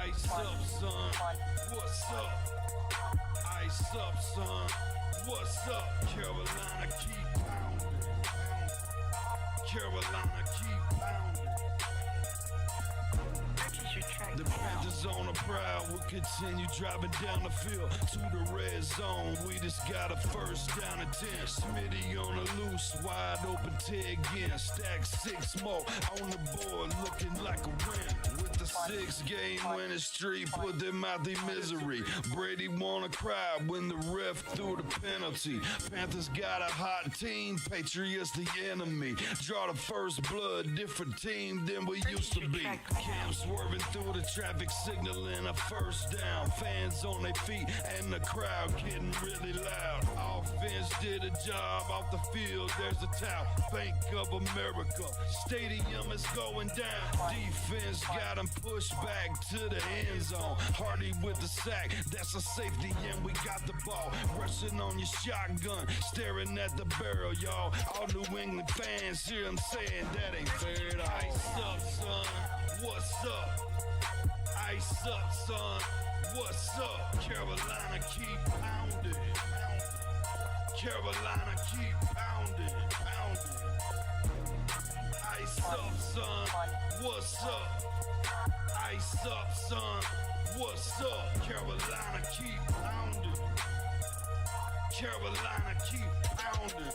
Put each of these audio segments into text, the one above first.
Ice up, son. What's up? Ice up, son. What's up? Carolina, keep pounding. Carolina, keep pounding. The Panthers on the prowl will continue driving down the field to the red zone. We just got a first down and 10. Smitty on the loose, wide open Ted again. Stack 6 more on the board, looking like a win. With the 6-game winning streak, put them out their misery. Brady wanna cry when the ref threw the penalty. Panthers got a hot team, Patriots the enemy. Draw the first blood, different team than we used to be. Cam swerving through the traffic, signaling a first down. Fans on their feet and the crowd getting really loud. Offense did a job off the field. There's a towel. Bank of America. Stadium is going down. Defense got him pushed back to the end zone. Hardy with the sack. That's a safety and we got the ball. Rushing on your shotgun. Staring at the barrel, y'all. All New England fans hear him saying that ain't fair. Ice up, son. What's up? Ice up, son. What's up? Carolina, keep pounding. Carolina, keep pounding. Ice up, son. What's up? Ice up, son. What's up? Carolina, keep pounding. Carolina, keep pounding.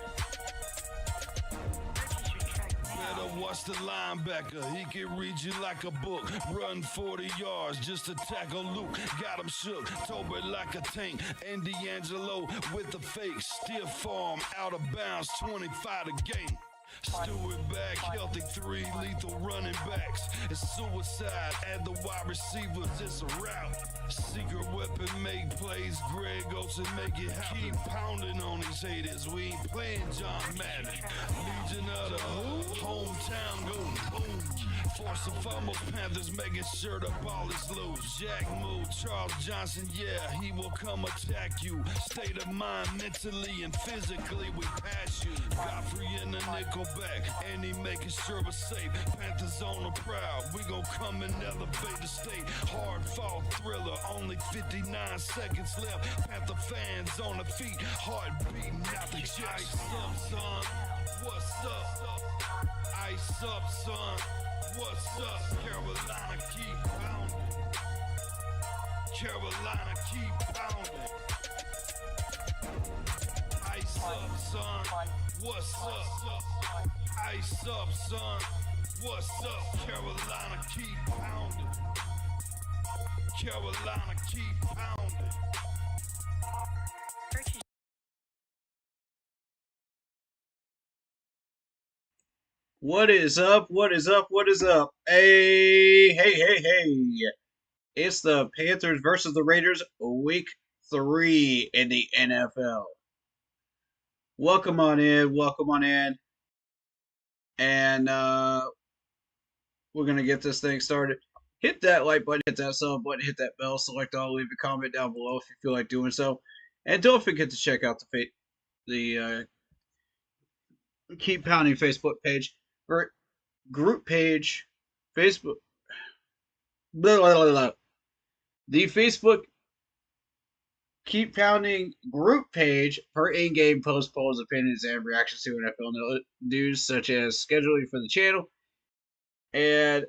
Better watch the linebacker. He can read you like a book. Run 40 yards just to tackle Luke. Got him shook. Tober like a tank. And D'Angelo with the fake. Stiff arm out of bounds. 25 to game. Stewart back, healthy 3 lethal running backs. It's suicide at the wide receivers, it's a rout. Secret weapon make plays, Greg Olsen make it happen. Keep pounding on these haters, we ain't playing John Madden. Legion of the hometown go boom. Force and fumble, Panthers making sure the ball is loose. Jack move, Charles Johnson, yeah, he will come attack you. State of mind, mentally and physically, we pass you. Godfrey in the nickel back, and he making sure we're safe. Panthers on the prowl, we gon' come and elevate the state. Hard fought thriller, only 59 seconds left. Panther fans on the feet, heart beating out the chest. Ice up, son, what's up? Ice up, son, what's up? Carolina, keep pounding. Carolina, keep pounding. Ice up, son, what's up? Ice up, son, what's up? Carolina, keep pounding. Carolina, keep pounding. What is up? What is up? What is up? Hey. It's the Panthers versus the Raiders, week 3 in the NFL. Welcome on in. And we're going to get this thing started. Hit that like button, hit that sub button, hit that bell, select all, leave a comment down below if you feel like doing so. And don't forget to check out the Keep Pounding Facebook page. Or group page, Facebook, blah, blah, blah, blah. The Facebook Keep Pounding group page for in-game post polls, opinions, and reactions to NFL news, such as scheduling for the channel and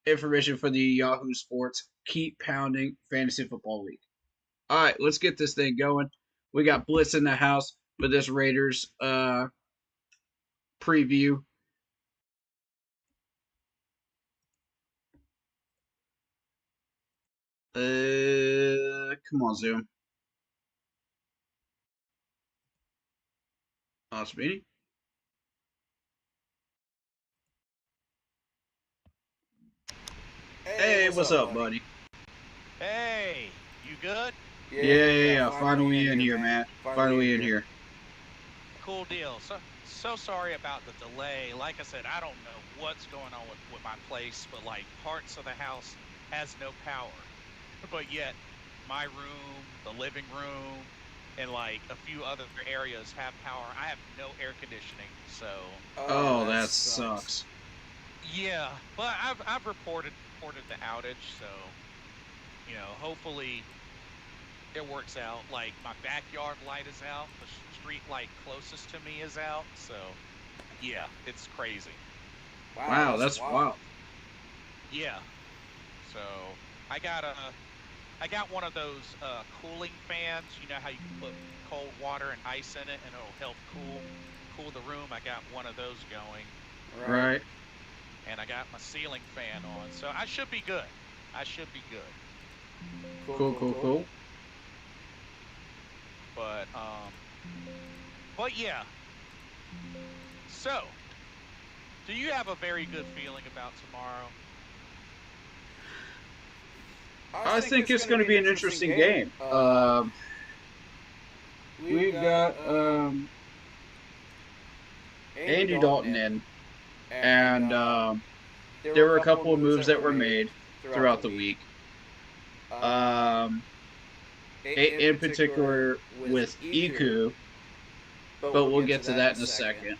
information for the Yahoo Sports Keep Pounding Fantasy Football League. All right, let's get this thing going. We got Blitz in the house for this Raiders preview. Come on, Zoom. Speedy. Hey, what's up, buddy? Hey, you good? Yeah. Finally in here, man. Finally in here. Cool deal. So sorry about the delay. Like I said, I don't know what's going on with my place, but like parts of the house has no power. But yet my room, the living room, and like a few other areas have power. I have no air conditioning, so. Oh, that sucks. Yeah, but I've reported the outage, so Hopefully it works out. Like my backyard light is out, the street light closest to me is out. So yeah, it's crazy. Wow, that's wild. Yeah. So I got a I got one of those cooling fans. You know how you can put cold water and ice in it and it'll help cool the room. I got one of those going, Right. and I got my ceiling fan on. So I should be good. I should be good. Cool. But yeah. So, do you have a very good feeling about tomorrow? I think it's going to be an interesting game. We've got Andy Dalton in, and there were a couple of moves that were made throughout the week. In particular with Iku, but we'll get to that in a second.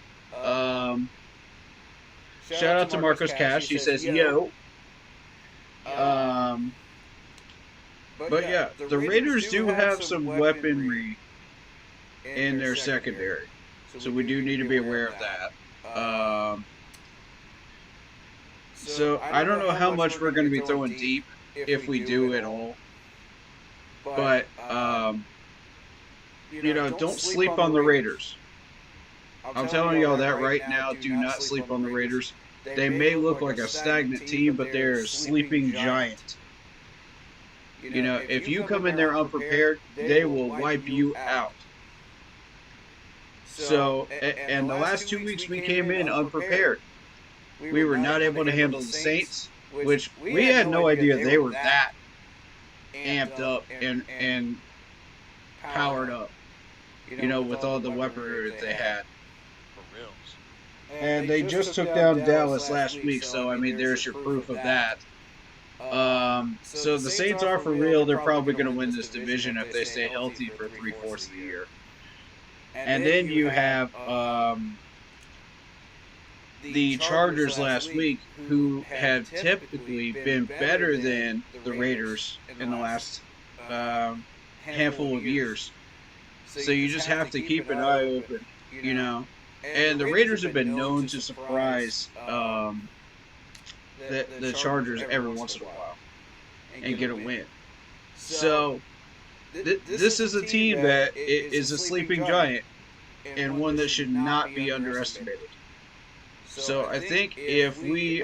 Shout out to Marcos Cash. He says, yo. But yeah, the Raiders do have some weaponry in their secondary. So we do need to be aware of that. So I don't know how much we're going to be throwing deep if we do at all. But, don't sleep on the Raiders. I'm telling y'all that right now. Do not sleep on the Raiders. They may look like a stagnant team, but they're a sleeping giant. If you come in there unprepared, they will wipe you out. So, and the last 2 weeks we came in unprepared. We were not able to handle the Saints, which we had no idea they were that amped up and powered up, with all the weaponry that they had. For reals. And they just took down Dallas last week, so I mean, there's your proof of that. So the Saints are for real. They're probably going to win this division if they stay healthy for 3/4 of the year. And then you have the Chargers last week, who have typically been better than the Raiders in the last handful of years. So you just have to keep an eye open, And the Raiders have been known to surprise the Chargers every once in a while and get a win. So this is a team that is a sleeping giant and one that should not be underestimated. So I think if we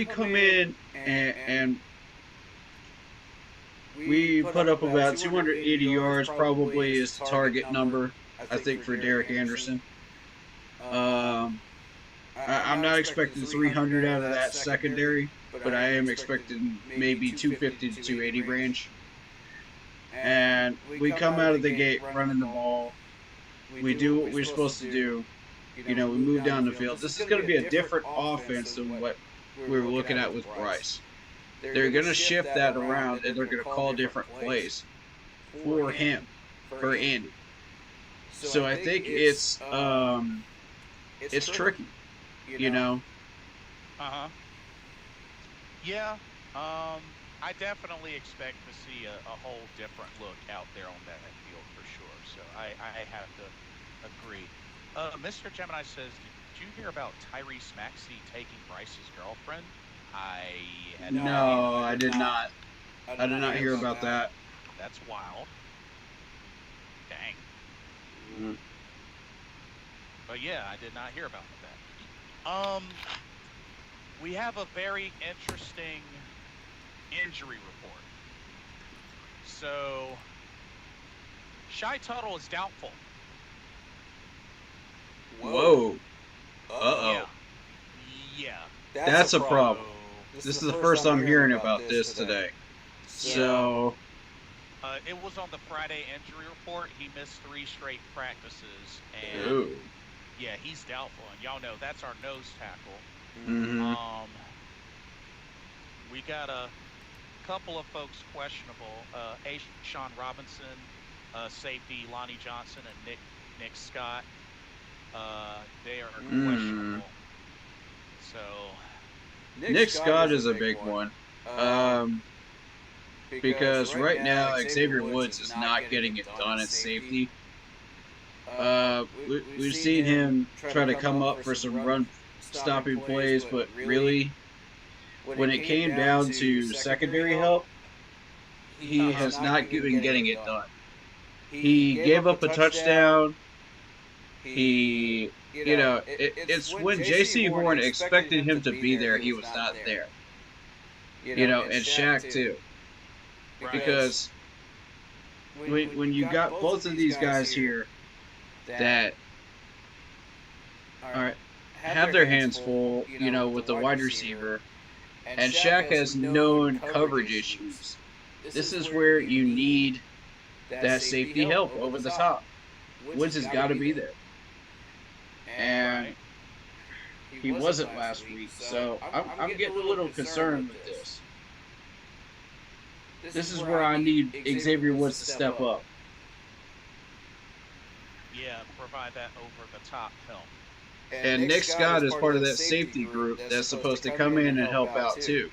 come in and we put up about 280 yards, probably is the target number, I think, for Derek Anderson. I'm not expecting 300 out of that secondary, but I am expecting maybe 250 to 280 range. And we come out of the gate running the ball. We do what we're supposed to do. We move down the field. This is going to be a different offense than what we were looking at with Bryce. They're going to shift that around, and they're going to call different plays for him, for Andy. So I think it's tricky, Uh-huh. Yeah. I definitely expect to see a whole different look out there on that field for sure. So I have to agree. Mr. Gemini says, did you hear about Tyrese Maxey taking Bryce's girlfriend? No, I did not. I did not hear about that. That's wild. Dang. Mm-hmm. But yeah, I did not hear about that. We have a very interesting injury report. So, Shy Tuttle is doubtful. Whoa. Uh-oh. Yeah. That's a problem. This is the first I'm hearing about this today. So... it was on the Friday injury report. He missed 3 straight practices. And Ooh. yeah, he's doubtful. And y'all know that's our nose tackle. Mm-hmm. We got a couple of folks questionable. Sean Robinson, safety Lonnie Johnson, and Nick Scott. They are questionable. So Nick Scott is a big one. Um, because right now Xavier Woods is not getting it done at safety. We've seen him try to come up for some run stopping plays, but really, when it came down to secondary help, he has not been getting it done. He gave up a touchdown. It's when J.C. Horn expected him to be there, he was not there. And Shaq too, Right. because when you got both of these guys here that are have their hands full, with the wide receiver, and Shaq has known coverage issues. This is where you need that safety help over the top. Woods has got to be there, and he wasn't last week, so I'm getting a little concerned with this. This is where I need Xavier Woods to step up. Yeah, provide that over the top help. And Nick Scott is part of that safety group that's supposed to come in and help out too.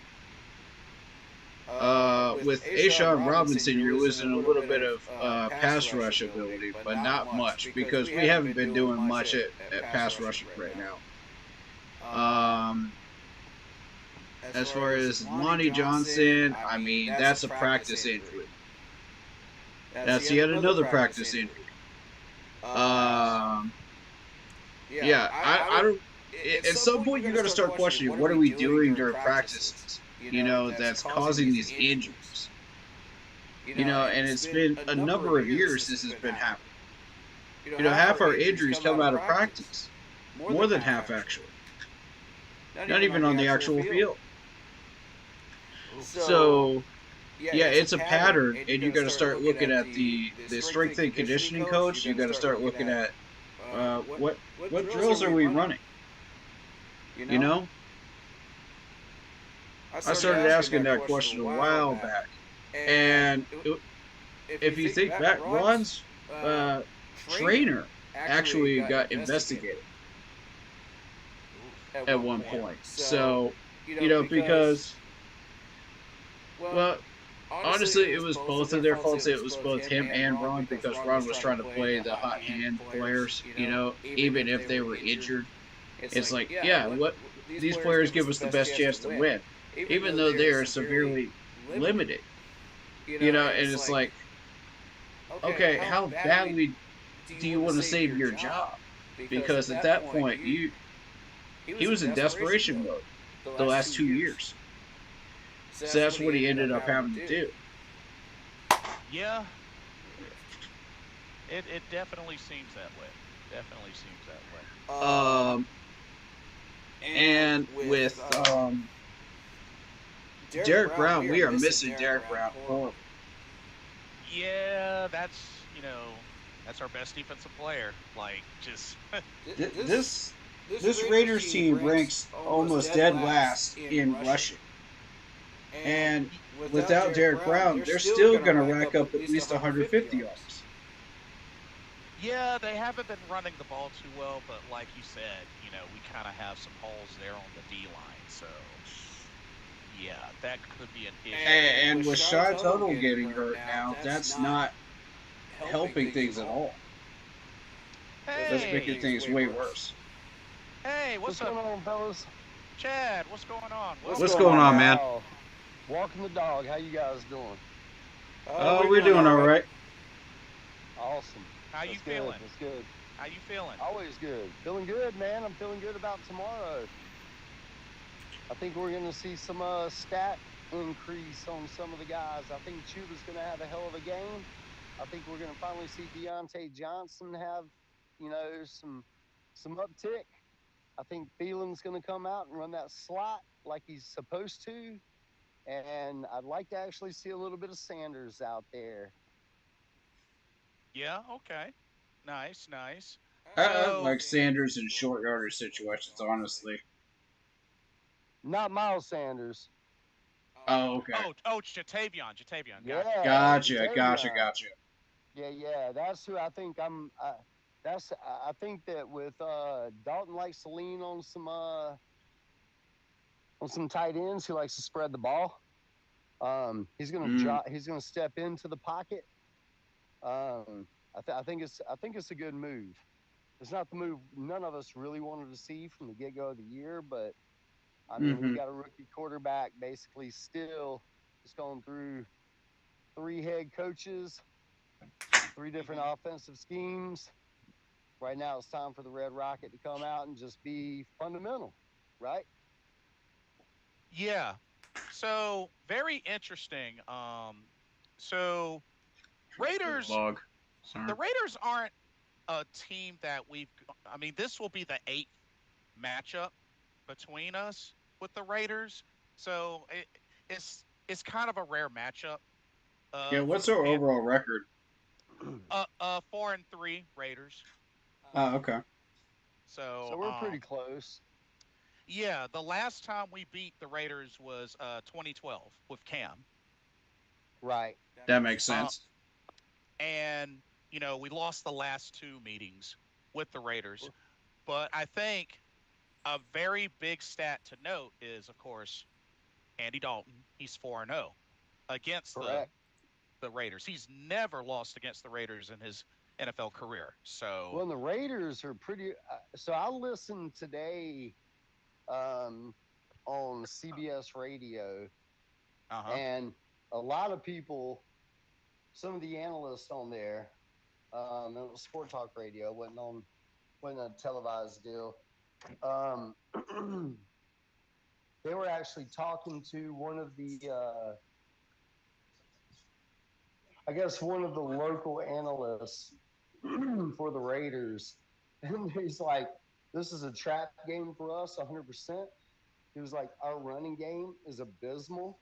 With Ashawn Robinson, you're losing a little bit of pass rush ability, but not much because we haven't been doing much at pass rushing right now. As far as Lonnie Johnson, I mean, that's a practice injury. That's yet another practice injury. Yeah, I don't. At some point, you got to start questioning what are we doing during practices. That's causing these injuries. And it's been a number of years this has been happening. Half our injuries come out of practice, more than half actually. Not even on the actual field. So, yeah, it's a pattern, and you got to start looking at the strength and conditioning coach. You got to start looking at what drills are we running. I started asking that question a while back, and if you think back, Ron's trainer actually got investigated at one point. So, because, well, honestly, it was both of their faults. It was both him and Ron, because Ron was trying to play the hot hand players, even if they were injured. It's like, yeah, what these players give us the best chance to win, even though they are severely limited. And it's like, okay, how badly do you want to save your job? Because at that point, he was in desperation mode the last 2 years. So that's what he ended up having to do. Yeah. It definitely seems that way. Definitely seems that way. And with Derek Brown, we are missing Derek Brown horribly. Yeah, that's our best defensive player. Like, just this Raiders team ranks almost dead last in rushing. And without Derek Brown, they're still going to rack up at least 150 yards. Yeah, they haven't been running the ball too well, but like you said, we kind of have some holes there on the D line. So, yeah, that could be an issue. And with Shy Tuttle getting hurt now, that's not helping things at all. Hey, that's making things way worse. Hey, what's going on, fellas? Chad, what's going on? What's going on, man? Walking the dog. How you guys doing? Oh, we're doing all right. Awesome. How you feeling? That's good. How you feeling? Always good. Feeling good, man. I'm feeling good about tomorrow. I think we're going to see some stat increase on some of the guys. I think Chuba's going to have a hell of a game. I think we're going to finally see Deontay Johnson have, some uptick. I think Thielen's going to come out and run that slot like he's supposed to. And I'd like to actually see a little bit of Sanders out there. Yeah, okay. Nice. I like Sanders in short yardage situations, honestly. Not Miles Sanders. Oh, okay. Oh, Jatavion. Yeah. Gotcha. Yeah. That's who I think I think that with Dalton likes to lean on some tight ends who likes to spread the ball. He's going to Mm. drop. He's going to step into the pocket. I think it's a good move. It's not the move none of us really wanted to see from the get go of the year, but I mean, we Mm-hmm. got a rookie quarterback basically still just going through three head coaches, three different Hmm. offensive schemes. Right now, it's time for the Red Rocket to come out and just be fundamental, right? Yeah. So very interesting. So Raiders, Log. Sorry. the Raiders aren't a team that I mean, this will be the eighth matchup between us with the Raiders. So it's kind of a rare matchup Yeah, of what's our overall record? 4-3 Raiders. Oh, okay. So So we're pretty close. yeah, the last time we beat the Raiders was 2012 with Cam. Right. That makes Uh, sense. and we lost the last two meetings with the Raiders. But I think a very big stat to note is, of course, Andy Dalton. He's 4-0 against the Correct. the Raiders. He's never lost against the Raiders in his NFL career. So, Well, and the Raiders are pretty. So I listened today um, on CBS radio, uh-huh. and a lot of people, some of the analysts on there, it was Sport Talk Radio, wasn't a televised deal. Um, they were actually talking to one of the, I guess, one of the local analysts for the Raiders, and he's like, "This is a trap game for us, 100%." He was like, "Our running game is abysmal."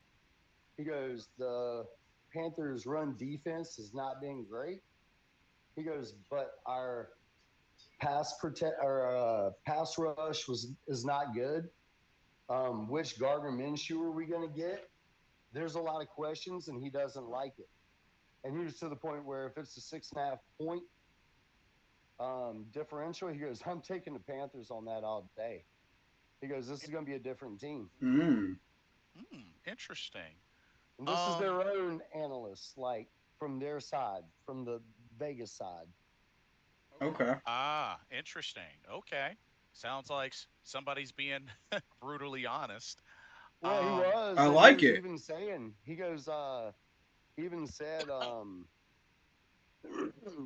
He goes, "The Panthers' run defense has not been great." He goes, "But our pass rush is not good. Which Gardner Minshew are we going to get?" There's a lot of questions, and he doesn't like it. And he was to the point where if it's a 6.5 point differential, he goes, "I'm taking the Panthers on that all day." He goes, "This is going to be a different team." Mm. Interesting. And this is Um, their own analysts, like from their side, from the Vegas side. Okay. interesting. Okay. Sounds like somebody's being brutally honest. Well, he I was, and he like was it. even saying, he even said,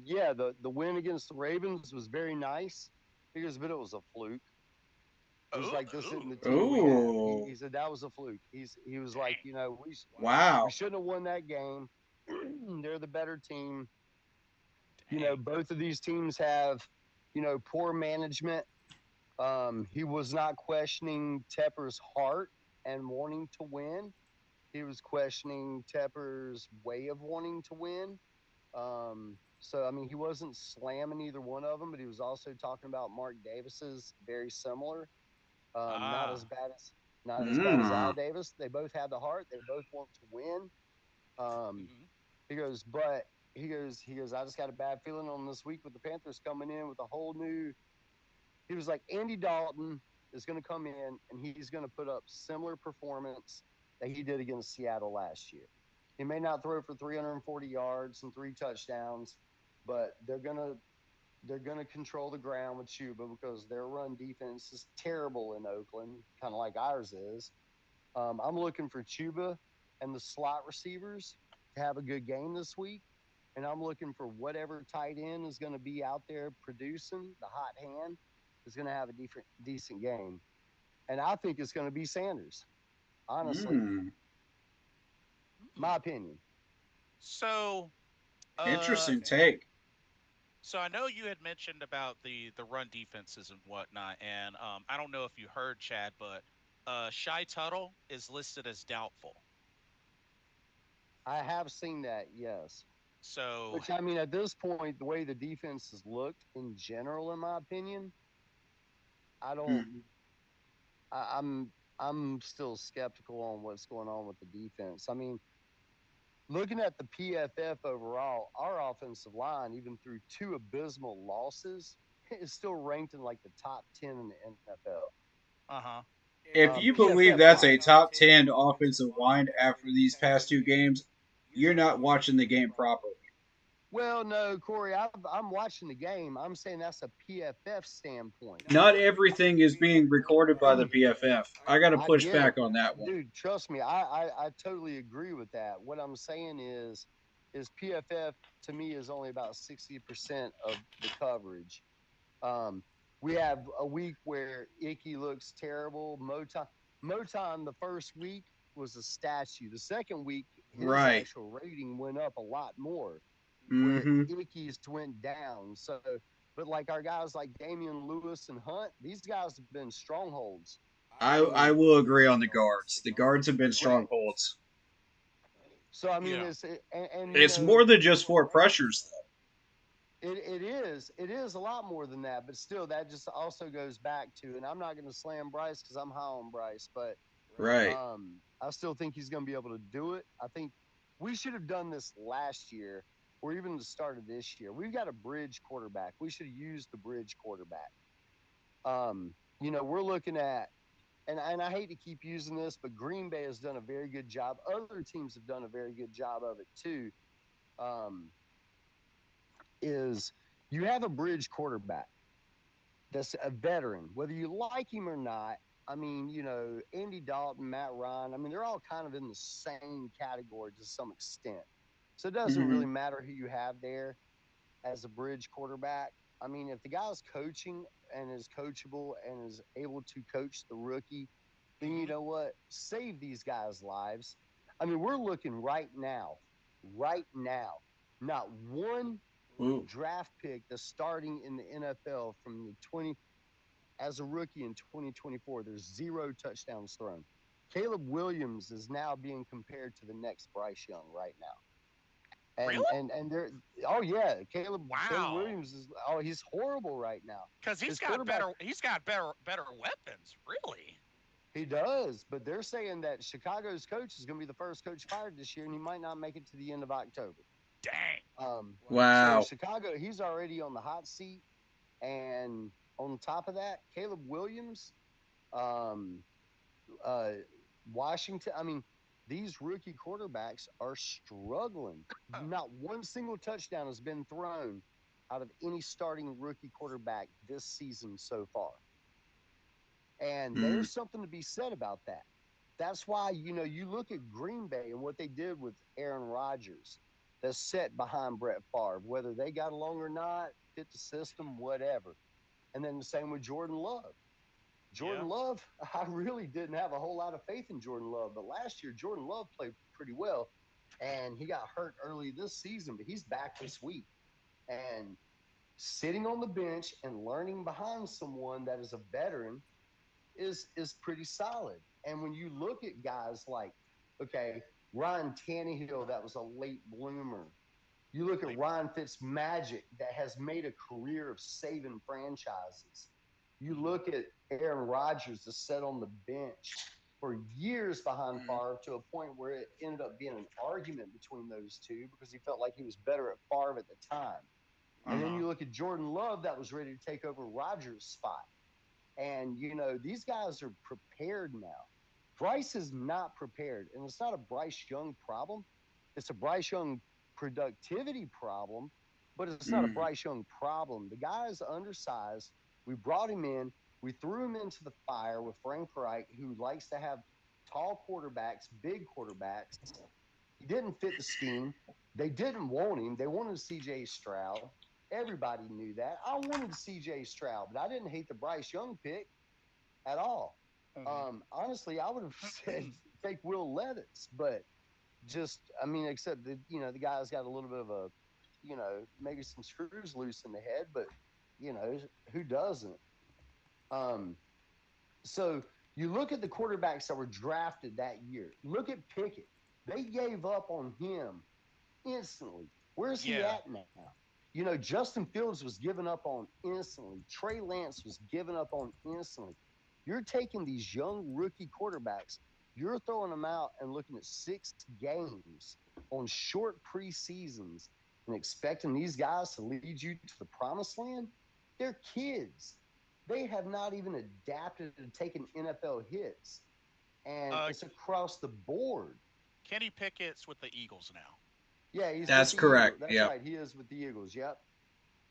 yeah, the win against the Ravens was very nice. He goes, but it was a fluke. He's Oh, like, this isn't the team we have. Ooh. He said that was a fluke. He was like, dang. we Wow. shouldn't have won that game. They're the better team. Dang. Both of these teams have, poor management. He was not questioning Tepper's heart and wanting to win. He was questioning Tepper's way of wanting to win. So I mean, he wasn't slamming either one of them, but he was also talking about Mark Davis's very similar. Um, not Ah. as bad as not as bad as Al Mm. Davis. They both have the heart. They both want to win. Um, Hmm. he goes, but he goes. I just got a bad feeling on this week with the Panthers coming in with a whole new. He was like, Andy Dalton is going to come in and he's going to put up similar performance that he did against Seattle last year. He may not throw for 340 yards and three touchdowns, but they're gonna control the ground with Chuba because their run defense is terrible in Oakland, kind of like ours is. I'm looking for Chuba and the slot receivers to have a good game this week, and I'm looking for whatever tight end is going to be out there producing the hot hand is going to have a decent game, and I think it's going to be Sanders. Honestly, Mm. my opinion. So, uh, Interesting take. so I know you had mentioned about the run defenses and whatnot, and I don't know if you heard Chad, but Shy Tuttle is listed as doubtful. I have seen that, yes. So, Which I mean, at this point, the way the defense has looked in general, in my opinion, I don't. Mm. I'm still skeptical on what's going on with the defense. I mean, looking at the PFF overall, our offensive line, even through two abysmal losses, is still ranked in like the top 10 in the NFL. uh huh. If you believe PFF that's a wise. top 10 offensive line after these past two games, you're not watching the game properly. Well, no, Corey, I'm watching the game. I'm saying that's a PFF standpoint. Not everything is being recorded by the PFF. I got to I push get it, back on that one. dude. Trust me, I totally agree with that. What I'm saying is PFF to me is only about 60% of the coverage. Um, we have a week where Icky looks terrible. Moton the first week was a statue. The second week, his Right. actual rating went up a lot more, where Mm-hmm. Icky's went down. So, but like our guys like Damian Lewis and Hunt, these guys have been strongholds. I I mean, will agree on the guards. The guards have been right. strongholds. So I mean, Yeah. and you It's know, more than just four pressures, it is a lot more than that. But still, that just also goes back to, and I'm not going to slam Bryce because I'm high on Bryce, but though. Right. I still think he's going to be able to do it. I think we should have done this last year or even the start of this year. We've got a bridge quarterback. We should have used the bridge quarterback. You know, we're looking at, and I hate to keep using this, but Green Bay has done a very good job. Other teams have done a very good job of it too. Um, is you have a bridge quarterback that's a veteran, whether you like him or not. I mean, you know, Andy Dalton, Matt Ryan, I mean, they're all kind of in the same category to some extent. So it doesn't Mm-hmm. really matter who you have there as a bridge quarterback. I mean, if the guy's coaching and is coachable and is able to coach the rookie, then you know what? Save these guys' lives. I mean, we're looking right now, not one Ooh. draft pick that's starting in the NFL from the 20 as a rookie in 2024. There's 0 touchdowns thrown. Caleb Williams is now being compared to the next Bryce Young right now. Really? And they're oh yeah, Caleb Wow. Williams is he's horrible right now. Because His quarterback he's got better weapons. Really? he does, but they're saying that Chicago's coach is going to be the first coach fired this year, and he might not make it to the end of October. Dang. So Wow. Chicago, he's already on the hot seat, and on top of that, Caleb Williams, um, uh, Washington. I mean, these rookie quarterbacks are struggling. Not one single touchdown has been thrown out of any starting rookie quarterback this season so far. And Mm. there's something to be said about that. That's why, you know, you look at Green Bay and what they did with Aaron Rodgers that's set behind Brett Favre, whether they got along or not, fit the system, whatever. And then the same with Jordan Love. Yeah. Jordan Love, I really didn't have a whole lot of faith in Jordan Love, but last year Jordan Love played pretty well, and he got hurt early this season, but he's back this week. And sitting on the bench and learning behind someone that is a veteran is pretty solid. And when you look at guys like, okay, Ryan Tannehill, that was a late bloomer. You look at Ryan Fitzmagic, that has made a career of saving franchises. You look at Aaron Rodgers, that's sat on the bench for years behind Favre to a point where it ended up being an argument between those two because he felt like he was better at Favre at the time. And then Uh-huh. you look at Jordan Love, that was ready to take over Rodgers' spot. And, you know, these guys are prepared now. Bryce is not prepared. And it's not a Bryce Young problem. It's a Bryce Young productivity problem, but it's not a Mm. Bryce Young problem. The guy is undersized. We brought him in. We threw him into the fire with Frank Reich, who likes to have tall quarterbacks, big quarterbacks. He didn't fit the scheme. They didn't want him. They wanted CJ Stroud. Everybody knew that. I wanted CJ Stroud, but I didn't hate the Bryce Young pick at all. Honestly, I would have said take Will Levis, but just, I mean, except that, you know, the guy's got a little bit of a, you know, maybe some screws loose in the head, but, you know, who doesn't? Um, so you look at the quarterbacks that were drafted that year. Look at Pickett. They gave up on him instantly. Where's he Yeah. at now? You know, Justin Fields was given up on instantly. Trey Lance was given up on instantly. You're taking these young rookie quarterbacks, you're throwing them out and looking at 6 games on short preseasons and expecting these guys to lead you to the promised land. They're kids. They have not even adapted to taking NFL hits, and Uh, it's across the board. Kenny Pickett's with the Eagles now. Yeah, he's with That's the Eagles. correct. That's Yep. right. He is with the Eagles. Yep.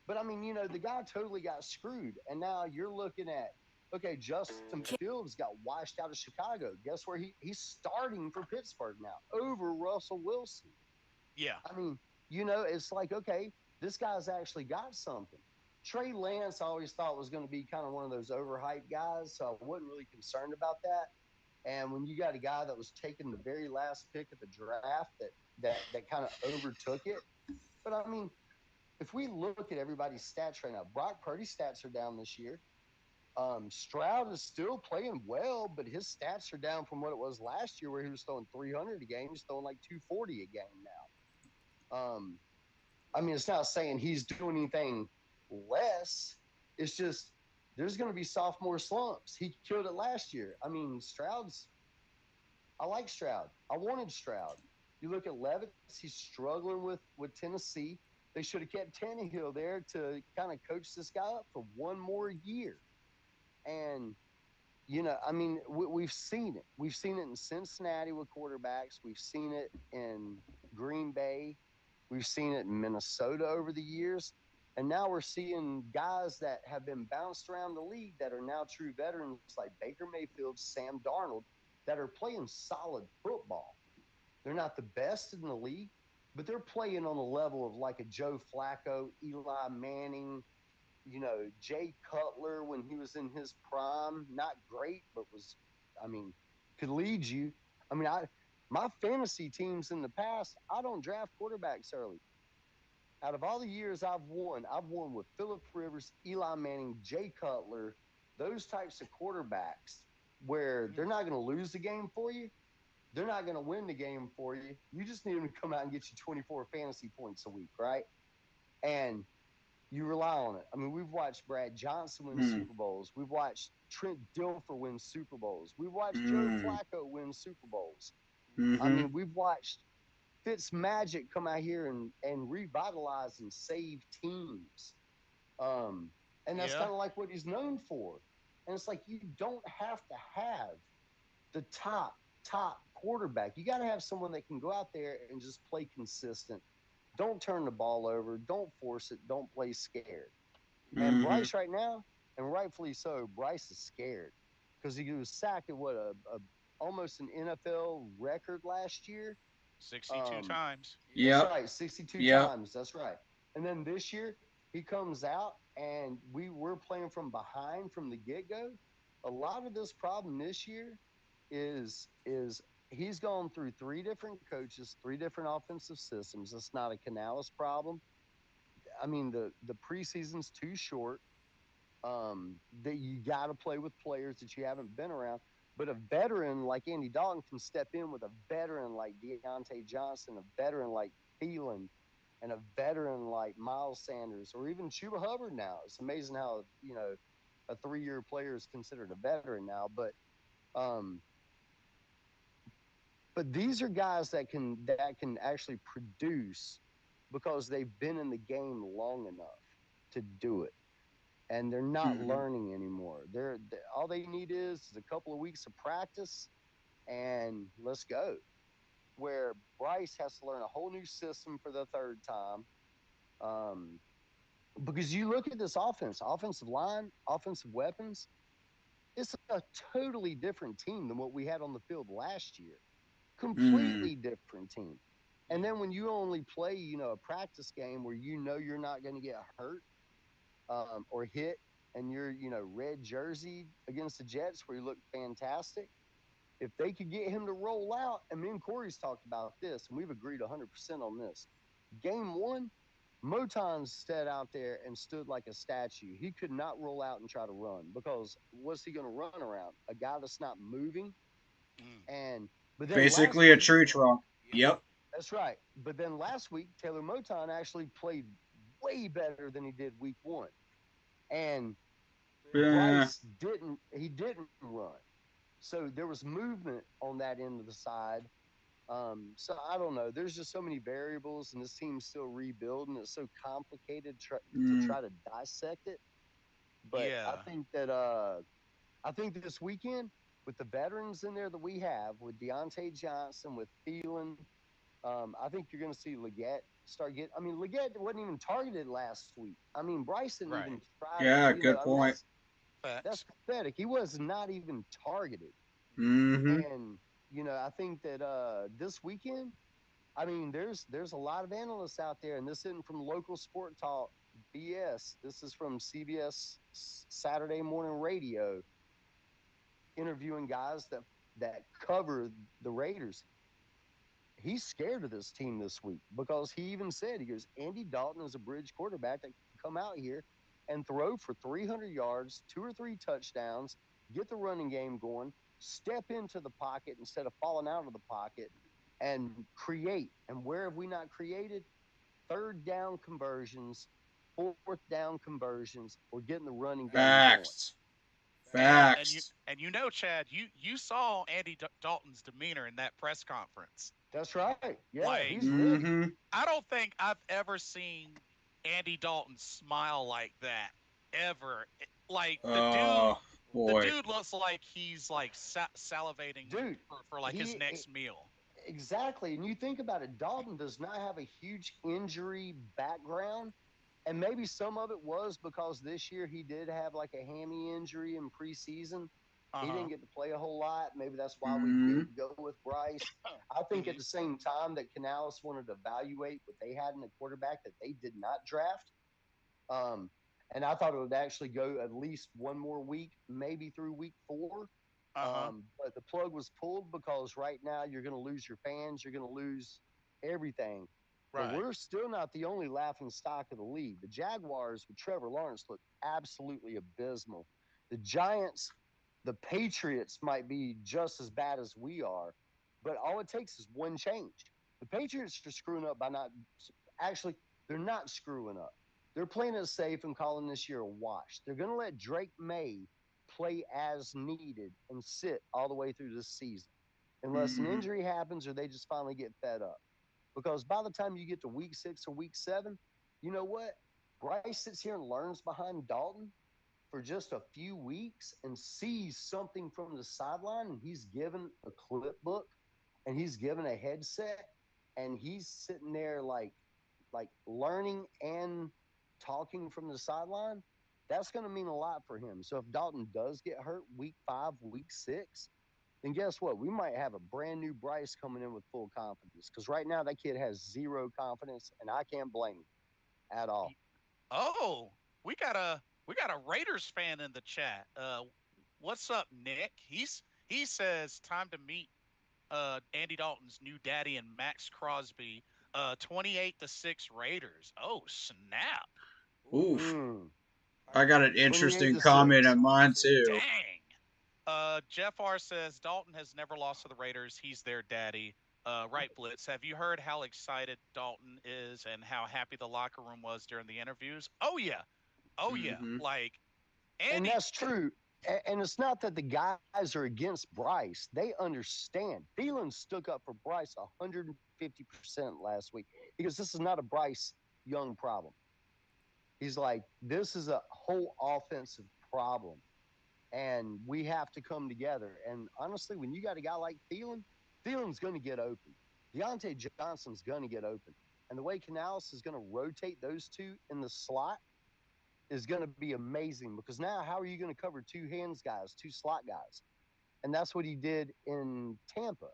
But I mean, the guy totally got screwed. And now you're looking at, okay, Justin Fields got washed out of Chicago. Guess where he's starting for Pittsburgh now over Russell Wilson. Yeah. I mean, it's like, okay, this guy's actually got something. Trey Lance I always thought was going to be kind of one of those overhyped guys, so I wasn't really concerned about that. And when you got a guy that was taking the very last pick of the draft that kind of overtook it, but I mean, if we look at everybody's stats right now, Brock Purdy's stats are down this year. Stroud is still playing well, but his stats are down from what it was last year, where he was throwing 300 a game. He's throwing like 240 a game now. I mean, it's not saying he's doing anything less. It's just there's going to be sophomore slumps. He killed it last year. I mean, I like Stroud. I wanted Stroud. You look at Levis, he's struggling with Tennessee. They should have kept Tannehill there to kind of coach this guy up for one more year. And I mean, we've seen it. We've seen it in Cincinnati with quarterbacks. We've seen it in Green Bay. We've seen it in Minnesota over the years. And now we're seeing guys that have been bounced around the league that are now true veterans like Baker Mayfield, Sam Darnold, that are playing solid football. They're not the best in the league, but they're playing on the level of like a Joe Flacco, Eli Manning, Jay Cutler when he was in his prime. Not great, but I mean, could lead you. I mean, my fantasy teams in the past, I don't draft quarterbacks early. Out of all the years I've won with Philip Rivers, Eli Manning, Jay Cutler, those types of quarterbacks where they're not going to lose the game for you. They're not going to win the game for you. You just need them to come out and get you 24 fantasy points a week, right? And you rely on it. I mean, we've watched Brad Johnson win Mm, Super Bowls. We've watched Trent Dilfer win Super Bowls. We've watched Joe mm, Flacco win Super Bowls. I mm-hmm. mean, we've watched Fitz Magic come out here and revitalize and save teams. Um, and that's Yeah. kind of like what he's known for. And it's like you don't have to have the top quarterback. You got to have someone that can go out there and just play consistent. Don't turn the ball over. Don't force it. Don't play scared. And Mm-hmm. Bryce right now, and rightfully so, Bryce is scared because he was sacked at what a almost an NFL record last year. 62 Um, times. that's Yep. right, 62 Yep. times. That's right. And then this year he comes out and we were playing from behind from the get go. A lot of this problem this year is he's gone through three different coaches, three different offensive systems. It's not a Canales problem. I mean, the preseason's too short. That you got to play with players that you haven't been around. But a veteran like Andy Dalton can step in with a veteran like Deontay Johnson, a veteran like Thielen, and a veteran like Miles Sanders, or even Chuba Hubbard now. It's amazing how, a 3-year player is considered a veteran now. Um, but these are guys that can actually produce because they've been in the game long enough to do it, and they're not Mm-hmm. learning anymore. They're all they need is a couple of weeks of practice, and let's go. Where Bryce has to learn a whole new system for the third time, um, because you look at this offensive line, offensive weapons. It's a totally different team than what we had on the field last year. Mm, Completely different team. And then when you only play, a practice game where you're not going to get hurt, or hit, and you're, red jersey against the Jets where you look fantastic. If they could get him to roll out, and me and Corey's talked about this, and we've agreed 100% on this. Game one, Moton stood out there and stood like a statue. He could not roll out and try to run because what's he going to run around? A guy that's not moving. Mm. And but then last basically a week, true trunk. Yep. that's right. But then last week, Taylor Moton actually played way better than he did week one. And Uh, Bryce didn't. He didn't run. So there was movement on that end of the side. So I don't know. There's just so many variables, and this team's still rebuilding. It's so complicated to mm, try to dissect it. But Yeah. I think this weekend with the veterans in there that we have, with Deontay Johnson, with Thielen, I think you're going to see Leggett start getting. I mean, Leggett wasn't even targeted last week. I mean, Bryce didn't Right. even try to. Yeah, You know, good I mean, point. that's Facts. pathetic. He was not even targeted. Mm-hmm. And I think that this weekend, I mean, there's a lot of analysts out there, and this isn't from local sport talk BS. This is from CBS Saturday Morning Radio, interviewing guys that cover the Raiders. He's scared of this team this week because he even said, he goes, Andy Dalton is a bridge quarterback that can come out here and throw for 300 yards, 2 or 3 touchdowns, get the running game going, step into the pocket instead of falling out of the pocket, and create. And where have we not created? Third down conversions, fourth down conversions, or getting the running game going. Facts. Facts. And Chad, you saw Andy Dalton's demeanor in that press conference. That's right. Yeah, Like, he's ready. Mm-hmm. I don't think I've ever seen Andy Dalton smile like that ever. Like Oh the boy. dude looks like he's like salivating Dude, for like his he next meal. exactly. And you think about it, Dalton does not have a huge injury background. And maybe some of it was because this year he did have like a hammy injury in preseason. Uh He huh. didn't get to play a whole lot. Maybe that's why we Mm-hmm. did go with Bryce. I think at Hmm. the same time that Canales wanted to evaluate what they had in the quarterback that they did not draft. Um, and I thought it would actually go at least one more week, maybe through week 4. Uh huh. But the plug was pulled because right now you're going to lose your fans, you're going to lose everything. But Right. we're still not the only laughing stock of the league. The Jaguars with Trevor Lawrence look absolutely abysmal. The Giants, the Patriots might be just as bad as we are, but all it takes is one change. The Patriots are screwing up by not actually, they're not screwing up. They're playing it safe and calling this year a wash. They're going to let Drake May play as needed and sit all the way through this season, unless an Mm-hmm. injury happens or they just finally get fed up. Because by the time you get to week 6 or week 7, you know what? Bryce sits here and learns behind Dalton for just a few weeks and sees something from the sideline, and he's given a clip book and he's given a headset, and he's sitting there like learning and talking from the sideline. That's going to mean a lot for him. So if Dalton does get hurt week 5, week 6, then guess what? We might have a brand new Bryce coming in with full confidence, because right now that kid has zero confidence, and I can't blame him at all. Oh, we got a Raiders fan in the chat. What's up, Nick? He says time to meet Andy Dalton's new daddy and Max Crosby. 28-6 Raiders. Oh snap! Oof. Oof. Mm, I got an 28 interesting to comment 6. on mine too. Dang. Jeff R says Dalton has never lost to the Raiders. He's their daddy. Right, Blitz. Have you heard how excited Dalton is and how happy the locker room was during the interviews? Oh yeah, oh yeah. Mm-hmm. Like And Andy. that's true. And it's not that the guys are against Bryce. They understand. Thielen stuck up for Bryce 150% last week, because this is not a Bryce Young problem. He's like, this is a whole offensive problem, and we have to come together. And honestly, when you got a guy like Thielen, Thielen's going to get open. Deontay Johnson's going to get open. And the way Canales is going to rotate those two in the slot is going to be amazing, because now how are you going to cover two hands guys, two slot guys? And that's what he did in Tampa.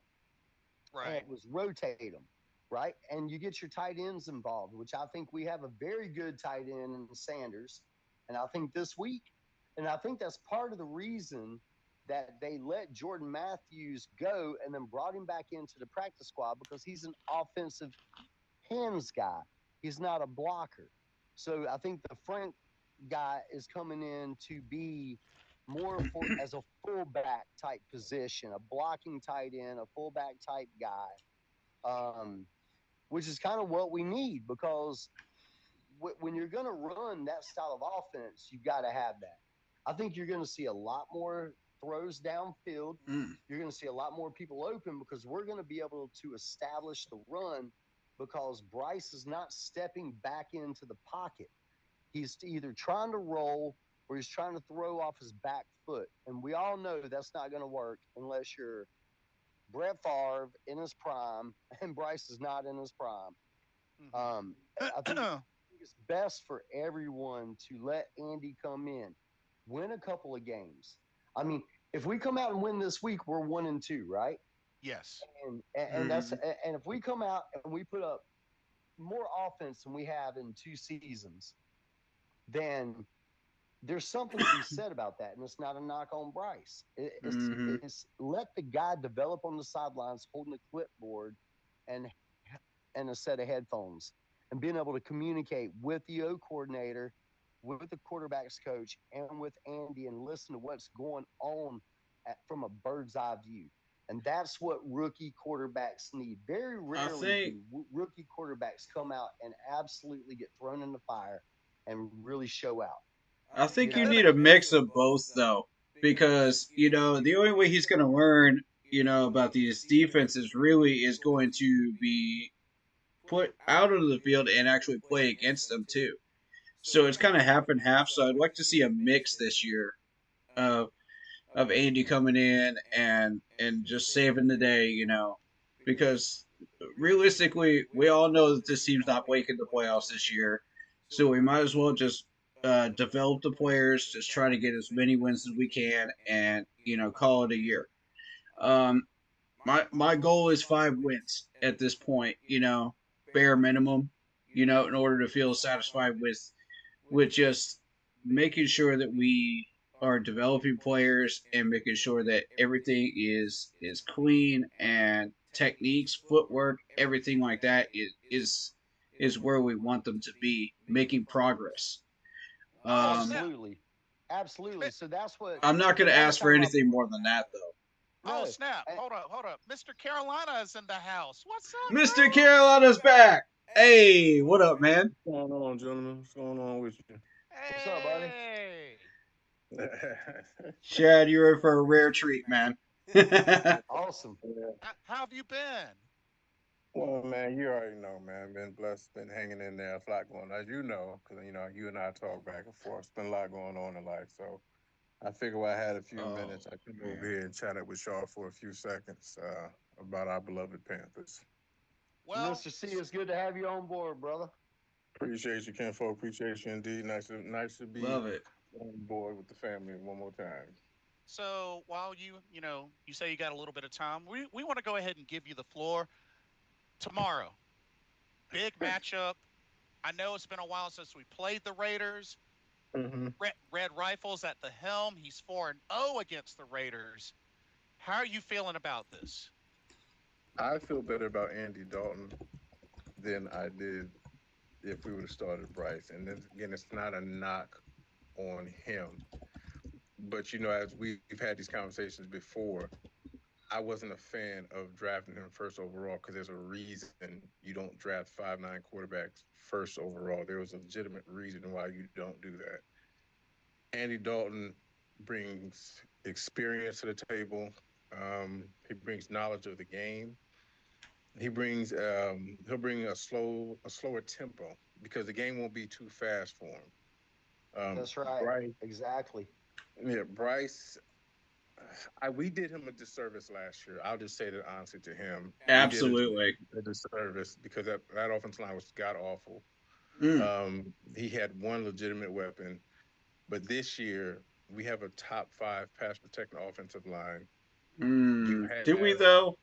And Right. it was rotate them, right? And you get your tight ends involved, which I think we have a very good tight end in Sanders. And I think this week, and I think that's part of the reason that they let Jordan Matthews go and then brought him back into the practice squad, because he's an offensive hands guy. He's not a blocker. So I think the Frank guy is coming in to be more for as a fullback type position, a blocking tight end, a fullback type guy, which is kind of what we need, because when you're going to run that style of offense, you got to have that. I think you're going to see a lot more throws downfield. Mm. You're going to see a lot more people open, because we're going to be able to establish the run, because Bryce is not stepping back into the pocket. He's either trying to roll where he's trying to throw off his back foot. And we all know that's not going to work unless you're Brett Favre in his prime and Bryce is not in his prime. Um, I think it's best for everyone to let Andy come in, win a couple of games. I mean, if we come out and win this week, we're 1-2, right? Yes. And that's and if we come out and we put up more offense than we have in 2 seasons, then there's something to be said about that, and it's not a knock on Bryce. It's let the guy develop on the sidelines, holding a clipboard and a set of headphones, and being able to communicate with the O coordinator, with the quarterbacks coach, and with Andy, and listen to what's going on from a bird's eye view. And that's what rookie quarterbacks need. Very I rarely think do rookie quarterbacks come out and absolutely get thrown in the fire and really show out. I think you Then need a mix of both though, because the only way he's going to learn about these defenses really is going to be put out of the field and actually play against them too. So it's kind of half and half. So I'd like to see a mix this year of Andy coming in and just saving the day, because realistically, we all know that this team's not making the playoffs this year. So we might as well just develop the players, just try to get as many wins as we can, and call it a year. Um, my goal is 5 wins at this point. Bare minimum. In order to feel satisfied with just making sure that we are developing players and making sure that everything is clean and techniques, footwork, everything like that is where we want them to be, making progress. Oh, Um, snap. Absolutely, absolutely. So that's what. I'm not So going to that's ask for kind of my anything more than that, though. Oh, no. snap. Hold up. Mr. Carolina is in the house. What's up, Mr. bro? Carolina's back. Hey, what up, man? What's going on, gentlemen? What's going on with What's up, buddy? Hey. you? Chad, you're in for a rare treat, man. Awesome. Yeah. How have you been? Well, man, you already know, man. Been blessed, been hanging in there. It's a lot going on, as you know, because you and I talk back and forth. It's been a lot going on in life, so I figured while I had a few Oh, minutes, I come over man. here and chat up with y'all for a few seconds about our beloved Panthers. Well, Mr. C, it's good to have you on board, brother. Appreciate you, Kenfolk. Appreciate you indeed. Nice to be Love it. on board with the family one more time. so while you say you got a little bit of time, we want to go ahead and give you the floor tomorrow. Big matchup. I know it's been a while since we played the Raiders. Mm-hmm. Red Rifles at the helm. He's 4-0 against the Raiders. How are you feeling about this? I feel better about Andy Dalton than I did if we would have started Bryce. And then again, it's not a knock on him. But as we've had these conversations before, I wasn't a fan of drafting him first overall because there's a reason you don't draft 5'9" quarterbacks first overall. There was a legitimate reason why you don't do that. Andy Dalton brings experience to the table. He brings knowledge of the game. He'll bring a slower tempo because the game won't be too fast for him. That's right. Bryce, Exactly. yeah, Bryce. We did him a disservice last year. I'll just say that honestly to him, we did Absolutely. a disservice because that offensive line was god awful. Mm, He had one legitimate weapon, but this year we have a top 5 pass protecting offensive line. You Do we have though?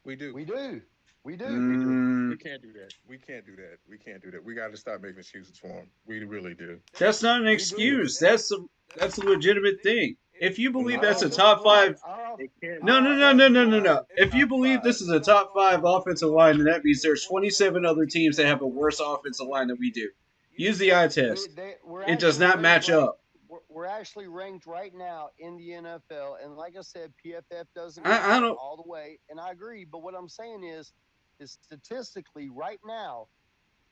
We do. We do. We do. We do. Mm, We can't do that. We can't do that. We can't do that. We got to stop making excuses for him. We really do. that's not an We do. excuse. That's a legitimate thing. If you believe No, that's a Look, top look, five, it can't no, be no, a no, top no, no, no, no. five. If you Top believe five. this is a top five offensive line, then that means there's 27 other teams that have a worse offensive line than we do. Use the eye test. we're It does actually not ranked match up. we're actually ranked right now in the NFL, and like I said, PFF doesn't I count don't. all the way, and I agree. But what I'm saying is statistically, right now,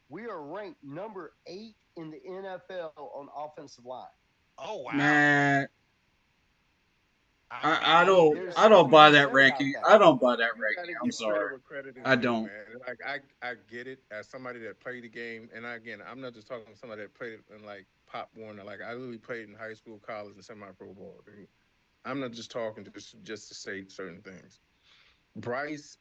we are ranked number 8 in the NFL on offensive line. Oh, wow. Man, I I mean, don't. There's I don't something to buy be that said about ranking. that. I don't buy that You got ranking. to I'm give sorry. credit where credit is I due, don't. man. Like I get it as somebody that played the game, and again, I'm not just talking to somebody that played it in like Pop Warner. Like I literally played in high school, college, and semi-pro ball, dude. I'm not just talking just to say certain things. Bryce,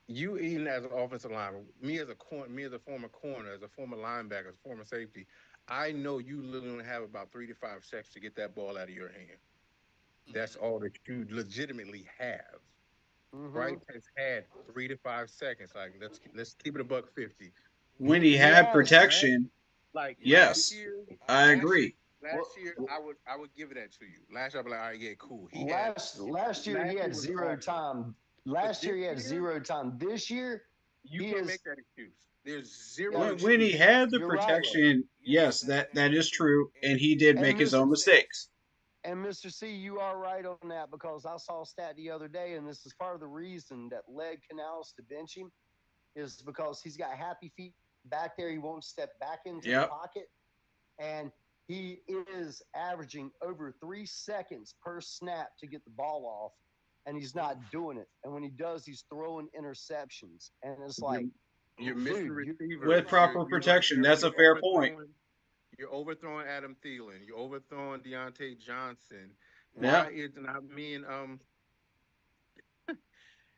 you even as an offensive lineman, me as a former corner, as a former linebacker, as a former safety, I know you literally only have about 3 to 5 seconds to get that ball out of your hand. That's Mhm. all that you legitimately have. Mm-hmm. Bryce has had 3 to 5 seconds. Like let's keep it a buck 50. When he He had has. Last protection, like last yes, year, I last year, agree. Well, last year, I would give it that to you. Last year, I'd be like, all right, yeah, cool. last year he Last year had was zero awesome, time. but Last this year he had year zero time. This year you he can't is. make that excuse. There's zero Yeah, When he excuse. had the you're right. protection, yes, that is true, and he did And make his Mr. own mistakes. And Mr. C, you are right on that because I saw a stat the other day, and this is part of the reason that led Canals to bench him is because he's got happy feet back there. He won't step back into the Yep. pocket, and he is averaging over 3 seconds per snap to get the ball off, and he's not doing it. And when he does, he's throwing interceptions, and it's You're, like, you're missing dude, you With receivers. proper protection, that's a fair point. You're overthrowing Adam Thielen. You're overthrowing Deontay Johnson. Why Yep. isn't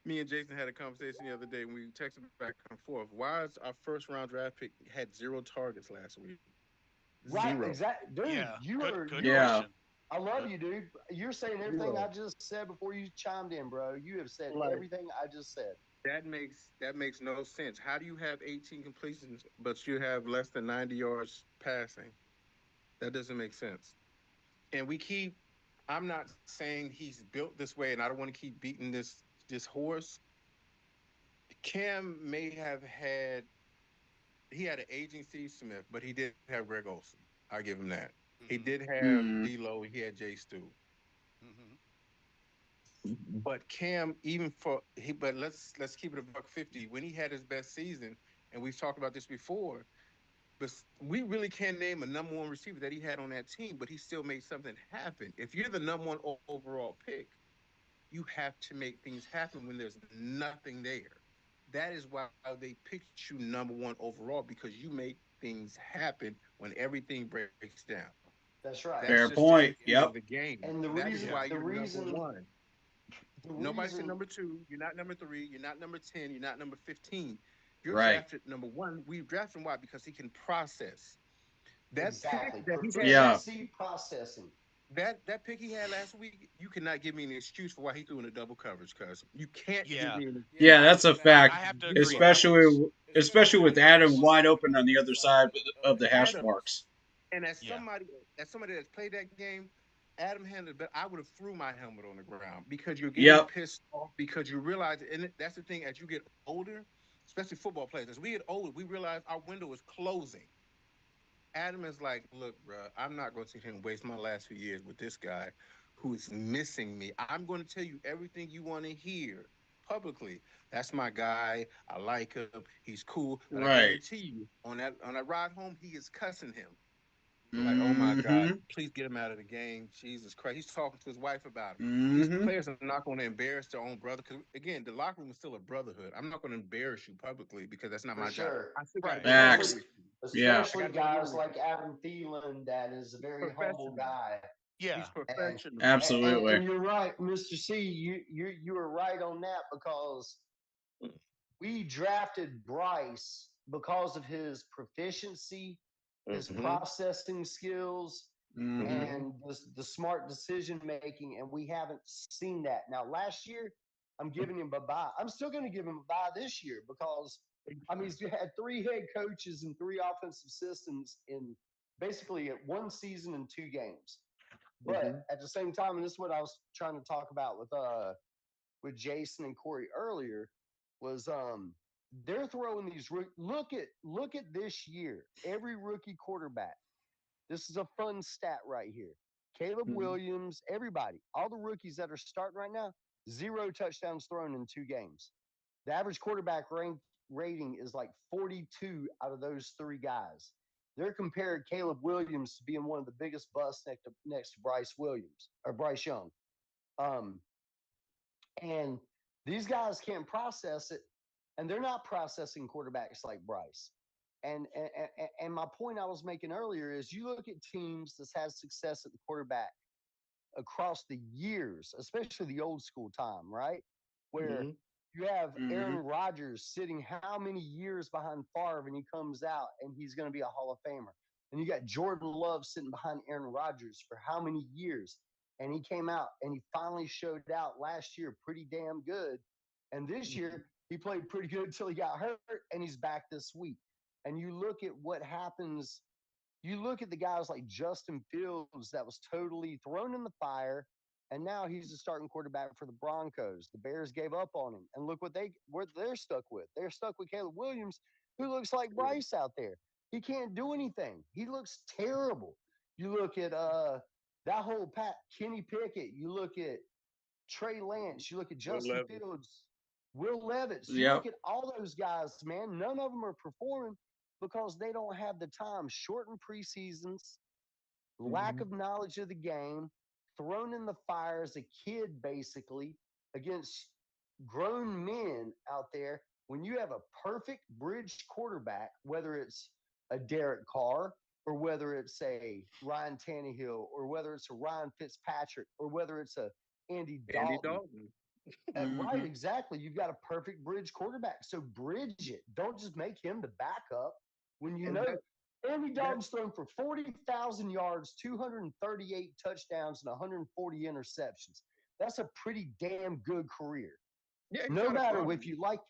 me and Jason had a conversation the other day when we texted back and forth. Why is our first round draft pick had 0 targets last week? right, Zero. exactly, dude. Yeah. You Good. are Good you are. Yeah. question. I love you, dude. You're saying everything I Zero. just said before you chimed in, bro. You have said Like everything I just said. that makes no sense. How do you have 18 completions but you have less than 90 yards passing? That doesn't make sense. And we keep I'm not saying he's built this way and I don't want to keep beating this horse. Cam may have had he had an aging Steve Smith, but he did have Greg Olson. I give him that. He Mhm. did have Mm, D'Lo. He had Jay Stu. Mhm. But Cam, even for he, but let's keep it a buck 50. When he had his best season, and we've talked about this before, but we really can't name a number one receiver that he had on that team, but he still made something happen. If you're the number one overall pick, you have to make things happen when there's nothing there. That is why they picked you number one overall because you make things happen when everything breaks down. That's That's right. just fair the nature point. of the Yep. game. And That is why Yeah. you're the number reason, one. the Nobody said reason, number two. You're not number three. You're not number 10. You're not number 15. You're Right. drafted number one. We drafted him why? Because he can process. That pick exactly that he had Yeah. last proficiency processing. that pick he had last week, you cannot give me an excuse for why he threw in a double coverage, cuz you can't give Yeah. me an Yeah, I that's a I fact. have to agree. zero. That was Especially with Adam wide open on the other side of the hash Adam. marks. And yeah. as somebody that's played that game, Adam handled it, but I would have threw my helmet on the ground because you're getting Yep. pissed off because you realize, and that's the thing, as you get older, especially football players, as we get older, we realize our window is closing. Adam is like, look, bro, I'm not going to sit here and waste my last few years with this guy who is missing me. I'm going to tell you everything you want to hear publicly. That's my guy. I like him. He's cool. But I Right. guarantee you, on that ride home, he is cussing him. Like, oh my God, Mm-hmm. please get him out of the game. Jesus Christ. He's talking to his wife about him. These Mm-hmm. players are not going to embarrass their own brother. Because, again, the locker room is still a brotherhood. I'm not going to embarrass you publicly because that's not For my job. sure. I still got to Right. go to war Especially, Facts. with you. Yeah. I got especially to go to war guys with you. like Adam Thielen, that is a He's very humble professional. guy. He's Yeah. And professional. Absolutely. and you're right, Mr. C. You are right on that because we drafted Bryce because of his proficiency, his Mm-hmm. processing skills, Mm-hmm. Mm-hmm. and the smart decision making, and we haven't seen that. Now, last year, I'm giving him a bye. I'm still going to give him a bye this year because, I mean, he's had three head coaches and three offensive systems in basically one season and two games. But Mm-hmm. at the same time, and this is what I was trying to talk about with Jason and Corey earlier, was they're throwing these look at this year. Every rookie quarterback. This is a fun stat right here. Caleb Mm-hmm. Williams, everybody, all the rookies that are starting right now, zero touchdowns thrown in two games. The average quarterback rating is like 42 out of those three guys. They're compared Caleb Williams to being one of the biggest busts next to Bryce Williams or Bryce Young. Um, and these guys can't process it, and they're not processing quarterbacks like Bryce. And my point I was making earlier is you look at teams that's had success at the quarterback across the years, especially the old school time, right? Where Mm-hmm. you have Mm-hmm. Aaron Rodgers sitting how many years behind Favre and he comes out and he's going to be a Hall of Famer. And you got Jordan Love sitting behind Aaron Rodgers for how many years? And he came out and he finally showed out last year pretty damn good. And this year he played pretty good until he got hurt and he's back this week. And you look at what happens, you look at the guys like Justin Fields that was totally thrown in the fire, and now he's the starting quarterback for the Broncos. The Bears gave up on him, and look what they're stuck with. They're stuck with Caleb Williams, who looks like Bryce out there. He can't do anything. He looks terrible. You look at that whole Pat Kenny Pickett. You look at Trey Lance. You look at Will Justin Levis. Fields, Will Levis. You Yep. look at all those guys, man. None of them are performing because they don't have the time. Shortened preseasons, lack Mhm. of knowledge of the game, thrown in the fire as a kid, basically, against grown men out there. When you have a perfect bridge quarterback, whether it's a Derek Carr or whether it's a Ryan Tannehill or whether it's a Ryan Fitzpatrick or whether it's a Andy Andy Dalton. Dalton. Right, Mm-hmm. exactly. You've got a perfect bridge quarterback. So bridge it. Don't just make him the backup when you And know Andy that Dalton's thrown for 40,000 yards, 238 touchdowns, and 140 interceptions. That's a pretty damn good career. yeah, he's No not a matter bum. if you like,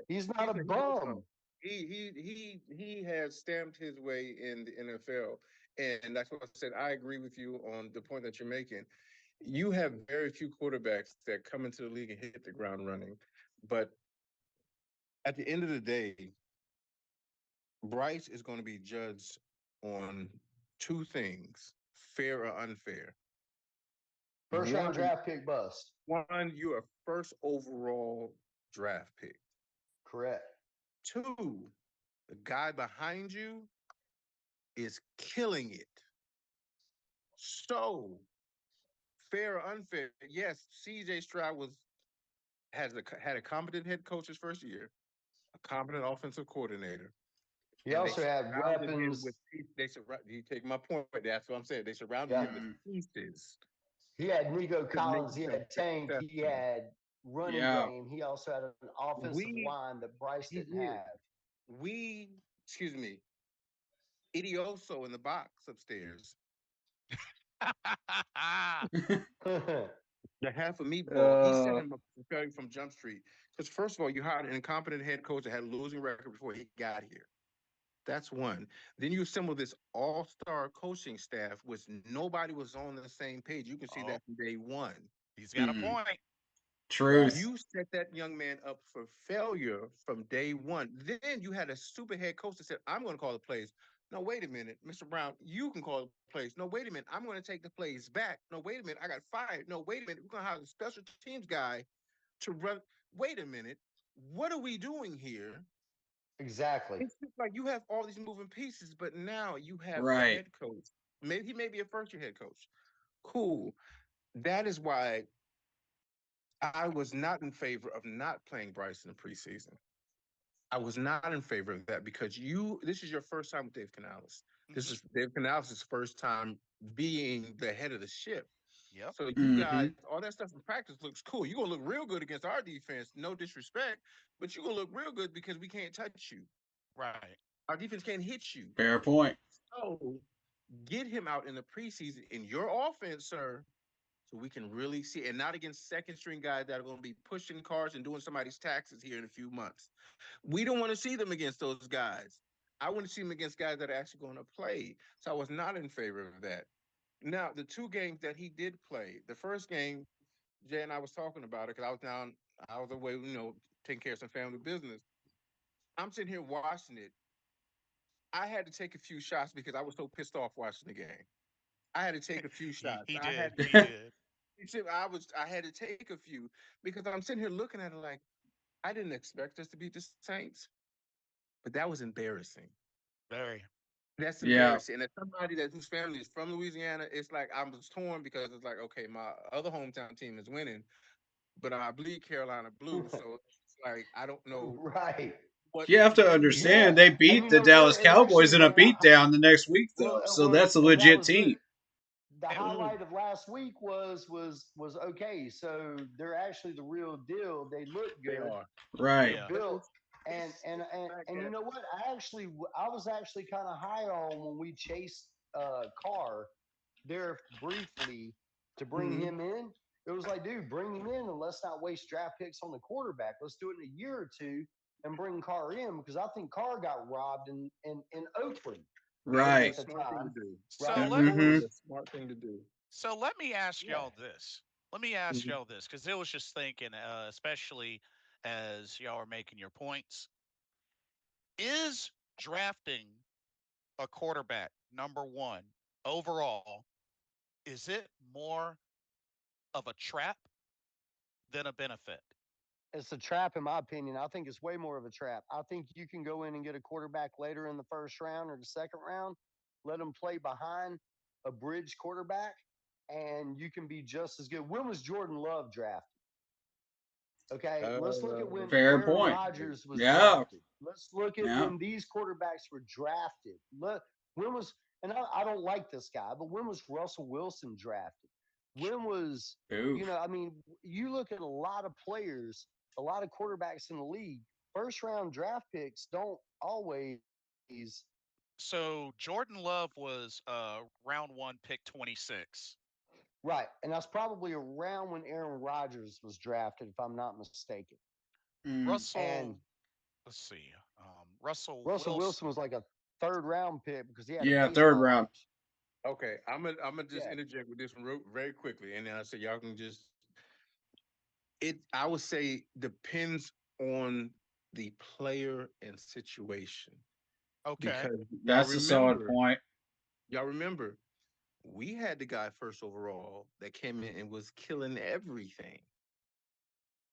he's not a He knows bum. something. He has stamped his way in the NFL, and that's what I said. I agree with you on the point that you're making. You have very few quarterbacks that come into the league and hit the ground running, but at the end of the day, Bryce is going to be judged on two things: fair or unfair. First One, round draft pick bust. you're a first overall draft pick. Correct. Two, the guy behind you is killing it. So, fair or unfair, yes, CJ Stroud had a competent head coach his first year, a competent offensive coordinator, He and they also had surrounded him with weapons. you take my point. That's what I'm saying. They surrounded Yeah. him with pieces He had Nico to make Collins. He him had Tank. He successful. had running Yeah. game. He also had an offensive We line that Bryce he didn't did. have. We excuse me, Idioso in the box upstairs. The half a meatball. He set uh, him up for failure from Jump Street. Because first of all, you hired an incompetent head coach that had a losing record before he got here. That's one. Then you assemble this all-star coaching staff, which nobody was on the same page. You can see Oh, that from day one. he's got a mm, point. Right. truth. You set that young man up for failure from day one. Then you had a stupid head coach that said, I'm going to call the plays. No, wait a minute, Mr. Brown, you can call the plays. No, wait a minute, I'm going to take the plays back. No, wait a minute, I got fired. No, wait a minute, we're going to have a special teams guy to run. Wait a minute, what are we doing here? Exactly. It's just like you have all these moving pieces, but now you have the Right. head coach. Maybe he may be a first year head coach. Cool. That is why I was not in favor of not playing Bryce in the preseason. I was not in favor of that because this is your first time with Dave Canales. This Hmm. is Dave Canales' first time being the head of the ship. Yep. So you Mm-hmm. guys, all that stuff in practice looks cool. You're gonna look real good against our defense, no disrespect, but you're gonna look real good because we can't touch you. Right. Our defense can't hit you. Fair point. So get him out in the preseason in your offense, sir, so we can really see, and not against second string guys that are going to be pushing cars and doing somebody's taxes here in a few months. We don't want to see them against those guys. I want to see them against guys that are actually going to play. So I was not in favor of that. Now, the two games that he did play, the first game, Jay and I was talking about it because I was away, taking care of some family business. I'm sitting here watching it. I had to take a few shots because I was so pissed off watching the game. I had to take a few He shots. he I had did. He did. I had to take a few because I'm sitting here looking at it like I didn't expect us to beat the Saints, but that was embarrassing. Very. That's Yeah. embarrassing. And as somebody whose family is from Louisiana, it's like I'm torn because it's like, okay, my other hometown team is winning, but I bleed Carolina blue, so it's like I don't know. Right. What You have to understand they Yeah, and beat you the know what? Dallas And Cowboys actually, in a beatdown the next week, though. So that's a and that legit was the team. highlight of last week was okay. So they're actually the real deal. They look they good. are. Right. They're Yeah. built. It's back And you at know what? I was actually kind of high on when we chased Carr there briefly to bring Mhm. him in. It was like, dude, bring him in and let's not waste draft picks on the quarterback. Let's do it in a year or two and bring Carr in because I think Carr got robbed in Oakland that was a Right. at the smart thing to time, do. So right? let That was Hmm. a smart thing to do. so let me ask Yeah. y'all this. Let me ask Mhm. y'all this because it was just thinking, especially as y'all are making your points. Is drafting a quarterback number one overall, is it more of a trap than a benefit? It's a trap, in my opinion. I think it's way more of a trap. I think you can go in and get a quarterback later in the first round or the second round, let them play behind a bridge quarterback, and you can be just as good. When was Jordan Love drafted? Okay, let's look at when Fair Aaron point. Rodgers was Yeah. drafted. Let's look at Yeah. when these quarterbacks were drafted. Look, when was, and I don't like this guy, but when was Russell Wilson drafted? When was, Oof. I mean, you look at a lot of players, a lot of quarterbacks in the league, first round draft picks don't always, So Jordan Love was round one, pick 26. right. And that's probably around when Aaron Rodgers was drafted, if I'm not mistaken. Mm. And Russell, let's see, Russell Russell Wilson Wilson. was like a third round pick because he had a Yeah. Third baseball round. moves. Okay, I'm gonna just Yeah. interject with this one very quickly, and then I say y'all can just it. I would say depends on the player and situation Okay. because That's a solid point. y'all remember we had the guy first overall that came in and was killing everything.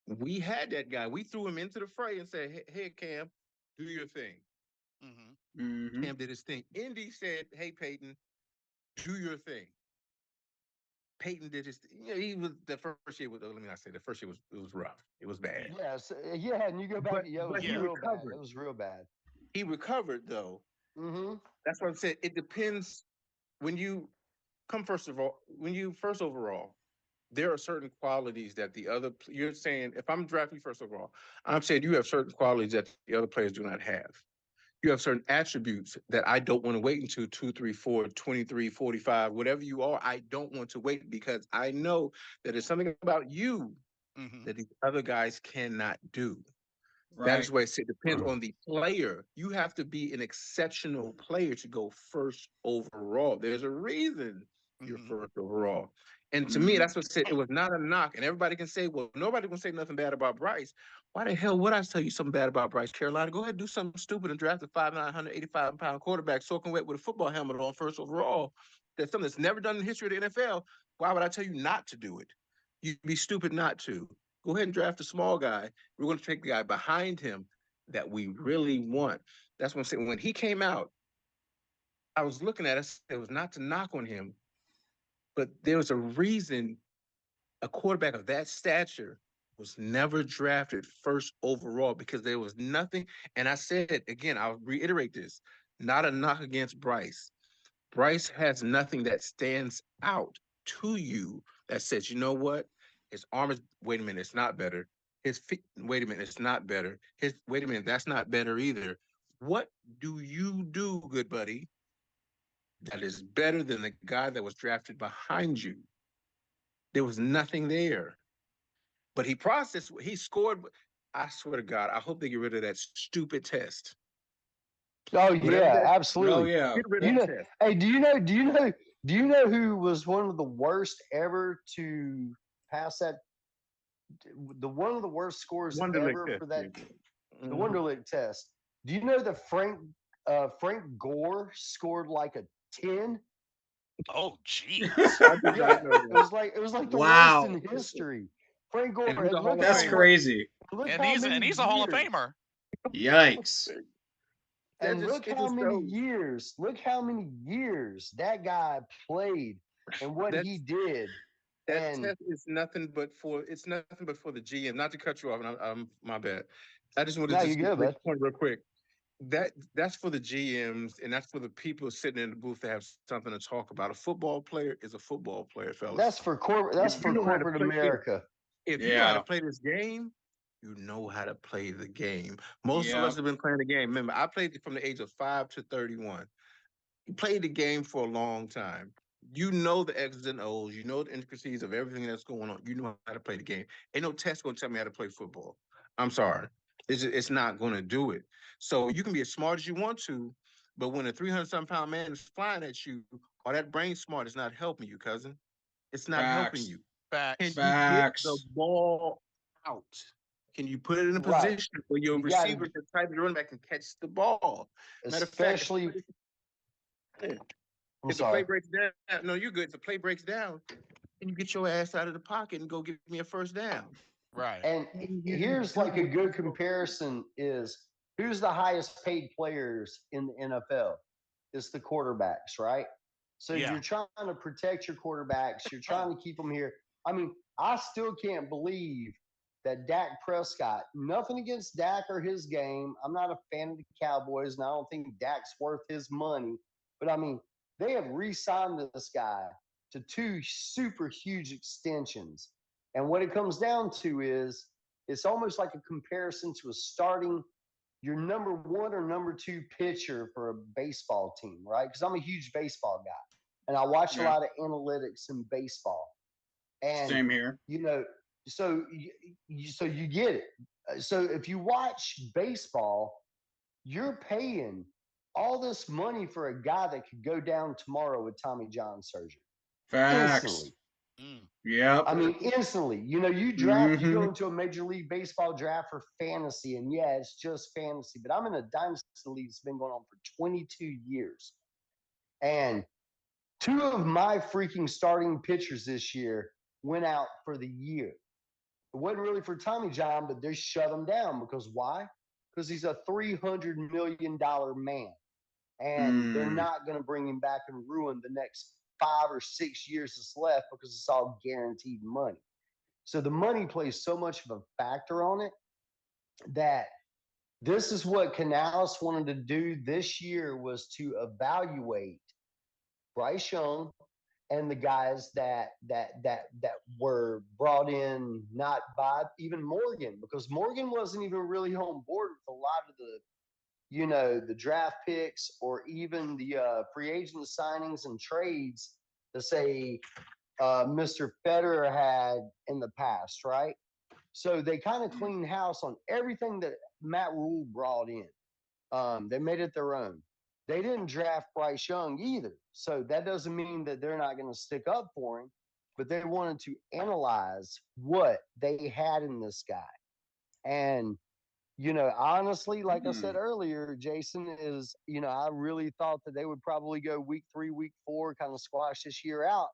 We had that guy. We threw him into the fray and said, "Hey, Cam, do your thing." Hmm. Hmm. Cam did his thing. Indy said, "Hey, Peyton, do your thing." Peyton did his. He was the first year. Let me not say the first year was it was rough. It was bad, Yeah. Yes. Yeah. And you go back, yo, it but was he Yeah. real bad. It recovered. was real bad. He recovered though. Mm-hmm. That's what I'm saying. It depends when you come first of all. When you first overall, there are certain qualities that the other. You're saying if I'm drafting first overall, I'm saying you have certain qualities that the other players do not have. You have certain attributes that I don't want to wait until 2, 3, 4, 23, 45, whatever you are. I don't want to wait because I know that there's something about you Hmm. that these other guys cannot do. That Right. is why I say it depends on the player. You have to be an exceptional player to go first overall. There's a reason you're Hmm. first overall. And to me, Hmm. that's what I said. It was not a knock. And everybody can say, well, nobody can say nothing bad about Bryce. Why the hell would I tell you something bad about Bryce? Carolina, go ahead and do something stupid and draft a 5'9", 185-pound quarterback soaking wet with a football helmet on first overall. That's something that's never done in the history of the NFL. Why would I tell you not to do it? You'd be stupid not to. Go ahead and draft a small guy. We're going to take the guy behind him that we really want. That's what I'm saying. When he came out, I was looking at it. It was not to knock on him, but there was a reason a quarterback of that stature was never drafted first overall because there was nothing. And I said again, I'll reiterate this: not a knock against Bryce. Bryce has nothing that stands out to you that says, you know what? His arm is, wait a minute, it's not better. His feet, wait a minute, it's not better. His, wait a minute, that's not better either. What do you do, good buddy, that is better than the guy that was drafted behind you? There was nothing there. But he processed, he scored. I swear to God, I hope they get rid of that stupid test. Oh Whatever yeah, that, Oh absolutely. yeah. get rid You of Yep. know, the test. hey, do you know who was one of the worst ever to pass that? The one of the worst scores Wonderlic ever test. for that, Yeah. the Mhm. Wonderlic test. Do you know that Frank Gore scored like a 10? Oh, jeez. I did not Yeah, know that. it was like the worst in Wow. history. Frank And Gore, he's a and Hall of That's Famer. crazy. look And how he's many and he's a Hall of years Famer. Yikes. That and just look it how just many shows years, look how many years that guy played and what that he did. That And test is nothing but for the GM. Not to cut you off, and I'm my bad. I just wanted no, to you're just make good, this bud. point real quick. That's for the GMs and that's for the people sitting in the booth to have something to talk about. A football player is a football player, fellas. That's for corporate. That's If you for know how to corporate play, America. if you know how to Yeah. play this game, you know how to play the game. Most of us Yep. have been playing the game. Remember, I played from the age of 5 to 31. You played the game for a long time. You know the X's and O's. You know the intricacies of everything that's going on. You know how to play the game. Ain't no test going to tell me how to play football. I'm sorry. It's not going to do it. So you can be as smart as you want to, but when a 300-some-pound man is flying at you, all that brain smart is not helping you, cousin. It's not helping Facts. you. Can Facts. you get the Facts. ball out? Can you put it in a Right. position where your You got to, receiver can type the running back and catch the ball? Matter of fact, especially. I'm if the play sorry. breaks down, no, you're good. If the play breaks down, and you get your ass out of the pocket and go get me a first down. Right. And here's like a good comparison: is who's the highest paid players in the NFL? It's the quarterbacks, right? So Yeah. you're trying to protect your quarterbacks. You're trying to keep them here. I mean, I still can't believe that Dak Prescott. Nothing against Dak or his game. I'm not a fan of the Cowboys, and I don't think Dak's worth his money. But I mean, they have re-signed this guy to 2 super huge extensions. And what it comes down to is it's almost like a comparison to a starting your number 1 or number 2 pitcher for a baseball team, right? Because I'm a huge baseball guy and I watch a Yeah. lot of analytics in baseball. And Same here. you know, so you get it. So if you watch baseball, you're paying all this money for a guy that could go down tomorrow with Tommy John surgery Facts. instantly. Mm. Yep. I mean, instantly. You draft, you go into a Major League Baseball draft for fantasy, and yeah, it's just fantasy. But I'm in a dynasty league that's been going on for 22 years. And 2 of my freaking starting pitchers this year went out for the year. It wasn't really for Tommy John, but they shut him down because why? Because he's a $300 million man. And they're not going to bring him back and ruin the next 5 or 6 years that's left because it's all guaranteed money. So the money plays so much of a factor on it that this is what Canales wanted to do this year was to evaluate Bryce Young and the guys that were brought in not by even Morgan because Morgan wasn't even really on board with a lot of the draft picks or even the free agent signings and trades to say Mr. Federer had in the past, right? So they kind of cleaned house on everything that Matt Rule brought in. They made it their own. They didn't draft Bryce Young either. So that doesn't mean that they're not going to stick up for him, but they wanted to analyze what they had in this guy. And honestly, like I said earlier, Jason, I really thought that they would probably go week 3, week 4, kind of squash this year out,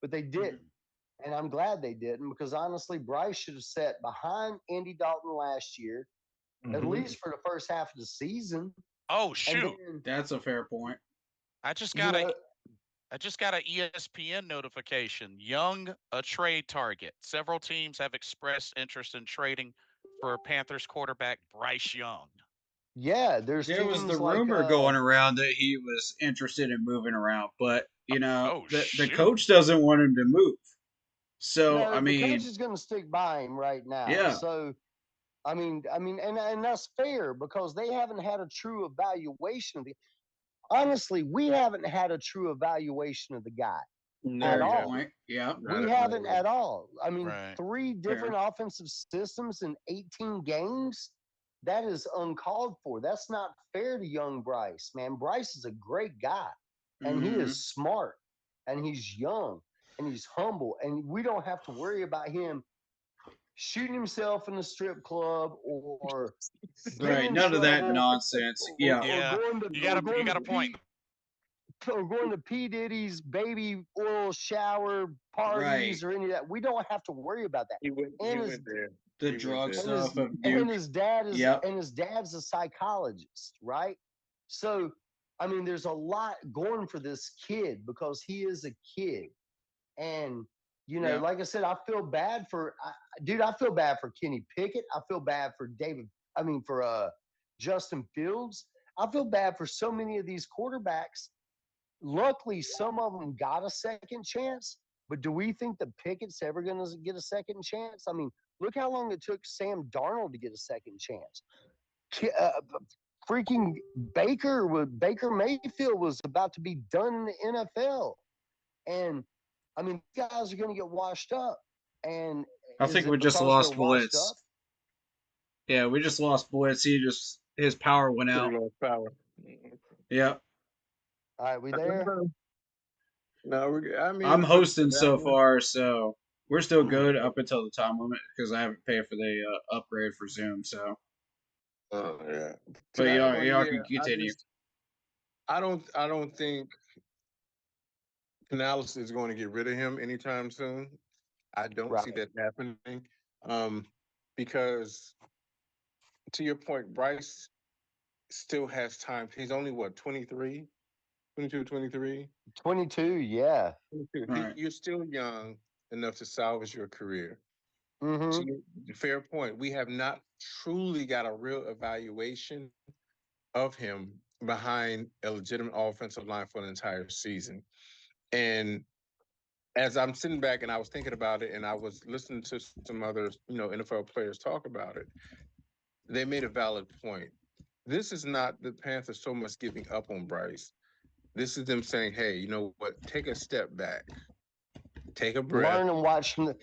but they didn't. And I'm glad they didn't because honestly, Bryce should have sat behind Andy Dalton last year, at least for the first half of the season. Oh And shoot! then, That's a fair point. I just you got a know, I just got an ESPN notification. Young, a trade target. Several teams have expressed interest in trading for Panthers quarterback Bryce Young. yeah, there's There was the teams like rumor going around that he was interested in moving around, but Oh the shoot! coach doesn't want him to move. So no, I the coach mean, is going to stick by him right now. yeah. So and that's fair because they haven't had a true evaluation of the. Honestly, we haven't had a true evaluation of the guy at Fair all. point. Yeah. We haven't at all. I mean, Right. 3 different offensive systems in 18 games. That is uncalled for. That's not fair to young Bryce, man. Bryce is a great guy, and he is smart, and he's young, and he's humble, and we don't have to worry about him shooting himself in a strip club or getting Right. in None of that trouble nonsense. Yeah. or Yeah, going to you or got a you going got to a point. P Diddy's baby oil shower Right. parties or any of that. We don't have to worry about that. He went there. The He went drug there. stuff of And Duke. Yep. his dad's a psychologist, right? So I mean, there's a lot going for this kid because he is a kid, and You know, Yeah. like I said, I feel bad for, dude. I feel bad for Kenny Pickett. I feel bad for Justin Fields. I feel bad for so many of these quarterbacks. Luckily, some of them got a second chance. But do we think that Pickett's ever going to get a second chance? I mean, look how long it took Sam Darnold to get a second chance. Freaking Baker Mayfield was about to be done in the NFL, and I mean, guys are going to get washed up. And I is think it we just because they're lost washed up? Blitz. Yeah, we just lost Blitz. His power went Pretty out. low power. Yeah. All right, we there? No, I I'm mean, but for hosting that so one, far, so we're still good up until the time limit because I haven't paid for the upgrade for Zoom. So, oh yeah, to but that y'all, one, y'all yeah. can continue. I don't think Canales is going to get rid of him anytime soon. I don't see Right. that happening, um, because to your point, Bryce still has time. He's only what 23, 22, 23. 22, yeah. 22. Right. You're still young enough to salvage your career. To Mm-hmm. your fair point, we have not truly got a real evaluation of him behind a legitimate offensive line for an entire season. And as I'm sitting back and I was thinking about it and I was listening to some other, NFL players talk about it, they made a valid point. This is not the Panthers so much giving up on Bryce. This is them saying, hey, you know what? Take a step back, take a breath. Learn and watch. Hold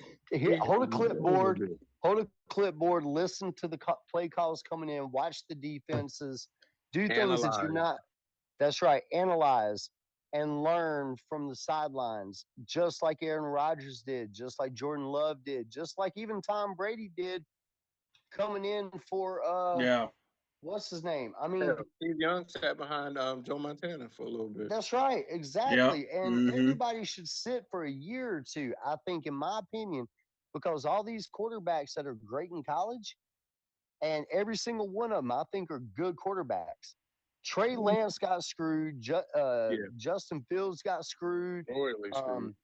a clipboard. Bit. Hold a clipboard. Listen to the play calls coming in. Watch the defenses. Do things that you're Analyze. not. That's right. Analyze and learn from the sidelines, just like Aaron Rodgers did, just like Jordan Love did, just like even Tom Brady did coming in for Yeah. what's his name? I Yeah, mean, Steve Young sat behind Joe Montana for a little bit. that's right, Yep. exactly. And Mm-hmm. everybody should sit for a year or two, I think, in my opinion, because all these quarterbacks that are great in college, and every single one of them, I think, are good quarterbacks. Trey Lance got screwed. Yeah, Justin Fields got screwed. royally screwed.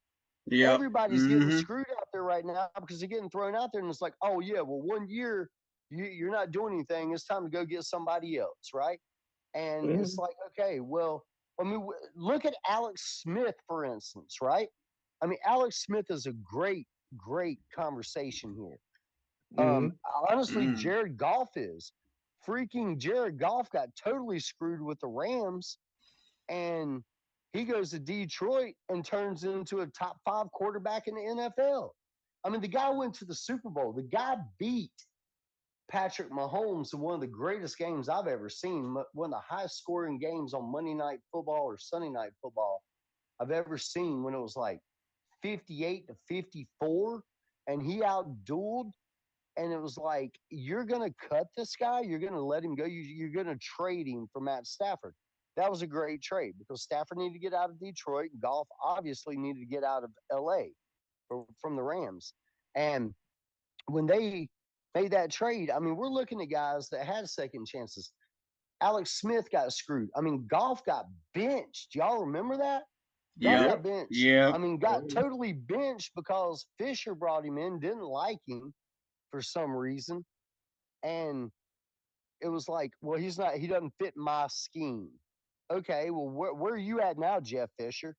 Yep. Everybody's getting Mm-hmm. screwed out there right now because they're getting thrown out there, and it's like, oh yeah, well 1 year you're not doing anything. It's time to go get somebody else, right? And it's like, okay, well, I mean, look at Alex Smith, for instance, right? I mean, Alex Smith is a great conversation here. Mm-hmm. Honestly, Mm. Jared Goff is. Freaking Jared Goff got totally screwed with the Rams, and he goes to Detroit and turns into a top 5 quarterback in the NFL. I mean, the guy went to the Super Bowl. The guy beat Patrick Mahomes in one of the greatest games I've ever seen, one of the highest scoring games on Monday Night Football or Sunday Night Football I've ever seen, when it was like 58-54, and he outdueled. And it was like, you're going to cut this guy? You're going to let him go? You're going to trade him for Matt Stafford? That was a great trade because Stafford needed to get out of Detroit. Goff obviously needed to get out of LA from the Rams. And when they made that trade, I mean, we're looking at guys that had second chances. Alex Smith got screwed. I mean, Goff got benched. Y'all remember that? Goff Yep. got benched. Yep. I mean, got totally benched because Fisher brought him in, didn't like him for some reason. And it was like, well, he doesn't fit my scheme. Okay, well, where are you at now, Jeff Fisher?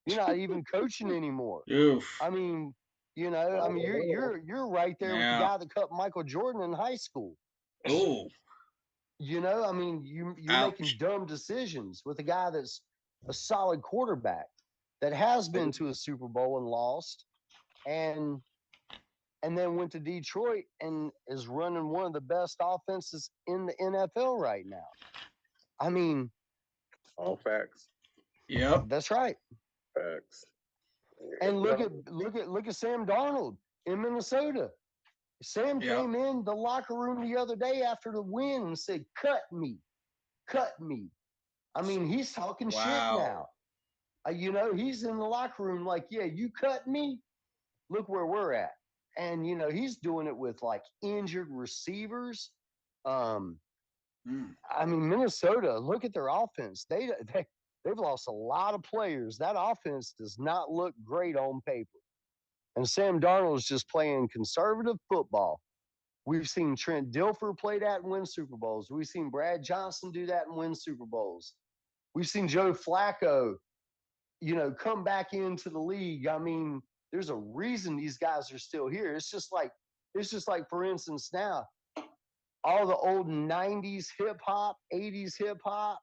You're not even coaching anymore. Oof. I mean, I mean, you're right there with the Yeah. guy that cut Michael Jordan in high school. Oh. I mean, you're making Ouch. dumb decisions with a guy that's a solid quarterback that has been to a Super Bowl and lost, and then went to Detroit and is running one of the best offenses in the NFL right now. I mean, All facts. Yep. that's right. Facts. And No, look at Sam Darnold in Minnesota. Sam Yep. came in the locker room the other day after the win and said, "Cut me, cut me." I mean, he's talking shit now. Wow. He's in the locker room like, "Yeah, you cut me. Look where we're at." And he's doing it with like injured receivers. Um, Mm. I mean, Minnesota. Look at their offense. They've lost a lot of players. That offense does not look great on paper. And Sam Darnold is just playing conservative football. We've seen Trent Dilfer play that and win Super Bowls. We've seen Brad Johnson do that and win Super Bowls. We've seen Joe Flacco, come back into the league. I mean, there's a reason these guys are still here. It's just like, for instance, now all the old 90s hip hop, 80s hip hop,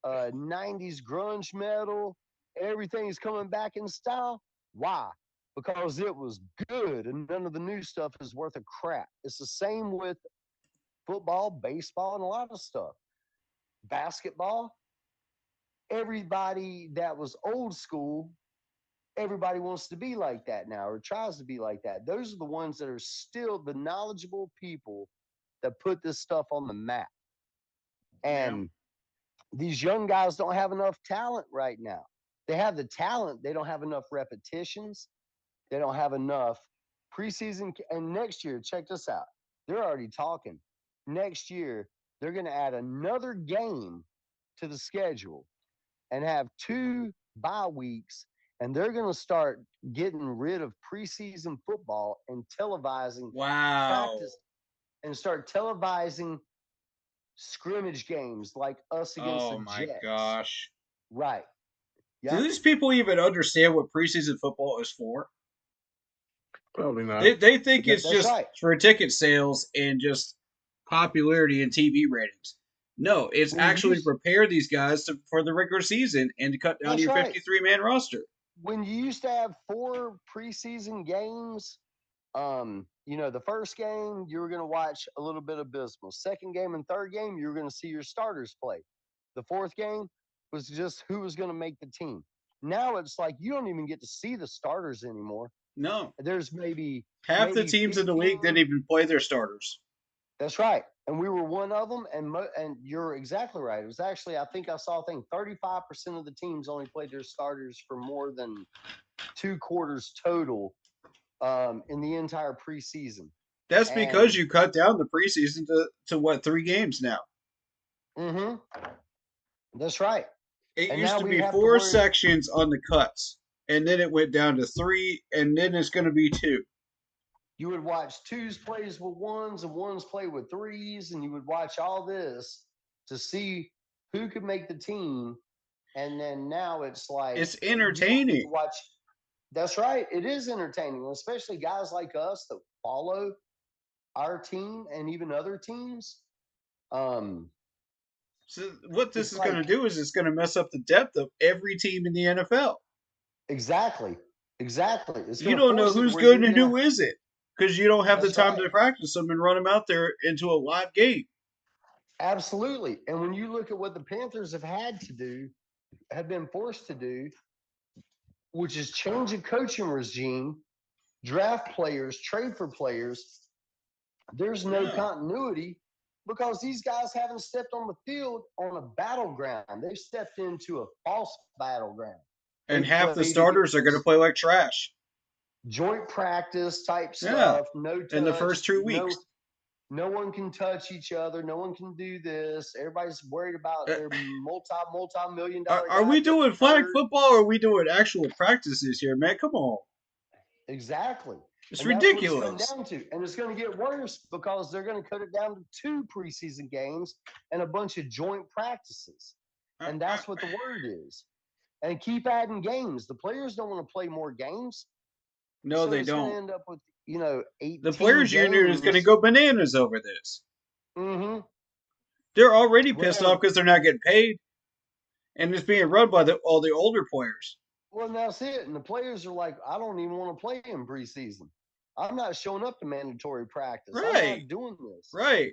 90s grunge metal, everything's coming back in style. Why? Because it was good and none of the new stuff is worth a crap. It's the same with football, baseball, and a lot of stuff. Basketball, everybody that was old school, everybody wants to be like that now or tries to be like that. Those are the ones that are still the knowledgeable people that put this stuff on the map. And these young guys don't have enough talent right now. They have the talent, they don't have enough repetitions, they don't have enough preseason. And next year, check this out. They're already talking. Next year, they're going to add another game to the schedule and have 2 bye weeks. And they're going to start getting rid of preseason football and televising practice and start televising scrimmage games like us against the my Jets. gosh. Right. Do these people even understand what preseason football is for? Probably not. They think it's That's just right. for ticket sales and just popularity and TV ratings. No, it's When you actually to used- prepare these guys for the regular season and to cut down That's your right. 53-man roster. When you used to have 4 preseason games, the first game you were going to watch a little bit of Bismarck. Second game and third game you were going to see your starters play. The fourth game was just who was going to make the team. Now it's like you don't even get to see the starters anymore. No, There's maybe half the teams in the league 15. didn't even play their starters. That's right, and we were one of them. And you're exactly right. It was actually, I think 35% of the teams only played their starters for more than 2 quarters total in the entire preseason. That's because you cut down the preseason to what, 3 games now? Mm-hmm. That's right. It And used now to we be have to 4 worry- sections on the cuts, and then it went down to 3, and then it's going to be 2. You would watch 2s plays with 1s and 1s play with 3s, and you would watch all this to see who could make the team. And then now it's like It's you don't get entertaining. to watch. That's right. It is entertaining, especially guys like us that follow our team and even other teams. So what this It's is going to like- do is it's going to mess up the depth of every team in the NFL. Exactly. It's You gonna don't know force it who's where good you're and gonna- who isn't because you don't have the That's time right. to practice them and run them out there into a live game. Absolutely. And when you look at what the Panthers have been forced to do, which is change a coaching regime, draft players, trade for players, there's no Yeah. continuity because these guys haven't stepped on the field on a battleground. They've stepped into a false battleground. And They half the played starters are going to against play like trash. joint practice type Yeah. stuff, no touch, In the first 2 weeks. No one can touch each other. No one can do this. Everybody's worried about their multi-million dollar. Are we guy doing getting flag hurt. football or are we doing actual practices here, man? Come on. Exactly. It's And that's what it's ridiculous. come down to. And it's going to get worse because they're going to cut it down to 2 preseason games and a bunch of joint practices. And that's what the word is. And keep adding games. The players don't want to play more games. No, So they it's going to don't. end up with, 18 The Players Union is going to go bananas over this. Mm-hmm. They're already pissed Well- off because they're not getting paid. And it's being run by all the older players. Well, that's it. And the players are like, I don't even want to play in preseason. I'm not showing up to mandatory practice. I'm Right. not doing this. Right.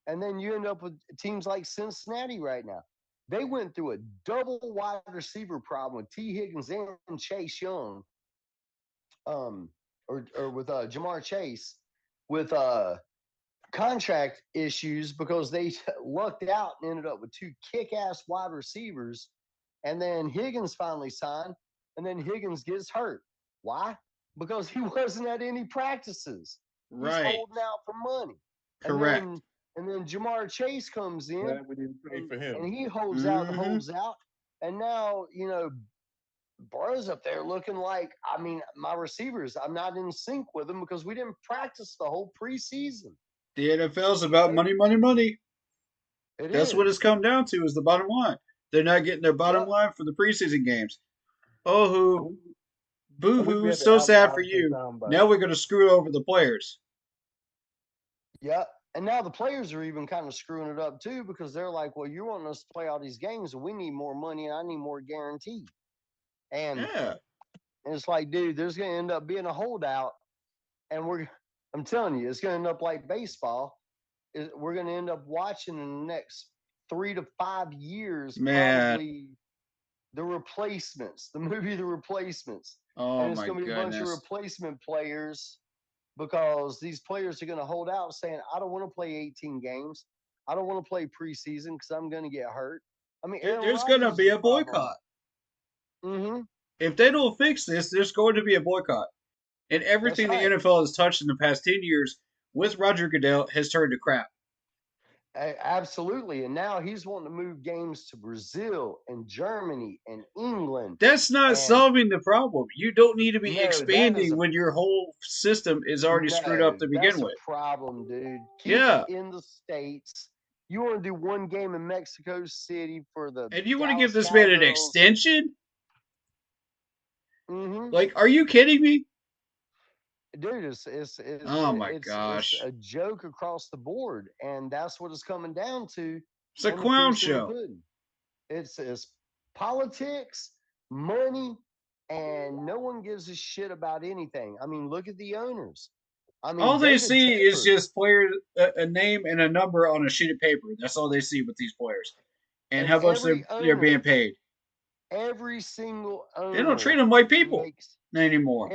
And then you end up with teams like Cincinnati right now. They went through a double wide receiver problem with T. Higgins and Chase Young, or with Jamar Chase, with contract issues because they lucked out and ended up with 2 kick-ass wide receivers. And then Higgins finally signed, and then Higgins gets hurt. Why? Because he wasn't at any practices. Right. He's holding out for money. Correct. And then Jamar Chase comes in, Glad we didn't pay for him. and he holds out and Mhm. holds out. And now, Burrow's up there looking like, I mean, my receivers, I'm not in sync with them because we didn't practice the whole preseason. The NFL's about money, money, money. It That's what it's is. come down to is the bottom line. They're not getting their bottom Yep. line for the preseason games. Oh, hoo. We, Boo we've hoo. been So sad for outgunned since you. I'm Now we're going to screw over the players. Yep. And now the players are even kind of screwing it up too because they're like, well, you want us to play all these games and we need more money and I need more guarantee. And Yeah. it's like, dude, there's going to end up being a holdout. And I'm telling you, it's going to end up like baseball. We're going to end up watching in the next 3 to 5 years, Man. probably the replacements, the movie The Replacements. Oh, And it's my going to be a bunch of goodness. replacement players because these players are going to hold out saying, I don't want to play 18 games. I don't want to play preseason because I'm going to get hurt. I mean, Aaron There's going to Rodgers is be a a problem. boycott. Mm-hmm. If they don't fix this, there's going to be a boycott. And That's everything the right. NFL has touched in the past 10 years with Roger Goodell has turned to crap. Absolutely. And now he's wanting to move games to Brazil and Germany and England. That's not And solving the problem. You don't need to be no, that is expanding when your whole system is already screwed up no, to begin that's a with. problem, dude. Keep it Yeah. in the States. You want to do one game in Mexico City for the And you want to give Dallas this man an Cowgirls. extension? Mm-hmm. Like, are you kidding me? Dude, it's Oh my it's gosh. a joke across the board, and that's what it's coming down to. It's a And the clown proof's in the show. pudding. It's politics, money, and no one gives a shit about anything. I mean, look at the owners. I mean, All they David see is Tepper just players, a name and a number on a sheet of paper. That's all they see with these players. And and how much they're being paid. every single They don't treat owner them like people makes anymore.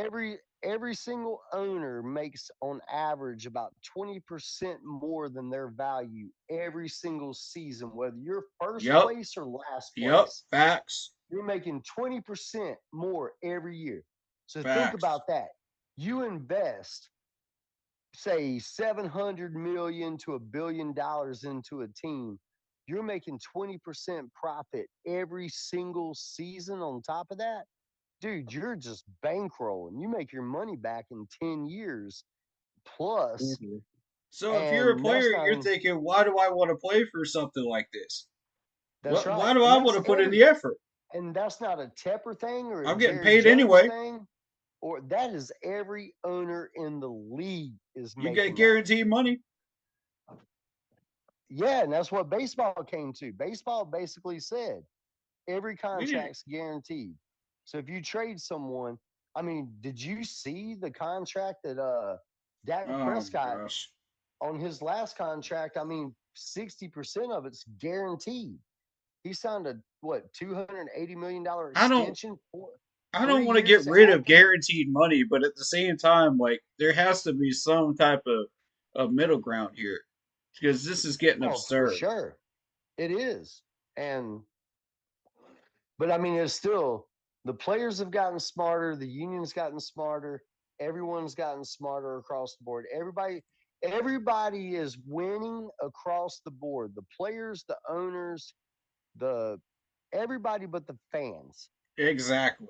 every single owner makes on average about 20% more than their value every single season, whether you're first Yep. place or last Yep. place. Facts. You're making 20% more every year. So think Facts. about that. You invest, say, 700 million to $1 billion into a team. You're making 20% profit every single season on top of that. Dude, you're just bankrolling. You make your money back in 10 years plus, Mm-hmm. So if you're a and player, that's not you're even, thinking, why do I want to play for something like this? that's Why right. do And I want to put in the effort? that's not a Tepper thing or a I'm getting Jerry paid Jones anyway. thing, or that is every owner in the league is You get making that. guaranteed money. Yeah, and that's what baseball came to. Baseball basically said every We need. contract's guaranteed. So if you trade someone, I mean, did you see the contract that Dak Oh my Prescott gosh. on his last contract? I mean, 60% of it's guaranteed. He signed a what $280 million I don't. extension for I don't three want to get years rid of after. guaranteed money, but at the same time, like there has to be some type of middle ground here because this is getting Oh, for absurd. sure, it is. And but I mean, it's still the players have gotten smarter, the union's gotten smarter, everyone's gotten smarter across the board. Everybody is winning across the board. The players, the owners, the everybody but the fans. Exactly.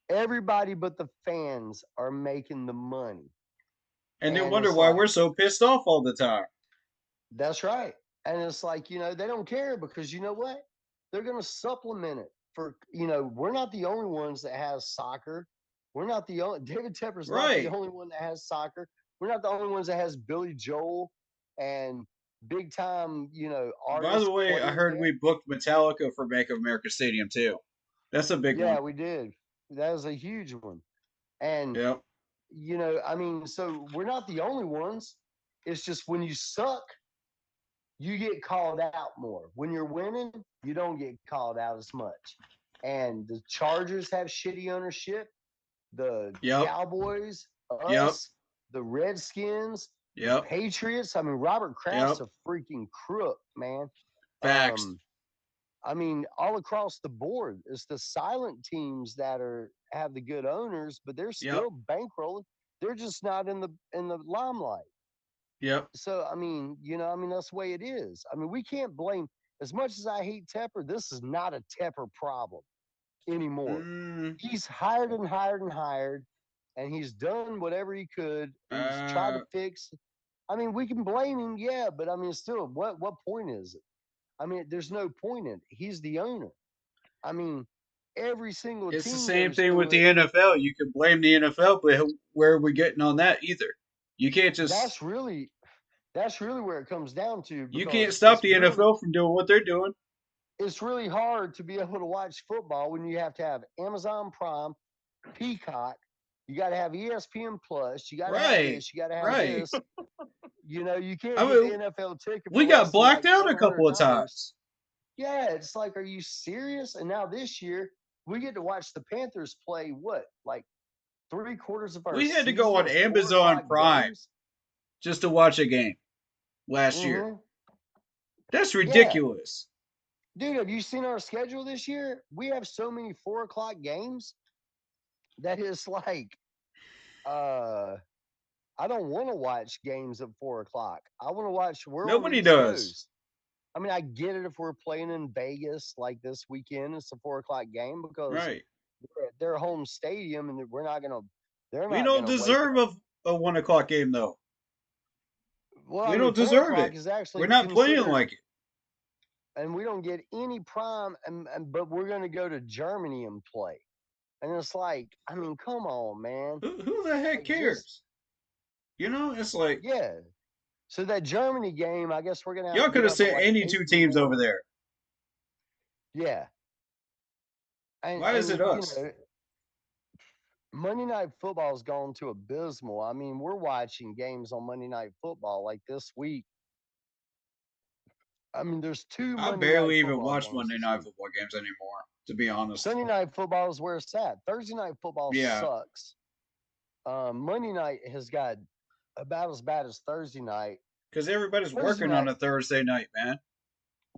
Everybody but the fans are making the money. And they And wonder it's why like, we're so pissed off all the time. that's right. And it's like, they don't care because you know what? They're going to supplement it for, we're not the only ones that has soccer. We're not the only, David Tepper's not the Right. only one that has soccer. We're not the only ones that has Billy Joel and big time, By the artists way, I playing heard there. we booked Metallica for Bank of America Stadium too. That's a big one. Yeah, we did. That was a huge one. And, Yep. I mean, so we're not the only ones. It's just when you suck, you get called out more. When you're winning, you don't get called out as much. And the Chargers have shitty ownership. The Yep. Cowboys, Yep. us, the Redskins, the Yep. Patriots. I mean, Robert Kraft's Yep. a freaking crook, man. Facts. I mean, all across the board, it's the silent teams that have the good owners, but they're Yep. still bankrolling. They're just not in the limelight. Yep. So I mean, that's the way it is. I mean, we can't blame as much as I hate Tepper, this is not a Tepper problem. anymore. He's hired and hired and hired, and he's done whatever he could. He's tried to fix. I mean, we can blame him, yeah, but I mean, still, what point is it? I mean, there's no point in it. He's the owner. I mean, every single It's the team same goes thing with through the it. NFL. You can blame the NFL, but where are we getting on that either? You can't just That's really where it comes down to, you can't because stop the NFL from doing what they're doing. it's really hard to be able to watch football when you have to have Amazon Prime, Peacock, you got to have ESPN Plus, you got to have Right, this, you got to have right. this. You know, you I can't get the mean, NFL ticket we for got less than blacked like out a couple of $400. times. Yeah, it's like, are you serious? And now this year, we get to watch the Panthers play what, like 3/4 of our We had to go season on at 4 o'clock Amazon Prime games. just to watch a game last year. Mm-hmm. That's Yeah, ridiculous. dude, have you seen our schedule this year? We have so many 4 o'clock games that is like, uh, I don't want to watch games at 4 o'clock. I want to watch. We're on the Nobody East does. Coast. I mean, I get it if we're playing in Vegas like this weekend. It's a 4 o'clock game because Right. we're at their home stadium, and we're not gonna. They're We not don't gonna wake deserve up. a 1 o'clock game though. Well, I We mean, don't four deserve o'clock it. is We're actually not playing considered, like it. and we don't get any prime. And but we're gonna go to Germany and play, and it's like, I mean, come on, man. Who the heck Like, just cares? It's like yeah. So that Germany game, I guess we're gonna have y'all to could get have up at sent like any eight two in the teams over morning. there. Yeah, Why is it and you us? know, Monday Night Football's gone to abysmal. I mean, we're watching games on Monday Night Football like this week. I mean, there's two I Monday Night barely even Football watch games Monday this night week. football games anymore, to be honest. Sunday Night Football is where it's at. Thursday Night Football Yeah, sucks. Monday night has got about as bad as Thursday night. because everybody's Thursday working on night, a Thursday night, man.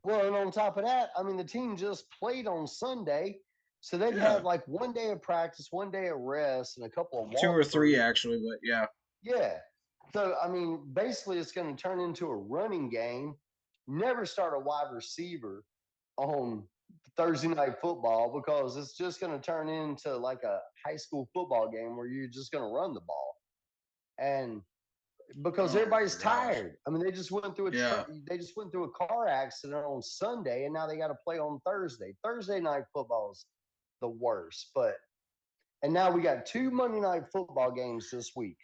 well, and on top of that, I mean, the team just played on Sunday. So they've Yeah, had like 1 day of practice, 1 day of rest, and a couple of 2 or 3 walkthroughs. actually, but yeah, Yeah. So, I mean, basically, it's going to turn into a running game. Never start a wide receiver on Thursday night football because it's just going to turn into like a high school football game where you're just going to run the ball. And because oh everybody's my gosh, tired. I mean, they just went through yeah, they just went through a car accident on Sunday, and now they got to play on Thursday. Thursday night football is the worst. But and now we got two Monday night football games this week.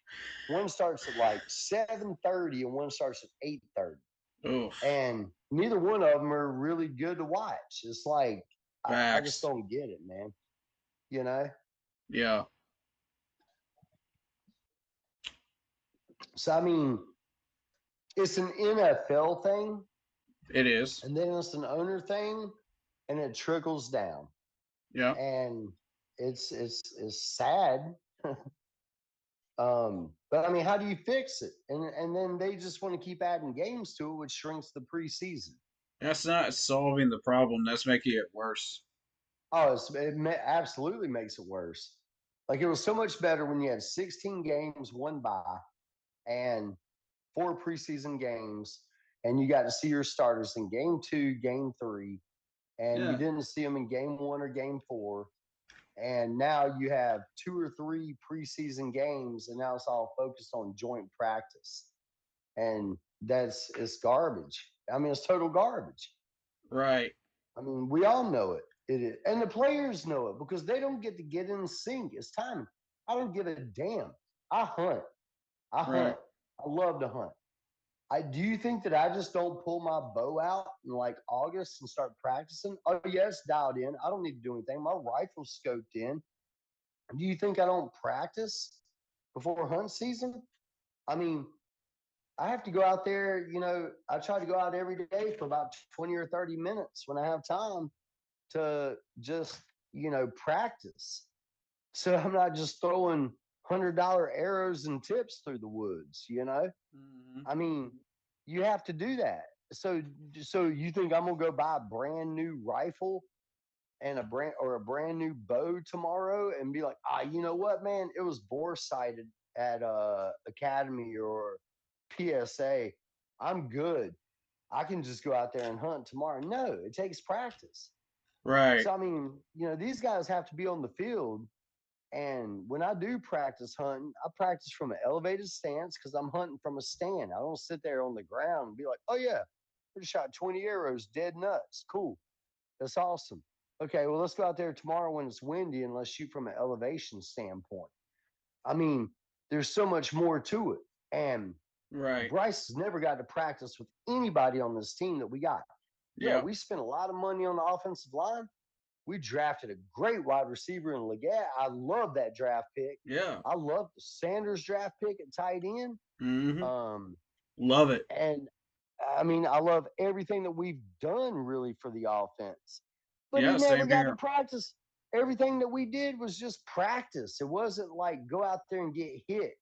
One starts at like 7:30, and one starts at 8:30. oof, And neither one of them are really good to watch. It's like I just facts, don't get it, man. You know. yeah, So I mean, it's an NFL thing, it is, and then it's an owner thing, and it trickles down. yeah, And it's sad. But I mean, how do you fix it? And then they just want to keep adding games to it, which shrinks the preseason. that's not solving the problem. That's making it worse. Oh, absolutely makes it worse. Like, it was so much better when you had 16 games, one bye, and 4 preseason games, and you got to see your starters in game 2, game 3, and you Yeah, didn't see them in game 1 or game 4. And now you have 2 or 3 preseason games, and now it's all focused on joint practice. And it's garbage. I mean, it's total garbage. right, I mean, we all know it. It is. And the players know it because they don't get to get in sync. It's time. I don't give a damn. I hunt. I right. hunt. I love to hunt. Do you think that I just don't pull my bow out in like August and start practicing? Oh yeah, it's dialed in. I don't need to do anything. My rifle's scoped in. Do you think I don't practice before hunt season? I mean, I have to go out there, I try to go out every day for about 20 or 30 minutes when I have time to just, practice. So I'm not just throwing $100 arrows and tips through the woods. Hmm. I mean, you have to do that. So you think I'm gonna go buy a brand new rifle and a brand new bow tomorrow and be like, you know what, man, it was bore sighted at Academy or PSA. I'm good. I can just go out there and hunt tomorrow. No, it takes practice. Right. So I mean, these guys have to be on the field. And when I do practice hunting, I practice from an elevated stance because I'm hunting from a stand. I don't sit there on the ground and be like, oh yeah, we just shot 20 arrows, dead nuts. Cool. That's awesome. Okay, well, let's go out there tomorrow when it's windy and let's shoot from an elevation standpoint. I mean, there's so much more to it. And Right. Bryce has never got to practice with anybody on this team that we got. Yeah, Yep. we spent a lot of money on the offensive line. We drafted a great wide receiver in Leggett. I love that draft pick. Yeah. I love the Sanders draft pick at tight end. Mm-hmm. Um, Love it. and I mean, I love everything that we've done really for the offense. But he Yeah, never same got to here. practice. Everything that we did was just practice. It wasn't like go out there and get hit.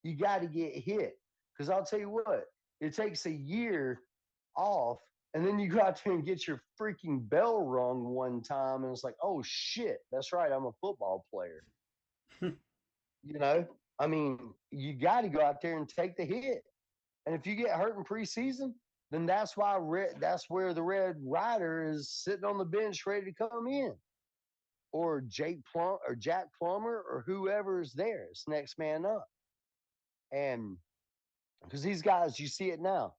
You got to get hit. Because I'll tell you what, it takes a year off, and then you go out there and get your freaking bell rung one time, and it's like, oh shit, that's right, I'm a football player. I mean, you got to go out there and take the hit. And if you get hurt in preseason, then that's where the Red Rider is sitting on the bench ready to come in, or Jack Plummer or whoever is there. It's next man up, and because these guys, you see it now.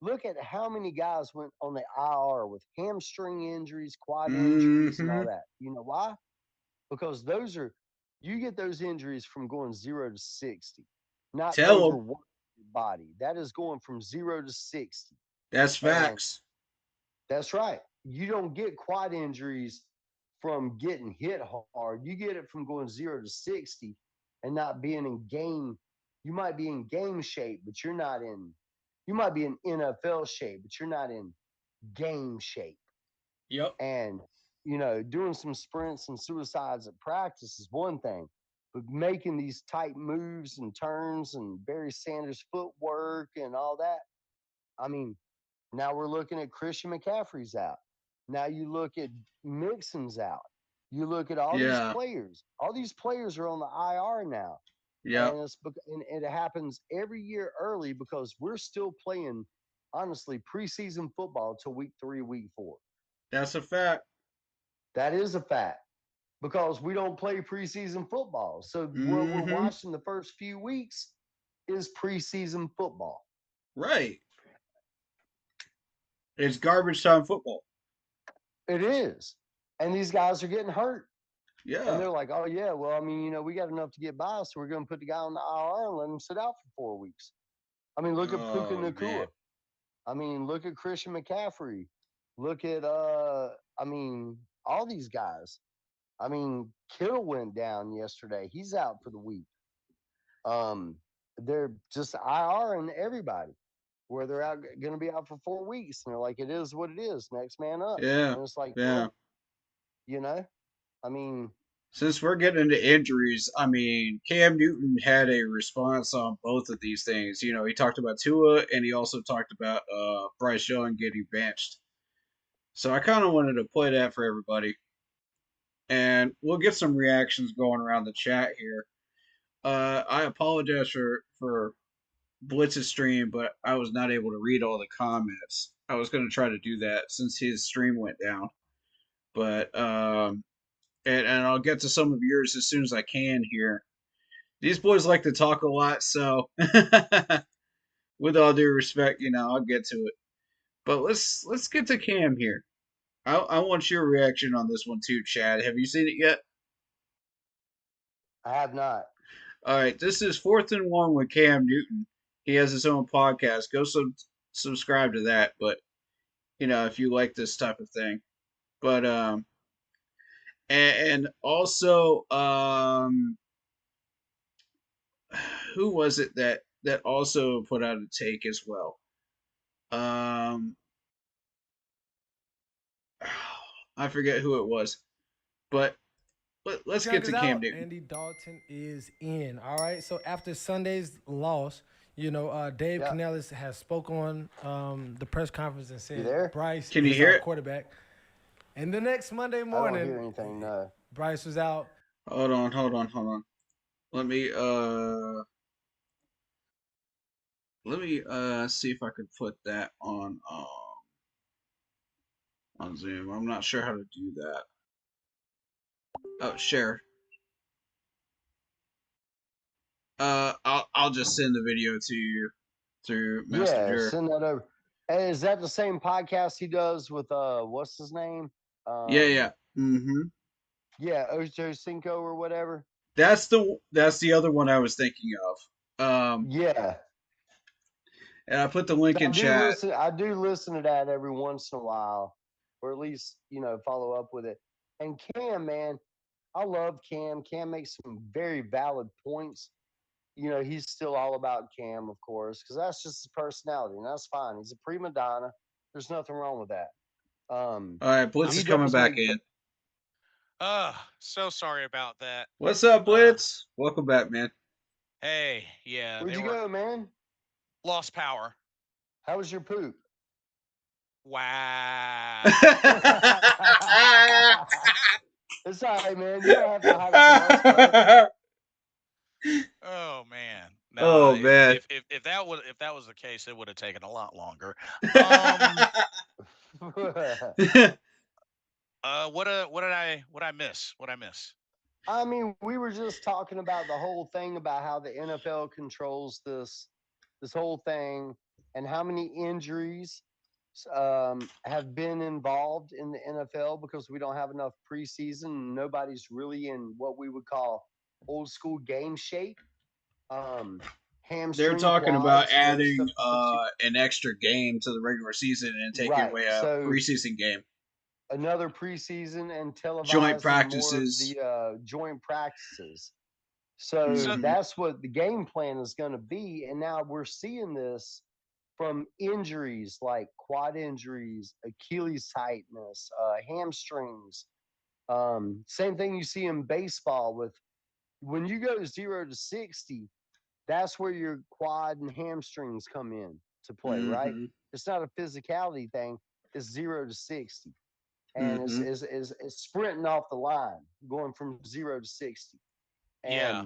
Look at how many guys went on the IR with hamstring injuries, quad injuries, and Mm-hmm. all that. You know why? Because you get those injuries from going 0 to 60, not Tell them. overworking your body. That is going from 0 to 60. That's And facts. that's right. You don't get quad injuries from getting hit hard. You get it from going 0 to 60 and not being in game. You might be in game shape, but you're not in. You might be in NFL shape, but you're not in game shape. Yep. And doing some sprints and suicides at practice is one thing, but making these tight moves and turns and Barry Sanders footwork and all that. I mean, now we're looking at Christian McCaffrey's out. Now you look at Mixon's out. You look at all these Yeah. players. All these players are on the IR now, Yep. and it happens every year early because we're still playing, honestly, preseason football till week 3, week 4. That's a fact. That is a fact because we don't play preseason football. So what we're Mm-hmm. watching the first few weeks is preseason football. Right. It's garbage time football. It is. And these guys are getting hurt. And Yeah. they're like, oh, yeah, well, I mean, we got enough to get by, so we're going to put the guy on the IR and let him sit out for 4 weeks. I mean, look at Puka Oh man. Nakua. I mean, look at Christian McCaffrey. Look at, I mean, all these guys. I mean, Kittle went down yesterday. He's out for the week. They're just IR and everybody where they're going to be out for 4 weeks. And they're like, it is what it is. Next man up. Yeah. And it's like, Yeah. well, I mean, Since we're getting into injuries, I mean, Cam Newton had a response on both of these things. He talked about Tua and he also talked about Bryce Young getting benched. So I kind of wanted to play that for everybody. And we'll get some reactions going around the chat here. I apologize for Blitz's stream, but I was not able to read all the comments. I was going to try to do that since his stream went down. But and I'll get to some of yours as soon as I can here. These boys like to talk a lot, so with all due respect, I'll get to it. But let's get to Cam here. I want your reaction on this one too, Chad. Have you seen it yet? I have not. All right, this is 4th and 1 with Cam Newton. He has his own podcast. Go subscribe to that. But if you like this type of thing, but and also who was it that also put out a take as well? I forget who it was, but let's get to Cam Newton. Andy Dalton is in. All right. So after Sunday's loss, Dave Yeah. Canellis has spoke on the press conference and You there? said Bryce Can you is hear our it? quarterback. And the next Monday I don't hear morning, anything. No. Bryce was out. Hold on. Let me see if I could put that on on Zoom. I'm not sure how to do that. Oh, share. I'll just send the video to you through Yeah, Messenger. send that over. Hey, is that the same podcast he does with what's his name? Yeah. Mm-hmm. Yeah, Ocho Cinco or whatever. That's the other one I was thinking of. Yeah. And I put the link in chat. I do listen to that every once in a while, or at least, follow up with it. And Cam, man, I love Cam. Cam makes some very valid points. He's still all about Cam, of course, because that's just his personality, and that's fine. He's a prima donna. There's nothing wrong with that. All right, Blitz He is coming does back make in. So sorry about that. What's up, Blitz? Welcome back, man. Hey, yeah, Where'd they you were go, man? lost power. How was your poop? Wow. It's all right, man. You don't have to hide it from us, bro. Oh man. Oh Nah, man. if that was the case, it would have taken a lot longer. What I miss? What I miss? I mean, we were just talking about the whole thing about how the NFL controls this whole thing and how many injuries have been involved in the NFL because we don't have enough preseason. Nobody's really in what we would call old school game shape. They're Hamstring talking about quads, adding stuff that puts you an extra game to the regular season and taking right. away a So preseason game. another preseason and Joint televising more of practices. the joint practices. So So Mm-hmm. that's what the game plan is going to be. And now we're seeing this from injuries like quad injuries, Achilles tightness, hamstrings. Same thing you see in baseball with when you go 0 to 60, that's where your quad and hamstrings come in to play, right? Mm-hmm. It's not a physicality thing, it's 0 to 60. And Mm-hmm. it's sprinting off the line, going from 0 to 60. yeah.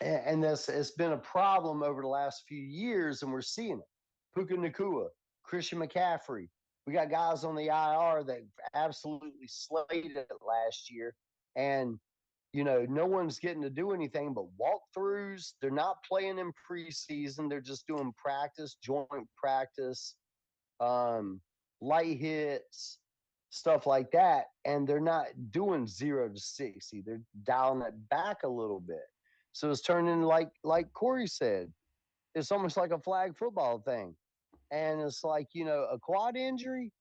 And this it's been a problem over the last few years, and we're seeing it. Puka Nakua, Christian McCaffrey. We got guys on the IR that absolutely slayed it last year, and no one's getting to do anything but walkthroughs. They're not playing in preseason. They're just doing practice, joint practice, um, light hits, stuff like that. And there not doing 0 to 60. They're dialing it back a little bit. So it's turning like Corey said, it's almost like a flag football thing. And it's like, a quad injury,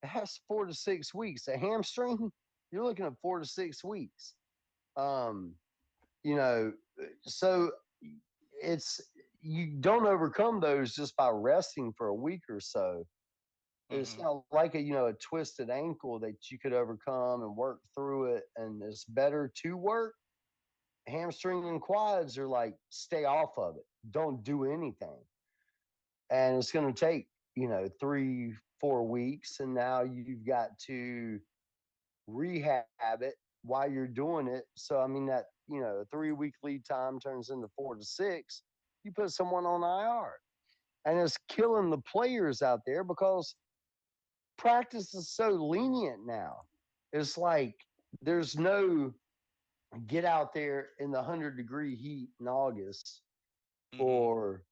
it has 4 to 6 weeks. A hamstring, you're looking at 4 to 6 weeks. Um, you know, so it's you don't overcome those just by resting for a week or so. It's Hmm. not like a twisted ankle that you could overcome and work through it, and it's better to work. Hamstring and quads are like stay off of it, don't do anything, and it's going to take 3-4 weeks, and now you've got to rehab it while you're doing it. So I mean that 3-week lead time turns into 4 to 6. You put someone on IR, and it's killing the players out there because practice is so lenient now. It's like there's no get out there in the 100-degree heat in August, Hmm. or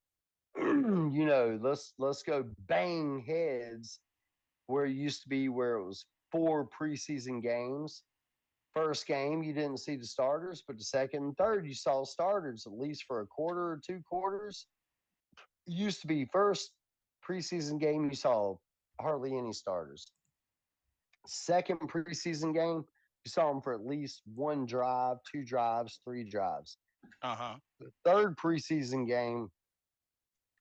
let's go bang heads, where it used to be where it was 4 preseason games. First game you didn't see the starters, but the second and third you saw starters at least for a quarter or 2 quarters. It used to be first preseason game you saw hardly any starters. Second preseason game, you saw them for at least 1 drive, 2 drives, 3 drives. Uh-huh. The third preseason game,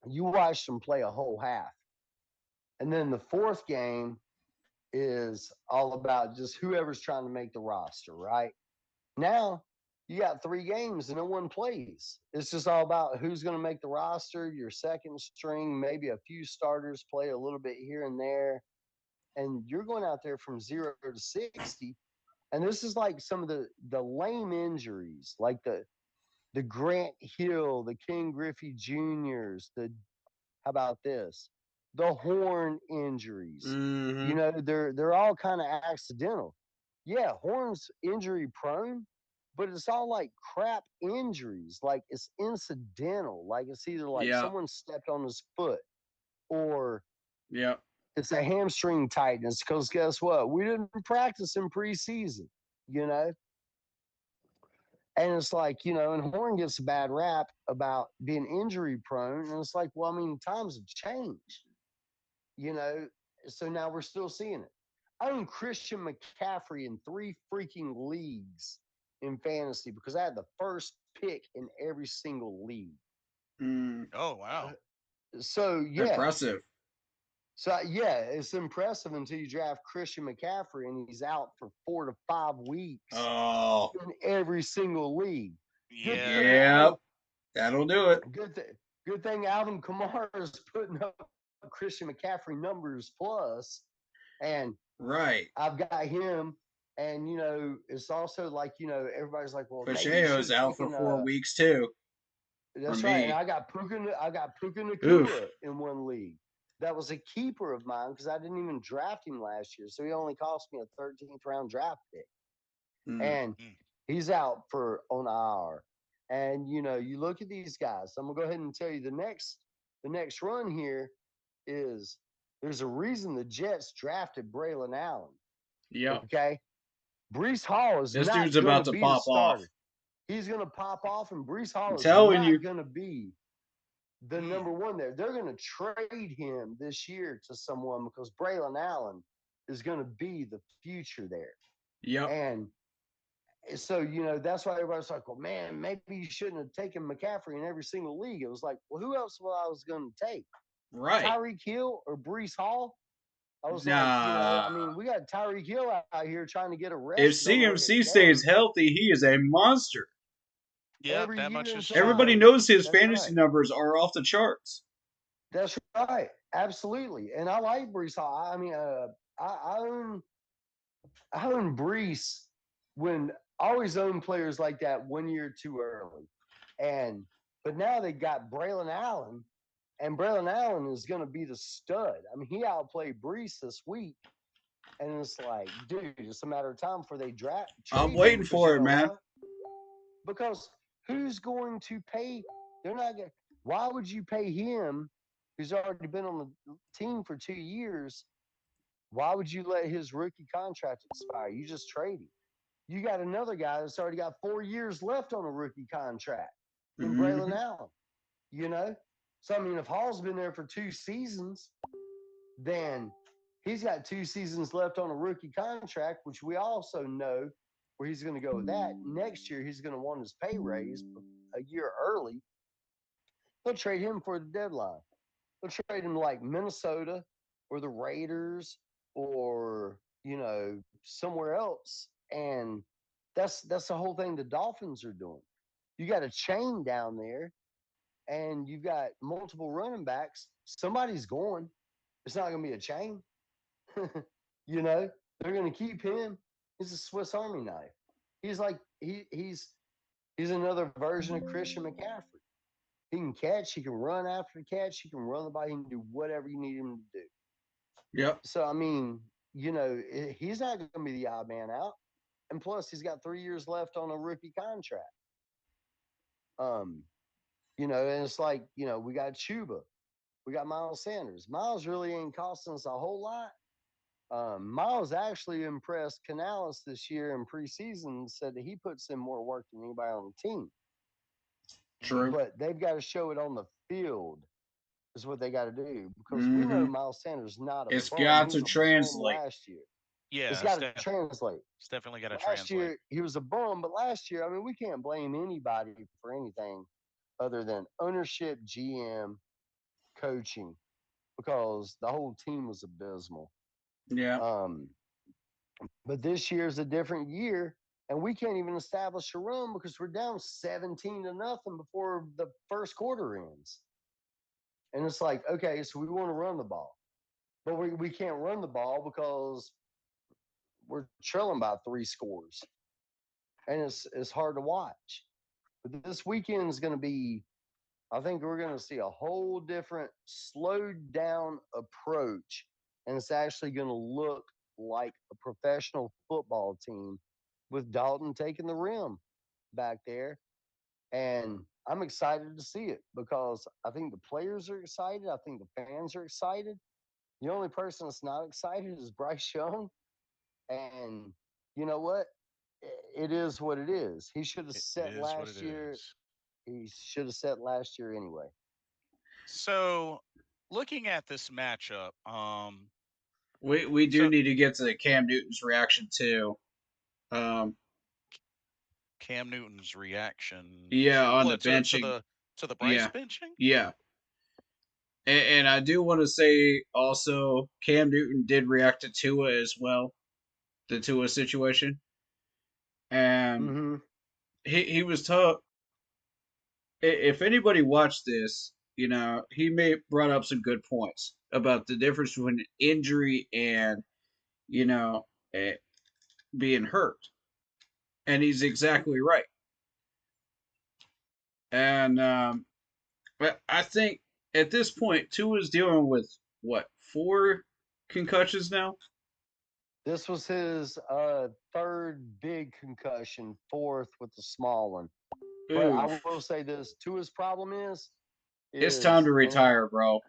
you watched them play a whole half. And then the fourth game is all about just whoever's trying to make the roster, right? Now, you got 3 games and no one plays. It's just all about who's going to make the roster, your second string, maybe a few starters play a little bit here and there. And you're going out there from 0 to 60. And this is like some of the lame injuries, like the Grant Hill, the Ken Griffey Juniors, the how about this? the Horn injuries. Mm-hmm. You know, they're all kind of accidental. Yeah, Horn's injury prone, but it's all like crap injuries. Like it's incidental. Like it's either like Yeah. someone stepped on his foot or Yeah. it's a hamstring tightness. Because guess what? We didn't practice in preseason, you know? And it's like, you know, and Horn gets a bad rap about being injury prone. And it's like, well, I mean, times have changed, you know? So now we're still seeing it. I own Christian McCaffrey in 3 freaking leagues in fantasy because I had the first pick in every single league. Mm. Oh wow. So, yeah. Impressive. So, yeah, it's impressive until you draft Christian McCaffrey and he's out for 4 to 5 weeks Oh. in every single league. Good Yeah. thing, Yep. That'll do it. good thing Alvin Kamara is putting up Christian McCaffrey numbers plus, and Right. I've got him. And you know, it's also like you know, everybody's like, well, maybe you should Pacheco's have out for taken. 4 weeks too. For That's right. And me. I got Puka Oof. Nakua in one league. That was a keeper of mine because I didn't even draft him last year, so he only cost me a 13th round draft pick. Mm. And Mm. he's out for on IR. And you know, you look at these guys. I'm gonna go ahead and tell you the next run here is there's a reason the Jets drafted Braylon Allen. Yep. Okay, Brees Hall is This not dude's going about to to be the pop off. starter. He's going to pop off, and Brees Hall I'm is telling you. not going to be the Mm. number one there. They're going to trade him this year to someone because Braylon Allen is going to be the future there. Yep. And so, you know, that's why everybody's like, well, man, maybe you shouldn't have taken McCaffrey in every single league. It was like, well, who else was I going to take? Right. Tyreek Hill or Brees Hall? I was like, you know, Nah. I mean, we got Tyreek Hill out here trying to get a If rest on the way to CMC the stays game healthy, he is a monster. Yep, every that year much is until true. Everybody I. knows his That's fantasy right. numbers are off the charts. That's right. Absolutely. And I like Brees Hall. I mean, I own Brees when I always own players like that 1 year too early. And but now they got Braylon Allen, and Braylon Allen is going to be the stud. I mean, he outplayed Brees this week, and it's like, dude, it's a matter of time before they I'm trade him waiting because you for it, know man. what? Because who's going to pay? They're not going. Why would you pay him, who's already been on the team for 2 years? Why would you let his rookie contract expire? You just trade him. You got another guy that's already got 4 years left on a rookie contract in Mm-hmm. Braylon Allen. You know, so I mean, if Hall's been there for 2 seasons, then he's got 2 seasons left on a rookie contract, which we also know where he's going to go with that. Next year, he's going to want his pay raise a year early. They'll trade him for the deadline. They'll trade him like Minnesota or the Raiders or, you know, somewhere else. And that's the whole thing the Dolphins are doing. You got a chain down there and you've got multiple running backs. Somebody's going. It's not going to be a chain. You know, they're going to keep him. He's a Swiss Army knife. He's like he's another version of Christian McCaffrey. He can catch. He can run after the catch. He can run the ball. He can do whatever you need him to do. Yep. So I mean, you know, he's not going to be the odd man out. And plus, he's got 3 years left on a rookie contract. Um, you know, and it's like, you know, we got Chuba, we got Miles Sanders. Miles really ain't costing us a whole lot. Miles actually impressed Canales this year in preseason, said that he puts in more work than anybody on the team. True. But they've got to show it on the field, is what they got to do. Because we know Mm-hmm. Miles Sanders not a It's bum. got He to was a bum translate. last year. Yeah, It's got to translate. it's definitely got to Last translate. year, he was a bum, but last year, I mean, we can't blame anybody for anything other than ownership, GM, coaching, because the whole team was abysmal. Yeah. But this year is a different year, and we can't even establish a run because we're down 17-0 before the first quarter ends. And it's like, okay, so we want to run the ball, but we can't run the ball because we're trailing by 3 scores, and it's hard to watch. But this weekend is going to be I think we're going to see a whole different, slowed down approach, and it's actually going to look like a professional football team with Dalton taking the rim back there. And I'm excited to see it because I think the players are excited. I think the fans are excited. The only person that's not excited is Bryce Young. And you know what? It is what it is. He should have It set is what it last year. is. He should have set last year anyway. So, looking at this matchup, We do so need to get to Cam Newton's reaction too. Um, Cam Newton's reaction yeah, to on the what? benching. To the Bryce Yeah, benching? yeah. And I do want to say also, Cam Newton did react to Tua as well, the Tua situation, and Mm-hmm. he was tough. If anybody watched this, he may brought up some good points about the difference between injury and you know eh, being hurt, and he's exactly right. And but I think at this point, Tua's dealing with what, 4 concussions now? This was his third big concussion, fourth with the small one. But I Oof. will say this: to his problem It's time is, to and retire, bro.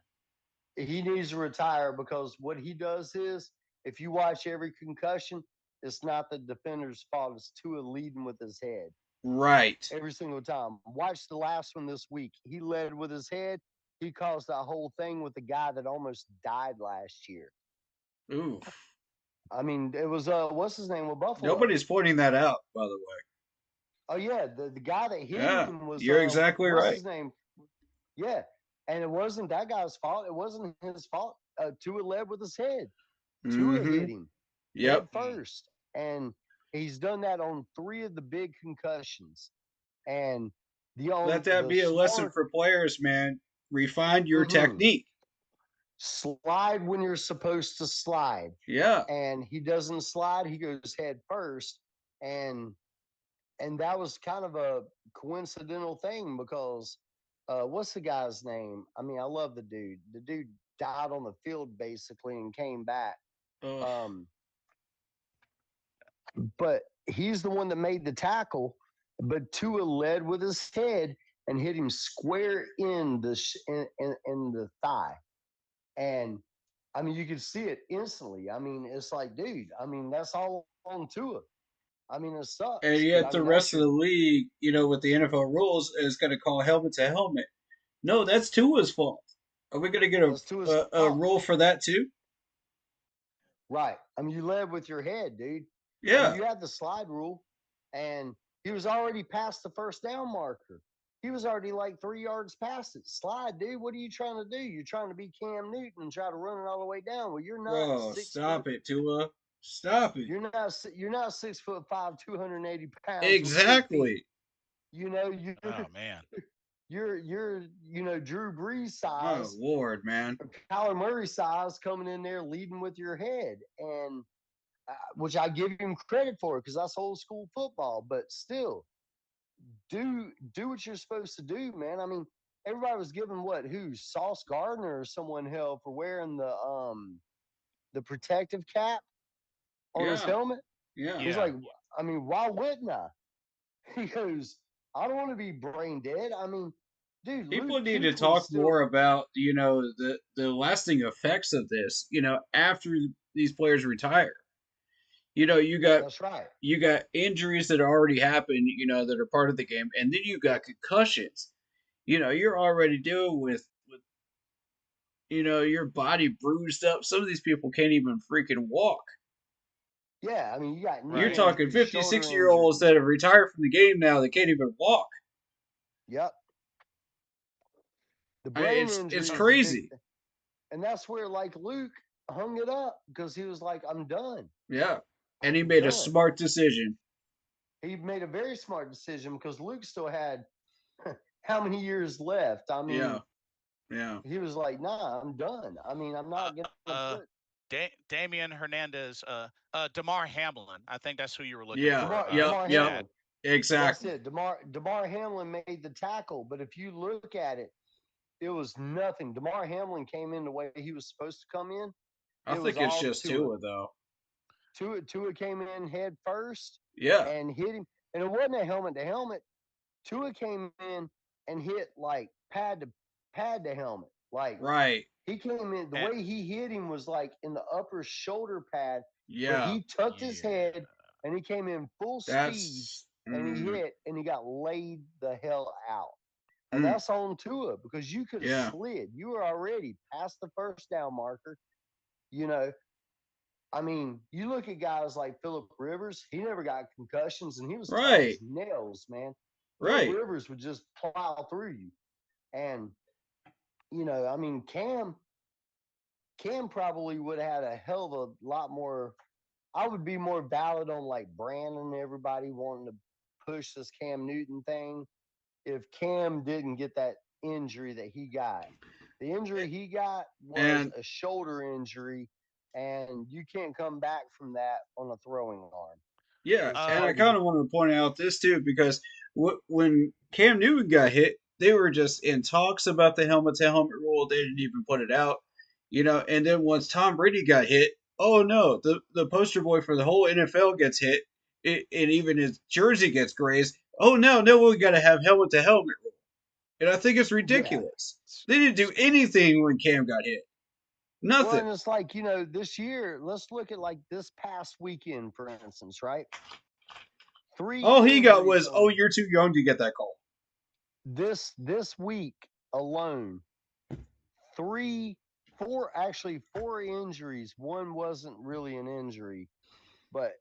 he needs to retire because what he does is, if you watch every concussion, it's not the defender's fault. It's Tua leading with his head Right. every single time. Watch the last one this week. He led with his head. He caused that whole thing with the guy that almost died last year. Oof. I mean, it was what's his name with Buffalo? Nobody's pointing that out, by the way. Oh yeah, the guy that hit Yeah, him was you're exactly what's right. his name? Yeah, and it wasn't that guy's fault. It wasn't his fault. Tua led with his head. Tua Mm-hmm. hit him Yep. head first, and he's done that on 3 of the big concussions. And Let that the be a lesson smart for players, man. Refine your mm-hmm, technique. slide when you're supposed to slide, Yeah. and he doesn't slide. He goes head first, and that was kind of a coincidental thing because what's the guy's name? I mean, I love the dude. The dude died on the field basically and came back. Ugh. Um, but he's the one that made the tackle. But Tua led with his head and hit him square in in the thigh, and I mean you could see it instantly. I mean, it's like, dude. I mean, that's all on Tua. I mean, it And sucks, but yet I the mean that's rest of your the league, with the NFL rules, is going to call helmet to helmet. No, that's Tua's fault. Are we going to get that's Tua's a fault. rule for that too? Right. I mean, you led with your head, dude. I mean, Yeah. you had the slide rule, and he was already past the first down marker. He was already like 3 yards past it. Slide, dude. What are you trying to do? You're trying to be Cam Newton and try to run it all the way down. Well, you're not Bro, 6 foot. stop it, Tua. Stop it. You're not 6'5", 280 pounds with quick feet. Exactly. You know you're Oh man. you're Drew Brees Oh size, Lord, man. or Kyler Murray size coming in there leading with your head, and which I give him credit for because that's old school football. But still, do what you're supposed to do, man. I mean, everybody was giving who Sauce Gardner or someone hell for wearing the protective cap on his Yeah. helmet. Yeah. He's Yeah. like, I mean, why wouldn't I? He goes, I don't want to be brain dead. I mean, dude, Luke People need to Kuechly's talk still. more about, the lasting effects of this, after these players retire. You got That's right. injuries that already happened, that are part of the game, and then you got concussions. You're already dealing with your body bruised up. Some of these people can't even freaking walk. Yeah, I mean, you got knee You're Right. talking injuries, 50, shoulder 60-year-olds injuries. that have retired from the game now that can't even walk. Yep. The I, brain it's injury is the big, crazy. and that's where like Luke hung it up because he was like, I'm done. Yeah. And he I'm made a done. smart decision. He made a very smart decision because Luke still had how many years left? I Yeah. mean, Yeah. he was like, nah, I'm done. I mean, I'm Uh, not going to uh, put Damian Hernandez, Damar Hamlin. I think that's who you were looking Yeah. for. DeMar, Yep. DeMar Yep. Stat. Hamlin. That's Exactly. it. Damar Hamlin made the tackle, but if you look at it, it was nothing. Damar Hamlin came in the way he was supposed to come in. I It was think it's all just Tua. Tua though. Tua came in head first Yeah. and hit him, and it wasn't a helmet to helmet. Tua came in and hit like pad to helmet. Like Right. he came in, the And way he hit him was like in the upper shoulder pad, but Yeah. he tucked his yeah, head and he came in full speed That's and he hit and he got laid the hell out. And mm, that's on Tua because you could have yeah. slid. You were already past the first down marker. You know, I mean, you look at guys like Philip Rivers, he never got concussions and he was tough Right. as nails, man. Philip Right. Rivers would just plow through you. And, I mean, Cam probably would have had a hell of a lot more. I would be more valid on like Brandon and everybody wanting to push this Cam Newton thing if Cam didn't get that injury that he got. The injury he got was And a shoulder injury, and you can't come back from that on a throwing arm. yeah, It's and I hard um, to kind get. of want to point out this too because when Cam Newton got hit, they were just in talks about the helmet to helmet rule. They didn't even put it out, And then once Tom Brady got hit, oh no, the poster boy for the whole NFL gets hit, and even his jersey gets grazed. Oh no, no, we got to have helmet to helmet rule, and I think it's Yeah. ridiculous. They didn't do anything when Cam got hit. Well, Nothing. and it's like, this year, let's look at like this past weekend, for instance, right? Three All he got injuries was, oh, on you're too young to get that call. this week alone. Three, four, actually four injuries. One wasn't really an injury, but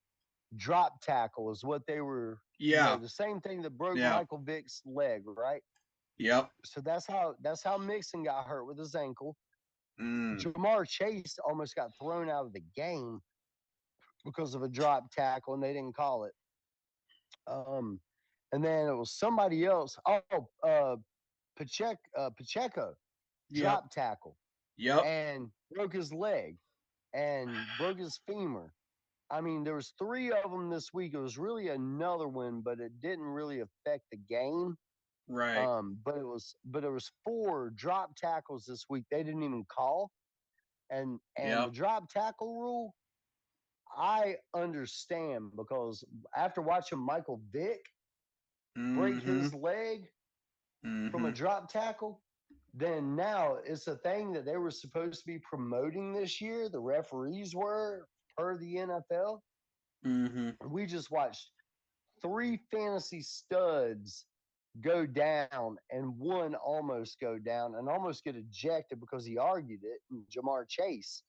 drop tackle is what they were, Yeah. the same thing that broke Yeah. Michael Vick's leg, right? Yep. So that's how Mixon got hurt with his ankle. Mm. Jamar Chase almost got thrown out of the game because of a drop tackle, and they didn't call it. Um, and then it was somebody else. Oh, Pacheco Yep. drop tackle Yep. and broke his leg and broke his femur. I mean, there was three of them this week. It was really another one, but it didn't really affect the game. Right. But there was four drop tackles this week they didn't even call. And the Yep. drop tackle rule, I understand because after watching Michael Vick break Mm-hmm. his leg from Mm-hmm. a drop tackle, then now it's a thing that they were supposed to be promoting this year. The referees were, per the NFL. Mm-hmm. We just watched three fantasy studs go down and one almost go down and almost get ejected because he argued it. And Jamar Chase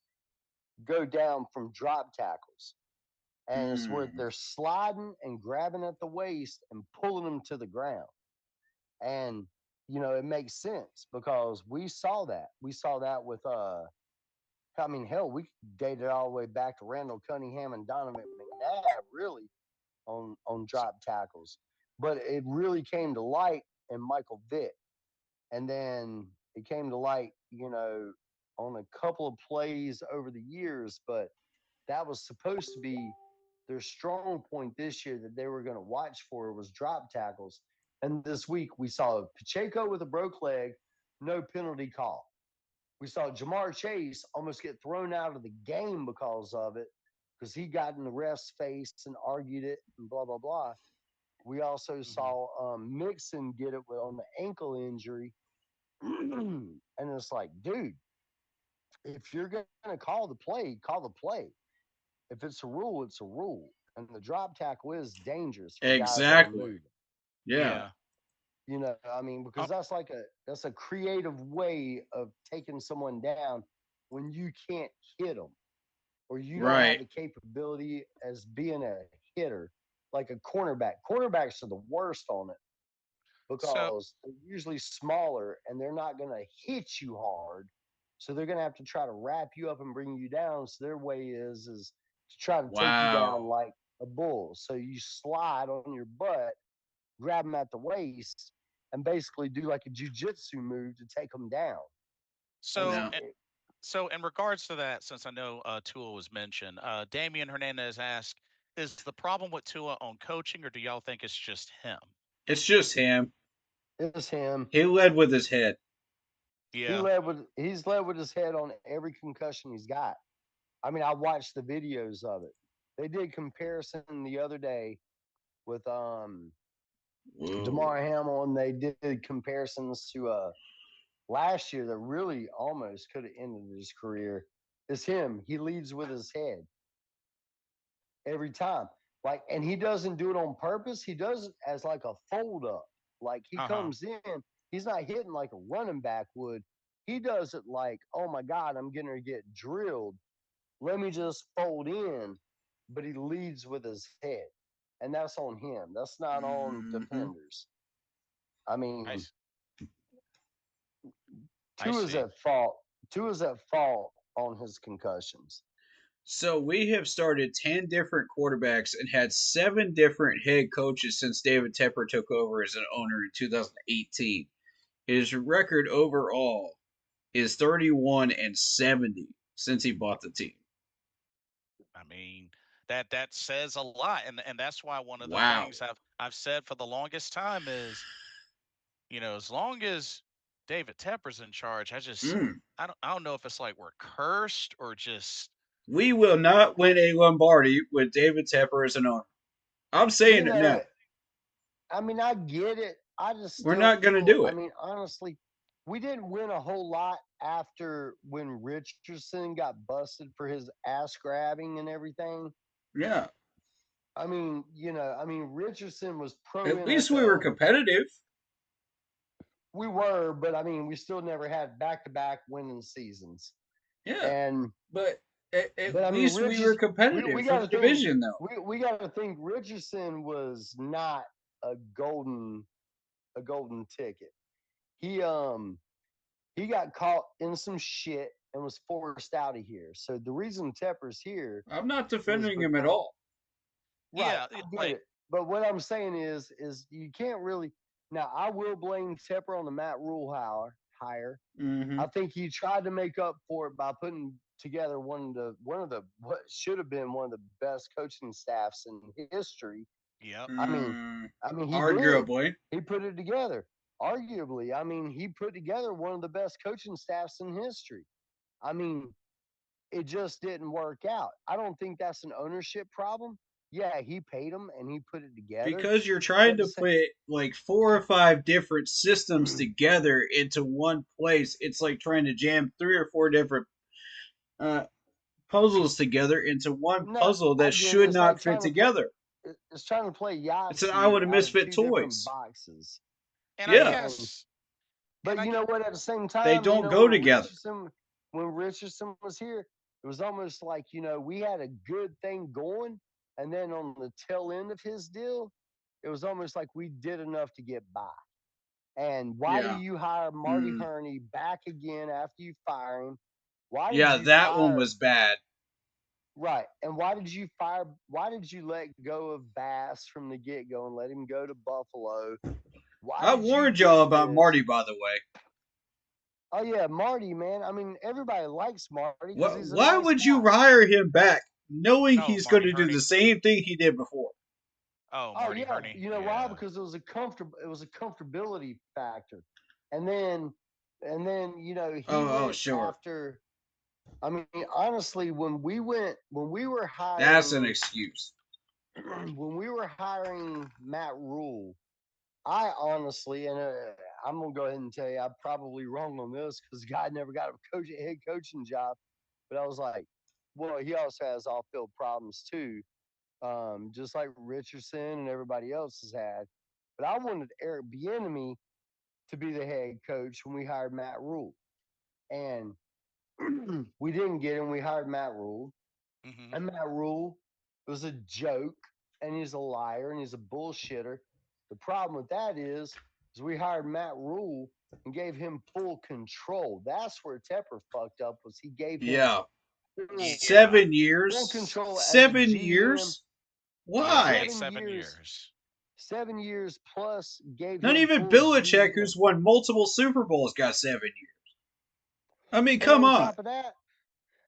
go down from drop tackles. And it's where Mm. they're sliding and grabbing at the waist and pulling them to the ground. And it makes sense because we saw that. We saw that with I mean, hell, we dated all the way back to Randall Cunningham and Donovan McNabb, really, on drop tackles. But it really came to light in Michael Vick. And then it came to light, on a couple of plays over the years, but that was supposed to be their strong point this year that they were going to watch for was drop tackles. And this week we saw Pacheco with a broke leg, no penalty call. We saw Jamar Chase almost get thrown out of the game because of it, because he got in the ref's face and argued it and blah, blah, blah. We also mhm. saw Mixon get it on the ankle injury. And it's like, dude, if you're going to call the play, call the play. If it's a rule, it's a rule. And the drop tackle is dangerous for guys that are Exactly. moving. Yeah. Yeah. I mean, because Um, that's a creative way of taking someone down when you can't hit them or you don't have Right. the capability as being a hitter like a cornerback. Cornerbacks are the worst on it so because they're usually smaller and they're not going to hit you hard. So they're going to have to try to wrap you up and bring you down. So their way is to try to take you down Wow. like a bull. So you slide on your butt, grab them at the waist, and basically do like a jujitsu move to take them down. And so No. so in regards to that, since I know Tool was mentioned, Damian Hernandez asked, is the problem with Tua on coaching, or do y'all think it's just him? It's just him. It's him. He led with his head. Yeah. He's led with his head on every concussion he's got. I mean, I watched the videos of it. They did comparison the other day with Whoa. DeMar Hamlin. And they did comparisons to last year that really almost could have ended his career. It's him. He leads with his head every time. Like, and he doesn't do it on purpose. He does it as like a fold up. Like he comes in, he's not hitting like a running back would. He does it like, oh my God, I'm going to get drilled. Let me just fold in. But he leads with his head. And that's on him. That's not on Mhm. defenders. I mean, I, I Tua's see. at fault. Tua's at fault on his concussions. So we have started 10 different quarterbacks and had 7 different head coaches since David Tepper took over as an owner in 2018. His record overall is 31-70 since he bought the team. I mean, that says a lot, and that's why one of the Wow. things I've said for the longest time is, as long as David Tepper's in charge, Mm. I don't know if it's like we're cursed or just We will not win a Lombardi with David Tepper as an owner. I'm You saying it know, now. I mean, I get it. I just We're still not going to feel, do I it. mean, honestly, we didn't win a whole lot after when Richardson got busted for his ass grabbing and everything. Yeah. I mean, Richardson was pro At least we were NFL. competitive. We were, but I mean, we still never had back to back winning seasons. Yeah. And, But at but I mean, least we were we competitive for got the to think, division, though. we got to think Richardson was not a golden ticket. He, he got caught in some shit and was forced out of here. So the reason Tepper's here I'm not is defending him at because all. right, yeah, I get like it. But what I'm saying is you can't really now I will blame Tepper on the Matt Rule hire. Mm-hmm. I think he tried to make up for it by putting together one of the what should have been one of the best coaching staffs in history. yep. I mean, Mm, he did. arguably. He put it together. Arguably, I mean, he put together one of the best coaching staffs in history. I mean, it just didn't work out. I don't think that's an ownership problem. Yeah, he paid him and he put it together. Because you're But trying at the to same, put like 4 or 5 different systems together into one place. It's like trying to jam 3 or 4 different uh, puzzles together into one no, puzzle I that get it. should It's like not fit trying to play. together. It's trying to play It's an Yahtzee island of out of misfit two different toys. boxes. And I Yeah, And guess, and but I you get, know what? At the same they time, don't go together. When Richardson was here, it was almost like we had a good thing going, and then on the tail end of his deal, it was almost like we did enough to get by. And why do Yeah. you hire Marty Mm. Herney back again after you fire him? Why did Yeah, you that one fire was bad. right? And why did you fire? Why did you let go of Bass from the get go and let him go to Buffalo? Why I did you warned y'all do about this? Marty, by the way. Oh yeah, Marty, man. I mean, everybody likes Marty because What? he's a Why nice would you guy. hire him back, knowing oh, he's going Marty to do the Herney. same thing he did before? Oh, Oh Marty yeah, Herney. you know why? Yeah. Because it was a comfortability factor, and then he Oh, went sure. after. I mean, honestly, when we were That's an hiring excuse. when we were hiring Matt Rule, I honestly, and I'm gonna go ahead and tell you, I'm probably wrong on this because the guy never got a head coaching job. But I was like, well, he also has off-field problems too, just like Richardson and everybody else has had. But I wanted Eric Bieniemy to be the head coach when we hired Matt Rule, and we didn't get him. We hired Matt Rule, Hmm. and Matt Rule was a joke, and he's a liar, and he's a bullshitter. The problem with that is we hired Matt Rule and gave him full control. That's where Tepper fucked up was he gave him Yeah. full, Yeah. full7 years? control as a 7 years? GM. Yeah. He Why? had 7 7 years, years. 7 years plus gave Not him even full Belichick, GM. who's won multiple Super Bowls, got 7 years. I mean, And come on on. top of that,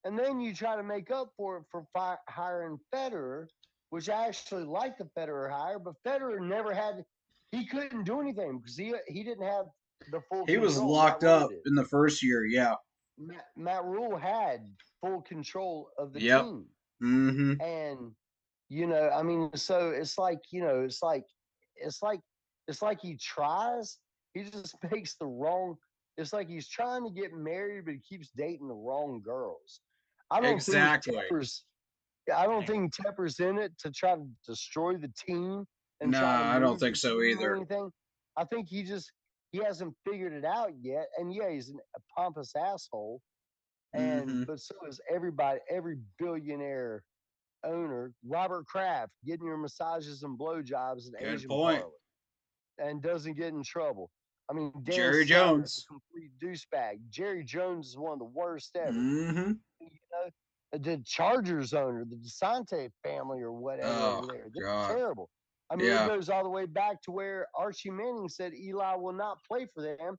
and then you try to make up for it for hiring Federer. which I actually like the Federer hire, but Federer never had. He couldn't do anything because he didn't have the full He was control. Matt locked Rule up did. in the first year. Yeah. Matt Rule had full control of the Yep. team, Mm-hmm. and I mean, so it's like it's like it's like he tries, he just makes the wrong. It's like he's trying to get married, but he keeps dating the wrong girls. I don't think Exactly. Tepper's I don't Dang. think Tepper's in it to try to destroy the team and try to Nah, I don't move think the so team or either. anything. I think he hasn't figured it out yet. And yeah, he's a pompous asshole. Mm-hmm. But so is everybody, every billionaire owner. Robert Kraft getting your massages and blowjobs in Good Asian point. parlor and doesn't get in trouble. I mean, Dan Jerry Snyder, a Jones. complete douchebag. Jerry Jones is one of the worst ever. Mm-hmm. You know, the Chargers owner, the DeSante family or whatever Oh over there, they're God. terrible. I mean, it Yeah. goes all the way back to where Archie Manning said Eli will not play for them,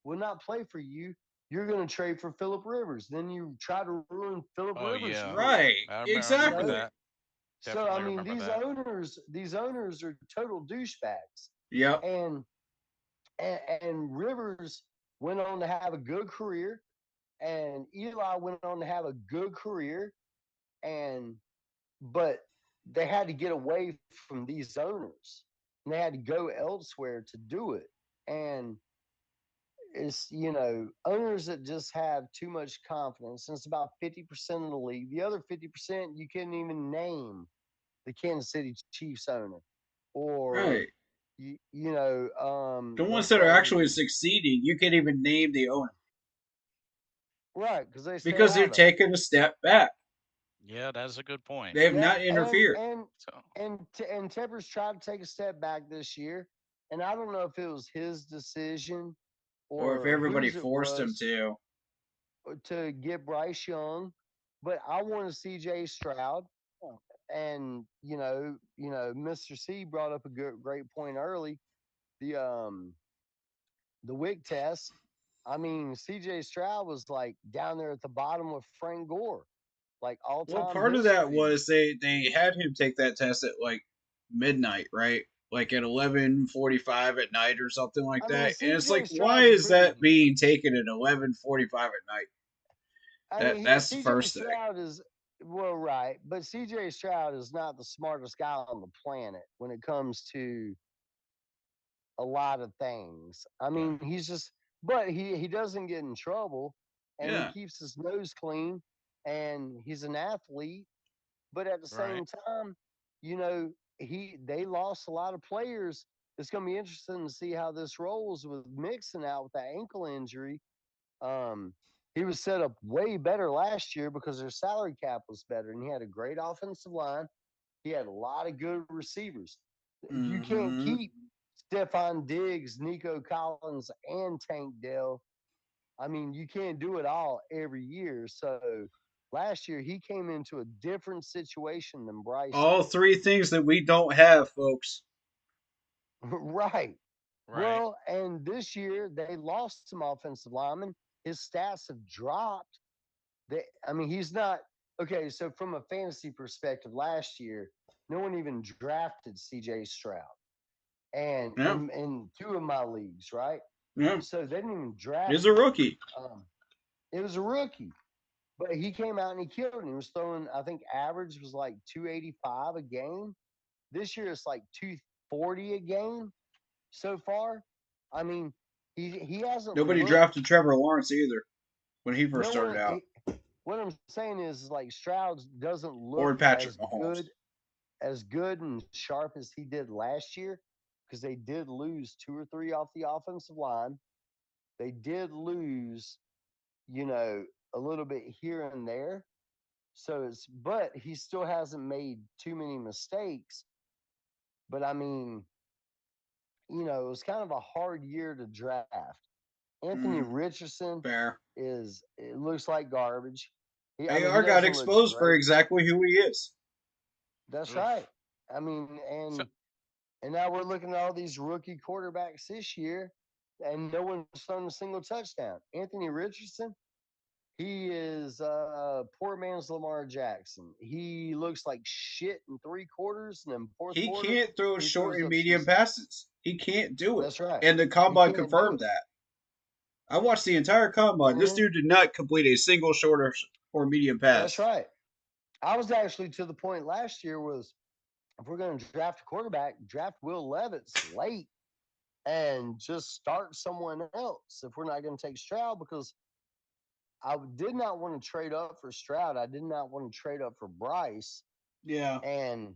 will not play for you. You're going to trade for Philip Rivers. Then you try to ruin Philip Oh Rivers' yeah, career. Right. I remember You know, Exactly. that. so I Definitely mean, remember that. these owners are total douchebags, Yep. and and Rivers went on to have a good career, and Eli went on to have a good career, and but they had to get away from these owners, and they had to go elsewhere to do it, and it's owners that just have too much confidence, and it's about 50% of the league. The other 50% you can't even name the Kansas City Chiefs owner, or Right. The ones let's that are say actually succeeding, you can't even name the owner right because they stay because they've out of it. taken a step back. Yeah, that's a good point. They have Yeah, not interfered, So and Tepper's tried to take a step back this year, and I don't know if it was his decision or if or everybody whose it forced him was to. to get Bryce Young, but I wanted C.J. Stroud, and Mr. C brought up a great point early. The Wick test. I mean, C.J. Stroud was like down there at the bottom with Frank Gore, like all Well, time part of that history. was they had him take that test at like midnight, right? Like at 11:45 at night or something like I mean, that. And it's like, C.J. why Stroud's a is that pretty. being taken at 11:45 at night? I That mean, that's the C.J. first thing. Stroud is well, right, but C.J. Stroud is not the smartest guy on the planet when it comes to a lot of things. I yeah, mean, but he doesn't get in trouble, and he Yeah. keeps his nose clean, and he's an athlete. But at the right. same time, you know, they lost a lot of players. It's going to be interesting to see how this rolls with Mixon out with that ankle injury. Um, he was set up way better last year because their salary cap was better, and he had a great offensive line. He had a lot of good receivers. You can't Mm-hmm. keep Stephon Diggs, Nico Collins, and Tank Dell. I mean, you can't do it all every year. So last year he came into a different situation than Bryce All did. three things that we don't have, folks. Right. Right. Well, and this year they lost some offensive linemen. His stats have dropped. I mean, he's not okay. So from a fantasy perspective, last year no one even drafted C.J. Stroud, and Yeah. in two of my leagues, right? Yeah. So they didn't even draft He's a him. rookie. Um, it was a rookie, but he came out and he killed. And he was throwing. I think average was like 285 a game. This year it's like 240 a game so far. I mean, he hasn't Nobody looked. drafted Trevor Lawrence either when he first No started one. out. What I'm saying is like Stroud doesn't look Or Patrick Mahomes. as good and sharp as he did last year because they did lose two or three off the offensive line. They did lose, you know, a little bit here and there. But he still hasn't made too many mistakes. But I mean, it was kind of a hard year to draft. Anthony Mm, Richardson fair. it looks like garbage. I mean, he AR got doesn't look exposed for great. exactly who he is. That's right. Oof. I mean, So and now we're looking at all these rookie quarterbacks this year, and no one's thrown a single touchdown. Anthony Richardson, He is poor man's Lamar Jackson. He looks like shit in 3 quarters, and then fourth He quarter can't throw he short throws and up some. medium passes. He can't do it. That's right. And the He combine can't do confirmed it. that. I watched the entire combine. This Hmm. dude did not complete a single short or medium That's pass. right. I was actually to the point last year was if we're going to draft a quarterback, draft Will Levis late and just start someone else if we're not going to take Stroud because I did not want to trade up for Stroud. I did not want to trade up for Bryce. Yeah. And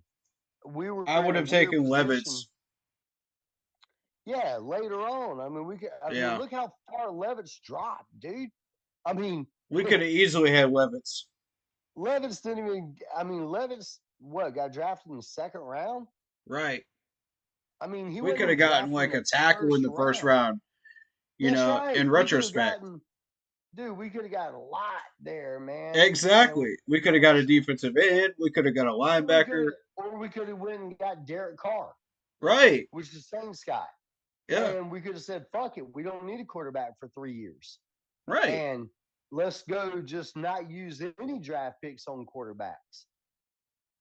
we were I in would a have weird taken position. Levitz. Yeah, later on. I mean, Yeah. look how far Levitt's dropped, dude. I mean, We could have easily had Levitz. Levitt's didn't even. I mean, Levitt's what got drafted in the second round. Right. I mean, he We wasn't could even have gotten drafted in like the a tackle in first the first round. round, That's right. in We could have retrospect. gotten, dude. We could have gotten a lot there, man. And Exactly. We could have got a defensive end. We could have got a linebacker. or we could have went and got Derek Carr, Right. which is the Saints guy, Yeah. and we could have said, "Fuck it, we don't need a quarterback for 3 years." Right. And let's go just not use any draft picks on quarterbacks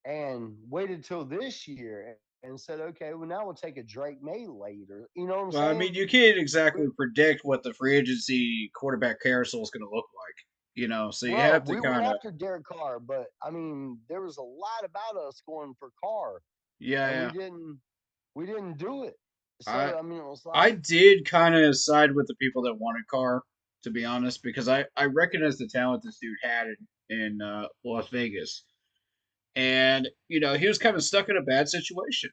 and waited till this year and said, okay, well, now we'll take a Drake May later. You know what I'm Well, I saying? mean, you can't exactly predict what the free agency quarterback carousel is going to look like, so you Well, have to we went kind of, after Derek Carr, but I mean, there was a lot about us going for Carr, yeah, and yeah. we didn't do it. I So I mean, it was I like, did kind of side with the people that wanted Carr, to be honest, because I recognize the talent this dude had in Las Vegas, and he was kind of stuck in a bad situation.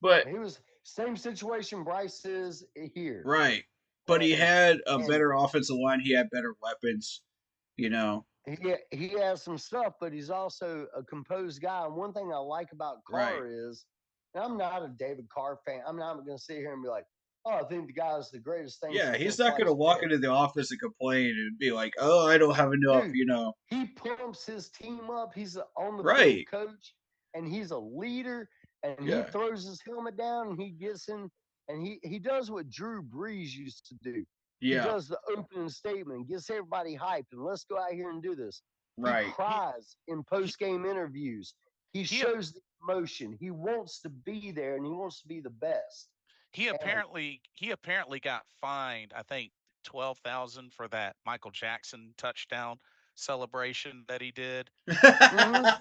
But he was same situation Bryce is here, right, but he and had a and better offensive line. He had better weapons. You know, he has some stuff, but he's also a composed guy. And one thing I like about right? Carr is, and I'm not a David Carr fan. I'm not going to sit here and be like, oh, I think the guy is the greatest thing Yeah, he's since not going to sliced walk bread. into the office and complain and be like, "Oh, I don't have enough." Dude, he pumps his team up. He's an on the field Right? coach, and he's a leader. And he Yeah, throws his helmet down, and he gets in, and he does what Drew Brees used to do. He yeah, does the opening statement, gets everybody hyped, and let's go out here and do this. He right. cries in he post game interviews. He he shows the emotion. He wants to be there, and he wants to be the best. And he apparently got fined, I think 12,000 for that Michael Jackson touchdown celebration that he did. mhm,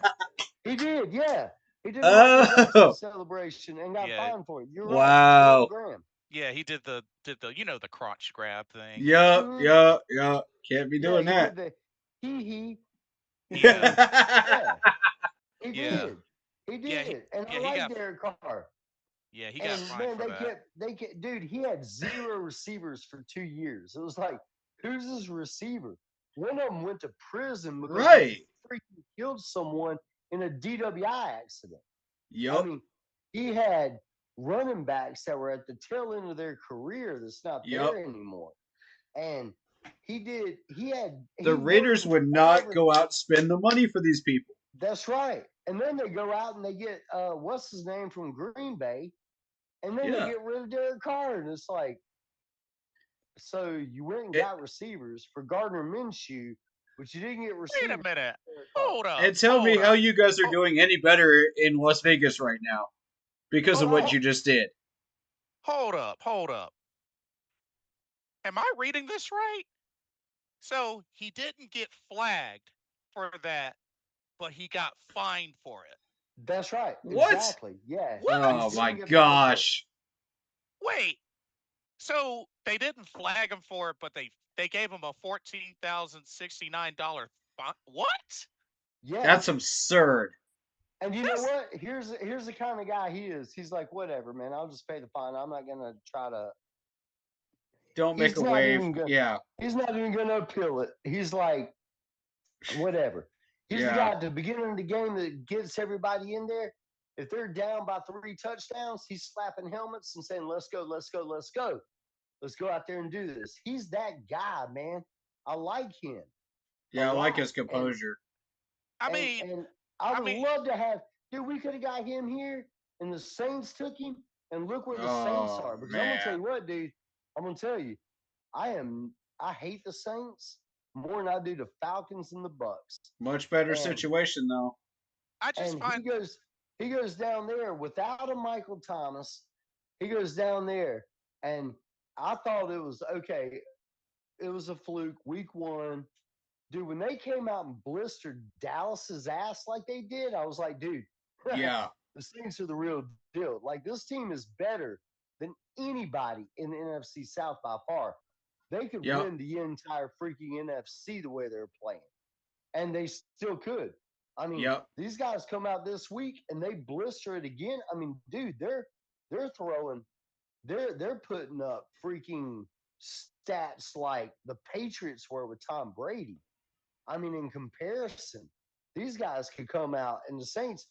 he did, yeah. He did a Michael Jackson Oh, celebration and got Yeah, fined for it. You're right, wow. 12 grand. yeah, he did the the crotch grab thing. Yup, Hmm. yup, yup. Can't be Yeah, doing he that. did the he, Yeah, and yeah, he yeah, did. He yeah, did. And I yeah, he like got Derek Carr. yeah, he got And fined man, for that. dude, he had zero receivers for 2 years. It was like, who's his receiver? One of them went to prison because he Right. freaking killed someone in a DWI accident. I Yup, mean, he had running backs that were at the tail end of their career that's not yup. there anymore. And The he Raiders worked would not forever. go out and spend the money for these people. That's right. And then they go out and they get what's his name from Green Bay, and then they Yeah. get rid of Derek Carr, and it's like, so you went and It, got receivers for Gardner Minshew, but you didn't get Wait a receivers minute. for Derek Carr. Hold up. and tell me Hold how up. you guys are Hold, doing any better in Las Vegas right now because of what hold, you just did. hold up. Hold up. Am I reading this right? So he didn't get flagged for that, but he got fined for it. That's right. What? Exactly. Yeah. He Oh What? my didn't get fined for it. gosh. Wait. So they didn't flag him for it, but they gave him a $14,069 fine. What? That's Yes. absurd. And you know This what? Here's the kind of guy he is. He's like, whatever, man. I'll just pay the fine. I'm not gonna try to. Don't make He's a not wave. even gonna. Yeah. He's not even gonna appeal it. He's like, whatever. He's the guy Yeah. at the beginning of the game that gets everybody in there. If they're down by 3 touchdowns, he's slapping helmets and saying, "Let's go, let's go, let's go, let's go out there and do this." He's that guy, man. I like him a Yeah, I like lot, his composure. I and mean, and I I would mean, love to have. Dude, we could have got him here, and the Saints took him, and look where the Saints Oh are. Because I'm gonna tell man. you what, dude. I'm gonna tell you, I hate the Saints, more than I do the Falcons and the Bucks. Much better And situation though. I just and find he goes down there without a Michael Thomas. He goes down there, and I thought it was okay. It was a fluke, week one. Dude, when they came out and blistered Dallas's ass like they did, I was like, dude, Yeah. the Saints are the real deal. Like, this team is better than anybody in the NFC South by far. They could Yep. win the entire freaking NFC the way they're playing, and they still could. I mean, Yep. these guys come out this week and they blister it again. I mean, dude, they're throwing, they're putting up freaking stats like the Patriots were with Tom Brady. I mean, in comparison, these guys could come out, and the Saints,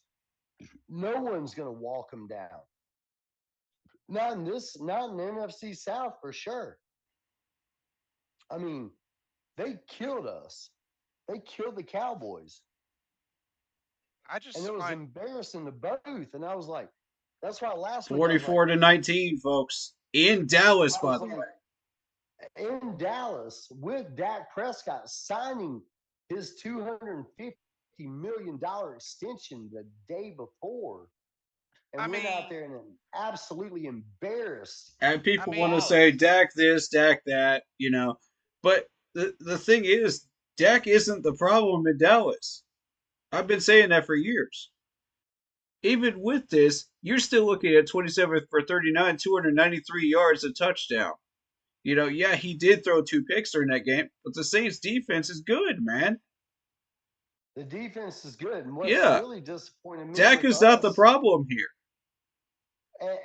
no one's going to walk them down. Not in the NFC South for sure. I mean, they killed us. They killed the Cowboys. I just And it was find embarrassing to both. And I was like, that's why last week I was 44 to 19, folks. In Dallas, by the way. in Dallas with Dak Prescott signing his $250 million extension the day before. And I went mean, out there and absolutely embarrassed. And people I want to mean, say Dak this, Dak that, But the thing is, Dak isn't the problem in Dallas. I've been saying that for years. Even with this, you're still looking at 27 for 39, 293 yards, a touchdown. Yeah, he did throw 2 picks during that game, but the Saints defense is good, man. The defense is good. And what's Yeah, really disappointed me Dak with is not the us, problem here.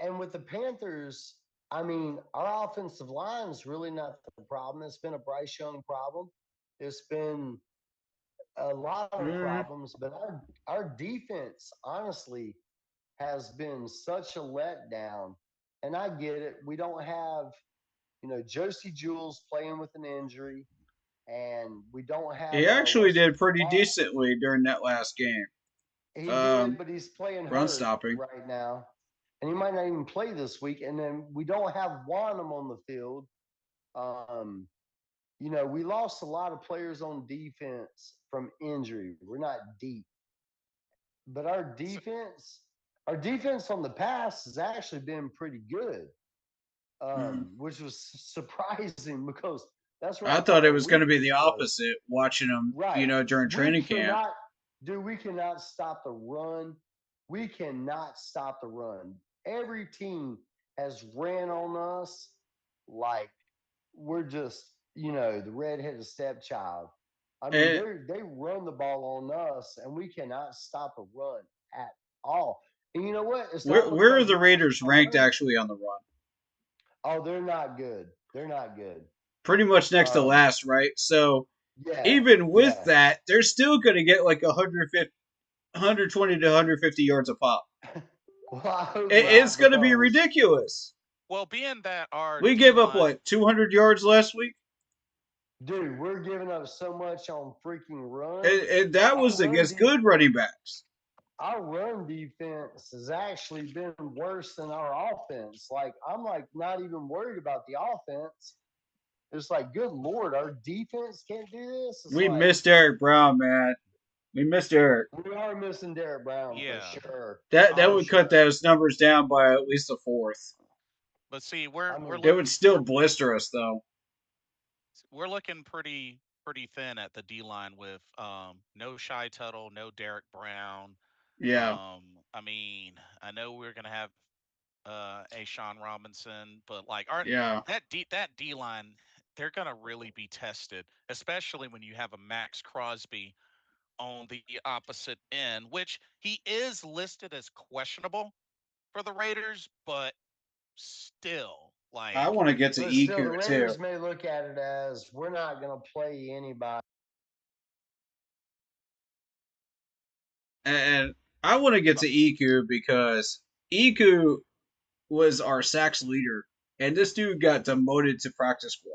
and with the Panthers, I mean, our offensive line is really not the problem. It's been a Bryce Young problem. It's been a lot of problems, but our defense, honestly, has been such a letdown. And I get it. We don't have, Josie Jules playing with an injury, and we don't have He actually what's did pretty Vaughn. decently during that last game. He did, but he's playing Run hurt stopping. right now, and he might not even play this week. And then we don't have Wanham on the field. Um, we lost a lot of players on defense from injury. We're not deep, but our defense on the pass has actually been pretty good, which was surprising because that's what I I thought thought it our was going to be weakness the was. opposite, watching him, Right. during training camp. We cannot stop the run. We cannot stop the run. Every team has ran on us like we're just, the redheaded stepchild. I mean, And they run the ball on us, and we cannot stop a run at all. And you know what? It's not where are because the we're not Raiders ranked trying. actually on the run? Oh, they're not good. They're not good. Pretty much next to Um, last, right? So yeah, even with yeah. that, they're still going to get like 150, 120 to 150 yards a pop. Well, I hope It's not going to be because, ridiculous. well, being that our We D gave up line, what 200 yards last week, dude, we're giving up so much on freaking run. and that Our was run against de- good running backs. our run defense has actually been worse than our offense. Like, I'm like not even worried about the offense. It's like, good lord, our defense can't do this. It's We like missed Eric Brown, man. We missed Eric. we are missing Derek Brown for yeah. sure. That I'm would cut sure. those numbers down by at least a fourth. But see, I we're mean, It look would still blister us, though. we're looking pretty thin at the D line with no Shy Tuttle, no Derek Brown. Yeah, I mean, I know we're gonna have a Sean Robinson, but like our yeah. that D line, they're gonna really be tested, especially when you have a Max Crosby on the opposite end, which he is listed as questionable for the Raiders, but still, I like, want to get to but still, the EQ, too. Raiders may look at it as we're not going to play anybody. And I want to get to EQ because EQ was our sacks leader, and this dude got demoted to practice squad.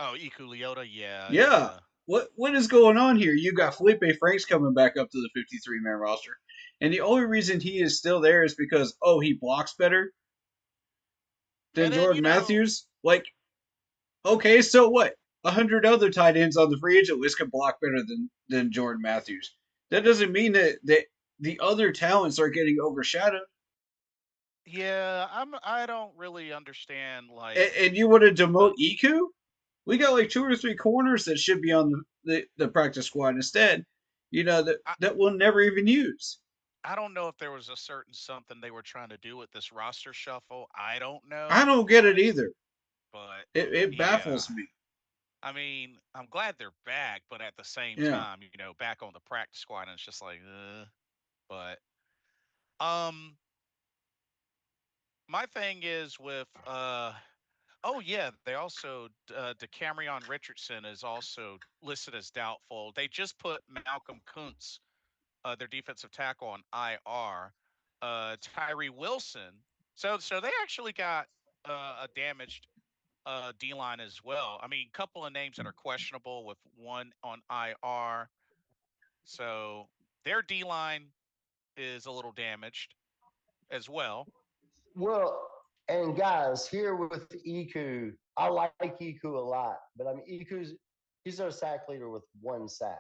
oh, Iku Leota, yeah, Yeah. yeah. What is going on here? You got Felipe Franks coming back up to the 53-man roster. And the only reason he is still there is because, he blocks better than And then Jordan Matthews? Like, okay, so what? 100 other tight ends on the free agent list can block better than Jordan Matthews. That doesn't mean that the other talents are getting overshadowed. Yeah, I don't really understand And you want to the demote Iku? We got like 2 or 3 corners that should be on the practice squad instead. That I, that we'll never even use. I don't know if there was a certain something they were trying to do with this roster shuffle. I don't I know, don't get it either. but It yeah. baffles me. I mean, I'm glad they're back, but at the same Yeah. time, back on the practice squad, and it's just like, but um, my thing is with oh yeah, they also Decamerion Richardson is also listed as doubtful. They just put Malcolm Kuntz, their defensive tackle, on IR. Tyree Wilson. So they actually got a damaged D line as well. I mean, a couple of names that are questionable with one on IR. So their D line is a little damaged as well. Well, and guys, here with Iku, I like Iku a lot, but I mean, he's our sack leader with 1 sack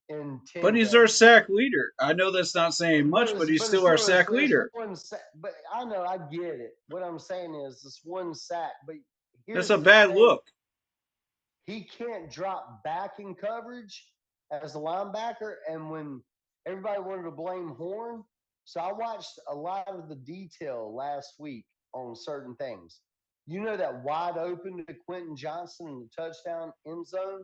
in But 10 he's our games. sack leader. I know that's not saying much, but he's still our sack But it's leader. 1 sack. But I know, I get it. What I'm saying is this 1 sack. But That's here's a the bad thing: look. he can't drop back in coverage as a linebacker. And when everybody wanted to blame Horn, so I watched a lot of the detail last week on certain things. You know that wide open to Quentin Johnson in the touchdown end zone?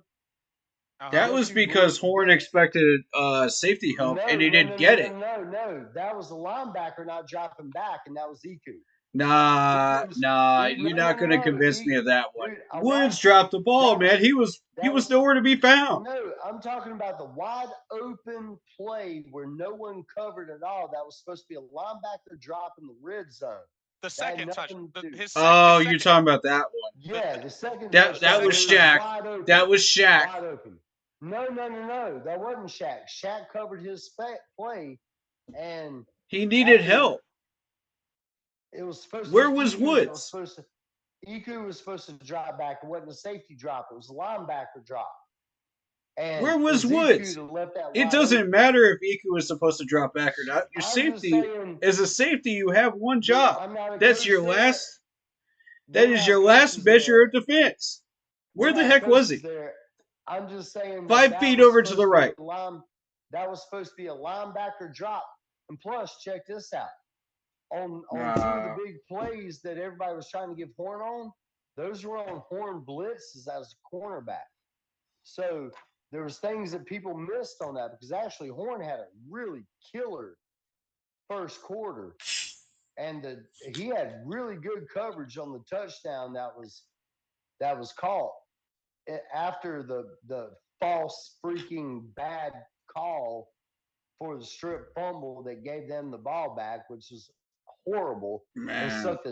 Uh That huh. Guess was who blew because it? Horn expected safety help No, and he no, didn't no, no, get no, it. no, no. That was the linebacker not dropping back, and that was Iku. Nah, It was, nah, no, you're no, not no, going to no. convince me of that one. Dude, I Woods watched it. dropped the ball, That man. was He was nowhere to be found. no. I'm talking about the wide open play where no one covered at all. That was supposed to be a linebacker drop in the red zone. The That had second touch, nothing to do. Oh, his you're second, talking about that one. Yeah, the second That touchdown was where it second was touch. Shaq. wide open, That was Shaq. wide open. No, no, no, no. That wasn't Shaq. Shaq covered his play, and He needed after help. it was supposed to Where be was Iku that was Woods? supposed to. Iku was supposed to drop back. It wasn't a safety drop. It was a linebacker drop, and Where it was was Iku Woods? that left that It wide doesn't open. matter if Iku is supposed to drop back or not. Your I'm just safety, saying, as a safety, you have one dude, job. I'm not a That's coach your there. last. That We're is not your last coaches measure there. of defense. We're Where the not heck was coaches he? there. I'm just saying that 5 feet was over to the supposed to be right. a line. That was supposed to be a linebacker drop. And plus, check this out. On two of the No. big plays that everybody was trying to give Horn on, those were on Horn blitzes as a cornerback. So there was things that people missed on that because actually Horn had a really killer first quarter, and he had really good coverage on the touchdown that was caught after the false freaking bad call for the strip fumble that gave them the ball back, which was horrible and Man. sucked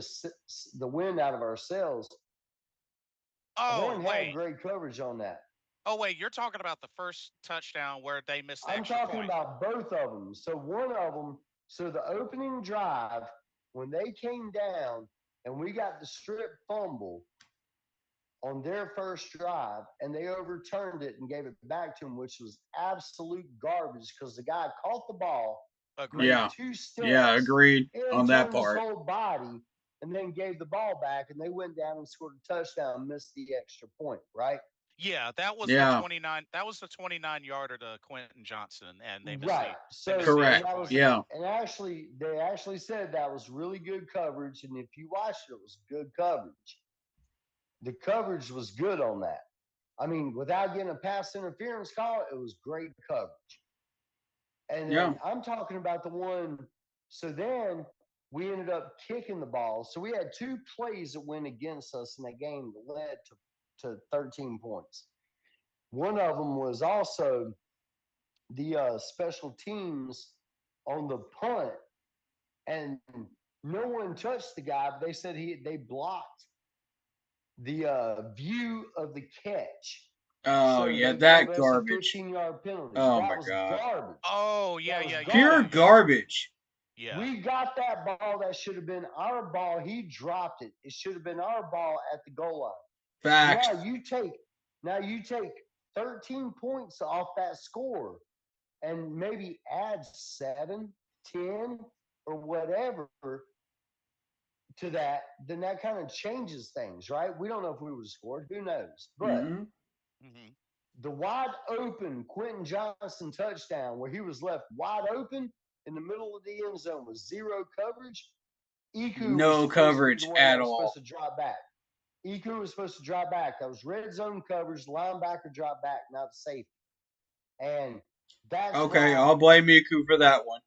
the wind out of our sails. Oh Horn had wait, great coverage on that. oh wait, you're talking about the first touchdown where they missed the I'm extra talking point. about both of them. So one of them, so the opening drive, when they came down and we got the strip fumble on their first drive, and they overturned it and gave it back to him, which was absolute garbage because the guy caught the ball, made Agreed. Yeah. two Yeah, steps, agreed on and that turned his part. whole body, and then gave the ball back, and they went down and scored a touchdown, and missed the extra point, right? Yeah, that was the Yeah. 29. That was the 29 yarder to Quentin Johnson, and Right. they missed So, the and Correct. extra that was, point. Yeah. and actually, they actually said that was really good coverage. And if you watched it, it was good coverage. The coverage was good on that. I mean, without getting a pass interference call, it was great coverage. And Yeah. then I'm talking about the one. So then we ended up kicking the ball. So we had two plays that went against us in that game that led to 13 points. One of them was also the special teams on the punt, and no one touched the guy. But they said they blocked the view of the catch, Oh, so yeah, they gave that us a garbage. 15-yard penalty. Oh That my was god. garbage. Oh yeah, That was yeah, yeah, Pure yeah, garbage. yeah, garbage. yeah. We got that ball. That should have been our ball. He dropped it. It should have been our ball at the goal line. Facts. Now you take 13 points off that score and maybe add 7, 10, or whatever to that, then that kind of changes things, right? We don't know if we would have scored. Who knows? But Mm-hmm. Hmm. the wide open Quentin Johnson touchdown, where he was left wide open in the middle of the end zone with zero coverage, Iku was No supposed to be coverage the one that at was supposed all. to drop back. Iku was supposed to drop back. That was red zone coverage, linebacker drop back, not the safety. And that's Okay, why I'll blame Miku for that one.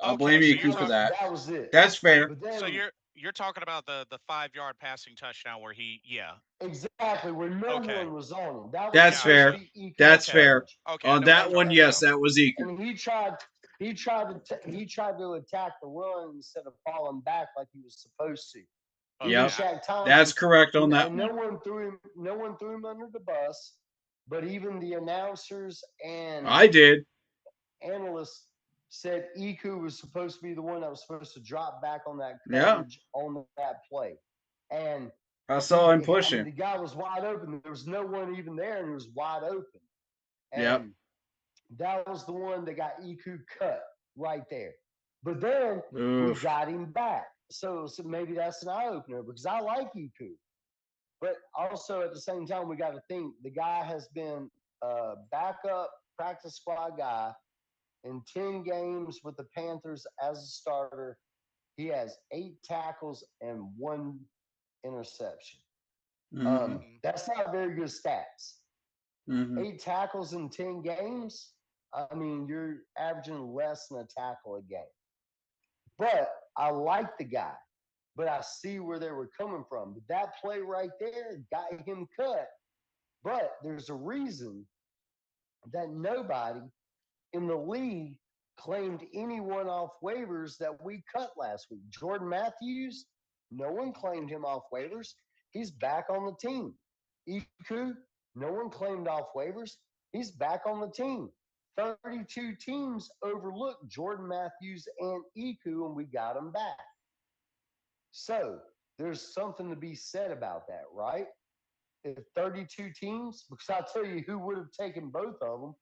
I'll blame Okay, so you're Miku that for was talking. that. that was it. That's So fair. But so then you're talking about the 5 yard passing touchdown where he yeah. exactly where no Okay, one was on him. That was That's supposed to fair. gotcha. be Iku That's Okay, fair. coverage. okay, I On know what you're that And one, talking yes, about. that was Iku. and he tried to attack the run instead of falling back like he was supposed to. Even Okay, Yep, Shaq that's Thompson, correct on that and one. no one threw him under the bus, but even the announcers and I did. analysts said Iku was supposed to be the one that was supposed to drop back on that Yeah, coverage on that play. And I saw him I mean, pushing. the guy was wide open. There was no one even there, and he was wide open. Yep. And that was the one that got Iku cut right there. But then we Oof. got him back. So maybe that's an eye opener because I like Iku. But also at the same time, we got to think the guy has been a backup practice squad guy in 10 games with the Panthers as a starter. He has 8 tackles and 1 interception. Mm-hmm. hmm That's not very good stats. Mm-hmm. 8 tackles in 10 games. I mean, you're averaging less than a tackle a game. But I like the guy, but I see where they were coming from. But that play right there got him cut. But there's a reason that nobody in the league claimed anyone off waivers that we cut last week. Jordan Matthews, no one claimed him off waivers. He's back on the team. Iku, no one claimed off waivers. He's back on the team. 32 teams overlooked Jordan Matthews and Iku, and we got him back. So there's something to be said about that, right? If 32 teams, because I'll tell you who would have taken both of them,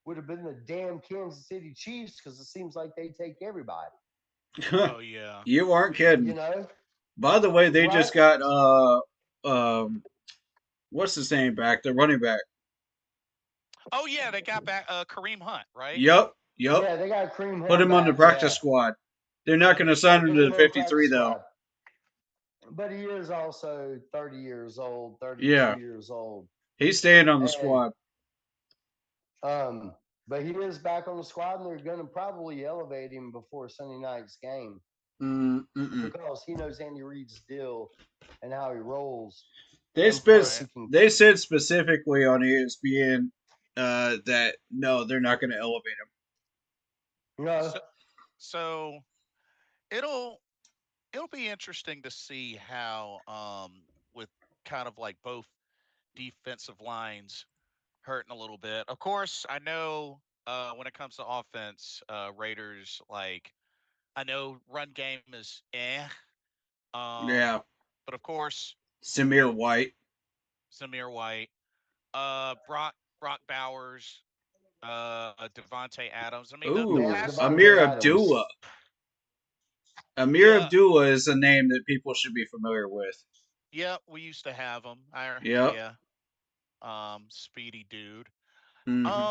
would have been the damn Kansas City Chiefs because it seems like they take everybody. Oh yeah, You aren't yeah. You kidding. know, By the way, they right? just got what's his name back? The running back. Oh yeah, they got back Kareem Hunt, right? Yep. Yep. Yeah, they got Cream Put Hunt him on the back. practice Yeah, squad. They're not going to they sign him put to him the on the practice 53 though. squad. But he is also 30 years old, 32 Yeah, years old. he's staying on the And squad. um, but he is back on the squad, and they're going to probably elevate him before Sunday night's game Mm-mm. because he knows Andy Reid's deal and how he rolls, They and spec- plus he Right. can. They said specifically on ESPN that no, they're not going to elevate him. You know, So so it'll it'll be interesting to see how with kind of like both defensive lines hurting a little bit. Of course, I know when it comes to offense, Raiders like I know run game is Yeah, but of course Samir we White. Samir White, Brock Bowers, Devontae Adams. I mean the Ooh, yeah, passing. Amir Devontae Abdullah. Adams. Amir Yeah, Abdullah is a name that people should be familiar with. yeah, we used to have them. Yep. Yeah, speedy dude. Mm-hmm.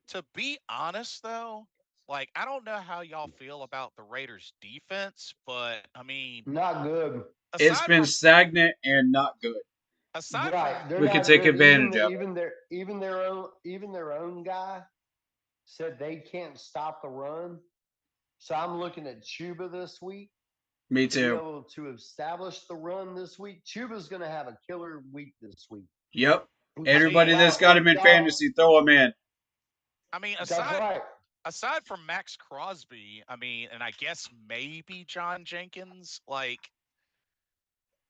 To be honest though, like I don't know how y'all feel about the Raiders defense, but I mean, Not good. It's aside been from stagnant and not good. aside Right, from they're We can not take good. advantage of it. Even their own guy said they can't stop the run. So I'm looking at Chuba this week Me to be too. able to establish the run this week. Chuba's going to have a killer week this week. Yep. He's I Everybody mean, that's wow, got him in y'all. fantasy, throw him in. I mean That's right. aside from Max Crosby, I mean, and I guess maybe John Jenkins, like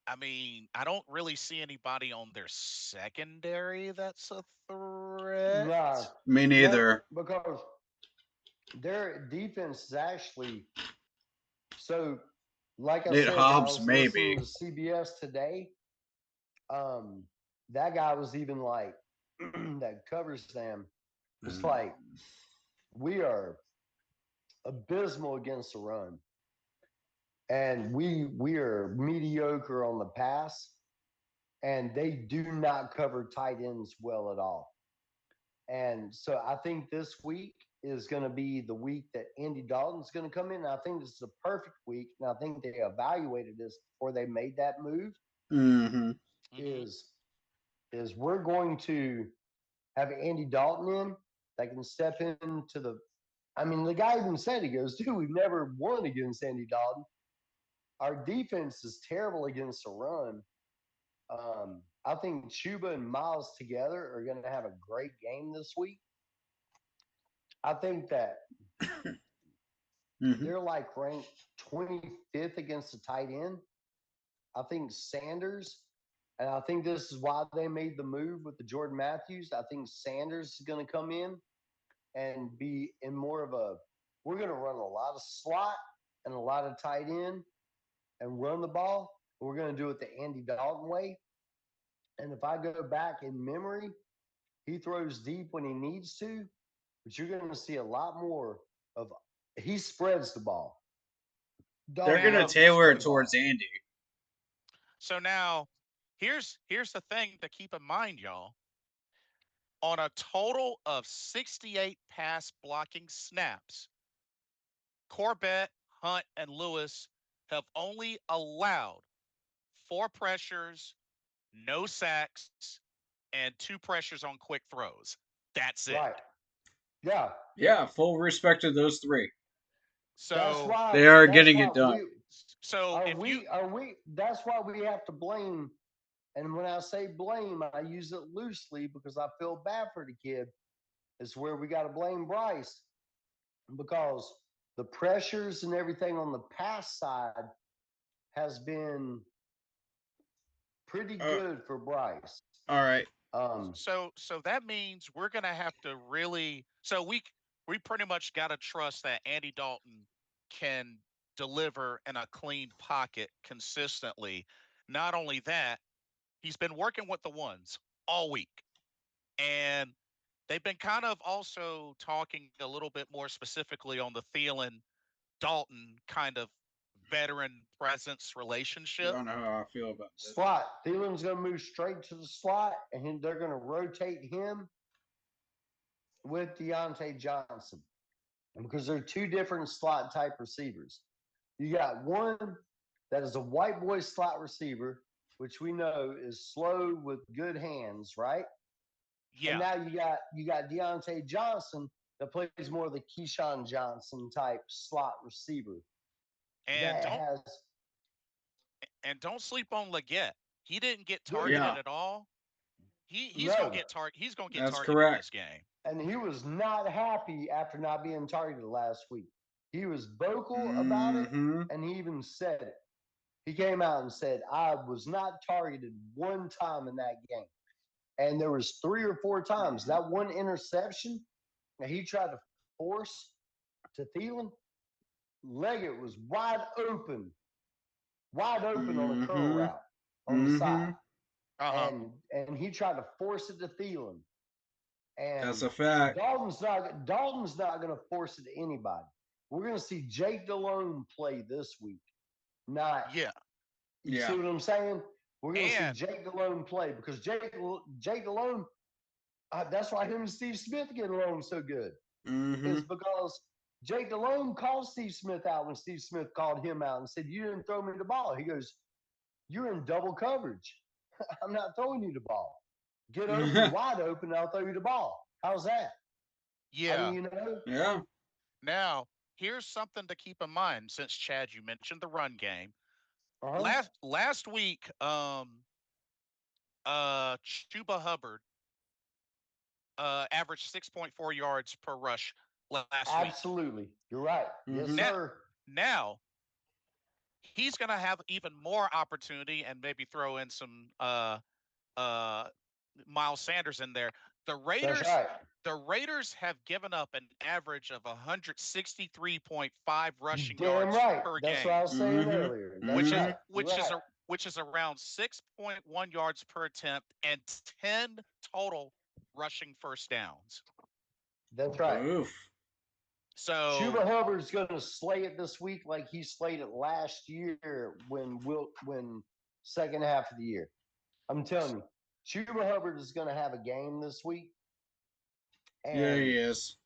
I mean, I don't really see anybody on their secondary that's a threat. Nah, Me nope. neither. Because their defense is actually so. Like I Nate said, when I Hobbs, was maybe. listening to CBS today, um, that guy was even like that covers them. It's Mm. like we are abysmal against the run, and we are mediocre on the pass, and they do not cover tight ends well at all. And so I think this week is going to be the week that Andy Dalton's going to come in. And I think this is a perfect week. And I think they evaluated this before they made that move. Mm-hmm. Mm-hmm. Is is we're going to have Andy Dalton in that can step into the. I mean, the guy even said, he goes, dude, we've never won against Andy Dalton. Our defense is terrible against the run. I think Chuba and Miles together are going to have a great game this week. I think that Mm-hmm. they're like ranked 25th against the tight end. I think Sanders, and I think this is why they made the move with the Jordan Matthews. I think Sanders is going to come in and be in more of a, we're going to run a lot of slot and a lot of tight end and run the ball. We're going to do it the Andy Dalton way. And if I go back in memory, he throws deep when he needs to, but you're going to see a lot more of, he spreads the ball. They're Dalton gonna Now, loves to tailor spread it the towards ball. Andy. so now, here's the thing to keep in mind, y'all. On a total of 68 pass blocking snaps, Corbett, Hunt, and Lewis have only allowed 4 pressures, no sacks, and 2 pressures on quick throws. That's it. Right. Yeah. Yeah, full respect to those three. That's So why They are that's getting why it done. so if you are we that's why we have to blame, and when I say blame, I use it loosely because I feel bad for the kid. It's where we got to blame Bryce because the pressures and everything on the pass side has been pretty Uh, good for Bryce. all right. so that means we're gonna have to really we pretty much gotta trust that Andy Dalton can deliver in a clean pocket consistently. Not only that, he's been working with the ones all week. And they've been kind of also talking a little bit more specifically on the Thielen Dalton kind of veteran presence I relationship. don't know how I feel about this. Slot. Thielen's going to move straight to the slot, and they're going to rotate him with Deontay Johnson because they're two different slot type receivers. You got one that is a white boy slot receiver, which we know is slow with good hands, right? And Yeah. now you got Deontay Johnson that plays more of the Keyshawn Johnson type slot receiver And that don't has and don't sleep on Leggett. He didn't get good. targeted Yeah, at all. He's gonna No, get he's gonna get that's targeted correct. this game. and he was not happy after not being targeted last week. He was vocal about it, Mm-hmm. and he even said it. He came out and said, "I was not targeted one time in that game." And there was 3 or 4 times that one interception that he tried to force to Thielen. Leggett was wide open on a curl Mm-hmm. route on the Mm-hmm. side, Uh-huh. and he tried to force it to Thielen. That's And a fact. Dalton's not going to force it to anybody. We're going to see Jake Delhomme play this week. Not Yeah. you see Yeah. what I'm saying? We're going to see And Jake Delhomme play because Jake Delhomme. That's why him and Steve Smith getting along so good Mm-hmm. is because Jake Delhomme called Steve Smith out when Steve Smith called him out and said, "You didn't throw me the ball." He goes, "You're in double coverage. I'm not throwing you the ball. Get open, wide open, and I'll throw you the ball." How's that? I mean, yeah. Yeah. Now, here's something to keep in mind since Chad, you mentioned the run game. uh-huh. Last week, Chuba Hubbard averaged 6.4 yards per rush last week. Absolutely. You're right. Yes, Mm-hmm. Now, sir. now he's going to have even more opportunity and maybe throw in some uh, Miles Sanders in there. The That's Raiders, right. the Raiders have given up an average of 163.5 You rushing damn yards right. per That's what I game, was saying Mm-hmm. earlier. That's which is Mm-hmm. right. You're which is right. a which is around 6.1 yards per attempt and 10 total rushing first downs. That's right. Oof. So Chuba Hubbard's going to slay it this week like he slayed it last year when second half of the year. I'm telling you, Chuba Hubbard is going to have a game this week, Yeah, he and is.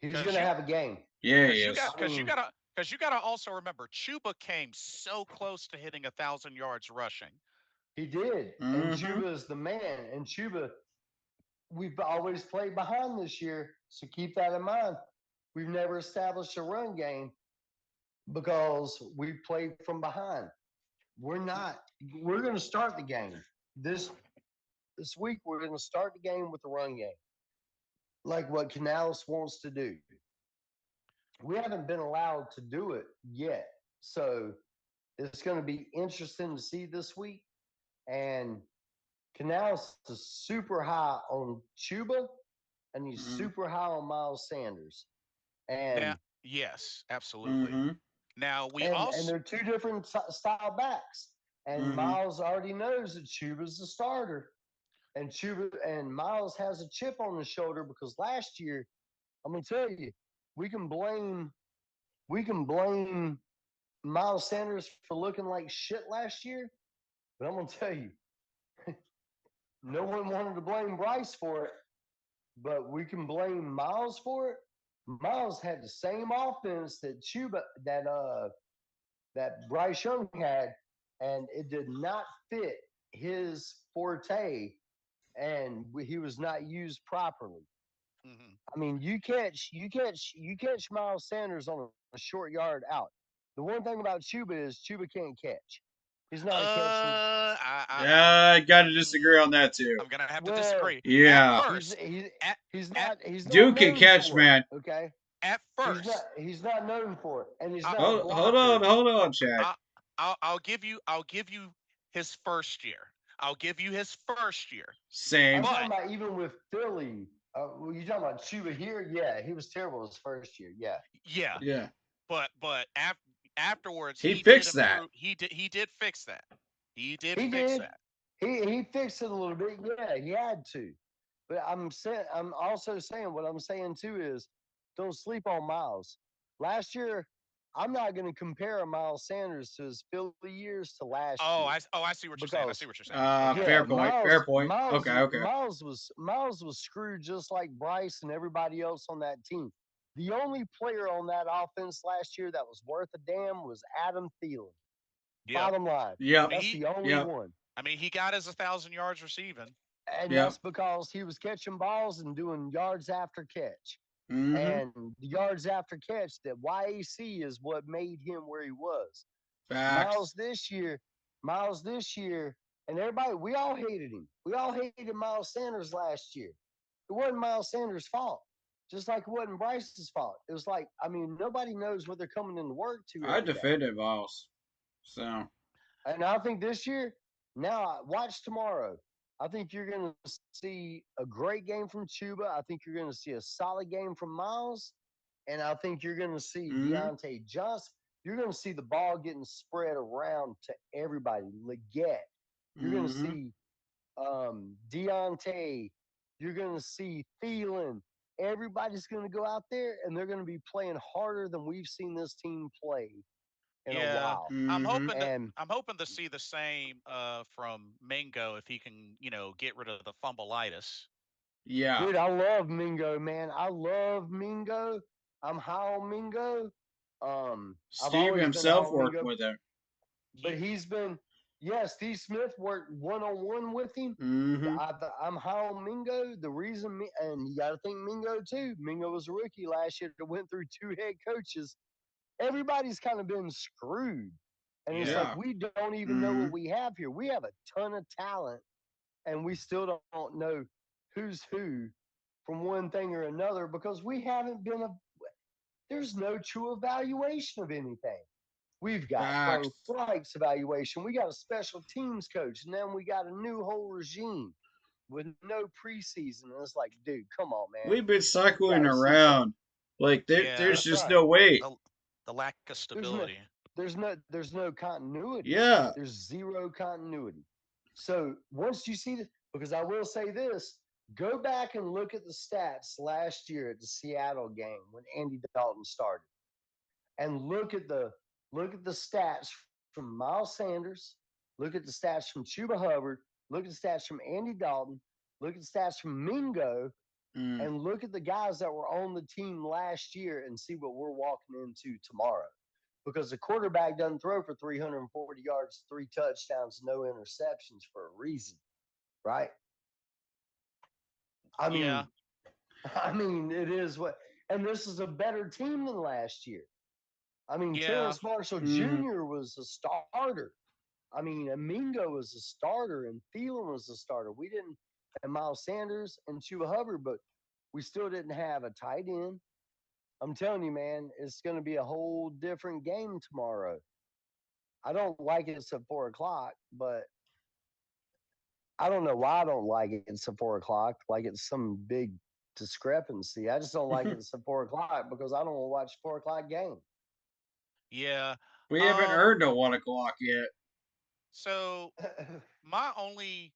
he's because going to you have a game. Yeah, he because you is. got I mean, because you gotta also remember Chuba came so close to hitting 1,000 yards rushing. he did, and Mm-hmm. Chuba is the man. And Chuba, we've always played behind this year, so keep that in mind. We've never established a run game because we played from behind. We're not. We're going to start the game this week. We're going to start the game with the run game, like what Canales wants to do. We haven't been allowed to do it yet, so it's going to be interesting to see this week. And Canales is super high on Chuba, and he's Mm-hmm. super high on Miles Sanders. Now, And yes, absolutely. Mm-hmm. Now we and also they're two different style backs. And Mm-hmm. Miles already knows that Chuba's the starter. And Chuba and Miles has a chip on his shoulder because last year, I'm gonna tell you, we can blame we can blame Miles Sanders for looking like shit last year, but I'm gonna tell you, no one wanted to blame Bryce for it, but we can blame Miles for it. Miles had the same offense that Chuba that Bryce Young had, and it did not fit his forte, and he was not used properly. mhm. I mean, you catch Miles Sanders on a short yard out. The one thing about Chuba is Chuba can't catch. He's not a catching. I gotta disagree on that too. I'm gonna have to Well, disagree. At Yeah. he's first, he, at at he's not Duke can known catch, for it. man. Okay, at first, he's not known for it, and he's I, not a Hold on, Chad. I, I'll give you his first year. I'll give you his first year. I'm Same. talking But about even with Philly. You talking about Chuba here? Yeah, he was terrible his first year. Yeah, yeah, Yeah. but afterwards He he did fixed that. improve. He did fix that. He did he fix did. that. He fixed it a little bit. Yeah, he had to. But I'm also saying what I'm saying too is don't sleep on Miles. Last year, I'm not going to compare Miles Sanders to his Philly years to last year I see what you're saying. I see because what you're saying. Okay, yeah, Fair point. Fair point. Okay, okay. Miles was screwed just like Bryce and everybody else on that team. The only player on that offense last year that was worth a damn was Adam Thielen. yep. Bottom line, I Yep. mean that's he. the only Yep. one. I mean he got his 1,000 yards receiving. And Yep. that's because he was catching balls and doing yards after catch. Mm-hmm. And the yards after catch, that YAC is what made him where he was. Facts. Miles this year, Miles this year, and everybody, we all hated him. We all hated Miles Sanders last year. It wasn't Miles Sanders' fault, just like it wasn't Bryce's fault. It was like, I mean, nobody knows what they're coming into work to I every day. defended Vols. So And I think this year, now watch tomorrow. I think you're going to see a great game from Chuba. I think you're going to see a solid game from Miles. And I think you're going to see mm-hmm. Deontay Johnson. You're going to see the ball getting spread around to everybody. Leggett. You're going to Mm-hmm. see Deontay. You're going to see Thielen. Everybody's going to go out there and they're going to be playing harder than we've seen this team play in a Yeah, while. Mm-hmm. And I'm hoping to see the same from Mingo if he can get rid of the fumbleitis. Yeah. dude, I love Mingo, man. I love Mingo. I'm high on Mingo. I've Steve always been high himself on worked Mingo, with him. but He he's been, yeah, Steve Smith worked one on one with him. Mm-hmm. I'm high on Mingo. The reason, and you got to think Mingo too. Mingo was a rookie last year that went through two head coaches. Everybody's kind of been screwed. And it's yeah. like, Yeah. we don't even know Mm-hmm. what we have here. We have a ton of talent, and we still don't know who's who from one thing or another because we haven't been there's no true evaluation of anything. We've got Bo Facts. Flight's evaluation. We got a special teams coach, and then we got a new whole regime with no preseason. And it's like, dude, come on, man. We've been You got cycling to see something. around. Like Yeah, there's That's just right. no way. the lack of There's no stability. there's no continuity. Yeah. There's zero continuity. So once you see this, because I will say this, Go back and look at the stats last year at the Seattle game when Andy Dalton started, and look at the stats from Miles Sanders, look at the stats from Chuba Hubbard, look at the stats from Andy Dalton, look at the stats from Mingo, Mm. and look at the guys that were on the team last year and see what we're walking into tomorrow. Because the quarterback doesn't throw for 340 yards, 3 touchdowns, no interceptions for a reason, right? I Yeah. mean, I mean, it is what, and this is a better team than last year. I mean, Yeah. Terrence Marshall Mm. Jr. was a starter. I mean, Amingo was a starter, and Thielen was a starter. We didn't, and Miles Sanders and Chuba Hubbard, but we still didn't have a tight end. I'm telling you, man, it's going to be a whole different game tomorrow. I don't like it at 4 o'clock, but I don't know why I don't like it at 4 o'clock. Like it's some big discrepancy. I just don't like it at 4 o'clock because I don't want to watch 4 o'clock game. Yeah. We haven't Um. heard the 1 o'clock yet. So my only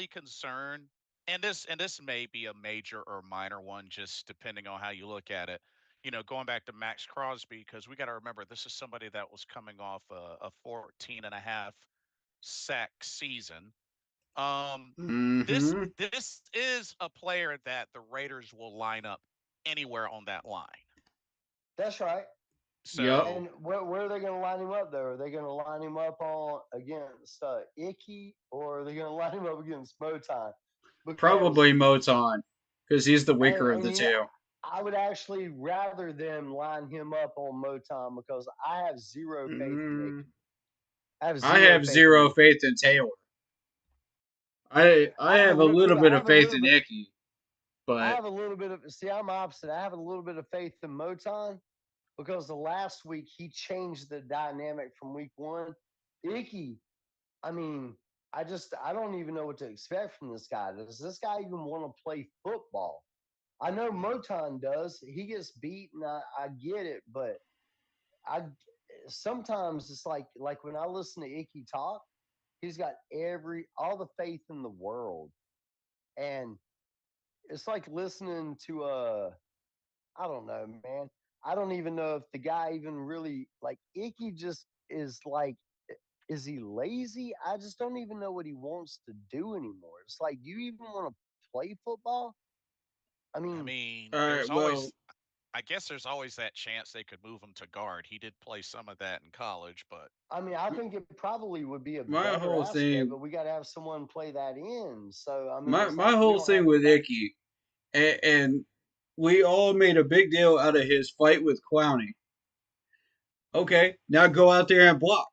concern, and this may be a major or minor one, just depending on how you look at it. Going back to Max Crosby, because we got to remember this is somebody that was coming off a 14 and a half sack season. Um, this Mm-hmm. this is a player that the Raiders will line up anywhere on that line. That's right. Yep. So And where are they going to line him up, though? Are they going to line him up on against Icky, or are they going to line him up against Moton? Because Probably Moton, because he's the and, weaker of and the you know, two. I would actually rather them line him up on Moton because I have zero faith in Mm. Icky. I have I zero have faith in zero Icky. faith in Taylor. I have a little I bit of have a faith little in bit. Icky, I but have a little bit of. See, I'm opposite. I have a little bit of faith in Moton because the last week he changed the dynamic from week one. Icky, I mean, I don't even know what to expect from this guy. Does this guy even want to play football? I know Moton does. He gets beat, and I get it, but I sometimes it's like when I listen to Icky talk, he's got all the faith in the world, and it's like listening to I don't know, man. I don't even know if the guy even really like Icky just is like is he lazy? I just don't even know what he wants to do anymore. It's like, do you even want to play football? I I mean, mean, all right. there's Well, always I guess there's always that chance they could move him to guard. He did play some of that in college, but I think it probably would be a my better whole aspect, thing, but we got to have someone play that in. So I mean, my it's my like we whole don't have thing with anybody. Icky, and we all made a big deal out of his fight with Clowney. Okay, now go out there and block.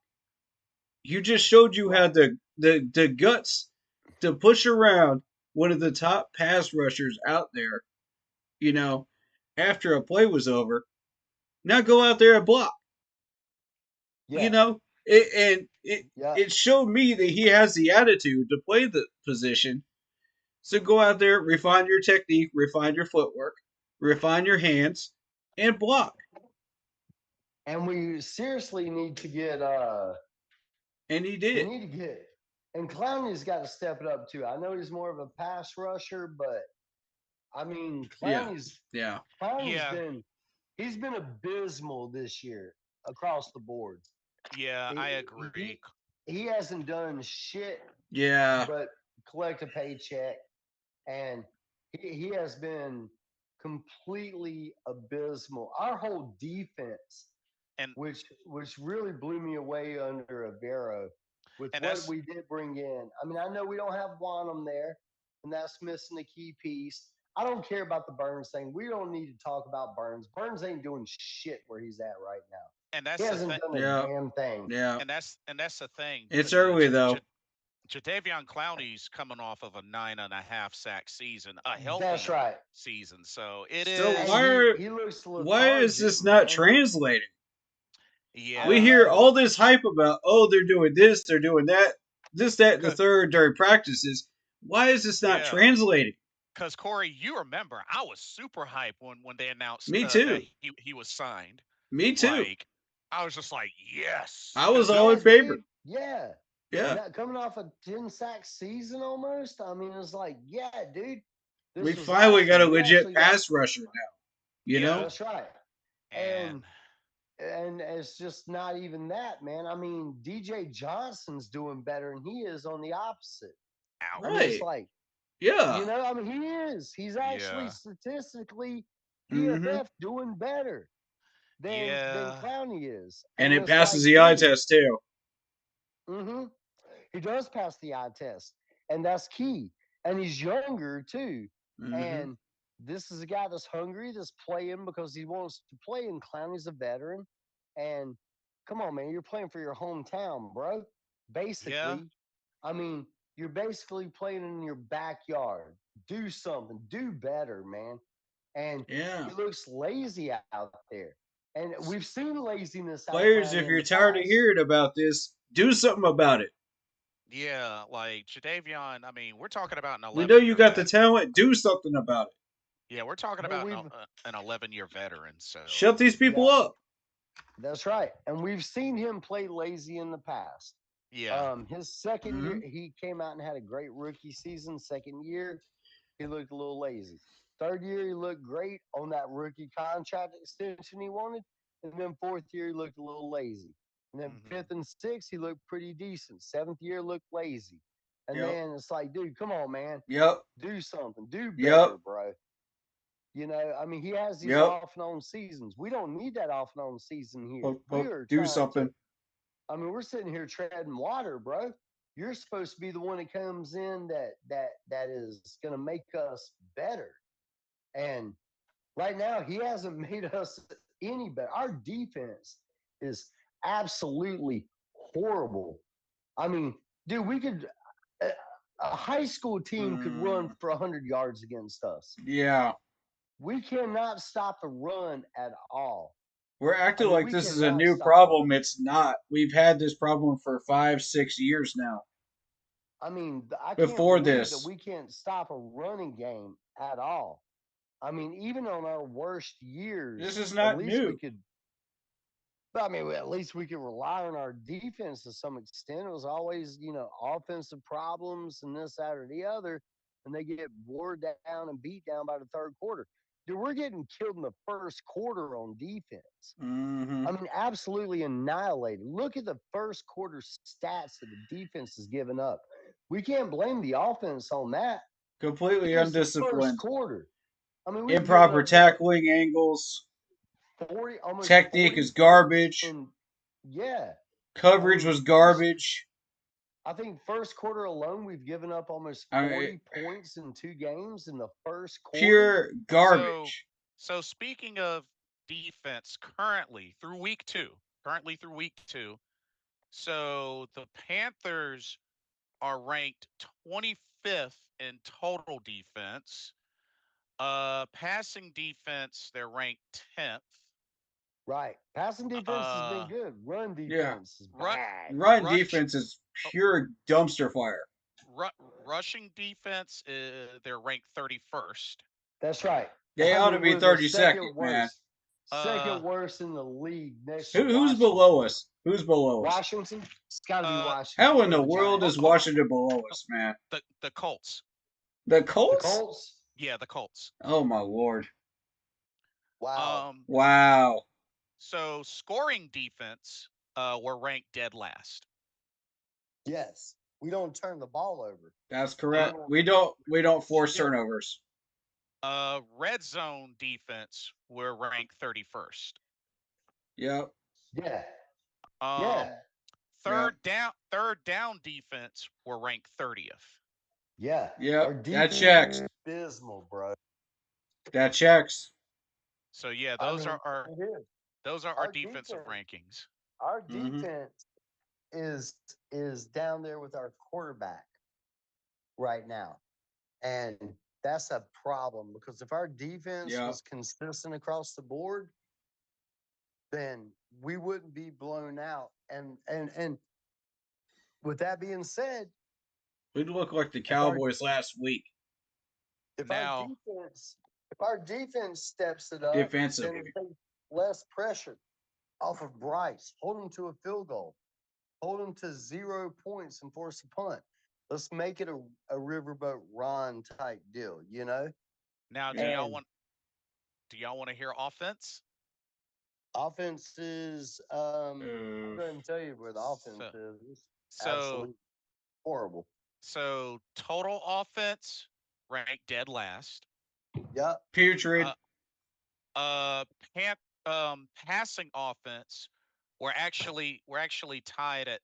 You just showed you Right. had the guts to push around one of the top pass rushers out there. You know, after a play was over, now go out there and block. You Yeah. know, Yeah. it showed me that he has the attitude to play the position. So go out there, refine your technique, refine your footwork, refine your hands, and block. And we seriously need to get And he we did. need to get and Clowney's got to step it up too. I know he's more of a pass rusher, but I mean Yeah, yeah. Clowney's yeah, been he's been abysmal this year across the board. yeah, I He agree. he, he hasn't done shit Yeah. but collect a paycheck, and he has been completely abysmal. Our whole defense, And which really blew me away under Avero, with and what that's we did bring in. I mean, I know we don't have Wanham there, and that's missing a key piece. I don't care about the Burns thing. We don't need to talk about Burns. Burns ain't doing shit where he's at right now. and He that's the hasn't thing. done a Yeah. damn thing. Yeah. And that's the thing. It's early though. Jadavion Clowney's coming off of a 9.5 sack season, a That's healthy right. season. So it So And is, he looks why is lethargic, this not man. translating? I We don't yeah, hear know. all this hype about, oh, they're doing this, they're doing that, this, that, and the third during practices. Why is this not yeah. translating? Because Corey, you remember, I was super hyped when they announced Me that too. he was signed. Me too. Like, I was just like, yes, I was because all in Yes, favor. dude. Yeah. Yeah. Not coming off a 10 sack season almost. I mean, it's like, yeah, dude. We was finally got a awesome. We legit actually got. pass rusher now. You Yeah. know? That's right. And And it's just not even that, man. I mean, DJ Johnson's doing better than he is on the opposite. I mean, it's Right. like, Yeah. I mean, he is. He's actually yeah. statistically Mm-hmm. PFF doing better than Yeah. Clowney is. And And it it's passes like, the eye dude, test too. mm-hmm, he does pass the eye test, and that's key. And he's younger too. Mm-hmm. And this is a guy that's hungry, that's playing because he wants to play. And Clowney's a veteran. And come on, man, you're playing for your hometown, bro. Yeah. Basically, I mean, you're basically playing in your backyard. Do something, do better, man. And Yeah. he looks lazy out there. And we've seen laziness out of Players, if Clowney in you're the tired of past. hearing about this, do something about it. Yeah. Like Jadavion, I mean, we're talking about an We know you 11-year got the vet. talent. Do something about it. Yeah, we're talking But about we've, an 11-year veteran. So, Shut these people yeah, up. that's right. And we've seen him play lazy in the past. yeah. His second Mm-hmm. year, he came out and had a great rookie season. Second year, he looked a little lazy. Third year, he looked great on that rookie contract extension he wanted. And then fourth year, he looked a little lazy. And then Hmm. fifth and sixth, he looked pretty decent. Seventh year, looked lazy. And Yep. then it's like, dude, come on, man, Yep. do something, do Yep. better, bro. I mean, he has these Yep. off and on seasons. We don't need that off and on season here. Well, We are do trying to, something. I mean, we're sitting here treading water, bro. You're supposed to be the one that comes in that is going to make us better. And right now, he hasn't made us any better. Our defense is absolutely horrible. I mean, dude, we could a high school team could run Mm, for 100 yards against us. yeah. We cannot stop the run at all. We're I acting mean, like we this is a cannot new stop the run. problem. It's not. We've had this problem for 5, 6 years now. I mean, I can't Before believe that this. we can't stop a running game at all. I mean, even on our worst This years, is at not least we new. could. But I mean, at least we could rely on our defense to some extent. It was always, offensive problems and this, that, or the other, and they get wore down and beat down by the third quarter. Dude, we're getting killed in the first quarter on defense. Mm-hmm. I mean, absolutely annihilated. Look at the first quarter stats that the defense has given up. We can't blame the offense on that. Completely It's the first undisciplined. quarter. I mean, we've given Improper up what tackling angles. 40, almost Technique 40 is points, garbage. and yeah, I Coverage mean, was garbage. I think first quarter alone, we've given up almost I mean, 40 points in 2 games in the first quarter. pure So, garbage. so speaking of defense, currently through week two, so the Panthers are ranked 25th in total defense. Passing defense, they're ranked 10th. Right. Passing defense has been Uh, good. Run Yeah. defense is run, bad. Run rush, defense is oh, pure dumpster fire. rushing defense, they're ranked 31st. That's right. They I ought to mean, be we're the 32nd, second man. worst. Uh, Second worst in the league next to Who's Washington. below us? Who's below us? Washington? It's got to be uh, How Washington in or the the world is Giants. Washington below us, man? the Colts. The The Colts? Colts? Yeah, the Colts. Oh my lord! Wow. Um, Wow, so scoring defense, we're ranked dead last. Yes. We don't turn the ball over. that's We Uh, correct. don't. We don't force Yeah. turnovers. red zone defense, we're ranked 31st. Yep, Yeah. Um, Yeah. yep, third down defense, we're ranked 30th. Yeah. yep. Our That defense checks. is abysmal, bro. That checks. So yeah, I mean, it is. those are our Our defensive defense, rankings. our Mm-hmm. defense is is down there with our quarterback right now. And that's a problem because if our defense Yep. was consistent across the board, then we wouldn't be blown out. And with that being said, We look like the if our Cowboys last week if our Now, defense if our defense steps it up, then defensively. it takes less pressure off of Bryce, hold him to a field goal, hold him to 0 points and force a punt. Let's make it a riverboat Ron type deal, Now, Yeah. And do y'all want to hear offense? offenses, I'll go ahead and tell you where the offense So, is. It's so, absolutely horrible. so total offense ranked dead last. Yep. Putrid. Uh, uh, pan, passing offense, we're actually tied at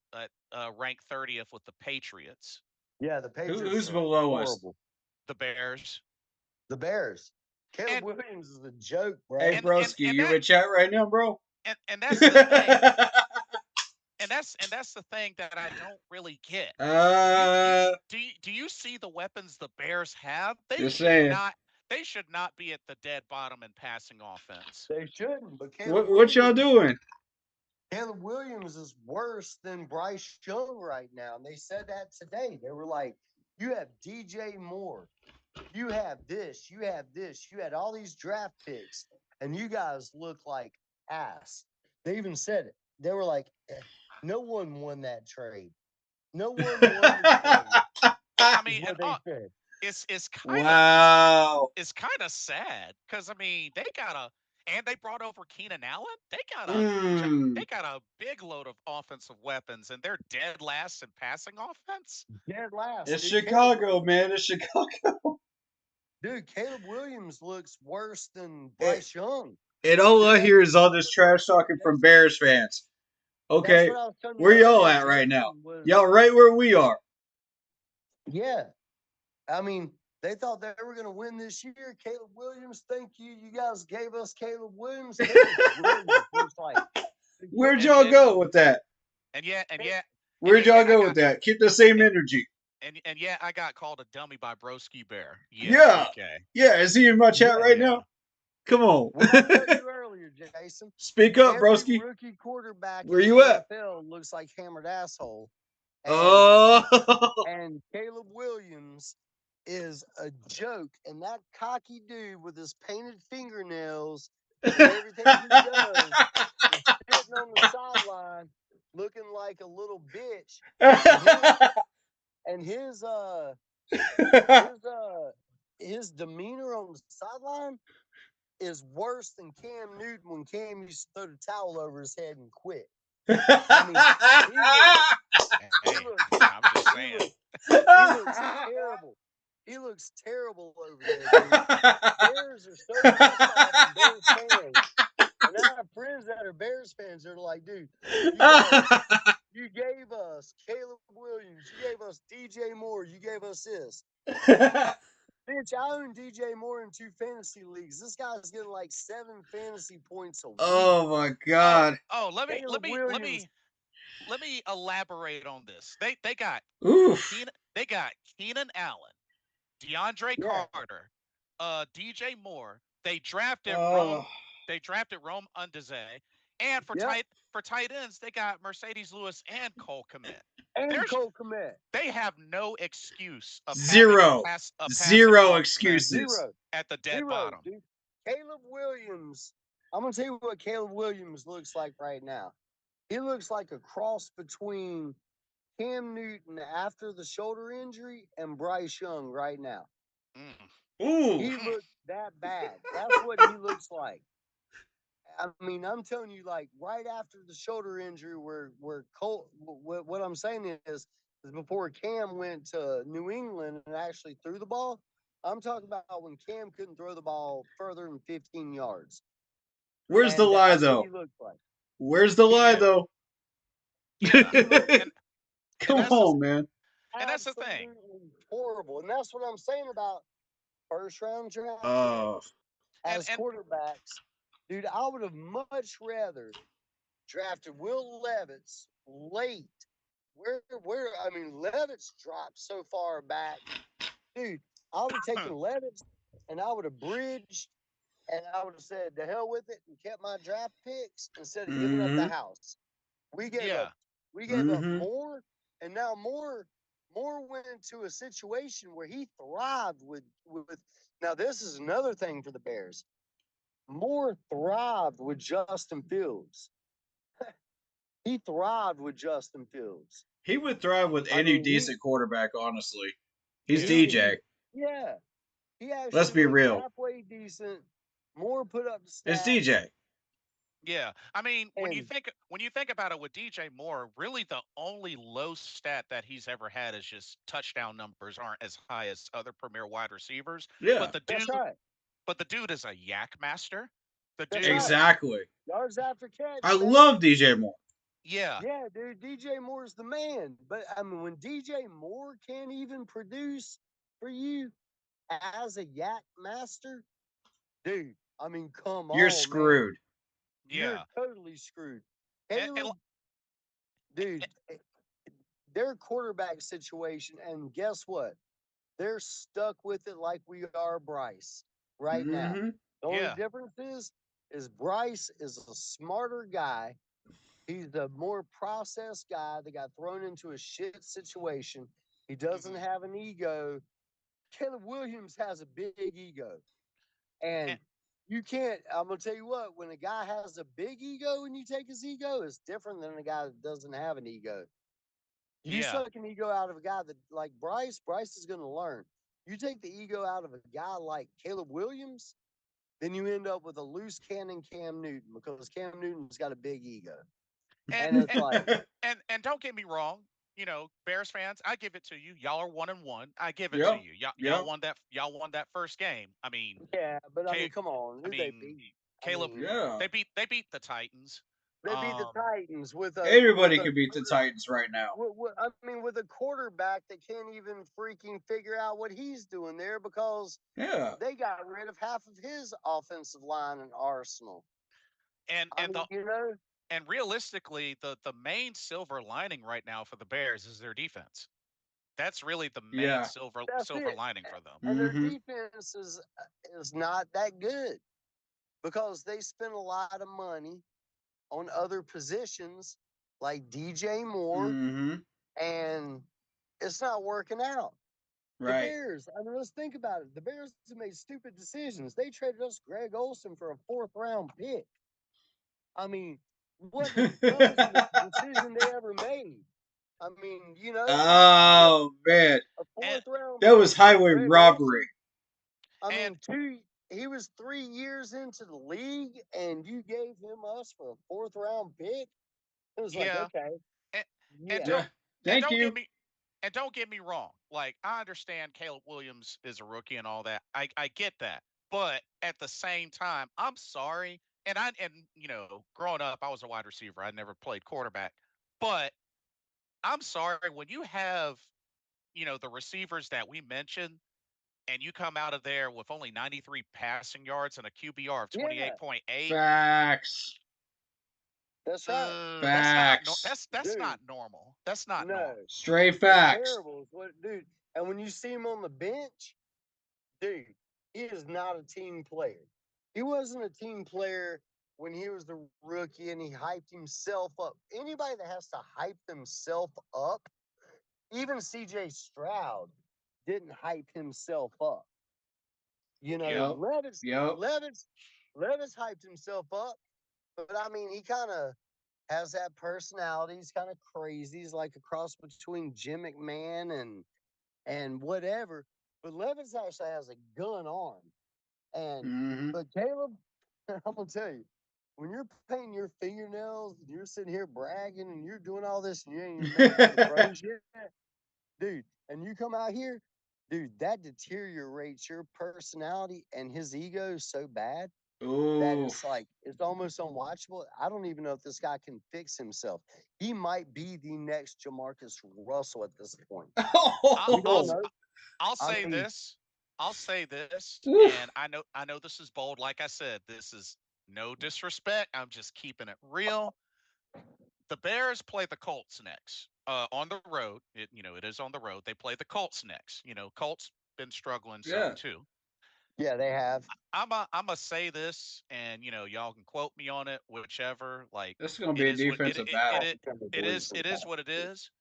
rank 30th with the Patriots, Yeah, the Patriots Who's are below us? horrible. the Bears, The Bears. Caleb and Williams is a joke, bro. Hey, and and broski, and you that in chat right now, bro? and that's the thing, and that's the thing that I don't really get. You uh, do you see the weapons the Bears have? just saying. They should not be at the dead bottom in passing offense. They shouldn't, but What y'all doing? Caleb Williams is worse than Bryce Young right now. And they said that today. They were like, you have DJ Moore, you have this, you have this, you had all these draft picks, and you guys look like ass. They even said it. They were like, no one won that trade. No one won the trade, I is mean, what they said. it's kind of Wow. it's kind of sad because I mean and they brought over Keenan Allen. Mm. They got a big load of offensive weapons, and they're dead last in passing offense. Dead last, It's dude. Caleb, Chicago, man. It's Chicago. dude, Caleb Williams looks worse than It, Bryce Young. and all I Dude, hear is all this trash talking from Jason, Bears fans. that's Okay, what I was telling you where y'all earlier. at right now? Jason was, Y'all right where we are. yeah. I mean, they thought they were going to win this year. Caleb Williams, thank you. You guys gave us Caleb Williams. Caleb Williams looks like Where'd And y'all yet, go with that? and yet, and yet, and Where'd yet, y'all I go with got that? Keep the same and, energy. and yet I got called a dummy by Broski Bear. Yeah, Yeah. okay. Yeah, is he in my chat yeah. right Yeah. now? Come on. What I tell you earlier, Jason, Speak up, every broski. rookie quarterback Where in the you at? NFL looks like hammered asshole. And Oh. and Caleb Williams is a joke. And that cocky dude with his painted fingernails and everything he does is sitting on the sideline looking like a little bitch. And his demeanor on the sideline is worse than Cam Newton when Cam used to throw the towel over his head and quit. I mean, he Hey, looks I'm just he saying. looks he looks terrible. He looks terrible over there, dude. Bears are so pissed off, and Bears fans. And I have friends that are Bears fans. They're like, dude, you gave us Caleb Williams, you gave us DJ Moore, you gave us this. Bitch, I own DJ Moore in 2 fantasy leagues. This guy's getting like 7 fantasy points a week. Oh my Oh, god. oh, let me let Caleb me let Williams, me let me elaborate on this. They got Oof. Keenan Allen, DeAndre yeah, Carter, DJ Moore. They drafted Rome. Oh. They drafted Rome Undeze, and yep, for tight ends, they got Mercedes Lewis and Cole Kmet. and There's Cole Kmet. they have no excuse of having Zero. a passing Zero offense excuses. Zero. at the dead Zero, bottom. dude. Caleb Williams. I'm gonna tell you what Caleb Williams looks like right now. He looks like a cross between Cam Newton after the shoulder injury and Bryce Young right now. Mm. Ooh. He looks that bad. That's what he looks like. I mean, I'm telling you, like right after the shoulder injury, where Cole, what I'm saying is before Cam went to New England and actually threw the ball. I'm talking about when Cam couldn't throw the ball further than 15 yards, Where's the and lie that's what though? he looked like. Where's the lie Yeah, though? yeah, He looked and Come that's the on, man. thing. absolutely horrible, and that's what I'm saying about first round draft Oh. picks And as quarterbacks. Dude, I would have much rather drafted Will Levis late. Where I mean Levis dropped so far back. Dude, I would have taken Levis and I would have bridged and I would have said to hell with it and kept my draft picks instead of giving up the Mm-hmm. house. We gave yeah, up we gave up Mm-hmm. more, and now more went into a situation where he thrived with now this is another thing for the Bears. Moore thrived with Justin Fields. He thrived with Justin Fields. He would thrive with I any mean, decent quarterback, honestly. He's he DJ. yeah. He Let's actually be looked real. halfway decent. Moore put up It's stats, DJ. Yeah, I mean, and when you think about it with DJ Moore, really the only low stat that he's ever had is just touchdown numbers aren't as high as other premier wide receivers. Yeah, But the that's dude, right. but the dude is a yak master. The That's dude, right. exactly. Yards after catch, I baby. love DJ Moore. yeah, Yeah, dude, DJ Moore's the man. But I mean, when DJ Moore can't even produce for you as a yak master, dude, I mean, come You're on, man. screwed. You're yeah, totally screwed. and Caleb, dude, their quarterback situation, and guess what? They're stuck with it like we are Bryce right now. Mm-hmm. The only yeah, difference is Bryce is a smarter guy. He's the more processed guy that got thrown into a shit situation. He doesn't hmm have an ego. Caleb Williams has a big ego. And and, you can't, I'm going to tell you what, when a guy has a big ego and you take his ego, it's different than a guy that doesn't have an ego. You yeah, suck an ego out of a guy that, like Bryce is going to learn. You take the ego out of a guy like Caleb Williams, then you end up with a loose cannon Cam Newton because Cam Newton's got a big ego. and And it's and like, and don't get me wrong. You know, Bears fans, I give it to you. Y'all are 1-1. I give it to Yep. you. Yep. Y'all won that first game. I mean, yeah, but I mean, K, come on, I who they mean, beat? I Caleb, mean, Yeah. they beat the Titans. they beat the Um, Titans with a Everybody could beat the Titans right now. I mean, with a quarterback that can't even freaking figure out what he's doing there because Yeah. they got rid of half of his offensive line in Arsenal. and I and mean, the and realistically, the main silver lining right now for the Bears is their defense. That's really the main Yeah. that's silver it. lining for them. And their Mm-hmm. defense is not that good because they spend a lot of money on other positions like DJ Moore, Mm-hmm. and it's not working out. The Right. Bears, I mean, let's think about it. The Bears have made stupid decisions. They traded us Greg Olson for a fourth round pick. I mean, what the dumbest decision they ever made. I mean, what Oh man, a And fourth round that was pick for highway Greg robbery. Olson. I and mean, he was 3 years into the league, and you gave him us for a fourth round pick. It was like, yeah, okay, and, and yeah, Yeah. don't and Thank don't get you. me and don't get me wrong. Like I understand Caleb Williams is a rookie and all that. I get that. But at the same time, I'm sorry. And you know, growing up, I was a wide receiver. I never played quarterback. But I'm sorry when you have, you know, the receivers that we mentioned and you come out of there with only 93 passing yards and a QBR of yeah, 28.8. Facts. that's right, Facts. That's dude. not normal. That's not No, normal. Straight that's facts. terrible. Is what, dude. And when you see him on the bench, dude, he is not a team player. He wasn't a team player when he was the rookie and he hyped himself up. Anybody that has to hype themselves up, even CJ Stroud didn't hype himself up. Yeah. Yep. Yep. Levis, Levis hyped himself up, but I mean, he kind of has that personality. He's kind of crazy. He's like a cross between Jim McMahon and whatever. But Levis actually has a gun arm. And Mm-hmm. but Caleb, I'm gonna tell you, when you're painting your fingernails and you're sitting here bragging and you're doing all this and you ain't even made it to the pros yet, dude, and you come out here, dude, that deteriorates your personality and his ego so bad that Ooh. it's like it's almost unwatchable. I don't even know if this guy can fix himself. He might be the next Jamarcus Russell at this point. I, We I'll don't s- Oh. know. I'll I say mean, this. I'll say this, and Oof. I know this is bold. Like I said, this is no disrespect. I'm just keeping it real. The Bears play the Colts next. On the road. It is on the road. They play the Colts next. You know, Colts been struggling some Yeah. too. yeah, they have. I'm a say this, and y'all can quote me on it, whichever. Like This is gonna it be a is what defensive I battle. can believe some it is facts. what it is.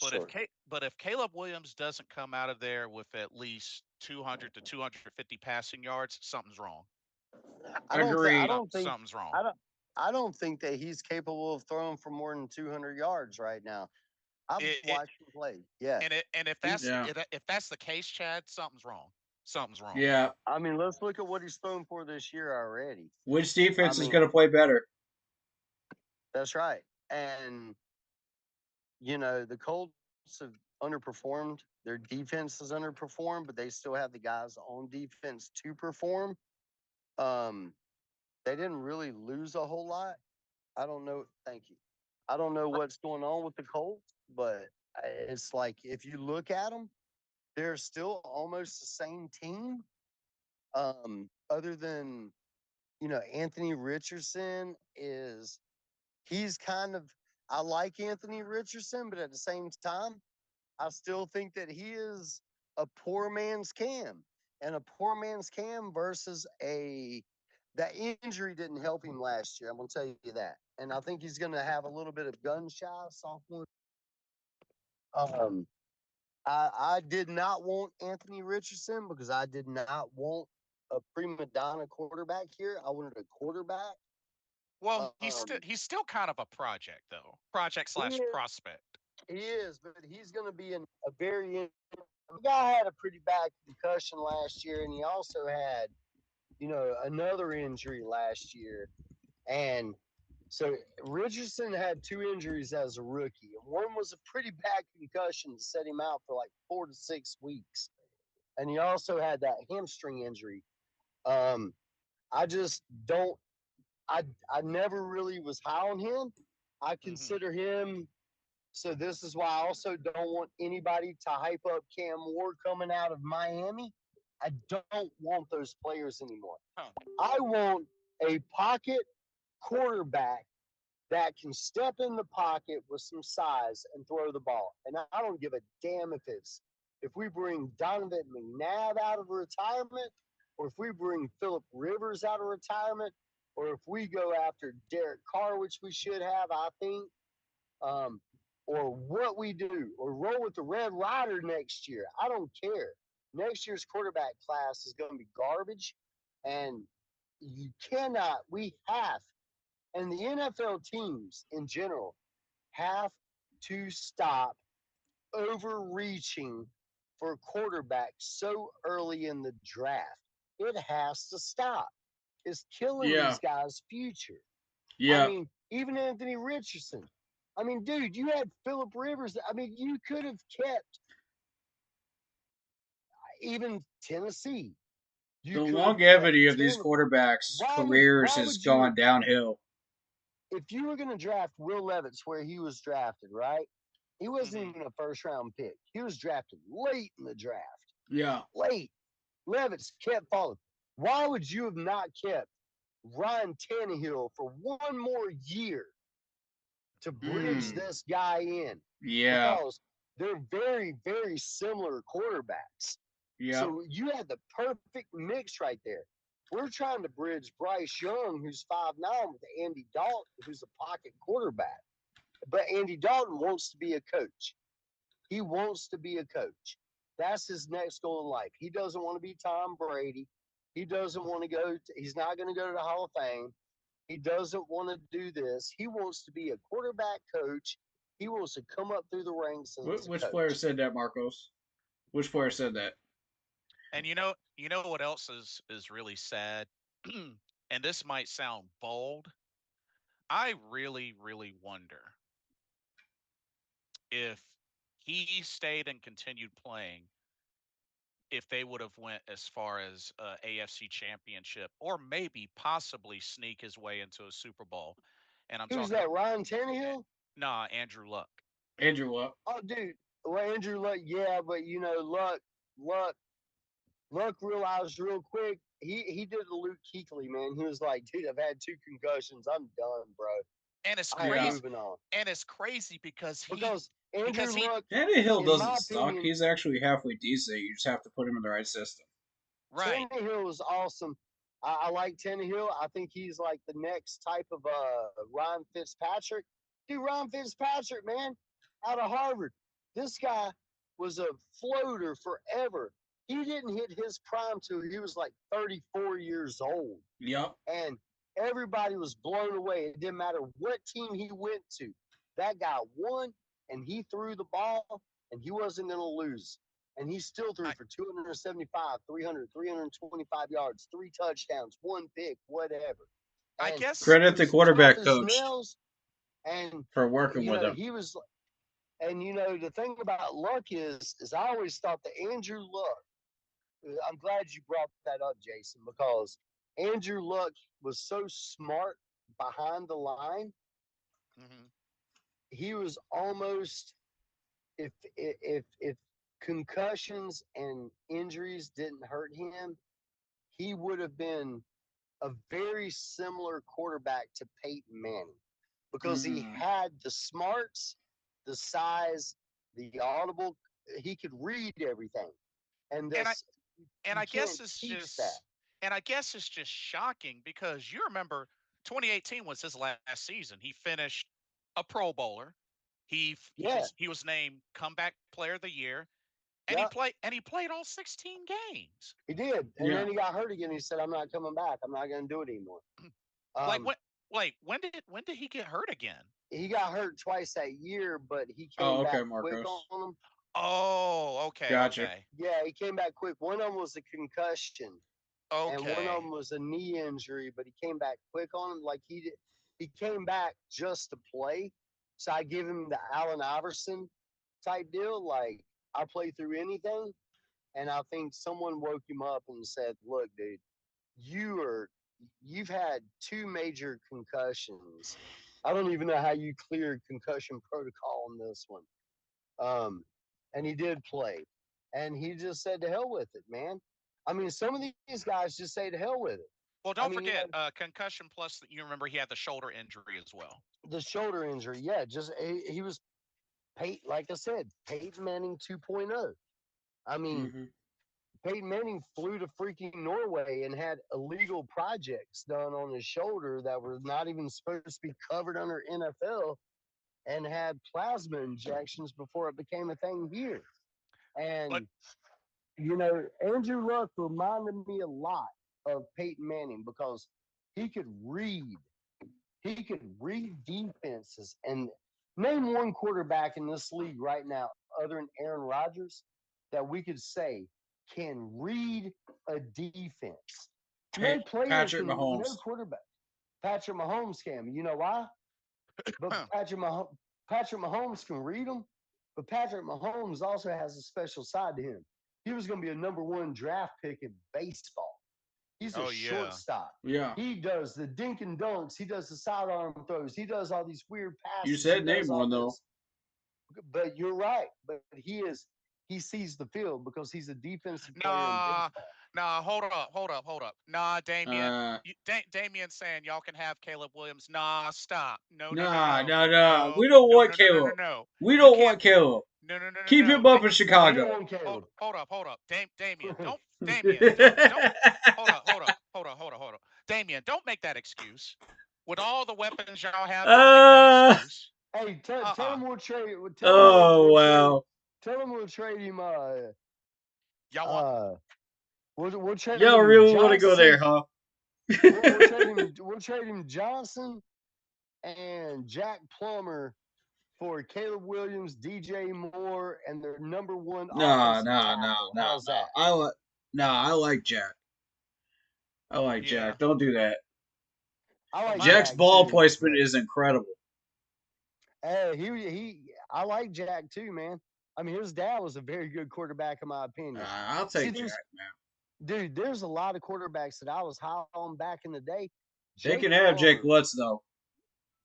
Sure. But if Caleb Williams doesn't come out of there with at least 200 to 250 passing yards, something's wrong. I Agreed. don't think Something's wrong. I don't I don't think that he's capable of throwing for more than 200 yards right now. I've It watched him play. Yeah. and if He's that's Yeah. if that's the case, Chad, something's wrong. something's wrong. Yeah. I mean, let's look at what he's thrown for this year already. Which defense I is mean- going to play better? That's right. And, the Colts have underperformed. Their defense has underperformed, but they still have the guys on defense to perform. They didn't really lose a whole lot. I don't know. Thank you. I don't know what's going on with the Colts, but it's like if you look at them, they're still almost the same team. Other than Anthony Richardson he's kind of I like Anthony Richardson, but at the same time, I still think that he is a poor man's Cam, and a poor man's Cam versus that injury didn't help him last year. I'm gonna tell you that, and I think he's gonna have a little bit of gun shy sophomore. Um, I did not want Anthony Richardson because I did not want a prima donna quarterback here. I wanted a quarterback. Well, he's still kind of a project though, project slash prospect. He is, but he's going to be a very. The guy had a pretty bad concussion last year, and he also had, another injury last year, and so Richardson had 2 injuries as a rookie. One was a pretty bad concussion that set him out for like 4 to 6 weeks, and he also had that hamstring injury. I just don't. I never really was high on him. I consider him. So this is why I also don't want anybody to hype up Cam Ward coming out of Miami. I don't want those players anymore. I want a pocket quarterback that can step in the pocket with some size and throw the ball. And I don't give a damn if we bring Donovan McNabb out of retirement, or if we bring Phillip Rivers out of retirement, or if we go after Derek Carr, which we should have, I think, or what we do, or roll with the Red Rider next year. I don't care. Next year's quarterback class is going to be garbage, and and the NFL teams in general have to stop overreaching for quarterbacks so early in the draft. It has to stop. It's killing these guys' future. Yeah. I mean, even Anthony Richardson. I mean, dude, you had Phillip Rivers. I mean, you could have kept even Tennessee. The longevity of these quarterbacks' careers has gone downhill. If you were going to draft Will Levis where he was drafted, right? He wasn't even a first-round pick. He was drafted late in the draft. Yeah. Late. Levis kept falling. Why would you have not kept Ryan Tannehill for one more year to bridge this guy in? Yeah. Because they're very, very similar quarterbacks. Yeah. So you had the perfect mix right there. We're trying to bridge Bryce Young, who's 5'9", with Andy Dalton, who's a pocket quarterback. But Andy Dalton wants to be a coach. He wants to be a coach. That's his next goal in life. He doesn't want to be Tom Brady. He doesn't want to he's not going to go to the Hall of Fame. He doesn't want to do this. He wants to be a quarterback coach. He wants to come up through the ranks. Which player said that, Marcos? Which player said that? And you know what else is really sad? And this might sound bold. I really, really wonder if he stayed and continued playing, if they would have went as far as AFC Championship, or maybe possibly sneak his way into a Super Bowl. And Who's that? Ryan Tannehill? Nah, Andrew Luck. Andrew Luck. Oh, dude. Well, Andrew Luck, yeah, but Luck realized real quick. He did a Luke Kuechly, man. He was like, dude, I've had 2 concussions. I'm done, bro. And it's crazy. Moving on. And it's crazy because Andrew Luck, Tannehill doesn't suck. He's actually halfway decent. You just have to put him in the right system. Right. Tannehill is awesome. I like Tannehill. I think he's like the next type of Ryan Fitzpatrick. Dude, Ryan Fitzpatrick, man, out of Harvard. This guy was a floater forever. He didn't hit his prime till he was like 34 years old. Yep. And everybody was blown away. It didn't matter what team he went to. That guy won, and he threw the ball, and he wasn't going to lose. and he still threw I, for 275, 300, 325 yards, 3 touchdowns, 1 pick, whatever. I And guess Credit he the was tough quarterback as coach nails. And for working you with know, him. he was, and the thing about Luck is I always thought that Andrew Luck. I'm glad you brought that up, Jason, because Andrew Luck was so smart behind the line. hmm He was almost, if concussions and injuries didn't hurt him, he would have been a very similar quarterback to Peyton Manning because he Mm. had the smarts, the size, the audible. He could read everything, and and I this and you I guess can't it's teach that. just and I guess it's just shocking because you remember 2018 was his last season. He finished a Pro Bowler. Yeah, He was named comeback player of the year, and yeah, he played all 16 games. he did, and Yeah. then he got hurt again. He said, "I'm not coming back. I'm not going to do it anymore." Like Um, when when did he get hurt again? he got hurt twice that year, but he Oh, came okay, back quick on Marcos. them. Oh, okay, Gotcha. okay, Yeah, he came back quick. One of them was a concussion, and one of okay. them was a knee injury, but he came back quick on him. Like he did, he came back just to play. So I give him the Allen Iverson type deal. Like I play through anything, and I think someone woke him up and said, "Look, dude, you are you've had two major concussions. I don't even know how you cleared concussion protocol on this one." Um, and he did play, and he just said, "To hell with it, man." I mean, some of these guys just say, "To hell with it." Well, I don't mean, forget concussion plus you remember he had the shoulder injury as well. the shoulder injury, yeah, just he was like I said, Peyton Manning 2.0. I mean, Mm-hmm. Peyton Manning flew to freaking Norway and had illegal projects done on his shoulder that were not even supposed to be covered under NFL, and had plasma injections before it became a thing here. But And Andrew Luck reminded me a lot of Peyton Manning because he could read. He could read defenses. And name one quarterback in this league right now, other than Aaron Rodgers, that we could say can read a defense. No player Patrick can, no Mahomes. quarterback. Patrick Mahomes can. You know why? But Patrick Mahomes can read them. But Patrick Mahomes also has a special side to him. He was going to be a number 1 draft pick in baseball. He's a oh yeah. shortstop. Yeah. He does the dink and dunks. He does the sidearm throws. He does all these weird You passes. He said name does all one though. this. But you're right. But he sees the field because he's a defensive player in Nah, baseball. nah. Hold up. Nah, Damien. Uh, Damien's saying y'all can have Caleb Williams. Nah, stop. No, no, no, nah, no, nah, nah. no, We don't no, want no, no, no, no, Caleb. no. We You don't can't. want Caleb. No, no, no, no, Keep him no. up in No, we Chicago. don't want Caleb. Hold up. Damien, Hey, don't. Hold up. Damien, don't make that excuse. With all the weapons y'all have, don't make that uh, excuse. tell Uh-uh. him we'll trade. Tell him oh we'll trade. wow. Tell him we'll trade him. Y'all want? Uh, we'll trade Y'all him really want to go there, Johnson. huh? We'll trade him. We'll trade him Johnson and Jack Plummer for Caleb Williams, DJ Moore, and their number 1 Nah, offensive nah, nah, tackle. nah, How's nah. that? I like Jack. I like Yeah. Jack. Don't do that. I Well, like my Jack's Jack ball too, placement but is incredible. hey, I like Jack too, man. I mean, his dad was a very good quarterback, in my opinion. I'll See, take Jack, man. there's a lot of quarterbacks that I was high on back in the day. They Jake can have Jake Plummer. Lutz though.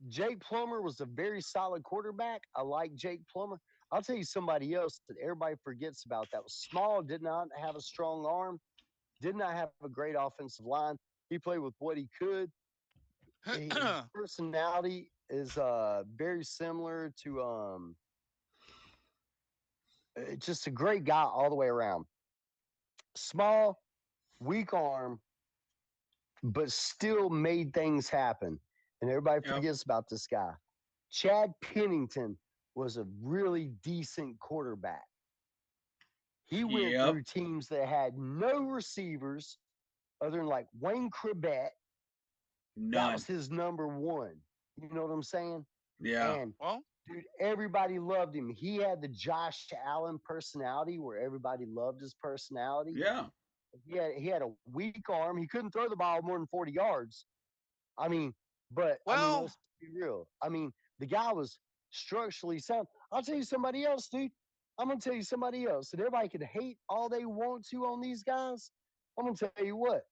Jake Plummer was a very solid quarterback. I like Jake Plummer. I'll tell you somebody else that everybody forgets about that was small, did not have a strong arm, did not have a great offensive line. He played with what he could. His personality is very similar to just a great guy all the way around. Small, weak arm, but still made things happen. And everybody Yep. forgets about this guy. Chad Pennington was a really decent quarterback. He went Yep. through teams that had no receivers other than like Wayne Krebet. That was None. his number 1. You know what I'm saying? Yeah. And well. Dude, everybody loved him. He had the Josh Allen personality where everybody loved his personality. Yeah. He had a weak arm. He couldn't throw the ball more than 40 yards. I mean, but I mean, Well, let's be real. I mean, the guy was structurally sound. I'll tell you somebody else, dude. I'm gonna tell you somebody else. And everybody can hate all they want to on these guys. I'm gonna tell you what.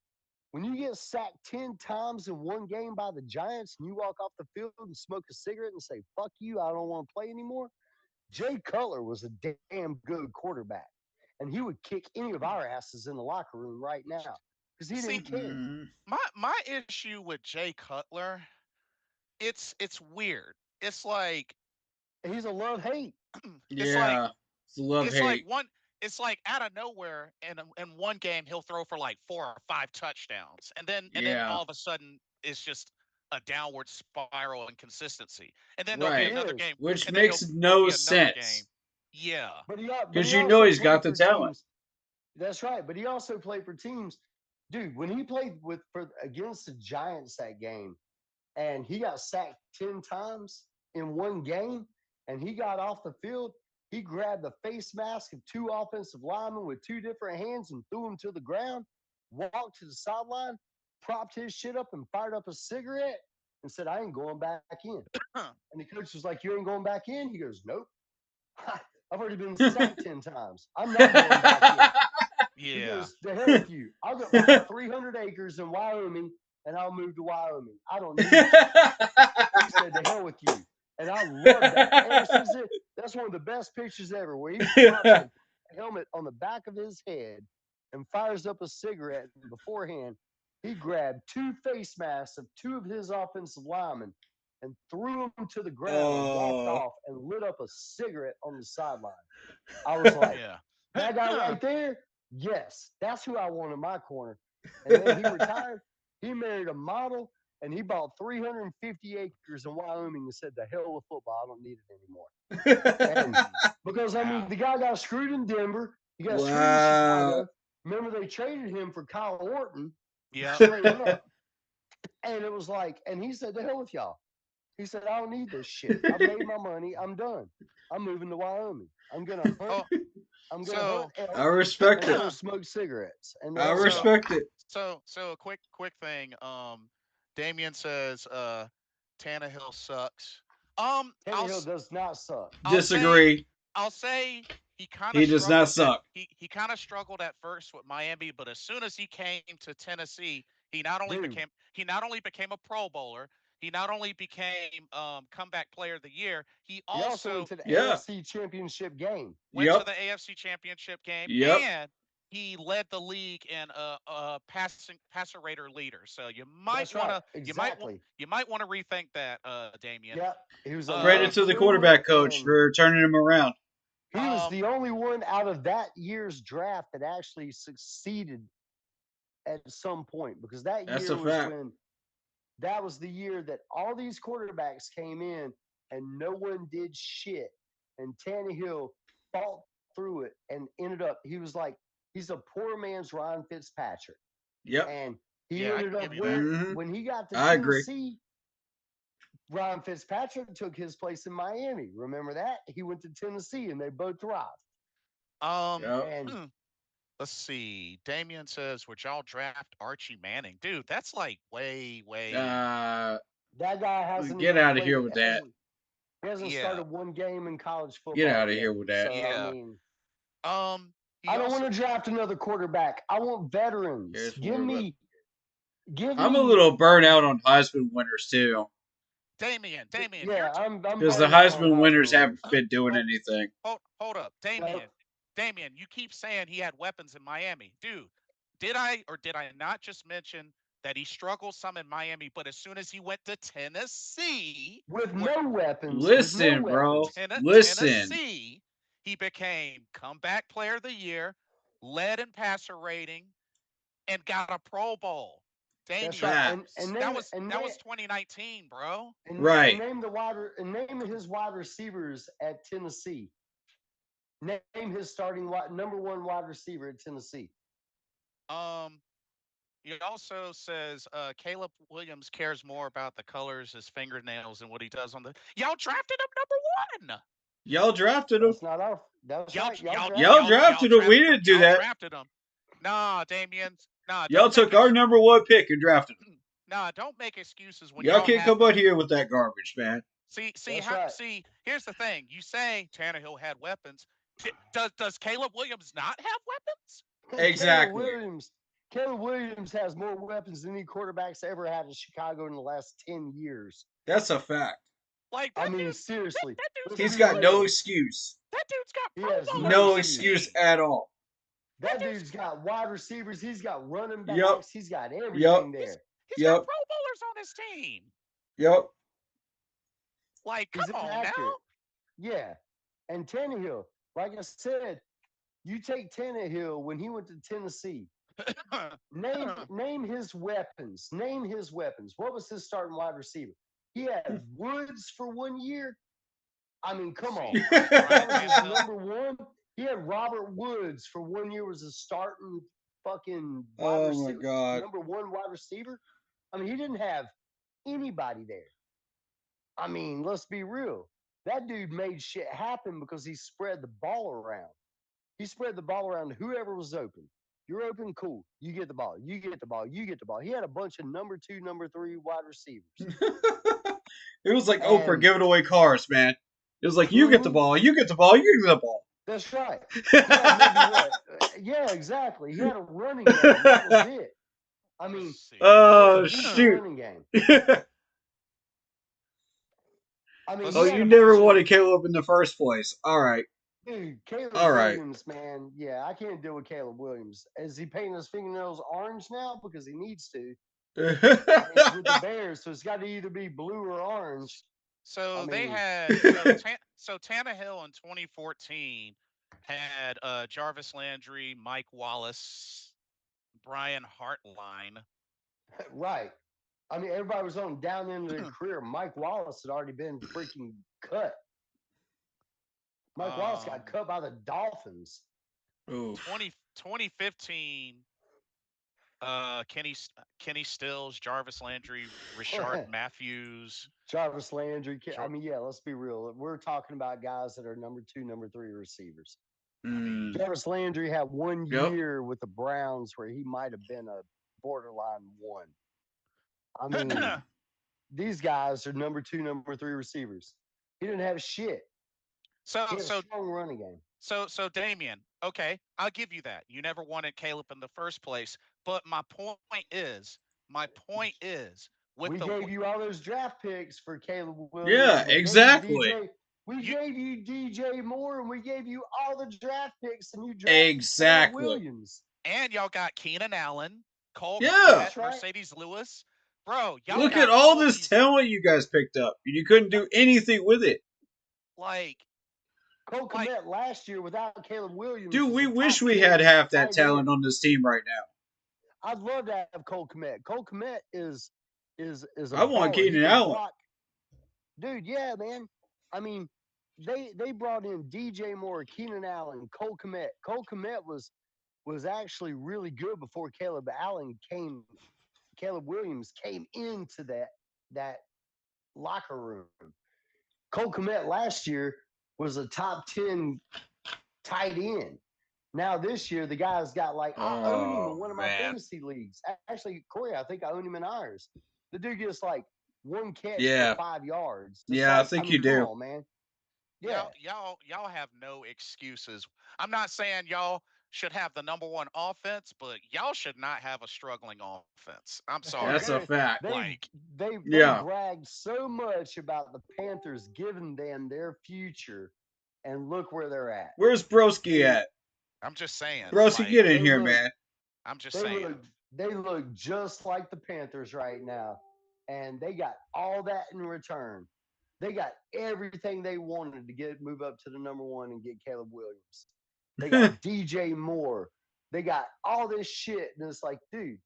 When you get sacked 10 times in one game by the Giants and you walk off the field and smoke a cigarette and say, fuck you, I don't want to play anymore. Jay Cutler was a damn good quarterback. And he would kick any of our asses in the locker room right now because he see, didn't care. Mm, my issue with Jay Cutler, it's weird. It's like He's a love hate. it's like yeah. It's love it's like hate. one it's like out of nowhere in one game he'll throw for like 4 or 5 touchdowns, and then Yeah. all of a sudden it's just a downward spiral in consistency, and then there'll be He Right. another is. game, Which and then makes there'll no be another game. sense. Yeah. But Because he you know also he's got played the for talent. teams. That's right. But he also played for teams. Dude, when he played against the Giants that game, and he got sacked 10 times in one game and he got off the field, he grabbed the face mask of two offensive linemen with two different hands and threw them to the ground, walked to the sideline, propped his shit up and fired up a cigarette and said, I ain't going back in. And the coach was like, you ain't going back in? He goes, nope. I've already been sacked 10 times. I'm not going back in. He Yeah. goes, to hell with you. I'll go buy 300 acres in Wyoming and I'll move to Wyoming. I don't need you. He said, to hell with you. And I love that. Ever since it, that's one of the best pictures ever, where he props a helmet on the back of his head and fires up a cigarette. And beforehand, he grabbed two face masks of two of his offensive linemen and threw them to the ground and walked Oh. off and lit up a cigarette on the sideline. I was like, Yeah. that guy right there, yes, that's who I want in my corner. And then he retired. He married a model and he bought 350 acres in Wyoming and said, the hell with football. I don't need it anymore. And because, I mean, Wow. the guy got screwed in Denver. He got screwed in Wow. Chicago. Remember, they traded him for Kyle Orton Yep. straight up. And it was like, and he said, the hell with y'all. He said, I don't need this shit. I've made my money. I'm done. I'm moving to Wyoming. I'm going to hunt. Oh, I'm going to hunt so I elk respect and I'm it. going to smoke cigarettes. And the I hell with so y'all. respect it. so a quick thing. Damien says Tannehill sucks. Tannehill does not suck. I'll say Disagree. I'll say he kind He of does not struggled at suck. he kind of struggled at first with Miami, but as soon as he came to Tennessee, Dude, he not only became a Pro Bowler, he not only became comeback player of the year, he he also went also to the Yeah. AFC Championship game. went to Yep. the AFC Championship game, Yep. and he led the league in passer rater leader. So That's right. Exactly. you might want to rethink that, Damien. Yep. He was a Credit Uh, lead to the fluid quarterback coach and for turning him around. he was um, the only one out of that year's draft that actually succeeded at some point because that That's year a was fact. when that was the year that all these quarterbacks came in and no one did shit. And Tannehill fought through it and ended up, he was like, he's a poor man's Ryan Fitzpatrick. Yep. And he yeah, I ended can up give you that. winning. Hmm. When he got to I agree. Tennessee, Ryan Fitzpatrick took his place in Miami. Remember that? He went to Tennessee and they both thrived. Um, Yep. And let's see. Damien says, "Would y'all draft Archie Manning, dude? That's like way. Uh, that guy hasn't get even out of played, here with that. he hasn't Yeah, started one game in college Get football out of yet. here with that. So, I yeah. mean, He I don't also want to draft another quarterback. I want veterans. Here's what we're about. Give I'm a me, little burnt out on Heisman winners too, Damien, yeah, I'm because the burning out on Heisman Heisman winners haven't winners. been doing hold, anything. hold up, Nope. Damien. You keep saying he had weapons in Miami, dude. Did I or did I not just mention that he struggled some in Miami, but as soon as he went to Tennessee, With where no weapons, with no Listen, bro. weapons. Listen. Tennessee, he became comeback player of the year, led in passer rating, and got a Pro Bowl. That's right. Damien, Facts. that was 2019, bro. and Right. name and name his wide receivers at Tennessee. Name his starting number one wide receiver at Tennessee. Um, He also says Caleb Williams cares more about the colors his fingernails than what he does on the. Y'all drafted him number one. Y'all drafted him. That's not our. That's Y'all right. Y'all y'all Y'all drafted him. y'all drafted him. We drafted him. didn't do Y'all that. drafted him. Nah, Damien. Nah, Y'all don't make took our number one pick and drafted him. nah, don't make excuses when Y'all y'all can't have come out him. here with that garbage, man. That's right. See. Here's the thing. You say Tannehill had weapons. Does Caleb Williams not have weapons? Caleb Exactly. Williams. Caleb Williams has more weapons than any quarterbacks ever had in Chicago in the last 10 years. That's a fact. Like I that mean, dude. seriously, That dude's let's got He's be got no real. excuse. that dude's got He Pro has Bowlers No on no his excuse team. excuse. at all. That That dude's dude's got wide receivers. He's got running Yep. backs. He's got Yep. everything there. he's got Yep. Pro Bowlers on his team. Yep. Like, He's come on inaccurate. Yeah. And Tannehill, like I said, you take Tannehill when he went to Tennessee. now. Name his weapons. Name his weapons. What was his starting wide receiver? He had Woods for 1 year. I mean, come on. See, That Ryan was his Tannehill. number one. He had Robert Woods for 1 year was a starting fucking wide Oh my receiver, God. number one wide receiver. I mean, he didn't have anybody there. I mean, let's be real. That dude made shit happen because he spread the ball around. He spread the ball around to whoever was open. You're open, cool. You get the ball. You get the ball. You get the ball. He had a bunch of number two, number three wide receivers. It was like Oprah And giving away cars, man. It was like you get the mhm, ball, you get the ball, you get the ball. that's right. He had maybe what? Yeah, exactly. He had a running game. That was it. I Let's mean, see. he had a Oh decent shoot. running game. I mean, Let's Oh, he had you a see. never bunch of wanted Caleb in the first place. All right. dude. Caleb All right. Williams, man. Yeah, I can't deal with Caleb Williams. Is he painting his fingernails orange now because he needs to? I mean, he's with the Bears, so it's got to either be blue or orange. I So they mean, had so Tannehill in 2014 had Jarvis Landry, Mike Wallace, Brian Hartline. right. I mean, everybody was on down into their career. Mike Wallace had already been freaking cut. Mike Wallace got um cut by the Dolphins. Oof. 2015 Kenny Stills, Jarvis Landry, Richard Matthews. Jarvis Landry. I Jar- mean, yeah, let's be real. We're talking about guys that are number two, number three receivers. I Mm. mean, Jarvis Landry had one Yep. year with the Browns where he might have been a borderline one. I mean, these guys are number two, number three receivers. He didn't have shit. so He had a so strong running game. so Damien, okay, I'll give you that. You never wanted Caleb in the first place, but my point is with We the gave you all those draft picks for Caleb Williams. Yeah, We gave you exactly. DJ. We you gave you DJ Moore, and we gave you all the draft picks, and you drafted Caleb Exactly. Williams. and y'all got Keenan Allen, Cole Yeah. Kmet, That's right. Mercedes Lewis. Bro, y'all Look at got all all this these talent you guys picked up, and you couldn't y'all, do anything with it. like Cole like Kmet last year without Caleb Williams Dude, was we a wish top we had 10 half that tight talent end. on this team right now. I'd love to have Cole Kmet. Cole Kmet is a I want baller. He Keenan can Allen. block. Dude, yeah, man. I mean, they brought in DJ Moore, Keenan Allen, Cole Kmet. Cole Kmet was actually really good before Caleb Williams came into that locker room. Cole Kmet last year was a top 10 tight end. Now this year, the guy's got like I own him Oh in one of my man. fantasy leagues. Actually, Corey, I think I own him in ours. The dude gets like one catch for Yeah. 5 yards. It's Yeah, I like, I think mean, you come do. on, man. Yeah, y'all have no excuses. I'm not saying y'all should have the number one offense, but y'all should not have a struggling offense. I'm That's sorry. a fact. they Like, they Yeah. bragged so much about the Panthers giving them their future, and look where they're at. Where's Broski They at? I'm just saying, Broski, get like, in they here, look man. I'm just they saying. look they look just like the Panthers right now, and they got all that in return. They got everything they wanted to get move up to the number one and get Caleb Williams. They got DJ Moore. They got all this shit, and it's like, dude,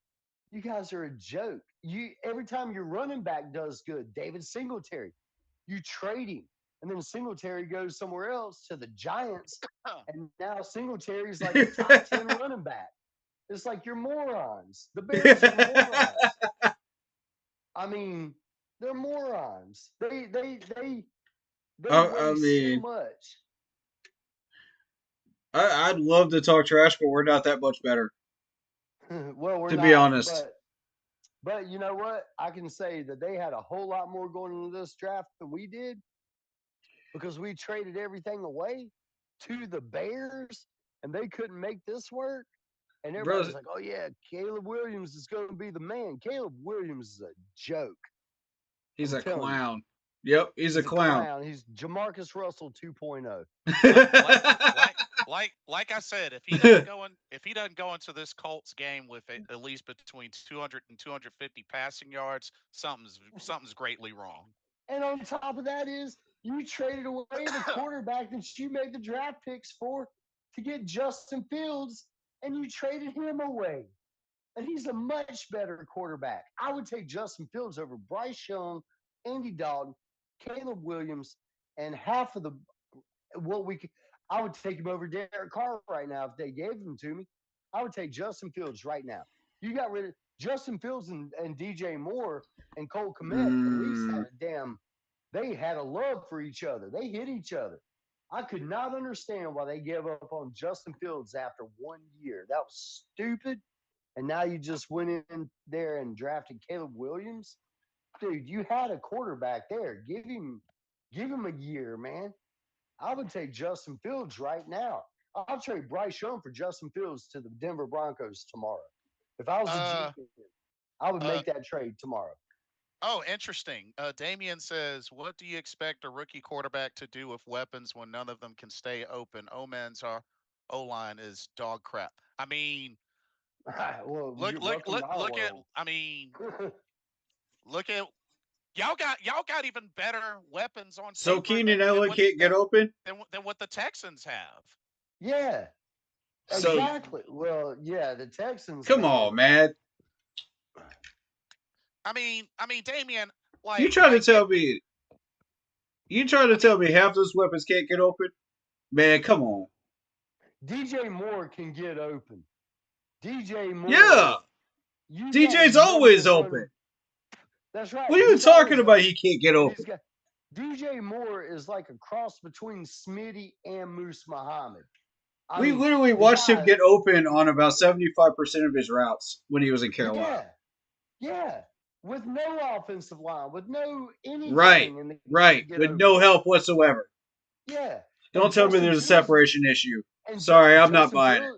you guys are a joke. You every time your running back does good, David Singletary, you trade him, and then Singletary goes somewhere else to the Giants, and now Singletary's like a top 10 running back. It's like you're morons. The Bears are morons. I mean, they're morons. They I waste so mean, much. I'd love to talk trash, but we're not that much better, Well, we're to be not, honest. but you know what? I can say that they had a whole lot more going into this draft than we did because we traded everything away to the Bears and they couldn't make this work. And everybody Bro, was like, "Oh yeah, Caleb Williams is going to be the man." Caleb Williams is a joke. he's I'm a telling you, clown. Yep, he's a he's a clown. clown. He's Jamarcus Russell 2.0. Like like I said, if he doesn't go into this Colts game with at least between 200 and 250 passing yards, something's greatly wrong. And on top of that is you traded away the quarterback that you made the draft picks for to get Justin Fields, and you traded him away. And he's a much better quarterback. I would take Justin Fields over Bryce Young, Andy Dalton, Caleb Williams, and half of the what we could. I would take him over Derek Carr right now if they gave him to me. I would take Justin Fields right now. You got rid of Justin Fields and DJ Moore and Cole Komet. At least mm, had a damn. They had a love for each other. They hit each other. I could not understand why they gave up on Justin Fields after 1 year. That was stupid. And now you just went in there and drafted Caleb Williams. Dude, you had a quarterback there. Give him a year, man. I would take Justin Fields right now. I'll trade Bryce Young for Justin Fields to the Denver Broncos tomorrow. If I was the Uh GM, I would uh make that trade tomorrow. oh, interesting. Damien says, "What do you expect a rookie quarterback to do with weapons when none of them can stay open? Omen's our O line is dog crap." I mean, Well, look you're look welcome look to our look at world. I mean, look at y'all got even better weapons on so paper Keenan Allen can't get open. than what the Texans have. Yeah, I So mean, exactly. Well, yeah, the Texans, come man. on, man. I mean, Damien, You like trying to I get. tell me? You trying to I tell mean, me half those weapons can't get open? Man, come on. DJ Moore can get open. DJ Yeah, Moore, you got a DJ's number always open. one. That's What right. are you He's talking always about? open. He can't get And open. he's got DJ Moore is like a cross between Smitty and Moose Muhammad. I We mean, literally the watched him guy, get open on about 75% of his routes when he was in Carolina. yeah, yeah, with no offensive line, with no Right, anything, and the guy right, could get with no open. help whatsoever. Yeah, and Don't tell me there's a separation issue. Sorry, I'm not buying it.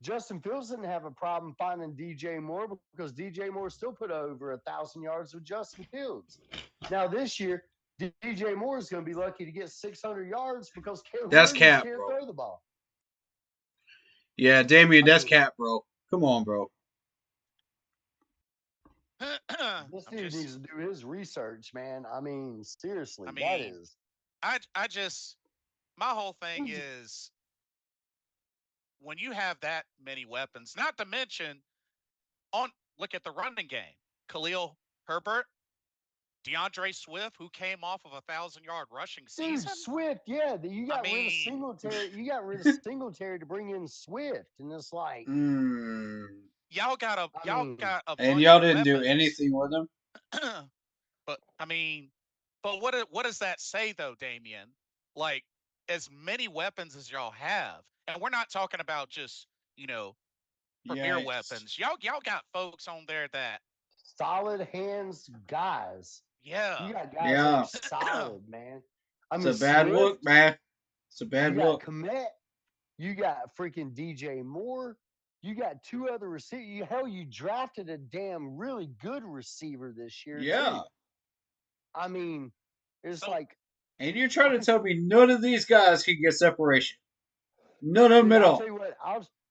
Justin Fields didn't have a problem finding DJ Moore because DJ Moore still put over 1,000 yards with Justin Fields. Now this year, DJ Moore is going to be lucky to get 600 yards because Caleb That's Williams cap, can't bro. throw the ball. Yeah, Damien, I that's mean, cap, bro. Come on, bro. this I'm dude just. needs to do his research, man. I mean, I seriously, that mean, is. I just my whole thing He's, is when you have that many weapons. Not to mention on look at the running game. Khalil Herbert, DeAndre Swift, who came off of 1,000-yard rushing dude, season. Swift, yeah, you I got rid of mean, Singletary. You got rid of Singletary to bring in Swift. And it's like, Mm. I y'all mean, got a And bunch y'all of didn't do weapons. anything with him. But I mean, but what does that say though, Damien? Like as many weapons as y'all have, and we're not talking about just you know premier Yikes. weapons. Y'all got folks on there that solid hands guys. yeah. You got guys that are Yeah. solid, man. I It's mean, a bad look, Swift, man. It's a you bad got look. Komet, you got freaking DJ Moore, you got two other receivers. Hell, you drafted a damn really good receiver this year, Yeah. too. I mean, it's So like, And you're trying to tell me none of these guys can get separation. None of them dude, at I'll tell all. you what,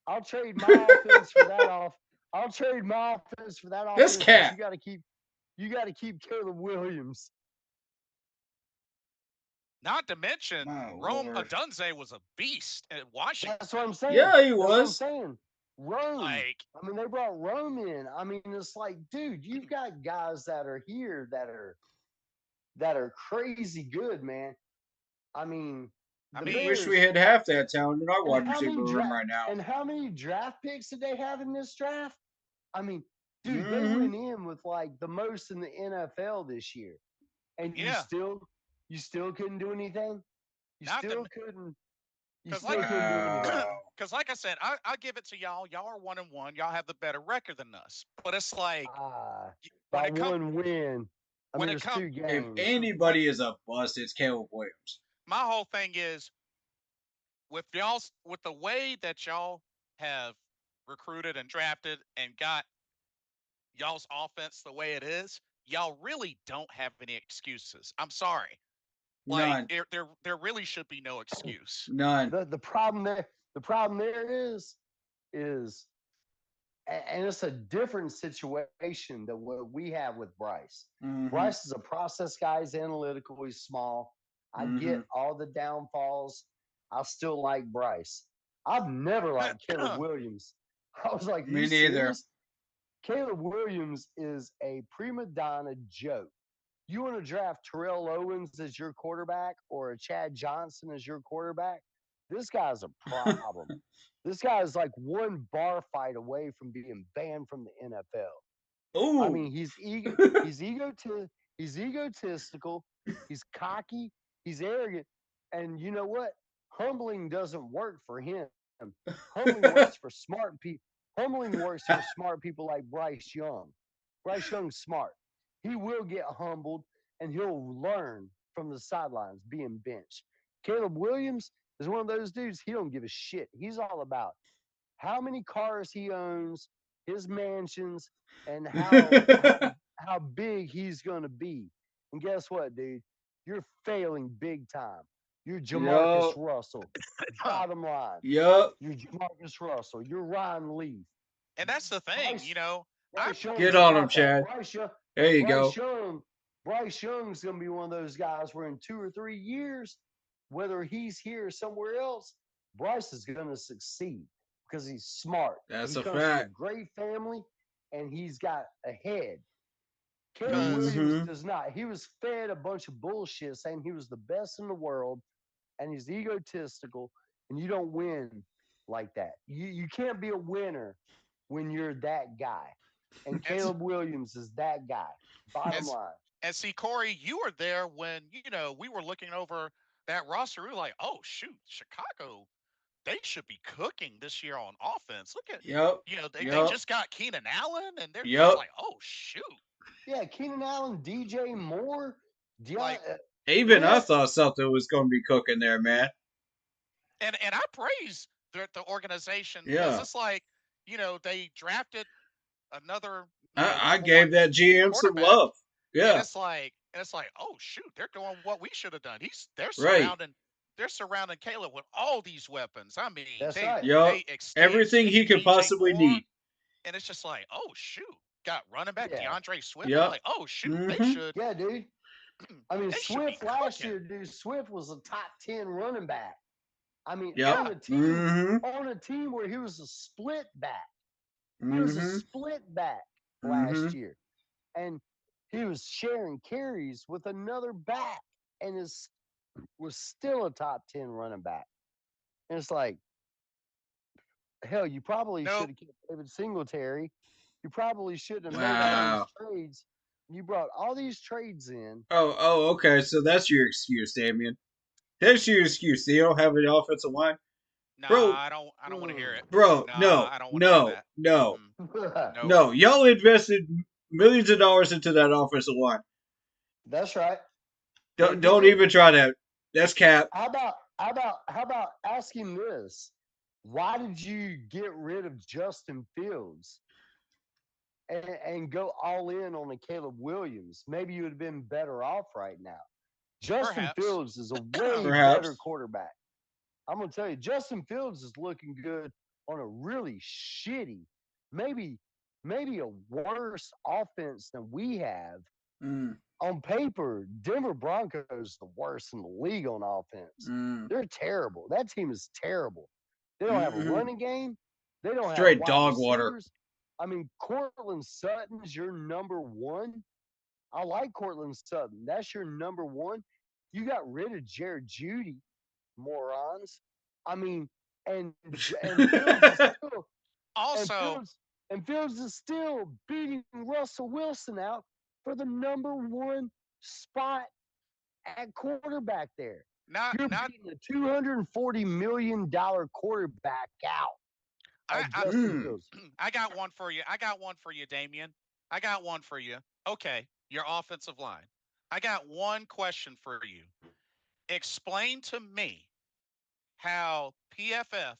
I'll trade my offense for that off. I'll trade my offense for that This offense, but cat. you got to keep Caleb Williams. not to mention My Rome lord. Odunze was a beast at Washington. That's what I'm saying. Yeah, he That's what I'm was. saying. Rome. Like I mean, they brought Rome in. I mean, it's like, dude, you've got guys that are here that are crazy good, man. I mean, I the mean, Wish we Bears. had half that talent in our And wide how receiver many room draft right now. and how many draft picks did they have in this draft? I mean, dude, they Mm-hmm. went in with like the most in the NFL this year, and yeah, you still couldn't do anything. You nothing. still couldn't. You Because like, still couldn't do anything. because like I said, I give it to y'all. Y'all are 1-1. Y'all have the better record than us. But it's like Ah, when by it come one win. I when mean, it there's come two If games. when anybody is a bust, it's Caleb Williams. my whole thing is with the way that y'all have recruited and drafted and got y'all's offense the way it is, y'all really don't have any excuses. I'm sorry. Like None. there really should be no excuse. None. The problem there is and it's a different situation than what we have with Bryce. Mm-hmm. Bryce is a process guy. He's analytical. He's small. I Mm-hmm. get all the downfalls. I still like Bryce. I've never liked Caleb Williams. I was like, "Are Me you neither. serious?" Caleb Williams is a prima donna joke. You want to draft Terrell Owens as your quarterback or a Chad Johnson as your quarterback? This guy's a problem. This guy is like one bar fight away from being banned from the NFL. I Ooh. mean, he's egotistical, he's cocky, he's arrogant, and you know what? Humbling doesn't work for him. Humbling works for smart people. Humbling works for smart people like Bryce Young. Bryce Young's smart. He will get humbled and he'll learn from the sidelines being benched. Caleb Williams is one of those dudes. He don't give a shit. He's all about how many cars he owns, his mansions, and how big he's gonna be. And guess what, dude? You're failing big time. You're Jamarcus Yup. Russell. Bottom line, Yup. you're Jamarcus Russell. You're Ryan Leaf. And that's the thing, Bryce I Bryce Get Young's on him, about that. Chad. There you Bryce go. Young Bryce Young's gonna be one of those guys where in 2 or 3 years, whether he's here or somewhere else, Bryce is gonna succeed because he's smart. That's He a comes from a fact. great family and he's got a head. Caleb because Williams Mm-hmm. does not. He was fed a bunch of bullshit saying he was the best in the world and he's egotistical and you don't win like that. You can't be a winner when you're that guy. And and Caleb Williams is that guy. Bottom and line. and see Corey, you were there when we were looking over that roster. We were like, oh shoot, Chicago, they should be cooking this year on offense. Look at Yup. they Yup. just got Keenan Allen, and they're just Yup. like, oh shoot, Yeah, Keenan Allen, DJ Moore, Deion, like Even I what? thought something was going to be cooking there, man. and I praise the organization because Yeah. it's like they drafted another I number one gave that GM some quarterback, love. and Yeah. it's like oh shoot, they're doing what we should have done. They're Right. surrounding Caleb with all these weapons. I mean, That's they right. Yup. they Everything he extended could DJ possibly Moore, need. and it's just like oh shoot, got running back Yeah, DeAndre Swift. I'm Yup. like oh shoot, they Mm-hmm. should yeah, dude. I mean, they should be Swift last cooking. year, dude. Swift was a top 10 running back. I mean, Yup. Yeah, Mm-hmm. on a team where he was a split back. He was a Mm-hmm. split back Mm-hmm. last year, and he was sharing carries with another back, and was still a top 10 running back. And it's like, hell, you probably should nope. have kept David Singletary. You probably shouldn't have made all these Wow. trades. You brought all these trades in. Oh, okay. So that's your excuse, Damien. That's your excuse. You don't have an offensive line, Nah, bro. I don't want to hear it. Bro, Nah, no, I don't want to hear no, that. no, Mm-mm. Mm. Nope. no. Y'all invested millions of dollars into that offensive line. That's right. They Don't did. even try that. That's cap. How about asking this? Why did you get rid of Justin Fields and go all in on a Caleb Williams? Maybe you would have been better off right now. Justin Perhaps. Fields is a way better Perhaps. quarterback. I'm gonna tell you, Justin Fields is looking good on a really shitty, maybe maybe a worse offense than we have. Mm, On paper, Denver Broncos is the worst in the league on offense. mm, They're terrible. That team is terrible. They don't have a mm-hmm. running game. They don't have Straight wide dog water. receivers. I mean, Cortland Sutton's your number one. I like Cortland Sutton. That's your number one. You got rid of Jared Judy. morons. I mean, and and Fields is still and Also, Fields is still beating Russell Wilson out for the number one spot at quarterback there. not You're not beating a $240 million quarterback out I of I Justin Fields. I got one for you. I got one for you, Damien. I got one for you. Okay, your offensive line. I got one question for you. Explain to me how PFF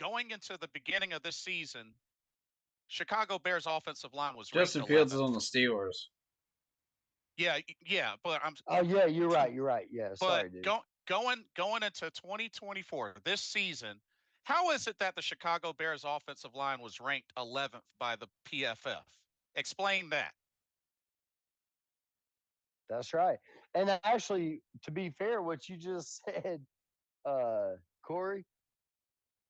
going into the beginning of this season, Chicago Bears offensive line was ranked Justin Fields is 11th. on the Steelers. Yeah, yeah, but I'm Oh yeah, you're right. You're right. Yeah, but sorry, dude. going into 2024 this season, how is it that the Chicago Bears offensive line was ranked 11th by the PFF? Explain that. That's right. And actually, to be fair, what you just said, uh, Corey,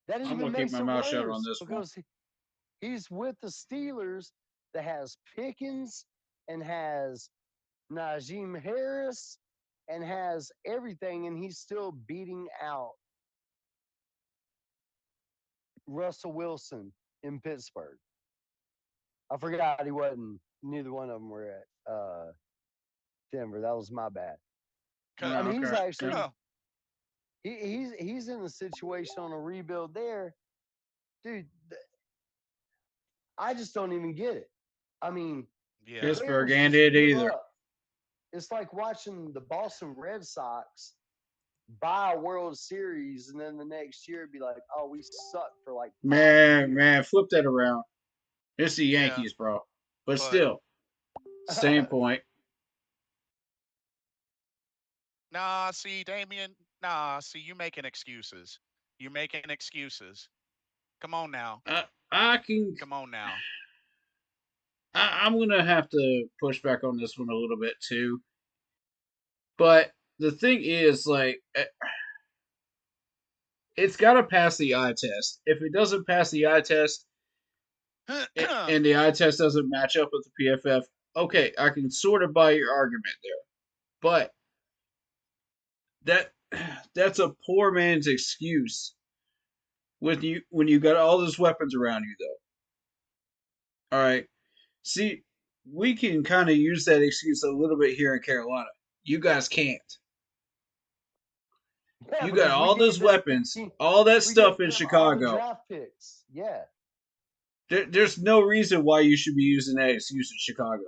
that I'm even gonna keep makes my it mouth shut on worse this one. because he's with the Steelers that has Pickens and has Najee Harris and has everything, and he's still beating out Russell Wilson in Pittsburgh. I forgot he wasn't. Neither one of them were at Denver. That was my bad. I Yeah, mean, he's okay. Yeah. actually he's in a situation on a rebuild there, dude. I just don't even get it. I mean, the Yeah. Pittsburgh Bears ain't just it give either. up. It's like watching the Boston Red Sox buy a World Series and then the next year be like, "Oh, we sucked for like 5 years." Man, flip that around. It's the Yeah, Yankees, bro. But but still, same point. nah, see, Damien, nah, see, you making excuses. You're making excuses. Come on now. I can. Come on now. I'm gonna have to push back on this one a little bit too. But the thing is, like, it's got to pass the eye test. If it doesn't pass the eye test, and the eye test doesn't match up with the PFF, okay, I can sort of buy your argument there. But that that's a poor man's excuse with you when you got all those weapons around you, though. All right, see, we can kind of use that excuse a little bit here in Carolina. You guys can't. Yeah, You got because we all gave those them weapons, all that we gave stuff in them all the Chicago. draft picks. Yeah. There's no reason why you should be using that excuse in Chicago.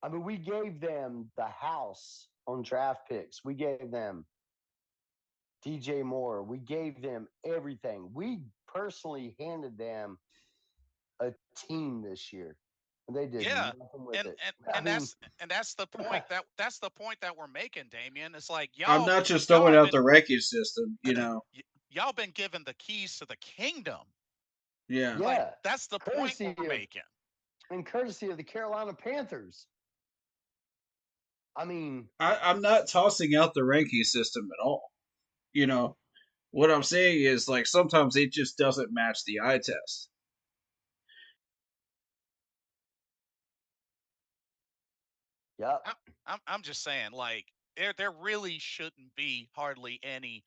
I mean, we gave them the house on draft picks. We gave them DJ Moore. We gave them everything. We personally handed them a team this year. And they did Yeah. nothing with And it. and I and mean, that's the point that we're making, Damien. It's like I'm not just y'all throwing have out been the ranking system, you know. y'all been given the keys to the kingdom. Yeah. Like yeah, that's the point courtesy we're of making. courtesy of the Carolina Panthers. I mean, I'm not tossing out the ranking system at all. You know, what I'm saying is like sometimes it just doesn't match the eye test. yep. I'm just saying, like, there really shouldn't be hardly any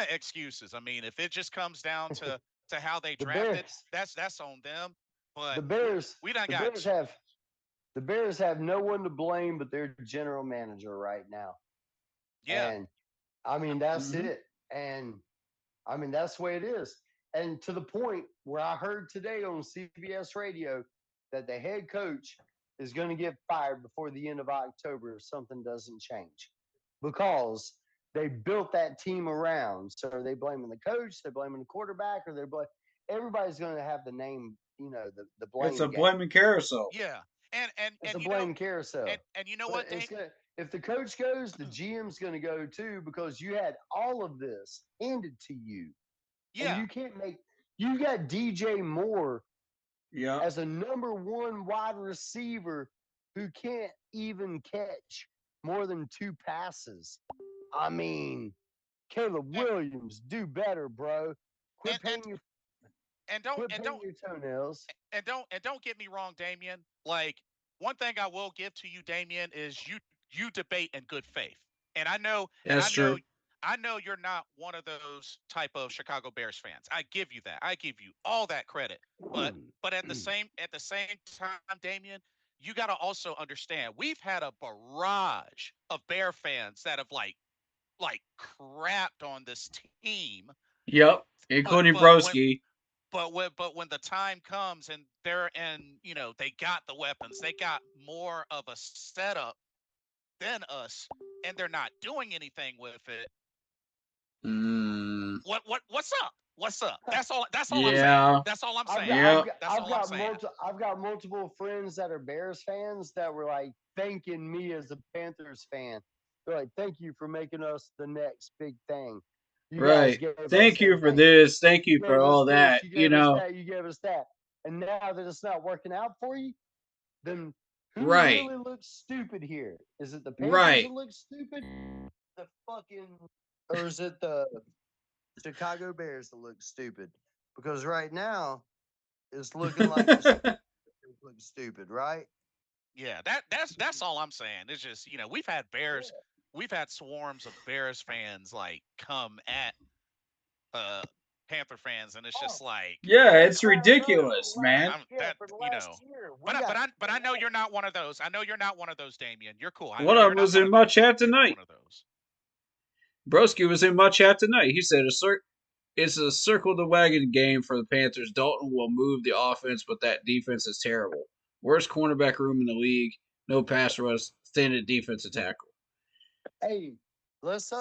excuses. I mean, if it just comes down to how they The drafted, Bears, that's on them. But the Bears, we done the got Bears have the Bears have no one to blame but their general manager right now. yeah, And I mean, that's Mm-hmm. it. And I mean, that's the way it is. And to the point where I heard today on CBS radio that the head coach is going to get fired before the end of October if something doesn't change because they built that team around. So are they blaming the coach? They're blaming the quarterback, or everybody's going to have the name, the It's a blame game. blaming carousel. yeah. And and It's and a you know blame carousel. and you know But what, it's Dame? gonna if the coach goes, the GM's gonna go too because you had all of this handed to you. And Yeah. you got DJ Moore Yeah. as a number one wide receiver who can't even catch more than two passes. I mean, Caleb And Williams, do better, bro. and Quit and, painting your and don't quit and painting don't your toenails. and don't get me wrong, Damien. Like one thing I will give to you, Damien, is you debate in good faith. And I know, and That's true. I know you're not one of those type of Chicago Bears fans. I give you that. I give you all that credit. But at the same time, Damien, you got to also understand we've had a barrage of Bear fans that have like crapped on this team. Yep, But including but when Broski. but when the time comes and they're and they got the weapons, they got more of a setup than us, and they're not doing anything with it. Mm, What's up? What's up? That's all I'm saying. yeah, That's all I'm I've saying. got I've yeah, got That's I've all I'm got saying. multiple friends that are Bears fans that were like thanking me as a Panthers fan. They're like, "Thank you for making us the next big thing. You guys right. gave us Thank you for everything. this. Thank You you for gave us all this. that. You You gave us know, that. You gave us that. And now that it's not working out for you, then who right, really looks stupid here? Is it the Panthers right. that look stupid? The fucking, or is it the Chicago Bears that look stupid? Because right now it's looking like the Chicago Bears look stupid, right? Yeah, that's all I'm saying. It's just we've had swarms of Bears fans like come at uh Panther fans, and it's Oh, just like, Yeah, for it's crying out loud! For the ridiculous, last, man. I'm yeah, that for the you last know. year, we But got I know you're not one of those. I know you're not one of those, Damien. You're cool. I know One of you're them not was one in of my those. chat You're not tonight. one of those. Broski was in my chat tonight. He said it's a circle the wagon game for the Panthers. Dalton will move the offense, but that defense is terrible. Worst cornerback room in the league. No pass rush. Standard defensive tackle. Hey, let's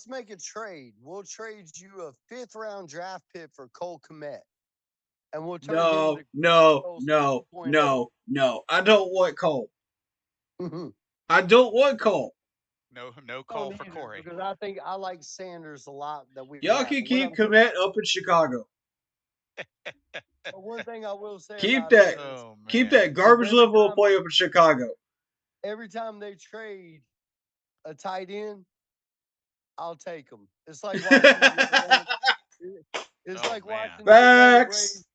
make a trade. We'll trade you a fifth round draft pick for Cole Komet, and we'll turn him No, into no, Olsen no, 2.0. no, no. I don't want Cole. I don't want Cole. No call Don't for either Corey. because I think I like Sanders a lot that we Y'all have. can keep Komet up in Chicago. But one thing I will say Keep about it that is Oh keep man. that is garbage level of play up in Chicago. every time they trade a tight end, I'll take them. It's like watching the Atlanta. It's Oh like man. watching the Atlanta Facts. Braves.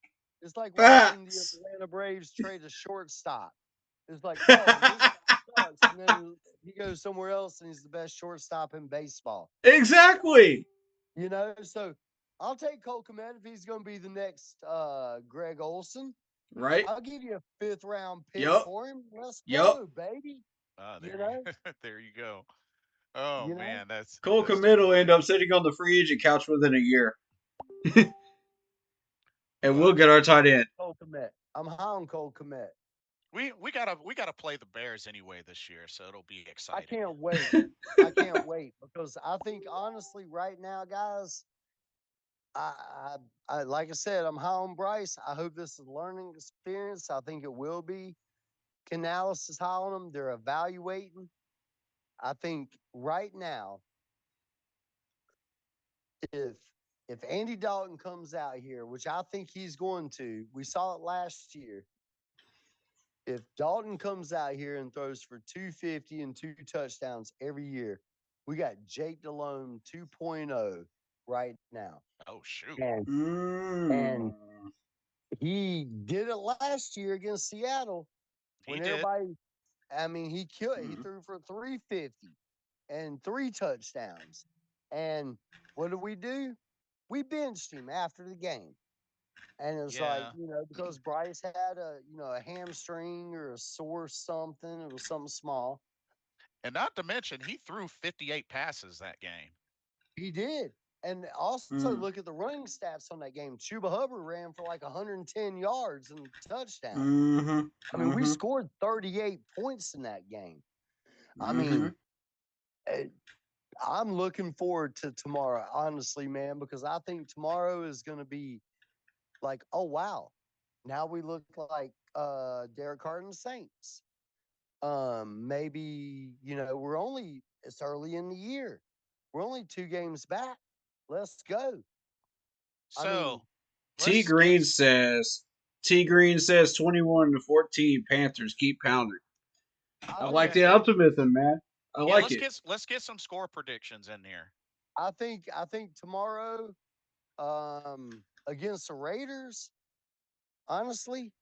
It's like watching the Facts. Atlanta Braves trade a shortstop. It's like, oh, this guy sucks, and then he goes somewhere else, and he's the best shortstop in baseball. Exactly. So I'll take Cole Kmet if he's going to be the next Greg Olson. Right? I'll give you a fifth round pick Yup. for him. Let's Yup. go, baby. Ah, You know, there you go. Oh you know. man, Cole that's Komet too will end funny. up sitting on the free agent couch within a year. And we'll But get our tight end. Cole Kmet. I'm high on Cole Kmet. we gotta play the Bears anyway this year, so it'll be I exciting. can't wait. I can't wait because I think honestly, right now, guys, I like I said, I'm high on Bryce. I hope this is a learning experience. I think it will be. Canales is high on them. They're evaluating. I think right now, if if Andy Dalton comes out here, which I think he's going to, we saw it last year. If Dalton comes out here and throws for 250 and two touchdowns every year, we got Jake Delhomme 2.0 right now. Oh shoot. And Mm. and he did it last year against Seattle He when did. everybody I mean he Mm. threw for 350 and three touchdowns. And what did we do? We benched him after the game. And it was like, Yeah. because Bryce had a hamstring or a sore something. It was something small. And not to mention he threw 58 passes that game. He did. And also Mm. look at the running stats on that game. Chuba Hubbard ran for like 110 yards and a touchdown. Mm-hmm. I mean, we Mm-hmm. scored 38 points in that game. I Mm-hmm. mean, eh, I'm looking forward to tomorrow, honestly, man, because I think tomorrow is going to be like, oh, wow. Now we look like Derek Carr and the Saints. Maybe, it's early in the year. We're only 2 games back. Let's go. I mean, So T let's get Green says T Green says 21-14 Panthers keep pounding. I I like would okay. the say, optimism, man. I Yeah, like it. let's get some score predictions in here. I think tomorrow, against the Raiders, honestly,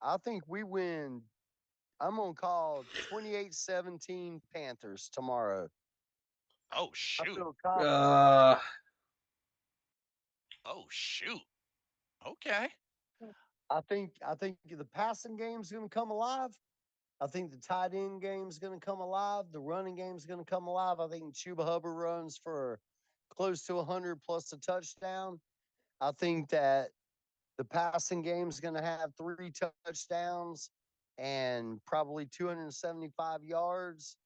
I think we win. I'm gonna call 28-17 Panthers tomorrow. Oh I shoot. feel confident. Uh, Oh shoot. Okay. I think the passing game's going to come alive. I think the tight end game's going to come alive. The running game's going to come alive. I think Chuba Hubbard runs for close to 100 plus a touchdown. I think that the passing game's going to have 3 touchdowns and probably 275 yards.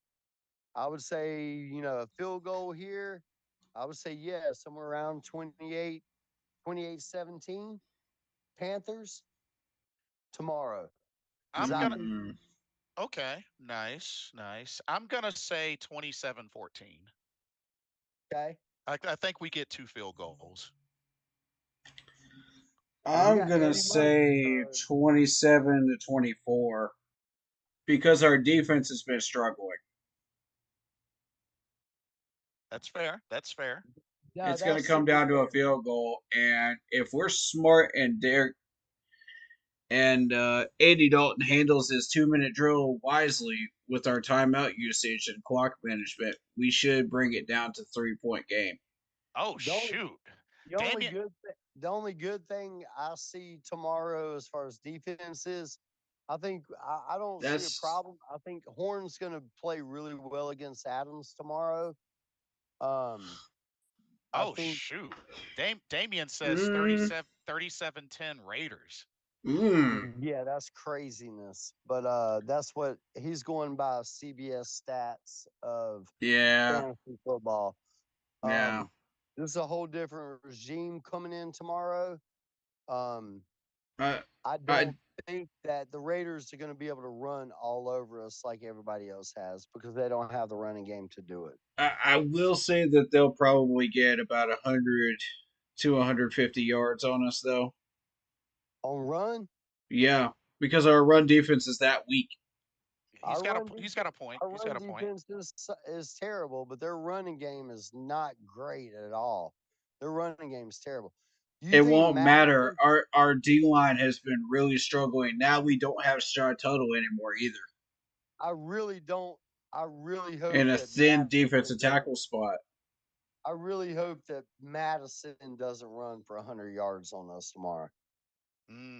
I would say, a field goal here. I would say, yeah, somewhere around 28-17 Panthers tomorrow. Because I'm I gonna think, okay. Nice, nice. I'm gonna say 27-14. okay, I think we get 2 field goals. well, we I'm got gonna Eddie Murphy. say So 27-24 because our defense has been struggling. That's fair. That's fair. no, It's going to that's come super down to a fair. field goal, and if we're smart and Derek and Andy Dalton handles his 2-minute drill wisely with our timeout usage and clock management, we should bring it down to 3-point game. Oh The only, shoot. the only Damien. good the only good thing I see tomorrow as far as defense is, I don't see a That's problem. I think Horn's going to play really well against Adams tomorrow. Um, I Oh think shoot. Damien says mm, 37-10 Raiders. mm, yeah, that's craziness. But that's what he's going by CBS stats of yeah, fantasy football. yeah. This is a whole different regime coming in tomorrow. Um, I, I I don't think that the Raiders are going to be able to run all over us like everybody else has because they don't have the running game to do it. I will say that they'll probably get about 100 to 150 yards on us, though. On run, Yeah, because our run defense is that weak. He's our got a run he's got defense, a point. our He's got run a point. defense is terrible, but their running game is not great at all. Their running game is terrible. Do you It think won't matter. Madison? Our D line has been really struggling. Now we don't have Sean Tuttle anymore either, I really don't. I really hope in a that thin defensive Madison doesn't. tackle spot. I really hope that Madison doesn't run for 100 yards on us tomorrow.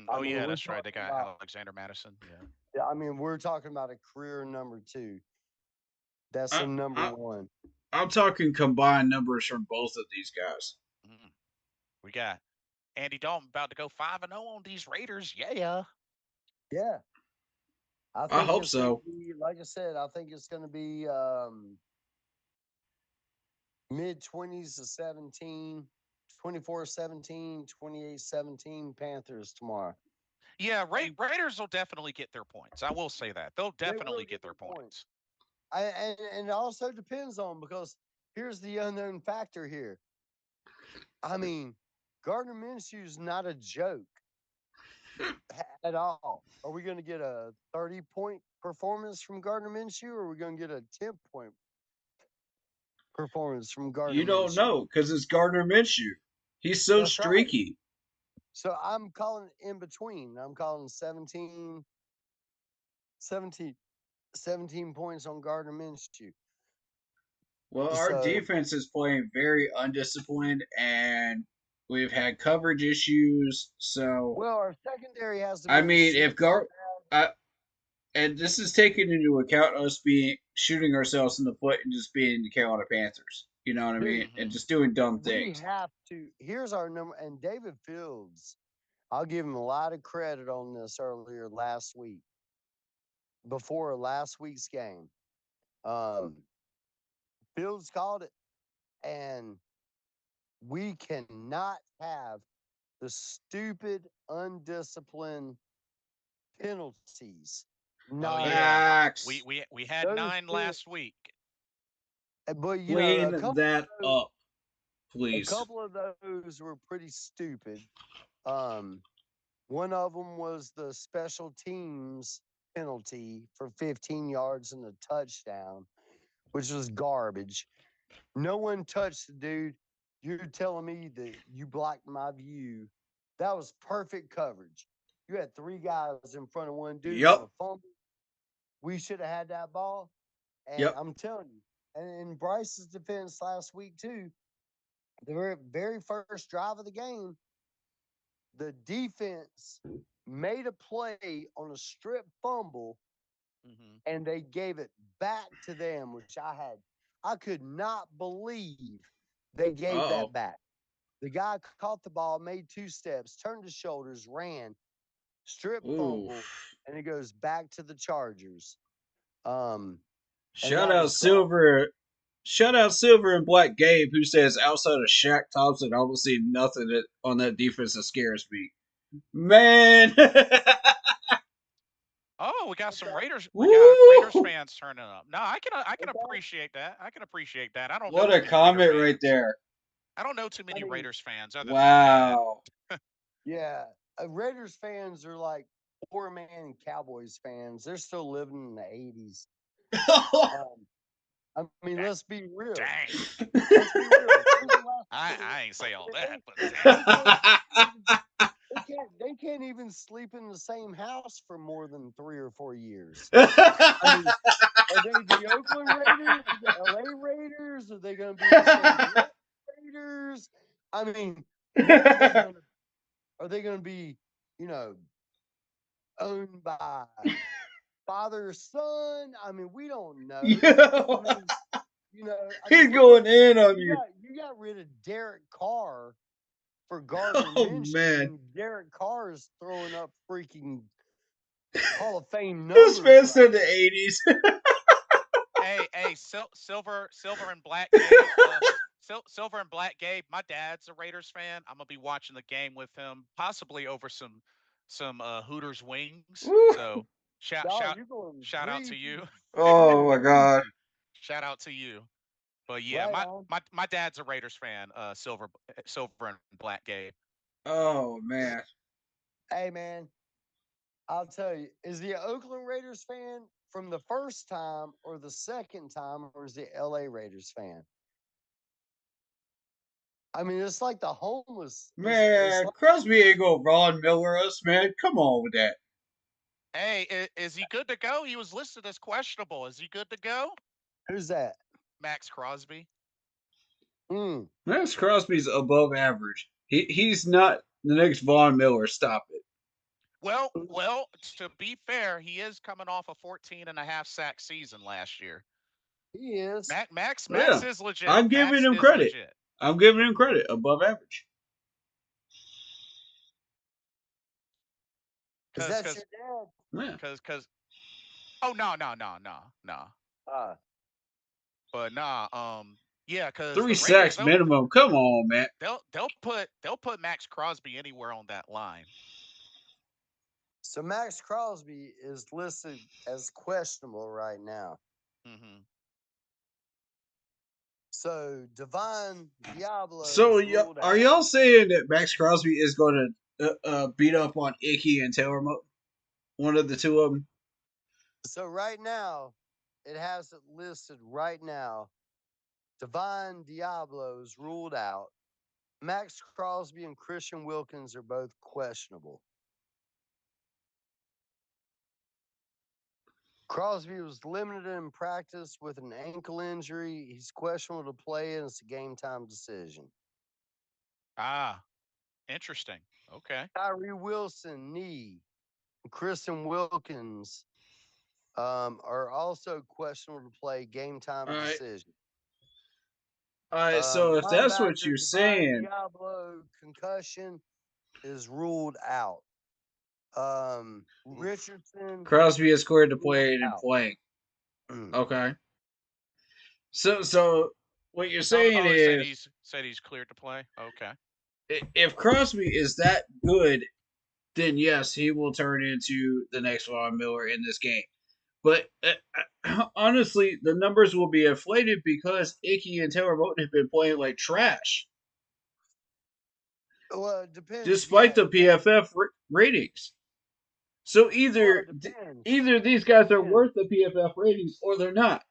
I Oh mean, yeah, we're that's right. They talking got about. Alexander Madison. Yeah. I mean, we're talking about a career number 2. That's I, a number I 1. I'm talking combined numbers from both of these guys. Mm. We got Andy Dalton about to go 5-0 on these Raiders. Yeah. Yeah, I I think hope it's going to so. be like I said. I think it's going to be mid 20s to 17, 24-17, 28-17 Panthers tomorrow. Yeah, And Raiders will definitely get their points. I will say that. They'll they will definitely get get their their points. points. And it also depends on because here's the unknown factor here. I mean, Gardner Minshew's not a joke at all. Are we going to get a 30-point performance from Gardner Minshew, or are we going to get a 10-point performance from Gardner You don't Minshew? know because it's Gardner Minshew. He's so That's right. streaky. So I'm calling in between. I'm calling 17, 17 points on Gardner Minshew. Well, our So, defense is playing very undisciplined, and we've had coverage issues. So, well, our secondary hasn't I been mean, super if Gar, bad. I, and this is taking into account us being shooting ourselves in the foot and just being the Carolina Panthers. You know what I mean? Dude, And Hmm. just doing dumb we things. have to. Here's our number. And David Fields, I'll give him a lot of credit on this earlier last week, before last week's game. Um, Fields called it, and we cannot have the stupid, undisciplined penalties. Oh Not yeah. allowed. We Facts. we we had Those 9 pen- last week. but Clean that up, a please. couple of those were pretty stupid. Um, one of them was the special teams penalty for 15 yards and a touchdown, which was garbage. No one touched the dude. You're telling me that you blocked my view. That was perfect coverage. You had 3 guys in front of one dude on Yep. a fumble. We should have had that ball. And Yep. I'm telling you, And in Bryce's defense last week too, the very first drive of the game, the defense made a play on a strip fumble Mm-hmm. and they gave it back to them, which I could not believe they gave Uh-oh. that back. The guy caught the ball, made 2 steps, turned his shoulders, ran, strip Ooh. fumble, and it goes back to the Chargers. And Shout that out was called. Silver. Shout out Silver and Black Gabe, who says outside of Shaq Thompson, I don't see nothing on that defense that scares me. Man. Oh, we got some Raiders. We got Raiders Woo! fans turning up. No, I can Okay. appreciate that. I can appreciate that. I don't know What too a many Raider comment right fans. there. I don't know too I many mean, Raiders fans other than your dad. Wow. yeah, Raiders fans are like poor man Cowboys fans. They're still living in the 80s. Um, I mean, Dang. let's be real. Dang. Let's be real. When's the last I ain't say all that, but they dang. can't even they can't even sleep in the same house for more than 3 or 4 years. I mean, are they the Oakland Raiders, the LA Raiders? Are they going to be the San Diego Raiders? I mean, what are they going to? Are they going to be, you know, owned by father or son? I mean, we don't know. I Yo. mean, He's look going what in on you you. got. You got rid of Derek Carr for Gardner Oh Minshew, man. and Derek Carr is throwing up freaking Hall of Fame This numbers man right said the now. 80s. Hey, Silver and Black Gabe. Silver and Black Gabe. My dad's a Raiders fan. I'm gonna be watching the game with him, possibly over some Hooters wings. Woo. So shout Oh, shout you're going shout out to greasy. you. You're Oh going my god. greasy. Shout out to you. But yeah, Right my on. my my dad's a Raiders fan. Silver and Black Gabe. Oh man. Hey, man, I'll tell you, is the Oakland Raiders fan from the first time or the second time, or is the LA Raiders fan? I mean, it's like the homeless. It's Man, like, Crosby ain't gonna Ron Miller us, man. Come on with that. Hey, is he good to go? He was listed as questionable. Is he good to go? who's that? Max Crosby. Mm. Max Crosby's above average. He's not the next Von Miller. Stop it. Well, to be fair, he is coming off a 14 and a half sack season last year. He is. Max Yeah. is legit. I'm giving Max him is credit. legit. I'm giving him credit. Above average. Is Cause that cause your dad? Yeah. cause cause oh no. Uh, But nah, yeah, cause Three the Raiders sacks minimum. Come on, man. they'll put Max Crosby anywhere on that line. so Max Crosby is listed as questionable right now. Mm-hmm. So Divine So Diablo's ruled are out. y'all saying that Max Crosby is going to beat up on Icky and Taylor? One of the two of them. So right now, it has it listed right now. Divine Diablo's ruled out. Max Crosby and Christian Wilkins are both questionable. Crosby was limited in practice with an ankle injury. He's questionable to play, and it's a game time decision. Ah, interesting. Okay. Tyree Wilson, knee, and Kristen Wilkins are also questionable to play, game All time right. decision. All right. So if that's what Linebacker you're Divine saying, Diablo concussion is ruled out. Oof. Richardson Crosby is cleared to ruled play and out. playing. Okay. So what you're Oh, saying he said is, he's cleared to play. Okay. if Crosby is that good, then yes, he will turn into the next Von Miller in this game. But honestly, the numbers will be inflated because Icky and Taylor Moton have been playing like trash, Well, it depends. despite the PFF ratings. So Well, it depends. either these It guys are depends. worth the PFF ratings or they're not.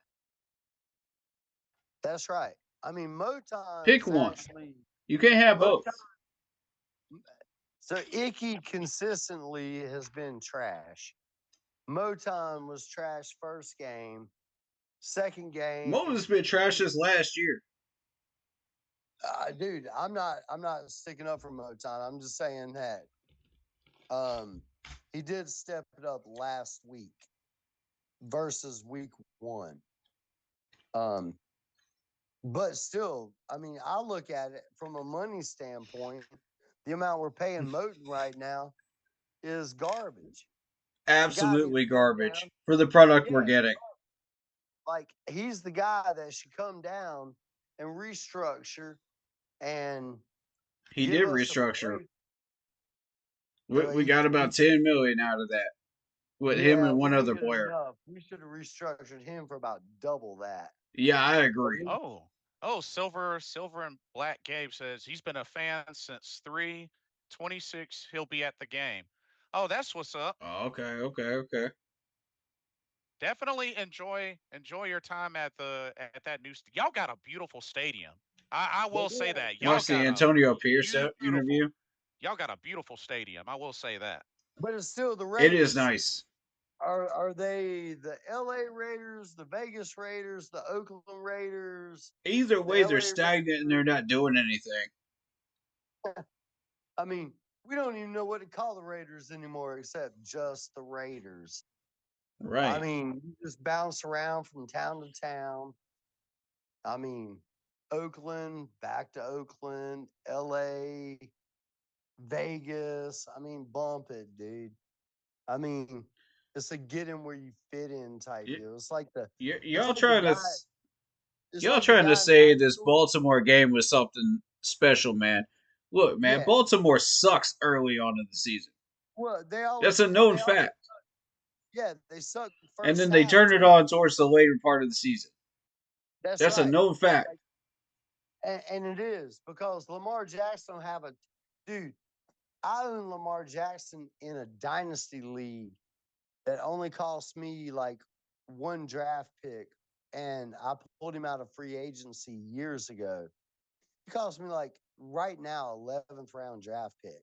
That's right. I mean, Pick Moton's one. actually You can't have both. Moton. So Icky consistently has been trash. Moton was trash first game. Second game, Mobley's been trash this last year. dude. I'm not sticking up for Moton. I'm just saying that he did step it up last week versus week 1. Um, but still, I mean, I look at it from a money standpoint. The amount we're paying Moton right now is garbage. Absolutely garbage down. for the product we're Yeah, getting. like he's the guy that should come down and restructure and He give did us a restructure. break. We got about 10 million out of that with him Yeah, and we one didn't other get player. enough. We should have restructured him for about double that. Yeah, I agree. Oh, Silver and Black Gabe says he's been a fan since 3/26. He'll be at the game. Oh, that's what's up. Oh, okay. Definitely enjoy your time at that new. Y'all got a beautiful stadium. I will say that y'all Watch the got a Antonio Pierce beautiful. interview. Y'all got a beautiful stadium. I will say that. But it's still the It is Raiders. nice. Are they the LA Raiders, the Vegas Raiders, the Oakland Raiders? Either way, LA they're stagnant and they're not doing anything. I mean, we don't even know what to call the Raiders anymore except just the Raiders. Right. I mean, you just bounce around from town to town. I mean, Oakland, back to Oakland, LA, Vegas. I mean, bump it, dude. I mean, it's a get in where you fit in type Y- deal. It's like the it's Y'all like the trying to guy. It's y'all like the trying to guy in say high this school. Baltimore game was something special, man. Look, man, Yeah. Baltimore sucks early on in the season. Well, they always That's a do. known fact. Yeah, they suck And first then they half turn it too. on towards the later part of the season. That's That's a right. known fact. And it is because Lamar Jackson don't have a dude. I own Lamar Jackson in a dynasty league that only cost me like one draft pick, and I pulled him out of free agency years ago. It cost me like right now 11th round draft pick,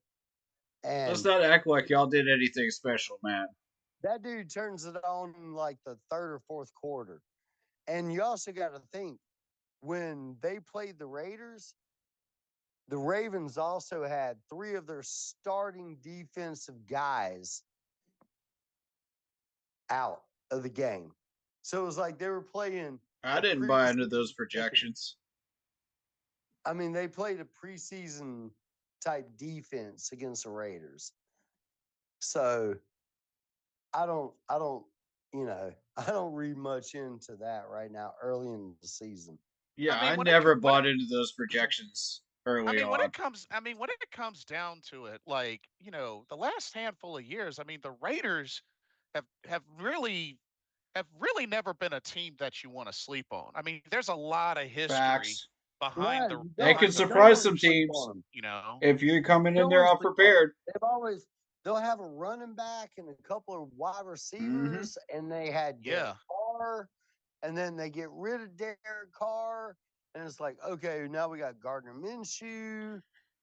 Let's and not act like y'all did anything special, man. that dude turns it on in like the third or fourth quarter. And you also got to think when they played the Raiders, the Ravens also had 3 of their starting defensive guys out of the game. So it was like they were playing I a didn't buy into preseason those game. projections. I mean, they played a preseason type defense against the Raiders. So I don't, I don't read much into that right now early in the season. Yeah, I I mean, never bought into those projections I early mean, on. when it comes down to it, like, the last handful of years, I mean, the Raiders have really never been a team that you want to sleep on. I mean, there's a lot of history Facts. behind No, the They can behind the you don't surprise want some to sleep teams on them. if you're coming You in don't there want to sleep on them. unprepared. They'll have a running back and a couple of wide Mm-hmm. receivers, and they had Derek Carr, and then they get rid of Derek Carr, and it's like, okay, now we got Gardner Minshew,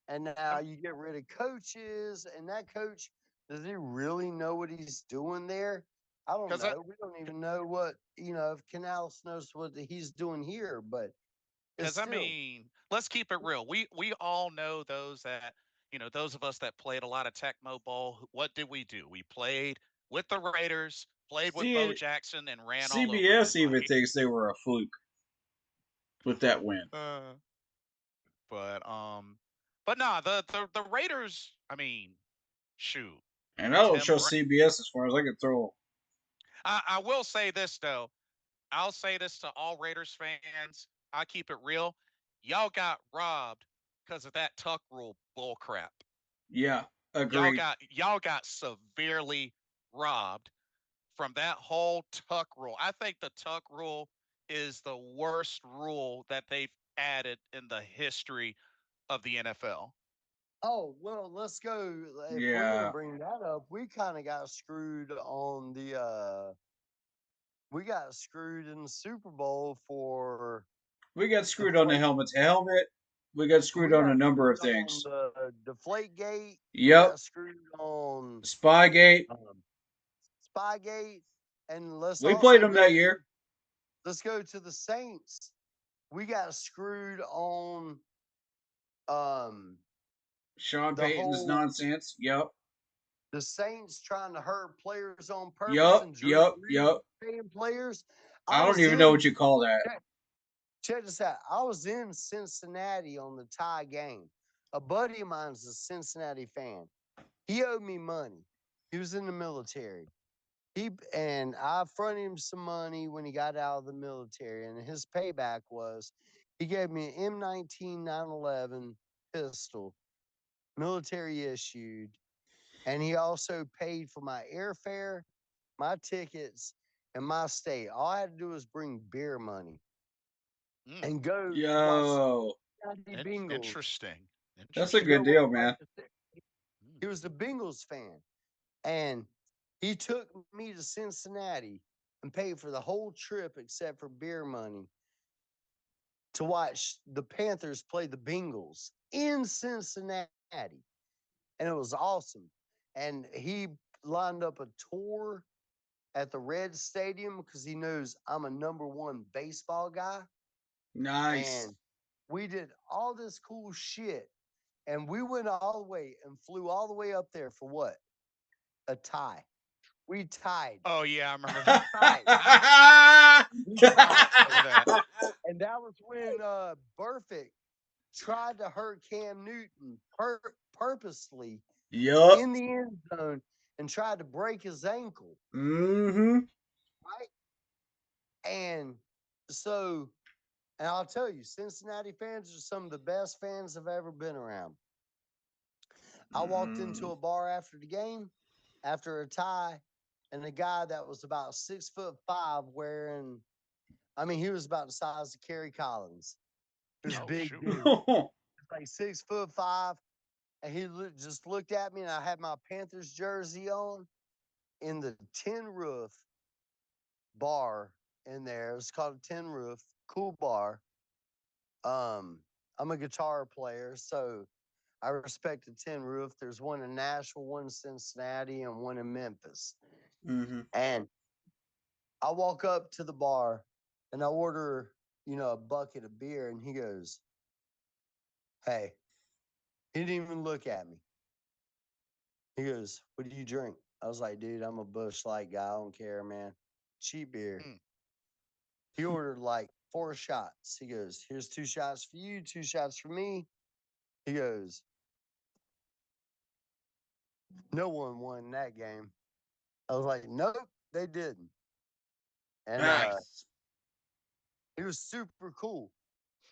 and now you get rid of coaches, and that coach, does he really know what he's doing there? I don't because know. We don't even know what, if Canales knows what he's doing here, but it's Because I still. mean, let's keep it real. We all know those that those of us that played a lot of Tecmo Bowl. What did we do? We played with the Raiders, played with Bo See, Jackson, and ran all over CBS even everybody. thinks they were a fluke with that win. But but nah, the Raiders. I mean, shoot, And I don't Tim. trust CBS as far as I can throw. I will say this though. I'll say this to all Raiders fans. I keep it real. Y'all got robbed because of that tuck rule bullcrap. Yeah, Y'all agreed. got y'all got severely robbed from that whole tuck rule. I think the tuck rule is the worst rule that they've added in the history of the NFL. Oh, well, let's go. If we're gonna Yeah, bring that up, we kind of got screwed on the we got screwed in the Super Bowl for we got screwed on the deflate. helmet to helmet. We got screwed We on a got number of screwed on things. the deflate gate. We Yep, got screwed on Spygate. um, Spygate, and let's We played also them that go. year. let's go to the Saints. We got screwed on Sean the Payton's whole nonsense. Yep. the Saints trying to hurt players on purpose Yup. and Drew Yup. Brees Yup. paying players. I don't was even know in what you call that. check this out. I was in Cincinnati on the tie game. A buddy of mine's a Cincinnati fan. He owed me money. He was in the military. I fronted him some money when he got out of the military, and his payback was he gave me an M19 911 pistol, military issued, and he also paid for my airfare, my tickets, and my stay. All I had to do was bring beer money and go watch Yo. the Bengals. Interesting. That's a Interesting. good deal, man. He was a Bengals fan, and he took me to Cincinnati and paid for the whole trip except for beer money to watch the Panthers play the Bengals in Cincinnati. And it was awesome. And he lined up a tour at the Red Stadium because he knows I'm a #1 baseball guy. Nice. And we did all this cool shit. And we went all the way and flew all the way up there for what? A tie. We tied. Oh yeah, I remember We that. tied. We tied. Remember that. And that was when Burfict tried to hurt Cam Newton purposely Yup. in the end zone and tried to break his ankle. Mm-hmm. Right? And so, and I'll tell you, Cincinnati fans are some of the best fans I've ever been around. I walked into a bar after the game, after a tie, and a guy that was about 6'5" wearing, I mean, he was about the size of Kerry Collins. He was Oh, big shoot. dude, like 6'5", and he just looked at me, and I had my Panthers jersey on in the Tin Roof bar in there. It was called a Tin Roof, cool bar. I'm a guitar player, so I respect the Tin Roof. There's one in Nashville, one in Cincinnati, and one in Memphis. Mm-hmm. And I walk up to the bar and I order, a bucket of beer, and he goes, "Hey," he didn't even look at me. He goes, "What do you drink?" I was like, "Dude, I'm a Bush Light guy. I don't care, man. Cheap beer." Mm. He ordered like 4 shots. He goes, "Here's 2 shots for you, 2 shots for me." He goes, "No one won that game." I was like, "Nope, they didn't." And Nice. it was super cool.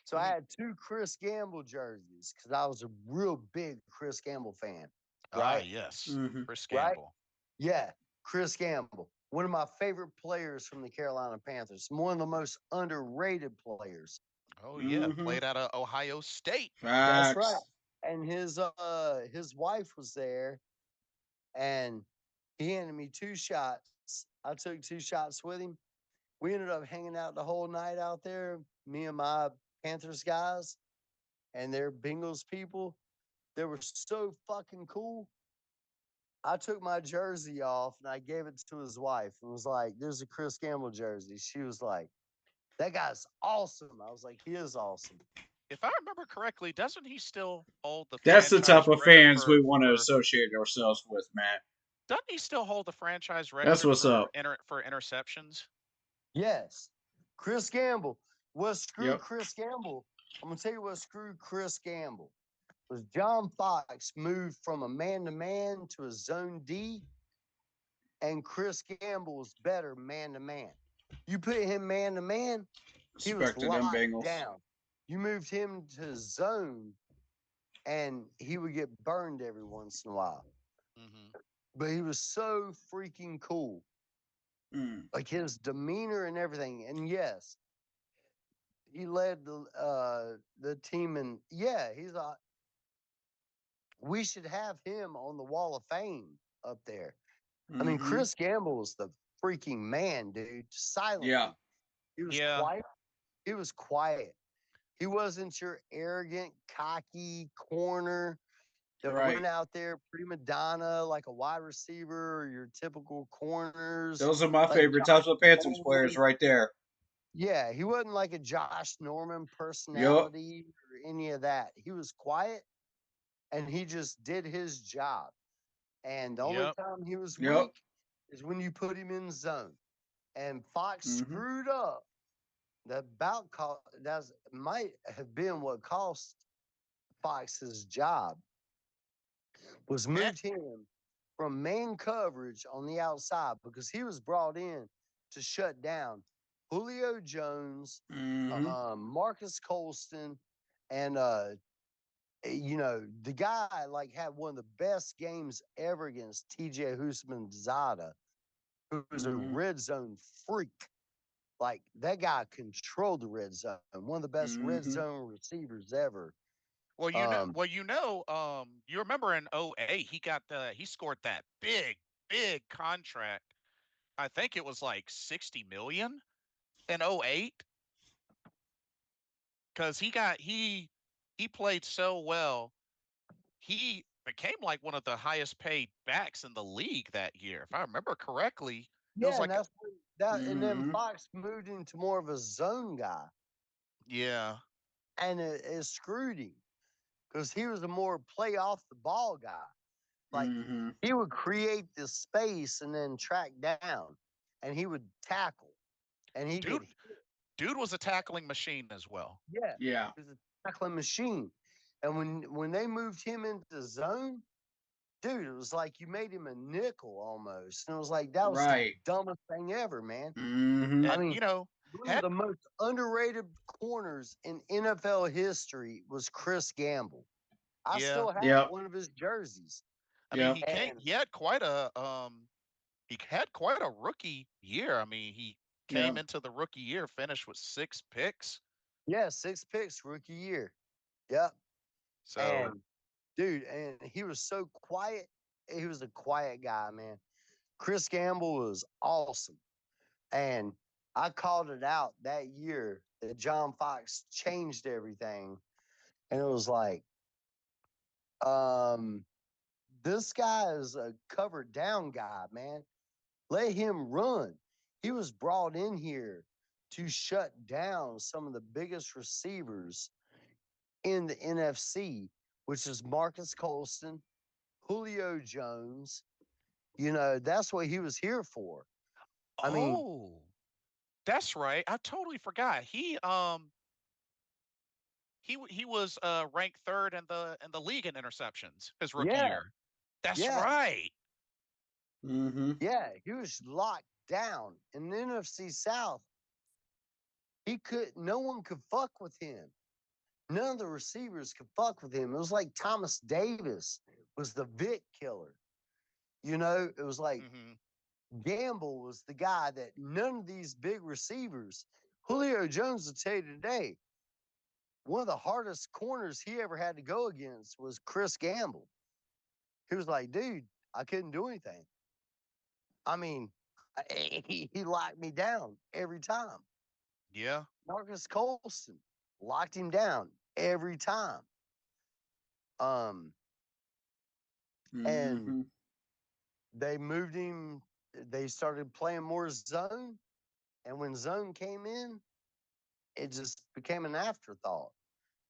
So I Mhm. had 2 Chris Gamble jerseys because I was a real big Chris Gamble fan. Ah, Right? yes. Mm-hmm. Chris Right? Gamble. Yeah, Chris Gamble. One of my favorite players from the Carolina Panthers. One of the most underrated players. Oh yeah, Mm-hmm. played out of Ohio State. That's Facts. right. And his wife was there, and he handed me 2 shots. I took 2 shots with him. We ended up hanging out the whole night out there, me and my Panthers guys and their Bengals people. They were so fucking cool. I took my jersey off and I gave it to his wife and was like, "There's a Chris Gamble jersey." She was like, "That guy's awesome." I was like, "He is awesome." If I remember correctly, doesn't he still hold the That's the type franchise of record fans we for want to for associate ourselves with, man. doesn't he still hold the franchise That's record what's for up. for interceptions? Yes. Chris Gamble. What screwed Yep. Chris Gamble? I'm gonna tell you what screwed Chris Gamble was John Fox moved from a man-to-man to a zone D, and Chris Gamble was better man-to-man. You put him man-to-man, he was Respect to them locked Bengals. down. You moved him to zone, and he would get burned every once in a while. Mm-hmm. But he was so freaking cool. Mm. Like his demeanor and everything. And yes, he led the team, and yeah, we should have him on the Wall of Fame up there. I mean, Mm-hmm. Chris Gamble was the freaking man, dude. Silently. Yeah. He was Yeah. quiet. He was quiet. He wasn't your arrogant, cocky corner that Right. went out there prima donna like a wide receiver or your typical corners. Those are my like favorite John types of Panthers Foreman. players right there. Yeah, he wasn't like a Josh Norman Yup. personality or any of that. He was quiet and he just did his job. And the only Yep. time he was Yup. weak is when you put him in zone. And Fox Mm-hmm. screwed up. That might have been what cost Fox's job was Eh, moved him from man coverage on the outside because he was brought in to shut down Julio Jones, Mm-hmm. Marcus Colston, and the guy like had one of the best games ever against TJ Husman Zada, who was a Mm-hmm. red zone freak. Like that guy controlled the red zone, one of the best red Mm-hmm. zone receivers ever. well, you remember in '08 he scored that big contract. I think it was like 60 million in '08 cuz he played so well. He became like one of the highest paid backs in the league that year. If I remember correctly, it was Yeah, and like that's that. And then Mm-hmm. Fox moved into more of a zone guy, yeah. and it screwed him because he was a more play off the ball guy. Like Mm-hmm. he would create this space and then track down, and he would tackle, and he could, Dude dude was a tackling machine as well. yeah, Yeah. he was a tackling machine. And when they moved him into zone, dude, it was like you made him a nickel almost, and it was like that was the Right. dumbest thing ever, man. Mm-hmm. I And mean, one of heck, the most underrated corners in NFL history was Chris Gamble. I yeah. still have Yep. one of his jerseys. I mean, Yep. And he had quite a rookie year. I mean, he came Yep. into the rookie year finished with 6 picks. yeah, 6 picks rookie year. Yep. So, And dude, and he was so quiet. He was a quiet guy, man. Chris Gamble was awesome. And I called it out that year that John Fox changed everything. And it was like, um, this guy is a covered down guy, man. Let him run. He was brought in here to shut down some of the biggest receivers in the NFC, which is Marcus Colston, Julio Jones. That's what he was here for. I mean, oh, that's right. I totally forgot. He was ranked 3rd in the league in interceptions his rookie yeah, year. That's yeah, right. Mm-hmm. yeah. He was locked down in the NFC South. No one could fuck with him. None of the receivers could fuck with him. It was like Thomas Davis was the Vic killer. It was like Mhm. Gamble was the guy that none of these big receivers, Julio Jones will tell you today, one of the hardest corners he ever had to go against was Chris Gamble. He was like, dude, I couldn't do anything. I mean, he locked me down every time. Yeah. Marcus Colston locked him down every time. Um, and Mm-hmm. they moved him. They started playing more zone, and when zone came in, it just became an afterthought.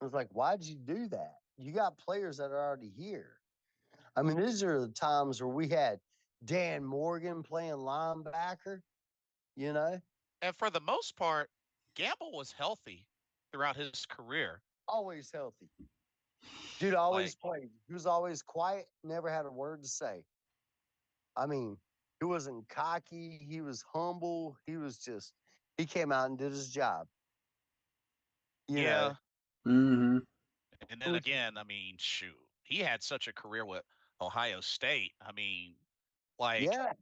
It was like, why'd you do that? You got players that are already here. I mean, these are the times where we had Dan Morgan playing linebacker, you know, And for the most part, Gamble was healthy throughout his career. always healthy. Dude Like, always played. He was always quiet, never had a word to say. I mean, he wasn't cocky. He was humble. He came out and did his job, you know, yeah. Mm-hmm. And then which, again, I mean, shoot, he had such a career with Ohio State. Like, yeah,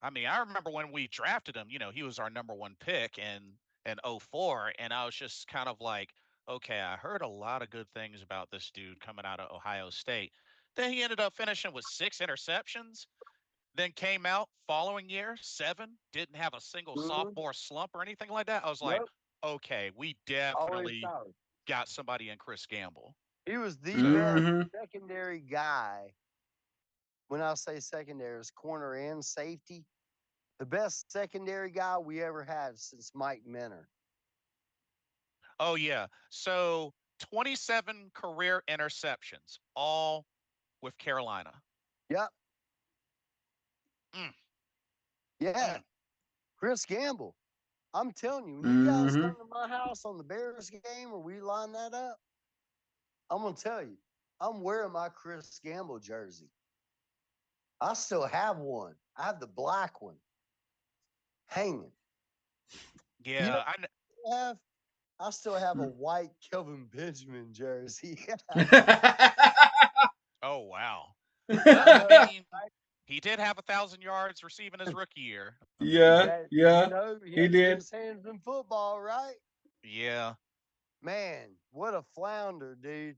I remember when we drafted him, he was our number 1 pick in '04, and I was just kind of like, okay, I heard a lot of good things about this dude coming out of Ohio State. Then he ended up finishing with 6 interceptions, then came out following year, 7, didn't have a single mm-hmm, sophomore slump or anything like that. I was like, nope, okay, we always definitely solid. got somebody in Chris Gamble. He was the So, best Mm-hmm. secondary guy. When I say secondary, is corner and safety. The best secondary guy we ever had since Mike Minner. Oh yeah. So 27 career interceptions, all with Carolina. Yep. Mm, Yeah. mm. Chris Gamble. I'm telling you, when you guys Mm-hmm. come to my house on the Bears game or we line that up, I'm gonna tell you, I'm wearing my Chris Gamble jersey. I still have one. I have the black one hanging. You know Yeah, what I have? I still have a white Kelvin Benjamin jersey. oh wow. I Well, I know, mean, he did have 1,000 yards receiving his rookie year. I mean, Yeah, that yeah, he he had the did. best hands in football, right? yeah, Man, what a flounder, dude.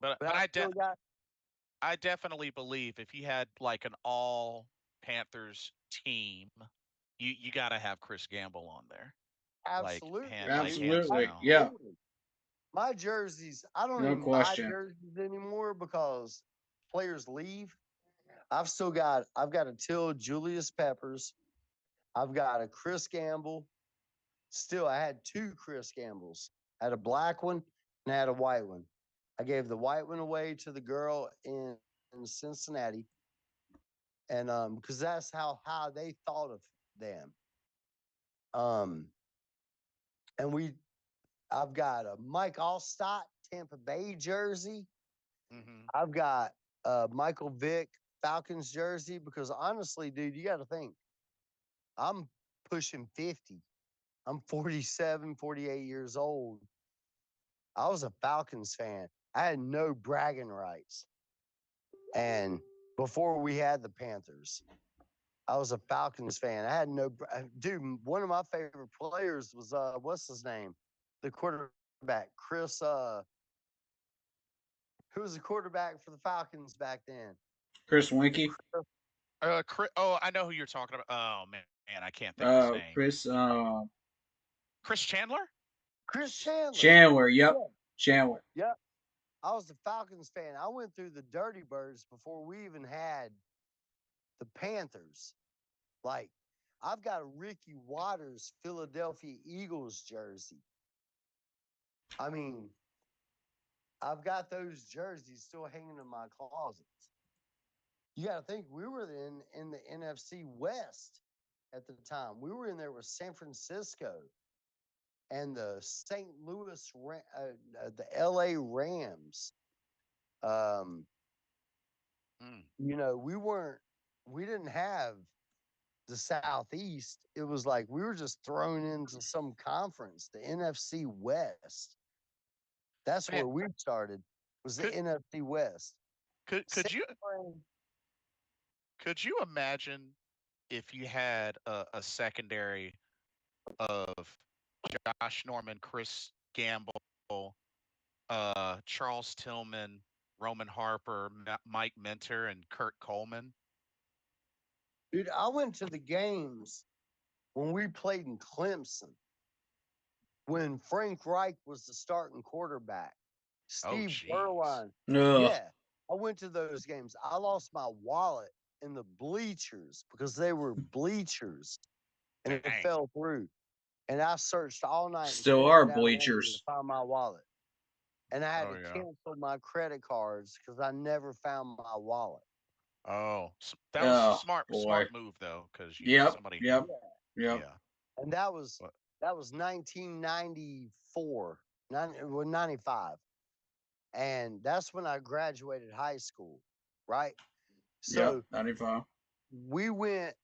but But but I still got I definitely believe if you had like an all Panthers team, you got to have Chris Gamble on there. absolutely, Like dude. hands Absolutely. down. Yeah, Absolutely. My jerseys, I don't no even buy question. jerseys anymore because players leave. I've got a Till Julius Peppers. I've got a Chris Gamble. Still, I had two Chris Gambles. I had a black one and I had a white one. I gave the white one away to the girl in Cincinnati. And because that's how high they thought of them. Um, and I've got a Mike Allstott Tampa Bay jersey. Hmm. I've got Michael Vick Falcons jersey because honestly, dude, you got to think I'm pushing 50. I'm 47, 48 years old. I was a Falcons fan. I had no bragging rights. And before we had the Panthers, I was a Falcons fan. I had no, dude, one of my favorite players was, what's his name? The quarterback, Chris, who was the quarterback for the Falcons back then? Chris Winky. Oh, I know who you're talking about. Oh man, I can't think of his name. Chris Chris Chandler. Chris Chandler. Chandler. Yep, Yeah. Chandler. Yep. I was a Falcons fan. I went through the Dirty Birds before we even had the Panthers. Like, I've got a Ricky Waters Philadelphia Eagles jersey. I mean, I've got those jerseys still hanging in my closets. You got to think we were in the NFC West at the time. We were in there with San Francisco and the St. Louis, the LA Rams. Um, Mm. we didn't have the Southeast. It was like we were just thrown into some conference, the NFC West. That's Man, where we started. Was the could NFC West. could San could you Fran- could you imagine if you had a secondary of Josh Norman, Chris Gamble, Charles Tillman, Roman Harper, Mike Minter, and Kurt Coleman? Dude, I went to the games when we played in Clemson when Frank Reich was the starting quarterback. Oh, Steve jeez. Berline. Ugh. Yeah, I went to those games. I lost my wallet in the bleachers because they were bleachers and it Dang. fell through. And I searched all night and Still couldn't are get out of Lincoln to bleachers. find my wallet. And I had Oh to yeah. cancel my credit cards because I never found my wallet. Oh, that was Oh boy. smart move though, because Yep, somebody. yep, Yeah. yep. Yeah. And But that was 1994, 95. And that's when I graduated high school, right? Yep, So 95. we went,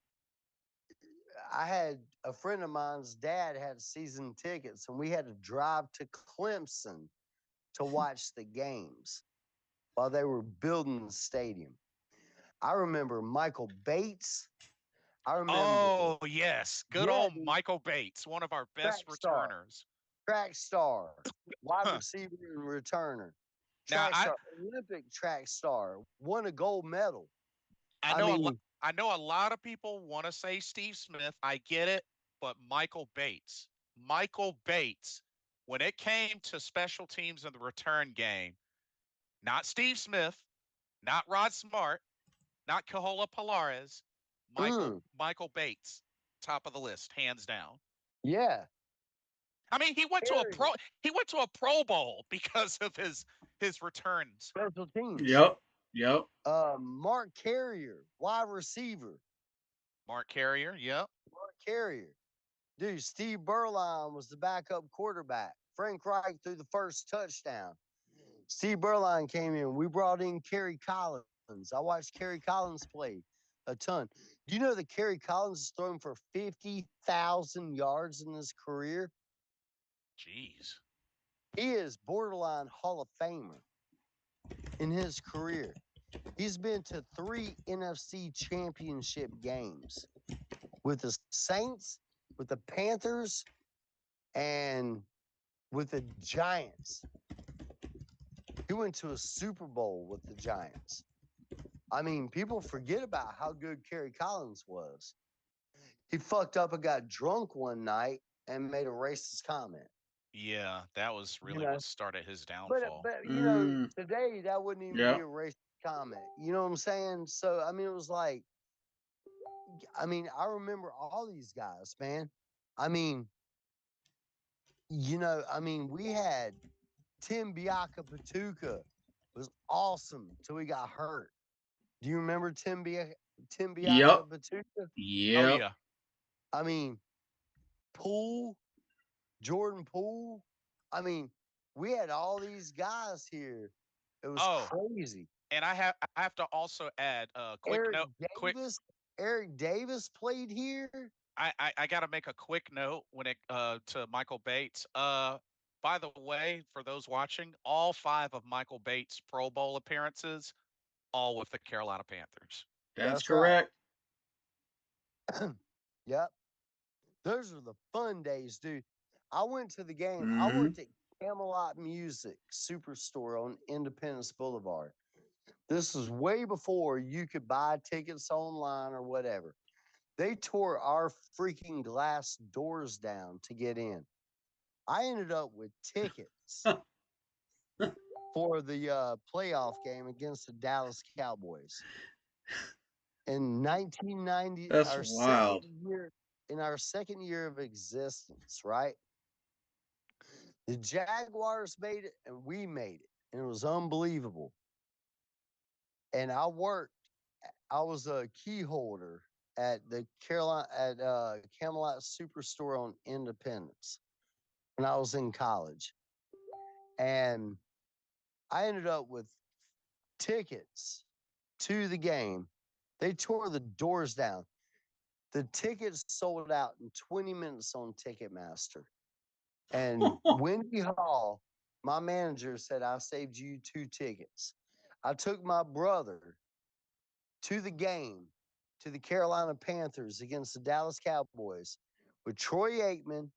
I had a friend of mine's dad had season tickets, and we had to drive to Clemson to watch the games while they were building the stadium. I remember Michael Bates. I remember, oh yes, good yeah, old dude, Michael Bates, one of our track best star, returners. track star, wide Huh. receiver and returner, Now track star, Olympic track star, won a gold medal. I I know a lot. mean, I know a lot of people want to say Steve Smith. I get it, but Michael Bates, when it came to special teams in the return game, not Steve Smith, not Rod Smart, not Cajola Pilares, mm, Michael Bates, top of the list, hands down. yeah. I mean, Carrier, he went to a Pro Bowl because of his returns. special teams. Yep. Yep. Mark Carrier, wide receiver. Mark Carrier, yep. Mark Carrier. Dude, Steve Berline was the backup quarterback. Frank Reich threw the first touchdown. Steve Berline came in. We brought in Kerry Collins. I watched Kerry Collins play a ton. Do you know that Kerry Collins is throwing for 50,000 yards in his career? Jeez. He is borderline Hall of Famer in his career. He's been to 3 NFC championship games with the Saints, with the Panthers, and with the Giants. He went to a Super Bowl with the Giants. I mean, people forget about how good Kerry Collins was. He fucked up and got drunk one night and made a racist comment. Yeah, that was You really know, what started his but downfall. Mm, today that wouldn't even be yep. a racist comment. You know what I'm saying? So I mean, it was like, I mean, I remember all these guys, man. I mean, I mean, we had Tim Biaka Patuka was awesome till he got hurt. Do you remember Tim Yep. Biaka Patuka? Oh Yep. yeah. I mean, Poole, Jordan Poole. I mean, we had all these guys here. It was Oh, crazy. and I have to also add a quick Eric note. Quick, Davis, Eric Davis played here. I got to make a quick note when it to Michael Bates. By the way, for those watching, all 5 of Michael Bates' Pro Bowl appearances, all with the Carolina Panthers. That's That's right. correct. Yep. Those are the fun days, dude. I went to the game. I Hmm. worked at Camelot Music Superstore on Independence Boulevard. This was way before you could buy tickets online or whatever. They tore our freaking glass doors down to get in. I ended up with tickets for the playoff game against the Dallas Cowboys in 1990. That's Our second wild. year in our second year of existence, right? The Jaguars made it and we made it, and it was unbelievable. And I was a key holder at the Camelot Superstore on Independence when I was in college. And I ended up with tickets to the game. They tore the doors down. The tickets sold out in 20 minutes on Ticketmaster. And Wendy Hall, my manager, said, I saved you 2 tickets. I took my brother to the game, to the Carolina Panthers against the Dallas Cowboys with Troy Aikman.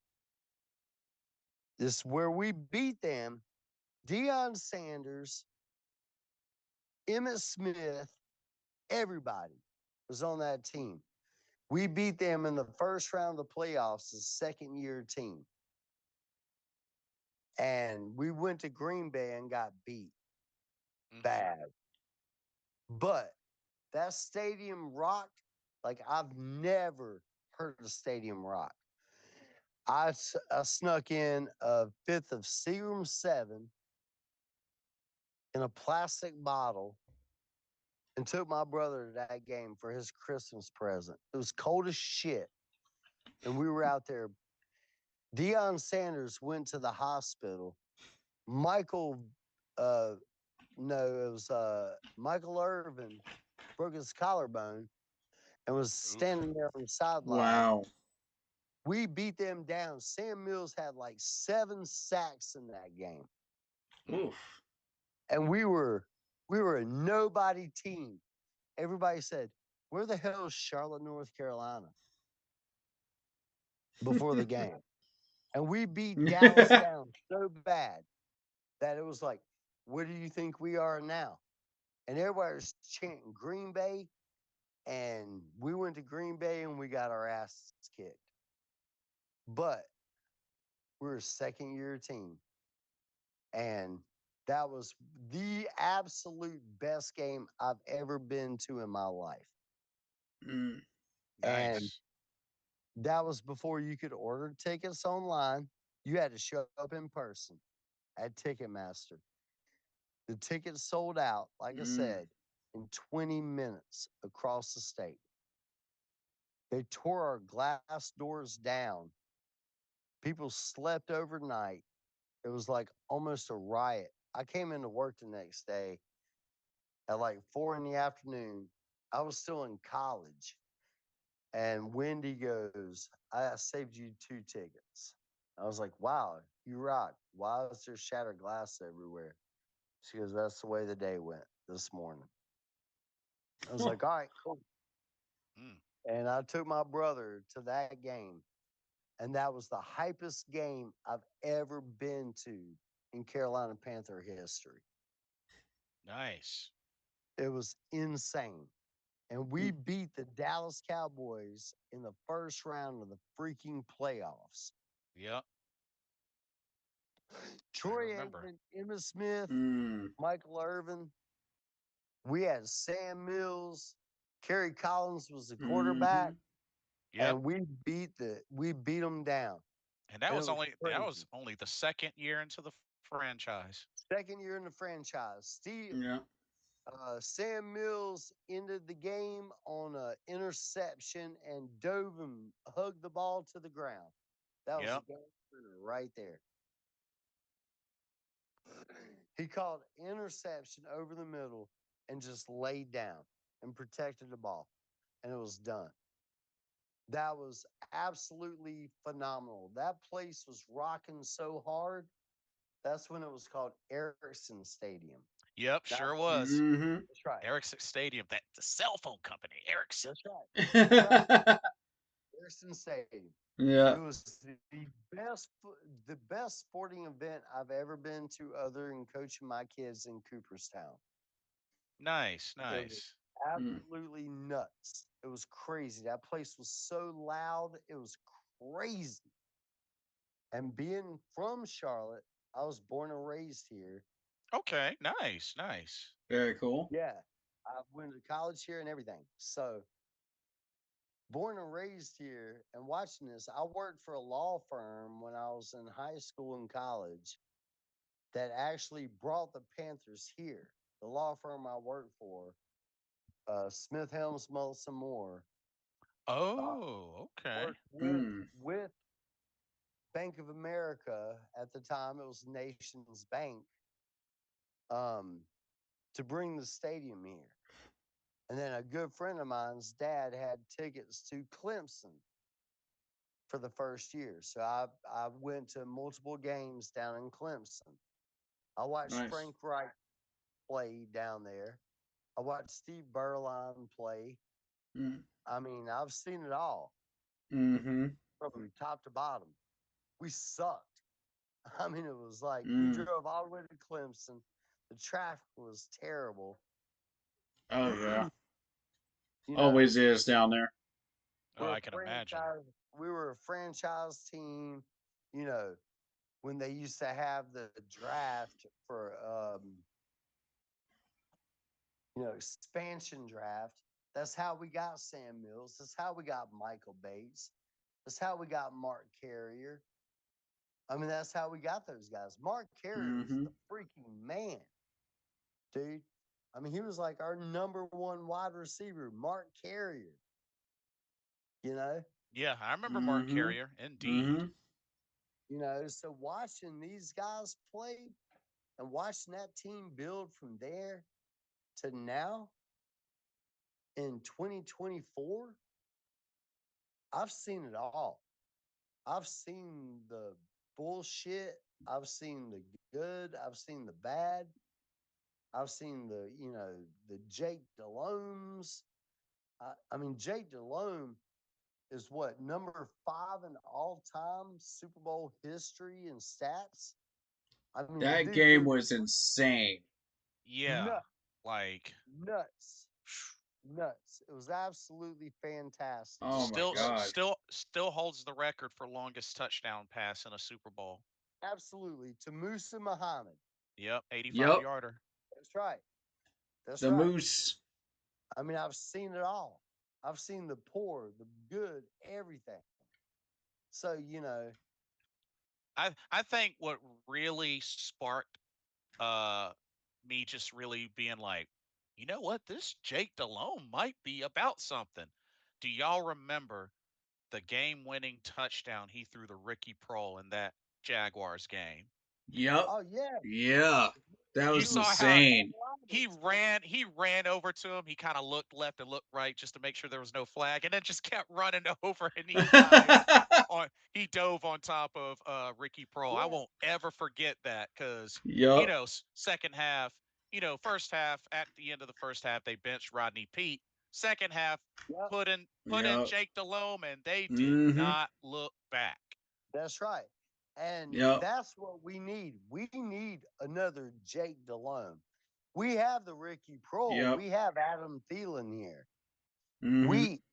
This is where we beat them. Deion Sanders, Emmitt Smith, everybody was on that team. We beat them in the first round of the playoffs as second year team. And we went to Green Bay and got beat Mhm. bad. But that stadium rocked like I've never heard a stadium rock. I snuck in a fifth of Seagram 7 in a plastic bottle and took my brother to that game for his Christmas present. It was cold as shit. And we were out there. Deion Sanders went to the hospital. Michael, uh, no, it was Michael Irvin broke his collarbone and was Oof. standing there on the sideline. Wow. We beat them down. Sam Mills had like 7 sacks in that game. Oof. And we were a nobody team. Everybody said, "Where the hell is Charlotte, North Carolina?" before the game. And we beat Dallas down so bad that it was like, "What do you think we are now?" And everybody was chanting Green Bay, and we went to Green Bay and we got our asses kicked. But we're a second year team. And that was the absolute best game I've ever been to in my life. Mm. And Nice. that was before you could order tickets online. You had to show up in person at Ticketmaster. The tickets sold out, like I Mm. said, in 20 minutes across the state. They tore our glass doors down. People slept overnight. It was like almost a riot. I came into work the next day at like 4 in the afternoon. I was still in college. And Wendy goes, I saved you 2 tickets. I was like, wow, you rock. Why is there shattered glass everywhere? She goes, that's the way the day went this morning. I was like, all right, cool. Mm. And I took my brother to that game. And that was the hypest game I've ever been to in Carolina Panther history. Nice. It was insane. And we beat the Dallas Cowboys in the first round of the freaking playoffs. Yep. Troy remember. Aikman, Emmitt Smith, Mm. Michael Irvin. We had Sam Mills. Kerry Collins was the quarterback, Mhm. Yep. and we beat them down. And that And it was was only crazy. the second year into the franchise. Second year in the franchise. Yeah. Sam Mills ended the game on an interception and dove and hugged the ball to the ground. That was a Yep. game winner right there. He called interception over the middle and just laid down and protected the ball, and it was done. That was absolutely phenomenal. That place was rocking so hard. That's when it was called Ericsson Stadium. Yep. Now, Sure was. Mhm. that's right. Ericsson Stadium, that the cell phone company, Ericsson. That's right. That's right. Ericsson Stadium. Yeah. It was the best sporting event I've ever been to, other than coaching my kids in Cooperstown. Nice. It was Nice. Mm. absolutely nuts. It was crazy. That place was so loud. It was crazy. And being from Charlotte, I was born and raised here. Okay. Nice. Nice. Very cool. Yeah. I went to college here and everything. So, born and raised here and watching this, I worked for a law firm when I was in high school and college that actually brought the Panthers here. The law firm I worked for, Smith Helms, Melissa Moore, uh, Oh. Okay. worked with Mm. with Bank of America at the time. It was Nations Bank, um, to bring the stadium here. And then a good friend of mine's dad had tickets to Clemson for the first year. So I went to multiple games down in Clemson. I watched Nice. Frank Wright play down there. I watched Steve Berline play. Mm. I mean, I've seen it all Mhm. from top to bottom. We sucked. I mean, it was like we Mm. drove all the way to Clemson. The traffic was terrible. Oh yeah. You know, Always is down there. Oh, we're a I can imagine. franchise. We were a franchise team. You know, when they used to have the draft for expansion draft. That's how we got Sam Mills. That's how we got Michael Bates. That's how we got Mark Carrier. I mean, that's how we got those guys. Mark Carrier was Mhm. the freaking man, dude. I mean, he was like our number one wide receiver, Mark Carrier. You know, Yeah, I remember Mark Mhm. Carrier. Indeed. Mhm. so watching these guys play and watching that team build from there to now in 2024, I've seen it all. I've seen the bullshit. I've seen the good. I've seen the bad. I've seen the Jake Delomes. I mean, Jake Delome is what, number 5 in all time Super Bowl history and stats. I mean, the That dude game threw was insane. Yeah. nuts, Like nuts, nuts. It was absolutely fantastic. It Oh was my still great. gosh. still holds the record for longest touchdown pass in a Super Bowl. Absolutely. To Musa Muhammad. Yep, 85 Yep. yarder. That's right. That's The right. Moose. I mean, I've seen it all. I've seen the poor, the good, everything. So, I think what really sparked uh me just really being like, you know what, this Jake Delhomme might be about something. Do y'all remember the game-winning touchdown he threw to Ricky Prohl in that Jaguars game? Yep. Oh yeah, Yeah. That You was saw how insane. he ran over to him. He kind of looked left and looked right just to make sure there was no flag, and then just kept running over, and he dove on top of Ricky Pro. I yeah, won't ever forget that because Yup. second half, first half, at the end of the first half they benched Rodney Pete. Second half, yep. put in Yup. Jake Delhomme, and they did Mm-hmm. not look back. That's right. And Yup. that's what we need. We need another Jake Delhomme. We have the Ricky Prohl. Yup. We have Adam Thielen here. Mm-hmm.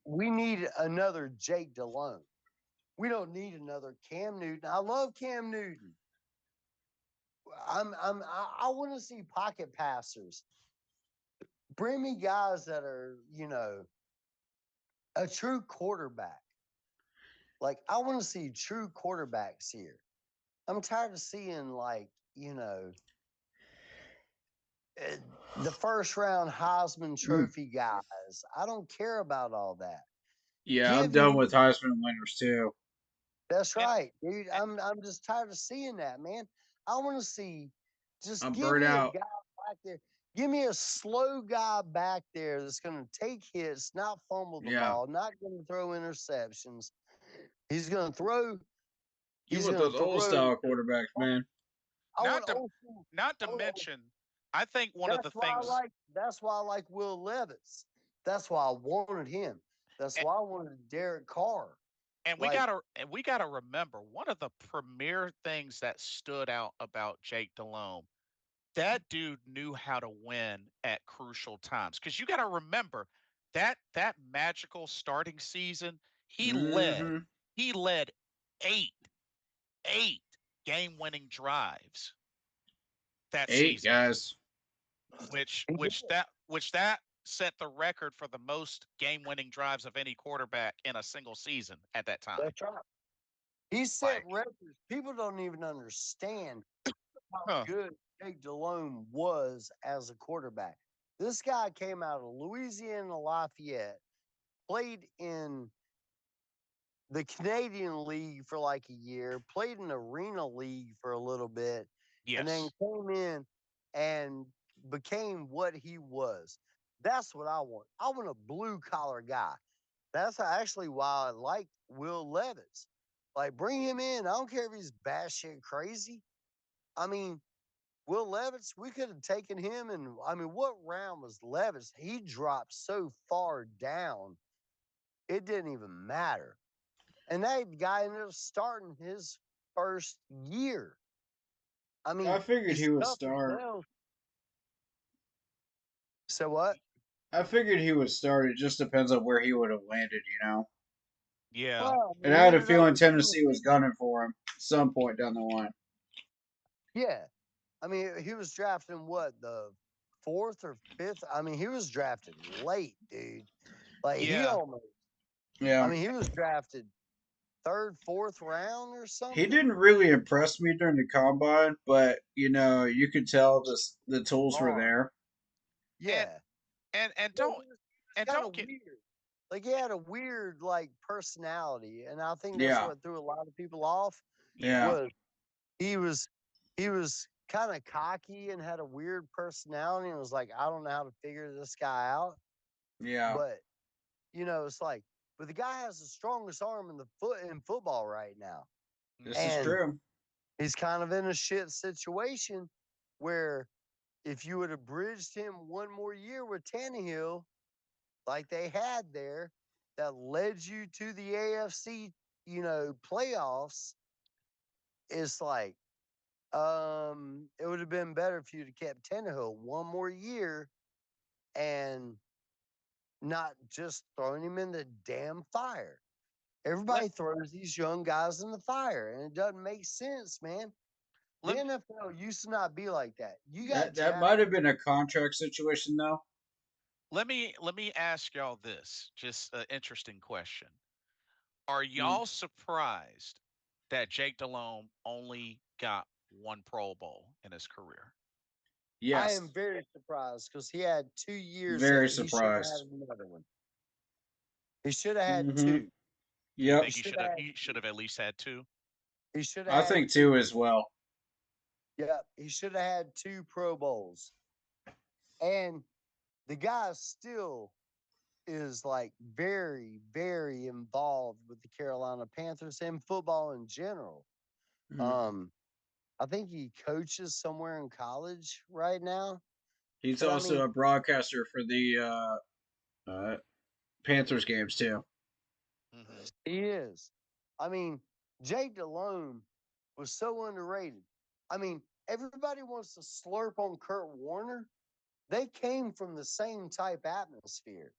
We need another Jake Delhomme. We don't need another Cam Newton. I love Cam Newton. I want to see pocket passers. Bring me guys that are, a true quarterback. Like I want to see true quarterbacks here. I'm tired of seeing uh, the first round Heisman Mm. Trophy guys. I don't care about all that. Yeah, I'm Give done me with Heisman winners too. That's And, right, dude. and I'm just tired of seeing that, man. I want to see just I'm give burnt me a out. guy back there. Give me a slow guy back there that's going to take hits, not fumble the Yeah. ball, not going to throw interceptions. He's going to throw. You He's want going those to old throw. style quarterbacks, man. I want not to old school. not I to want old. mention, I think one of the That's why I things like. That's why I like Will Levis. That's why I wanted him. That's why I wanted Derek Carr. and we Like, gotta remember one of the premier things that stood out about Jake Delhomme. That dude knew how to win at crucial times. Because you gotta remember that magical starting season, he led Mm-hmm. he led eight eight game winning drives that 8 season, guys. which that set the record for the most game winning drives of any quarterback in a single season at that time. that's right. He set Like, records. People don't even understand how huh. good Jake Delhomme was as a quarterback. This guy came out of Louisiana Lafayette, played in the Canadian League for like a year, played in Arena League for a little bit, and then Yes. came in and became what he was. That's what I want. I want a blue collar guy. That's actually why I like Will Levis. Like, bring him in. I don't care if he's batshit crazy. I mean, Will Levis, we could have taken him, and I mean, what round was Levis? He dropped so far down, it didn't even matter. And that guy ended up starting his first year. I I mean, figured he he's would tough as start. nails. So what? I figured he would start. It just depends on where he would have landed, you know. Yeah. Well, I And mean, I he had a ended up feeling with Tennessee was gunning for him at some point down the line. yeah. I mean, he was drafted in what, the fourth or fifth? I mean, he was drafted late, dude. Like he Yeah. almost. I Yeah. mean, he was drafted third, fourth round or He something. didn't really impress me during the combine, but you could tell the tools were Wrong. there. And Yeah. and Yeah, don't he was and kind don't of get weird. Like he had a weird like personality, and I think that's Yeah. what threw a lot of people off. yeah. Yeah. Was he was he was kind of cocky and had a weird personality, and was like, I don't know how to figure this guy out. Yeah. But it's like, but the guy has the strongest arm in the foot in football right now, This is Mhm. and true. he's kind of in a shit situation where if you would have bridged him one more year with Tannehill, like they had there, that led you to the AFC, playoffs, it's like, it would have been better if you'd have kept Tannehill one more year and not just throwing him in the damn fire. Let Everybody throws these young guys in the fire, and it doesn't make sense, man. The let NFL used to not be like that. You got That drafted. might have been a contract situation though. let me ask y'all this. Just an interesting question. Are Mm. y'all surprised that Jake Delhomme only got one Pro Bowl in his career. I Yes. am very surprised because he had 2 years that Very he should have surprised. had another one. He should have had Mm-hmm. two. You Yep. think he should have at least had two? He should have I had think two. two as well. Yep, he should have had two Pro Bowls. And the guy still is like very, very involved with the Carolina Panthers and football in general. Mhm. I think he coaches somewhere in college right now. He's But I also mean, a broadcaster for the Panthers games too. Mm-hmm. he is. I mean, Jake Delhomme was so underrated. I mean, everybody wants to slurp on Kurt Warner. They came from the same type atmosphere.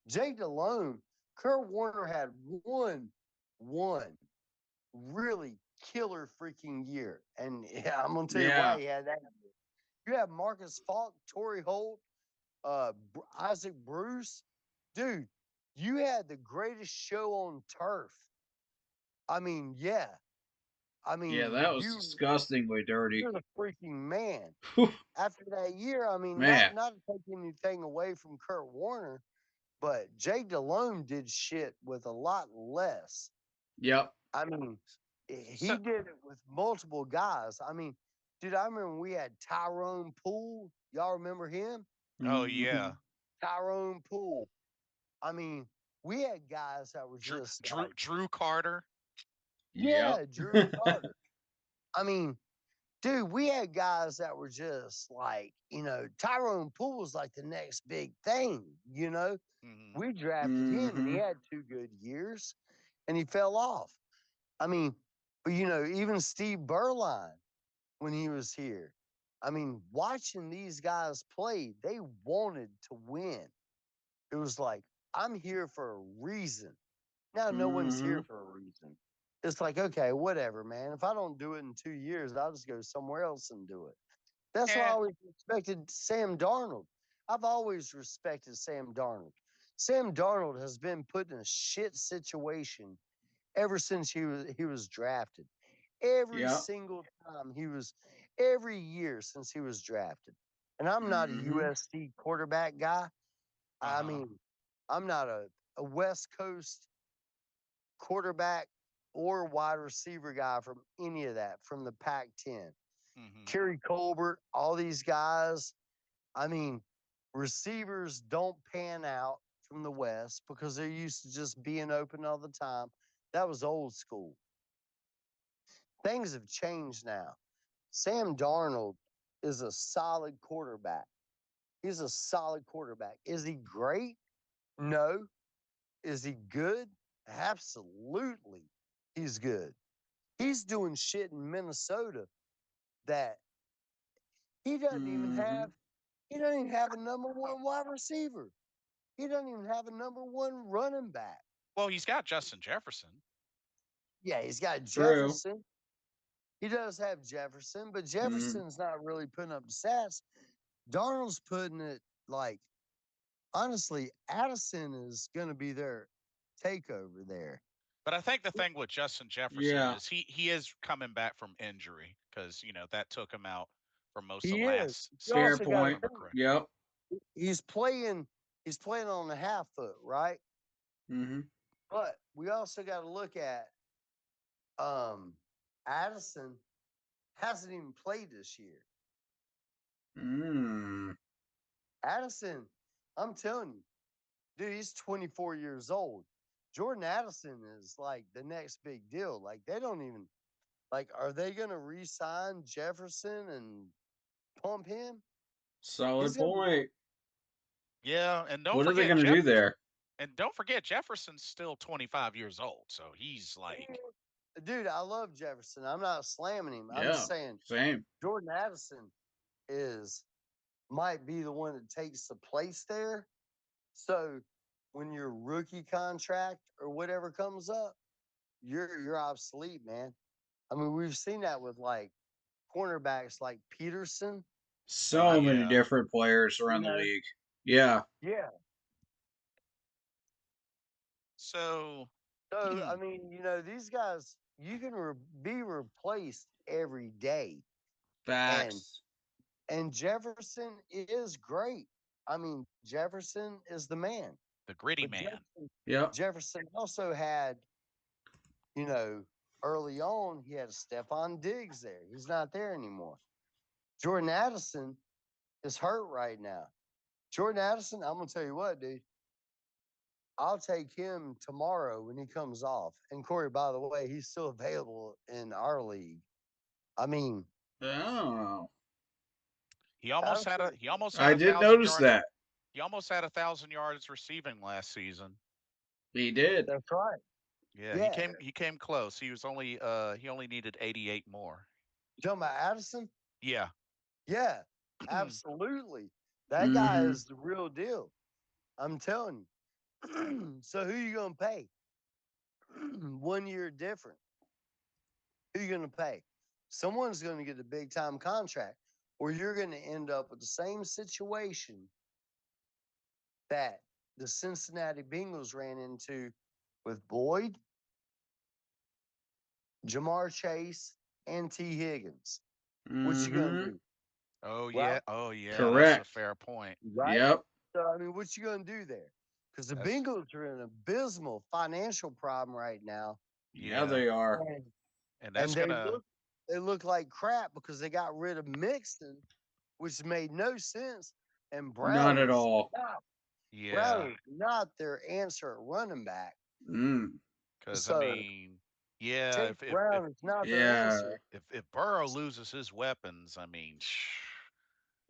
Jake Delhomme, Kurt Warner had one really killer freaking year. And yeah, I'm gonna tell you Yeah. why he had that. You have Marcus Falk, Torrey Holt, Isaac Bruce. Dude, you had the greatest show on turf. I mean, yeah. I Yeah, mean, that was disgustingly dirty. you're the freaking man. Whew, After that year, I mean, man. not to take anything away from Kurt Warner, but Jake Delhomme did shit with a lot less. Yep. I mean, So, he did it with multiple guys. I mean, dude, I remember we had Tyrone Poole. Y'all remember him? oh Hmm. yeah, Tyrone Poole. I mean, we had guys that were just like, Drew Carter. Yep. yeah, Drew Carter. I mean, dude, we had guys that were just like, Tyrone Poole was like the next big thing, Mm-hmm. We drafted him and he Hmm. had 2 good years and he fell off. I mean, but even Steve Berline when he was here, I mean, watching these guys play, they wanted to win. It was like, I'm here for a reason. Now no one's Hmm. here for a reason. It's like, okay, whatever, man. If I don't do it in 2 years, I'll just go somewhere else and do it. That's why I Yeah. always respected Sam Darnold. I've always respected Sam Darnold. Sam Darnold has been put in a shit situation ever since he was drafted. Every Yep. single time every year since he was drafted. And I'm not a Hmm. USC quarterback guy. I Uh-huh. mean, I'm not a West Coast quarterback or wide receiver guy from any of that from the Pac 10. Mm-hmm. Kerry Colbert, all these guys. I mean, receivers don't pan out from the West because they're used to just being open all the time. That was old school. Things have changed now. Sam Darnold is a solid quarterback. He's a solid quarterback. Is he great? No. Is he good? Absolutely. He's good. He's doing shit in Minnesota that he doesn't even Hmm. have. He doesn't even have a number one wide receiver. He doesn't even have a number one running back. Well, he's got Justin Jefferson. Yeah, he's got True. Jefferson. He does have Jefferson, but Hmm. Jefferson's not really putting up the stats. Darnold's putting it like, honestly, Addison is going to be their takeover there. But I think the thing with Justin Jefferson Yeah. is he is coming back from injury because that took him out for most of He is. last You Fair season, also if I got to point. remember think correctly. Yep. he's playing. He's playing on the half foot, right? Hmm. But we also got to look at Addison hasn't even played this year. Mm. Addison, I'm telling you, dude, he's 24 years old. Jordan Addison is like the next big deal. Like they don't even are they gonna re-sign Jefferson and pump him? He's Solid gonna be point. Yeah, and What are they going to do there? don't forget Jefferson's still 25 years old, so he's like, dude, I love Jefferson. I'm not slamming him. I'm Yeah. just saying Same. Jordan Addison is might be the one that takes the place there. So when your rookie contract or whatever comes up, you're obsolete, man. I mean, we've seen that with like cornerbacks like Peterson. I So oh many mean, yeah. different players you around the know, league. Yeah. yeah. So So I mean, these guys, you can be replaced every day, and Facts. Jefferson is great. I mean, Jefferson is the man, The gritty but man. Yep. Jefferson also had, you know, early on he had Stephon Diggs there. He's not there anymore. Jordan Addison is hurt right now. Jordan Addison, I'm gonna tell you what, dude. I'll take him tomorrow when he comes off. And Corey, by the way, he's still available in our league. I mean, Oh, He almost had a Addison, he almost had I a did thousand notice yards. that. He almost had 1,000 yards receiving last season. He did. that's right. Yeah, he Yeah. came close. He only needed 88 more. You talking about Addison? Yeah. Yeah, absolutely. That guy Mm-hmm. is the real deal. I'm telling you. So who you gonna pay? 1 year different. Who you gonna pay? Someone's gonna get a big time contract, or you're gonna end up with the same situation that the Cincinnati Bengals ran into with Boyd, Jamar Chase, and T. Higgins. What you gonna Mm-hmm. do? Oh Right? yeah. Oh yeah. That's a Correct. fair point. Right? Yep. So I mean, what you gonna do there? Because the That's Bengals are in an abysmal financial problem right now, Yeah, yeah. they are. and, And that's they gonna look like crap because they got rid of Mixon, which made no sense. And Not at all. yeah. Brown is not their answer at running back. Mm. Because I So mean, yeah. Chase Brown is not their Yeah. answer, If Burrow loses his weapons, I mean,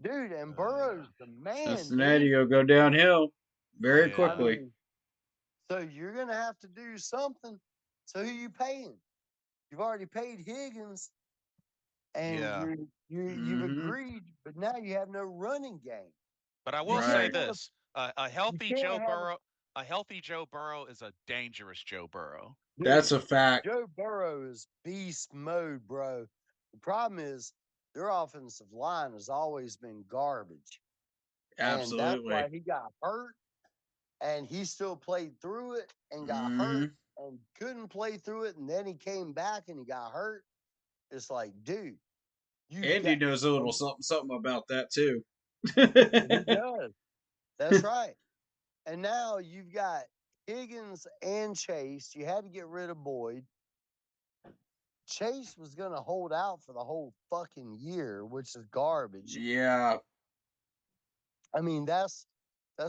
dude. And uh, Burrow's the man, dude. Cincinnati will go downhill very I yeah, quickly. mean, so you're gonna have to do something. So who you paying? You've already paid Higgins, and yeah. you've Mm-hmm. agreed, but now you have no running game. But I You will say can't Right. have a this: you can't have a A healthy Joe Burrow is a dangerous Joe Burrow. That's dude. a fact. Joe Burrow is beast mode, bro. The problem is their offensive line has always been garbage, and that's Absolutely. why he got hurt. And he still played through it and got hurt Mm-hmm. and couldn't play through it, and then he came back and he got hurt. It's like, dude, you Andy got knows a little and something about that too. he does. That's right. And now you've got Higgins and Chase. You had to get rid of Boyd. Chase was going to hold out for the whole fucking year, which is garbage. Yeah. I mean, that's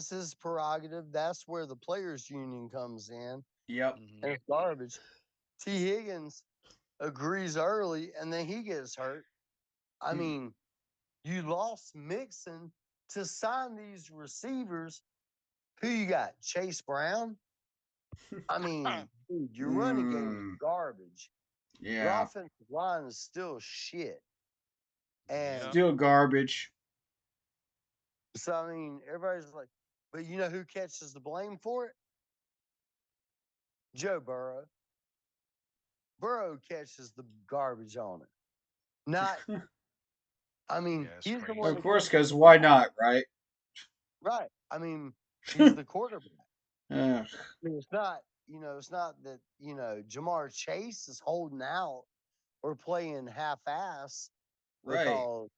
his prerogative. That's where the players' union comes in, Yep. Hmm. and it's garbage. T. Higgins agrees early, and then he gets hurt. I mean, you lost Mixon to sign these receivers. Who you got? Chase Brown? I mean, dude, your running game is Mm. garbage. Your Yeah. offensive line is still shit. And Yep. Still garbage. so, I mean, everybody's like, but you know who catches the blame for it? Joe Burrow. Burrow catches the garbage on it. Not, I mean, Yeah, it's he's the one Of that crazy. course, catches because the why ball. not, right? Right. I mean, he's the quarterback. Ugh. I mean, it's not that, Jamar Chase is holding out or playing half ass Right. because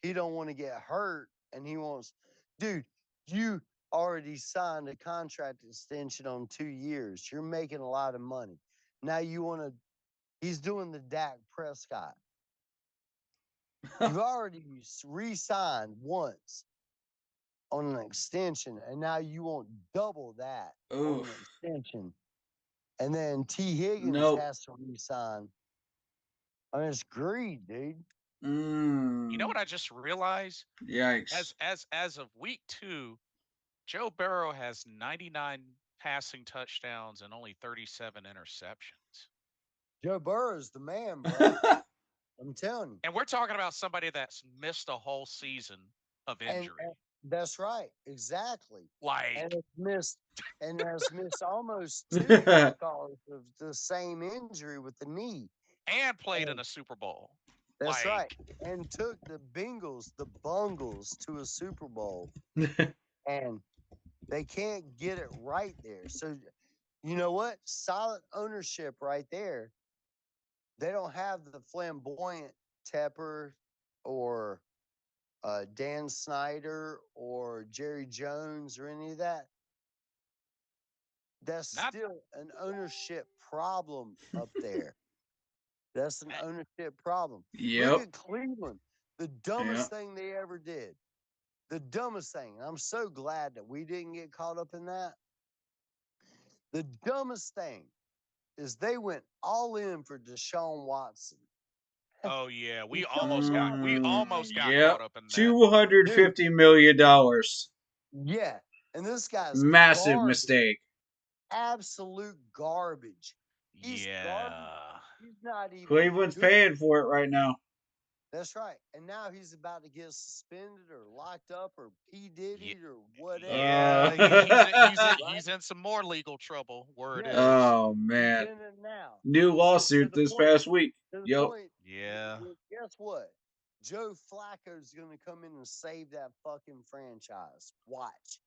he don't want to get hurt and he wants, dude, you already signed a contract extension on 2 years. You're making a lot of money. Now you want to, he's doing the Dak Prescott. You've already re-signed once on an extension, and now you want double that on an Oof. extension. And then T. Higgins Nope. has to re-sign. I mean, it's greed, dude. You know Mm. what I just realized? Yikes. As of week 2, Joe Burrow has 99 passing touchdowns and only 37 interceptions. Joe Burrow's the man, bro. I'm telling you. And we're talking about somebody that's missed a whole season of And injury. that's right, exactly. And Like, it's missed, and has missed almost two because of the same injury with the knee. and played in And a Super Bowl. that's right. Like, And took the Bengals, the Bungles, to a Super Bowl, and they can't get it right there. So you know what? Solid ownership right there. they don't have the flamboyant Tepper or Dan Snyder or Jerry Jones or any of that. That's Not still an ownership problem up there. That's an eh, ownership problem. Look Yep. at Cleveland, the Yeah. dumbest thing they ever did. The dumbest thing. I'm so glad that we didn't get caught up in that. The dumbest thing is they went all in for Deshaun Watson. oh yeah, we almost got Yep. caught up in that. Dude, $250 million. yeah. And this guy's Massive garbage, mistake. absolute garbage. He's garbage. Yeah. He's not even Cleveland's good. paying for it right now. That's right. And now he's about to get suspended or locked up or P. Ye- Diddy or whatever. Yeah, he's Right? in some more legal trouble. Word Yeah. is. Oh He's man. in it now. New To lawsuit the this point, past week. to the Yep. point, Yeah. guess what? Joe Flacco's going to come in and save that fucking franchise. Watch.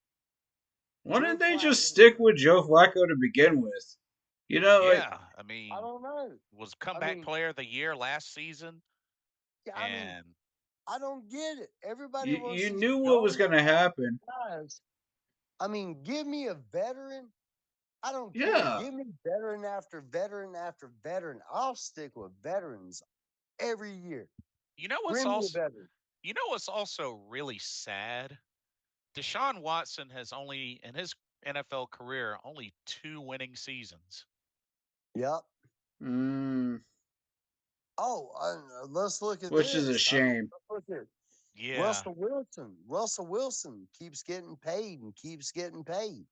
Why Joe didn't they just Flacco. stick with Joe Flacco to begin with? You know, like Yeah. I I mean, don't know. was I comeback mean, player of the year last season, yeah, and I don't get it. Everybody wants you these knew what was young gonna happen. guys. Give me a veteran. I don't care. Yeah. Give me veteran after veteran after veteran. I'll stick with veterans every year. you know what's Bring me a also veteran. really sad. Deshaun Watson has only in his NFL career only 2 winning seasons. Yep. Mm, Oh, let's look at which is a this. shame. Let's look at Yeah. Russell Wilson. Russell Wilson keeps getting paid and keeps getting paid.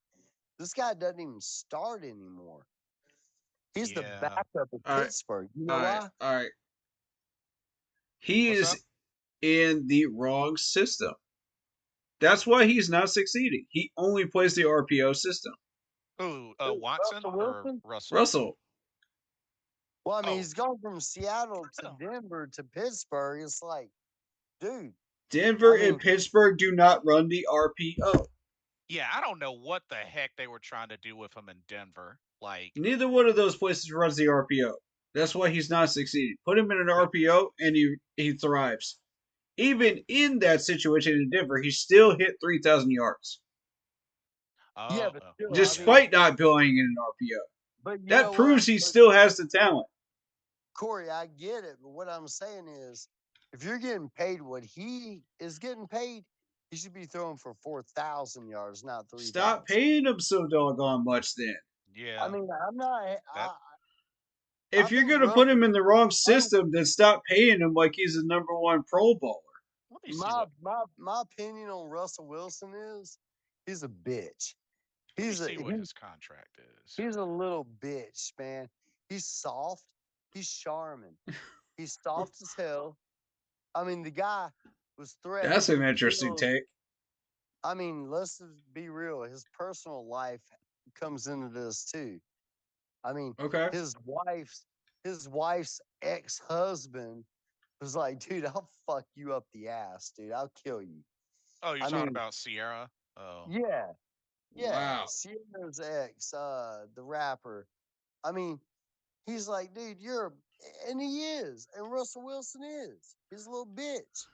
This guy doesn't even start anymore. He's the Yeah. backup at All right. Pittsburgh. You All know right. why? All right. He What's up? is in the wrong system. That's why he's not succeeding. He only plays the RPO system. Who? Who, Watson Russell or Wilson? Russell? Russell, Well, Oh, he's gone from Seattle to Denver to Pittsburgh. It's like, dude, Denver I and mean, Pittsburgh do not run the RPO. yeah. I don't know what the heck they were trying to do with him in Denver. Like, Neither one of those places runs the RPO. That's why he's not succeeding. Put him in an but RPO and he thrives. Even in that situation in Denver, he still hit 3,000 yards, yeah, oh, but still, despite not being in an RPO. but you That know what? proves he still has the talent. Corey, I get it, but what I'm saying is, if you're getting paid what he is getting paid, he should be throwing for 4,000 yards, not Stop 3,000. paying him so doggone much then. yeah. I'm not. That I If you're think going to put him Russell. in the wrong I, system, then stop paying him like he's a number one Pro Bowler. Let me see my what. my opinion on Russell Wilson is, he's a bitch. Let me He's a see what his contract is. he's a little bitch, man. He's soft. He's charming. He's soft as hell. The guy was That's threatening an to interesting kill. take. Let's just be real. His personal life comes into this too. I mean, Okay. his wife's his wife's ex-husband was like, dude, I'll fuck you up the ass, dude. I'll kill you. Oh, you're I talking mean, about Sierra? Oh, yeah, yeah. Wow. Sierra's ex, the rapper. I mean, he's like, dude, and he is, and Russell Wilson is. He's a little bitch.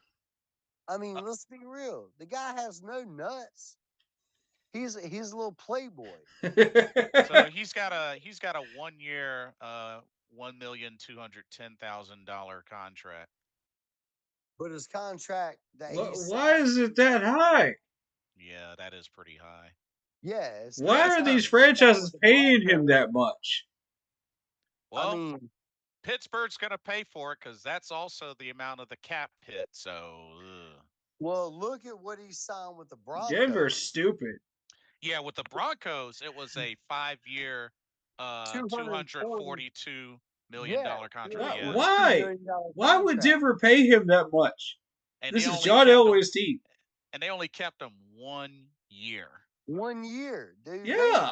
uh, Let's be real. The guy has no nuts. He's a little playboy. so he's got a 1 year, $1,210,000 contract. But his contract that he Why signed, is it that high? Yeah, that is pretty high. yeah, his Why are contract these Because he signed with franchises the paying him Broncos. that much? I well, mean, Pittsburgh's going to pay for it because that's also the amount of the cap hit. So, well, look at what he signed with the Denver's Broncos. stupid. yeah, with the Broncos, it was a 5 year, 240, yeah, $242 million contract. Why? Yeah, $242 Why? million Why would contract. Denver pay him that much? and they This is only John kept him, Elway's team. and they only kept him 1 year. 1 year, dude. Yeah,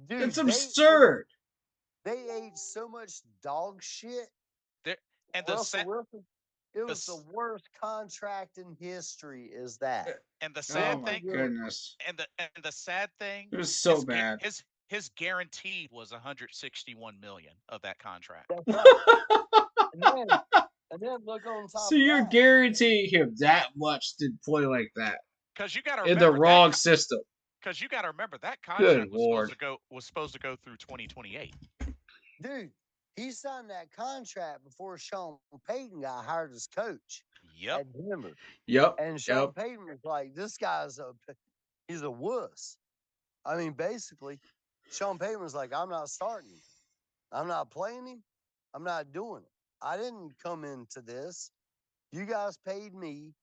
that's Dude, absurd. they ate so much dog shit. There and the Russell sad, Wilson, it the was the s- worst contract in history. Is that? and the Oh sad my thing, Really? goodness, and the sad thing, it was so bad. his guaranteed was 161 million of that contract. That's right. And then, and then look on So top of you're that. guaranteeing him that much to play like that Because you got to in the remember that. wrong system. Because you got to remember that Good contract lord. was supposed to go through 2028. Dude, he signed that contract before Sean Payton got hired as coach Yep. at Denver. Yep. And Sean Yep. Payton was like, this guy's he's a wuss. I mean, basically, Sean Payton was like, I'm not starting him. I'm not playing him. I'm not doing it. I didn't come into this. You guys paid me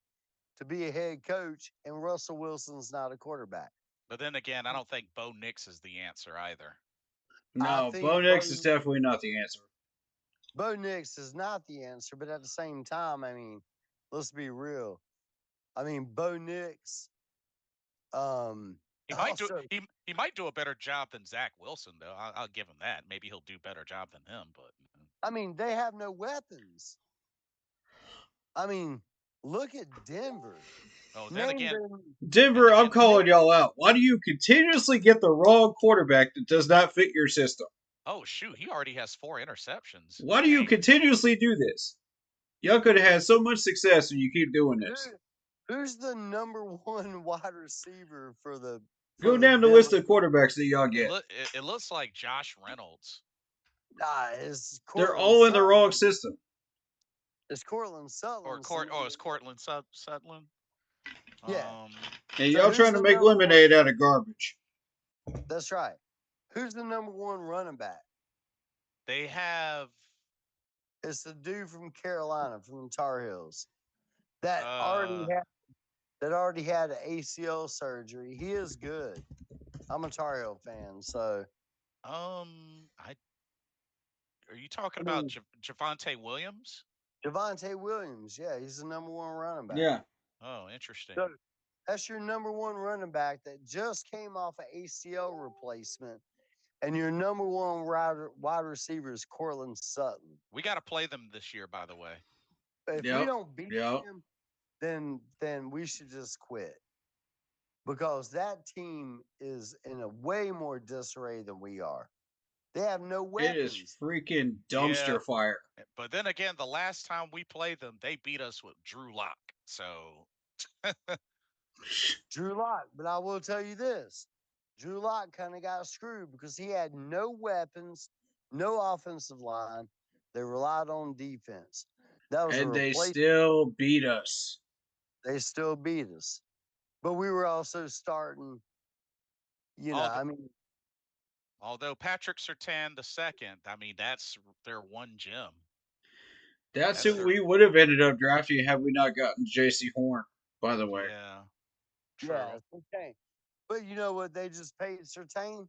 to be a head coach, and Russell Wilson's not a quarterback. But then again, I don't think Bo Nix is the answer either. I No, think Bo Nix is definitely not the answer. Bo Nix is not the answer, but at the same time, I mean, let's be real. I mean, Bo Nix, He might do also, he might do a better job than Zach Wilson though. I'll give him that. Maybe he'll do a better job than him. But I mean, they have no weapons. I mean, look at Denver. oh, then Name again, them. Denver, I'm again, calling y'all out. Why do you continuously get the wrong quarterback that does not fit your system? oh shoot, he already has 4 interceptions. Why do you Dang. continuously do this? Y'all could have had so much success and you keep doing this. Who's the number one wide receiver for the Go down the list Denver? of quarterbacks that y'all get. It looks like Josh Reynolds It's They're Cortland all in the wrong Sutton. system. It's Cortland Sutton. it's Cortland Sutherland. Yeah. And So y'all who's trying to the make number one? lemonade out of garbage. That's right. Who's the number one running back? They have It's the dude from Carolina, from the Tar Heels, that already had an ACL surgery. He is good. I'm a Tar Heel fan, so I are you talking I about mean Javante Williams? Javante Williams. Yeah, he's the number one running back. Yeah. Oh, interesting. So that's your number one running back that just came off an ACL replacement, and your number one wide receiver is Cortland Sutton. We got to play them this year, by the way. If we Yep. don't beat Yep. them, then we should just quit. Because that team is in a way more disarray than we are. They have no It is weapons. freaking Yeah. dumpster fire. But then again, the last time we played them, they beat us with Drew Lock. So Drew Lock, but I will tell you this. Drew Lock kind of got screwed because he had no weapons, no offensive line. They relied on defense. That was a And they replacement. still beat us. They still beat us. But we were also starting, although Patrick Surtain the second, I mean that's their one gem. That's That's who their we would have ended up drafting had we not gotten J.C. Horn, by the way. yeah. True. Yeah, Surtain. But you know what they just paid Surtain?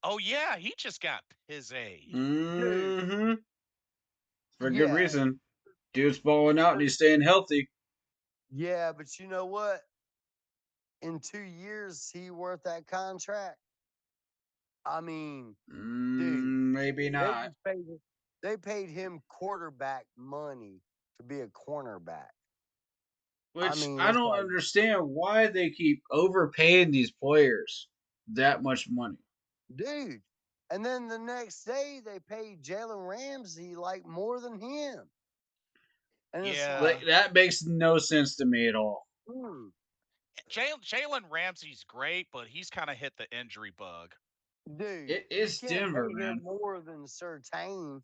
Oh yeah, he just got his A. Dude, Mm-hmm. For good yeah. reason. Dude's balling out and he's staying healthy. Yeah, but you know what? In 2 years, he worth that contract. I mean, dude, Maybe they not. just paid him quarterback money to be a cornerback. I Which mean, I it's don't like, understand why they keep overpaying these players that much money. dude. And then the next day, they paid Jalen Ramsey like more than him. And it's Yeah. like, That makes no sense to me at all. hmm, Jalen Ramsey's great, but he's kind of hit the injury bug. dude, It you is can't Denver, pay man. him more than Surtain.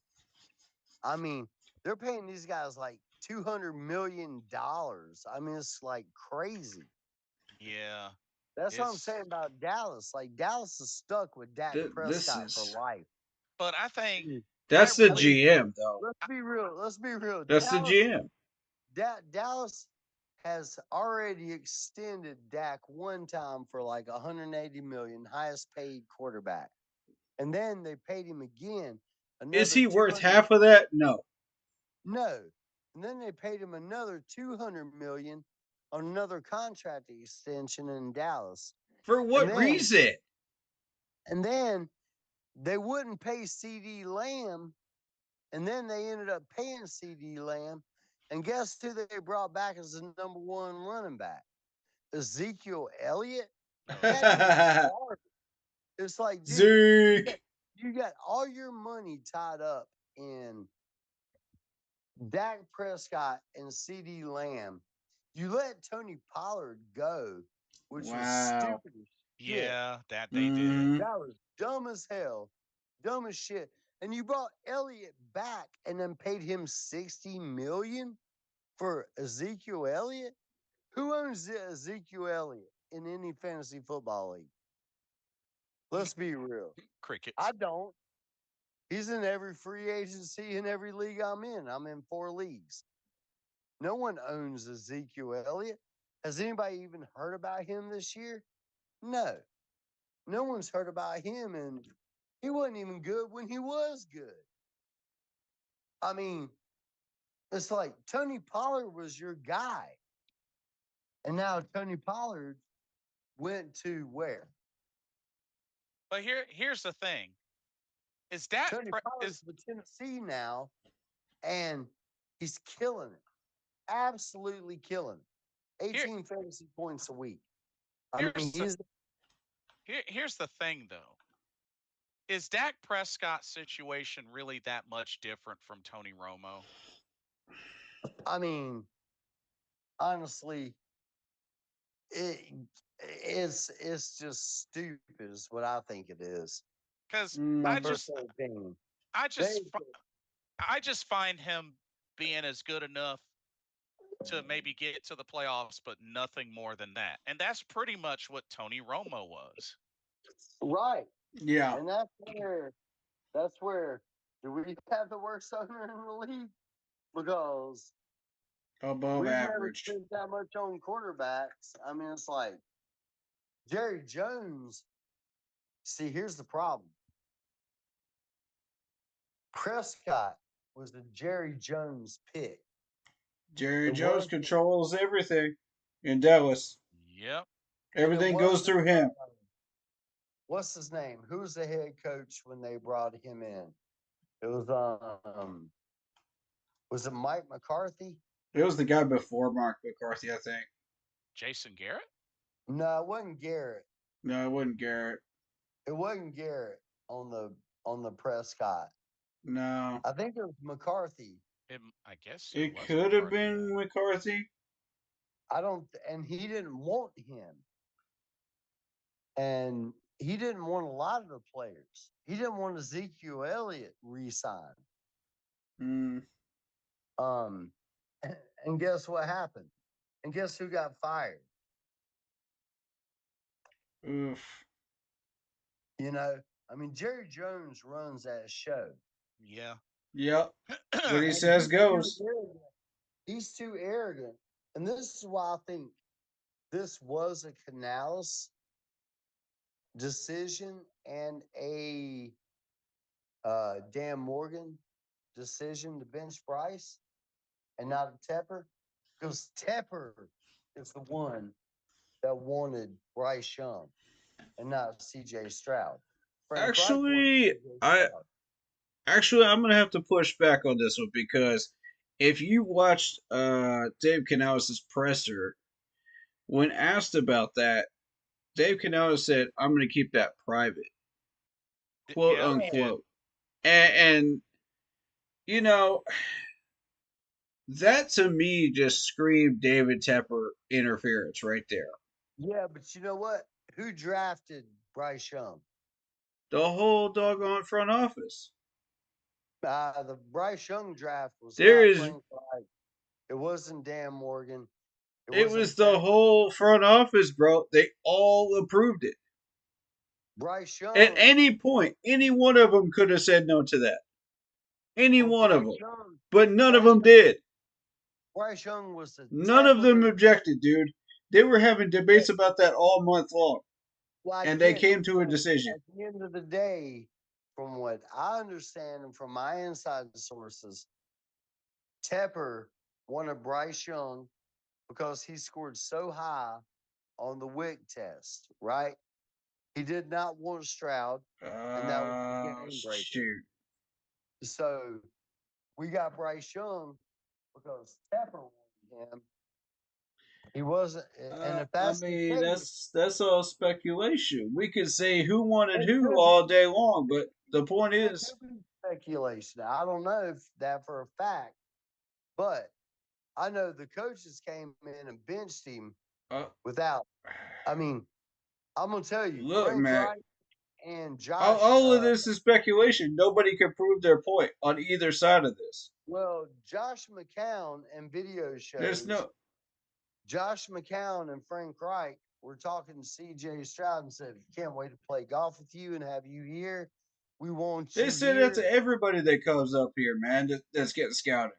I mean, they're paying these guys like $200 million. I mean, it's like crazy. Yeah. That's what I'm It's saying about Dallas. Like Dallas is stuck with Dak This Prescott for is life. but I think that's I the really GM though. Let's be real. Let's be real. That's the GM. Dallas has already extended Dak one time for like 180 million, highest paid quarterback, and then they paid him again Is another he worth 200. half of that? No. No, and then they paid him another 200 million on another contract extension in Dallas, For and what then reason? and then they wouldn't pay CD Lamb, and then they ended up paying CD Lamb. And guess who they brought back as the number one running back? Ezekiel Elliott. oh That dude's yeah. garbage. It's like, dude, Zeke. you got all your money tied up in Dak Prescott and CD Lamb. You let Tony Pollard go, which was Wow. stupid as shit. Yeah, that they did. Mm-hmm. That was dumb as hell, dumb as shit. And you brought Elliott back and then paid him $60 million for Ezekiel Elliott. Who owns Ezekiel Elliott in any fantasy football league? Let's be real. Crickets. I don't. He's in every free agency in every league I'm in. I'm in 4 leagues. No one owns Ezekiel Elliott. Has anybody even heard about him this year? No. No one's heard about him, and he wasn't even good when he was good. I mean, it's like Tony Pollard was your guy. And now Tony Pollard went to where? But here's the thing: is Dak Tony Pollard's with Tennessee now, and he's killing it. Absolutely killing it. here 18 fantasy points a week. I mean, here's the here's the thing though: is Dak Prescott's situation really that much different from Tony Romo? I mean, honestly, it's just stupid is what I think it is. Because My I Mm, just personal opinion. I They, just I just find him being as good enough to maybe get to the playoffs, but nothing more than that. And that's pretty much what Tony Romo was. right. yeah. And that's where do we have the worst owner in the league? Because Above we've never average. spent that much on quarterbacks. I mean, it's like Jerry Jones. See, here's the problem. Prescott was a Jerry Jones pick. Jerry It Jones was controls everything in Dallas. Yep. and it Everything goes wasn't through him. what's his name? Who was the head coach when they brought him in? It was it Mike McCarthy? It was the guy before Mark McCarthy, I think. Jason Garrett? No, it wasn't Garrett. No, it wasn't Garrett. It wasn't Garrett on the Prescott. No. I think it was McCarthy. I guess it It was could have McCarthy been then. McCarthy. I don't, and he didn't want him, and he didn't want a lot of the players. He didn't want Ezekiel Elliott re-signed. Mm, Um, and guess what happened? And guess who got fired? oof. You know, I mean, Jerry Jones runs that show. Yeah. Yep. What he And says goes. He's too arrogant. And this is why I think this was a Canales decision and a Dan Morgan decision to bench Bryce and not a Tepper. Because Tepper is the one that wanted Bryce Young and not CJ Stroud. Frank Reich wanted Actually, CJ I Stroud. I'm gonna have to push back on this one because if you watched Dave Canales' presser, when asked about that, Dave Canales said, "I'm gonna keep that private," quote Yeah, he did. unquote. And you know, that to me just screamed David Tepper interference right there. Yeah, but you know what? Who drafted Bryce Young? The whole doggone front office. The Bryce Young draft was There not is Frank Reich. It wasn't Dan Morgan. It it wasn't was the Pat. whole front office, bro. They all approved it. Bryce At Young. any point, any one of them could have said no to that. Any Well, one of Bryce them. Young. But none of Bryce them Young. did. Bryce Young was a None of them Tepper. objected, dude. They were having debates about that all month long. Well, I And they get. came to a So decision. at the end of the day, from what I understand and from my inside sources, Tepper wanted Bryce Young because he scored so high on the WIC test, right? He did not want Stroud, and that was the game breaker. Shoot. So we got Bryce Young because Tepper wanted him. He wasn't, and if I that's the mean, case, that's all speculation. We could say who wanted it who could all be, day long, but the point it is, could be speculation. I don't know if that for a fact, but I know the coaches came in and benched him uh, without. I mean, I'm gonna tell you, look, Frank man, Wright and all, Josh. all of this is speculation. Nobody can prove their point on either side of this. Well, Josh McCown and video There's shows. no. Josh McCown and Frank Wright were talking to CJ Stroud and said, "Can't wait to play golf with you and have you here. We want They you say that here." to everybody that comes up here, man. That's getting scouted.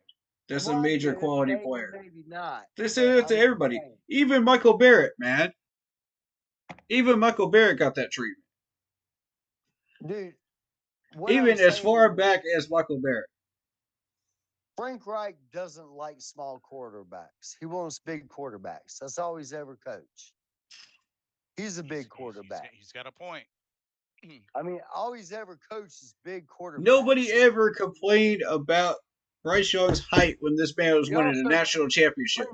That's a Well, I major get it. quality Maybe, player. maybe not. They say But that to I'm just everybody. saying. Even Michael Barrett, man. Even Michael Barrett got that treatment. Dude, what I'm Even as saying far is back as Michael Barrett. Frank Reich doesn't like small quarterbacks. He wants big quarterbacks. That's all he's ever coached. He's a big quarterback. He's got a point. I mean, all he's ever coached is big Nobody quarterbacks. ever complained about Bryce Young's height when this man was He winning a also, national championship.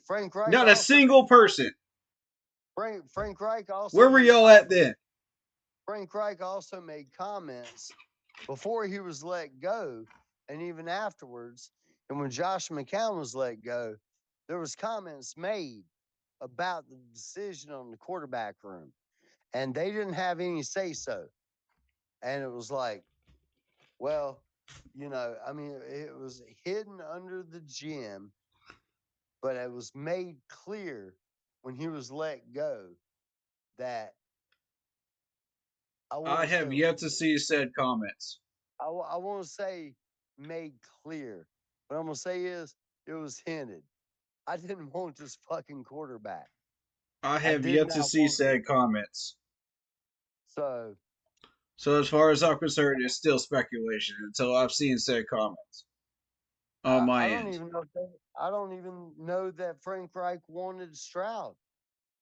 Frank Reich Not a also made single person. Frank Reich also Where were made y'all at comments. then? Frank Reich also made comments before he was let go, and even afterwards. And when Josh McCown was let go, there was comments made about the decision on the quarterback room, and they didn't have any say so. And it was like, well, I mean, it was hidden under the gym, but it was made clear when he was let go that I I want to say have yet to see said comments. I want to say made clear. What I'm gonna say is it was hinted. I didn't want this fucking quarterback. I I have did yet to not see want him. said comments. So So as far as I'm concerned, it's still speculation until I've seen said comments on my I don't end. even know. I don't even know that Frank Reich wanted Stroud.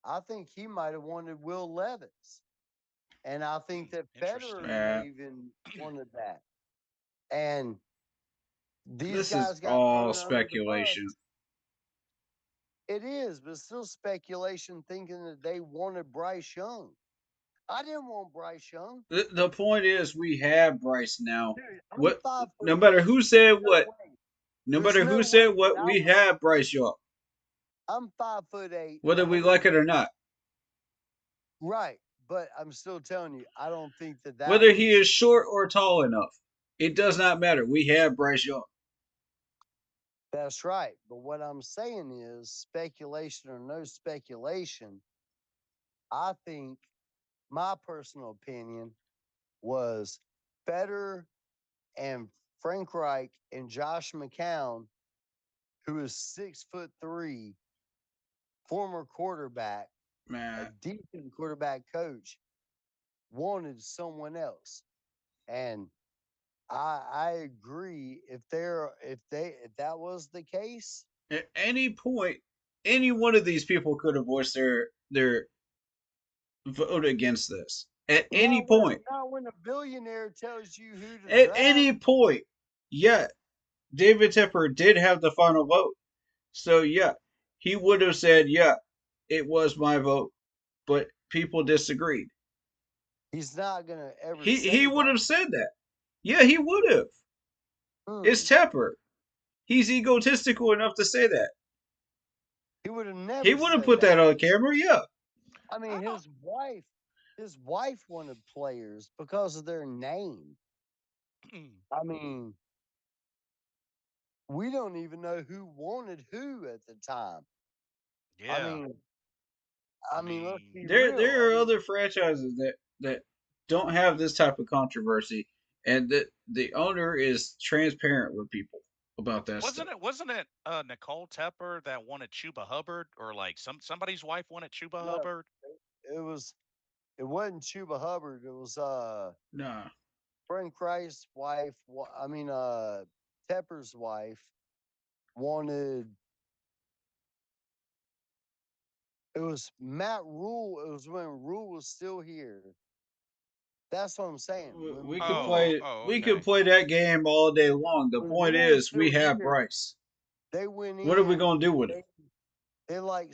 I think he might have wanted Will Levis, and I think that Federer Interesting. Uh, may even wanted that. And these this is guys got all thrown under the bus. speculation. It is, but still speculation thinking that they wanted Bryce Young. I didn't want Bryce Young. The point is, we have Bryce now. Dude, I'm What? five No foot matter eight. who said No what, way. no There's matter who no way said that what, I we want. have Bryce Young, I'm 5'8", whether we like it or not. right? But I'm still telling you, I don't think that Whether he was. is short or tall enough, it does not matter. We have Bryce Young. That's right. But what I'm saying is, speculation or no speculation, I think my personal opinion was Federer and Frank Reich and Josh McCown, who is 6'3", former quarterback, a Man, decent quarterback coach, wanted someone else. And I agree if that was the case. at any point, any one of these people could have voiced their vote against this. At any point. Not when a billionaire tells you who to At draft. any point. Yeah, David Tepper did have the final vote. So yeah, he would have said, yeah, it was my vote, but people disagreed. He's not gonna ever He say would that. have said that. Yeah, he would have. It's Hmm. Tepper. He's egotistical enough to say that. He would have He never would have said put that. that on camera, yeah. I mean, I don't. his wife wanted players because of their name. I mean, we don't even know who wanted who at the time. I Yeah. mean, I let's mean, be real. There are other franchises that don't have this type of controversy, and the owner is transparent with people about that stuff. wasn't it Nicole Tepper that wanted Chuba Hubbard, or like somebody's wife wanted Chuba No, Hubbard? it was it wasn't Chuba Hubbard. It was Nah, Frank Christ's wife. Tepper's wife wanted. It was Matt Rule. It was when Rule was still here. That's what I'm saying. we could Oh, play oh, we okay. could play that game all day long. The When point Rule was is, we still have here, Bryce. they went What are we in gonna do and with him? they like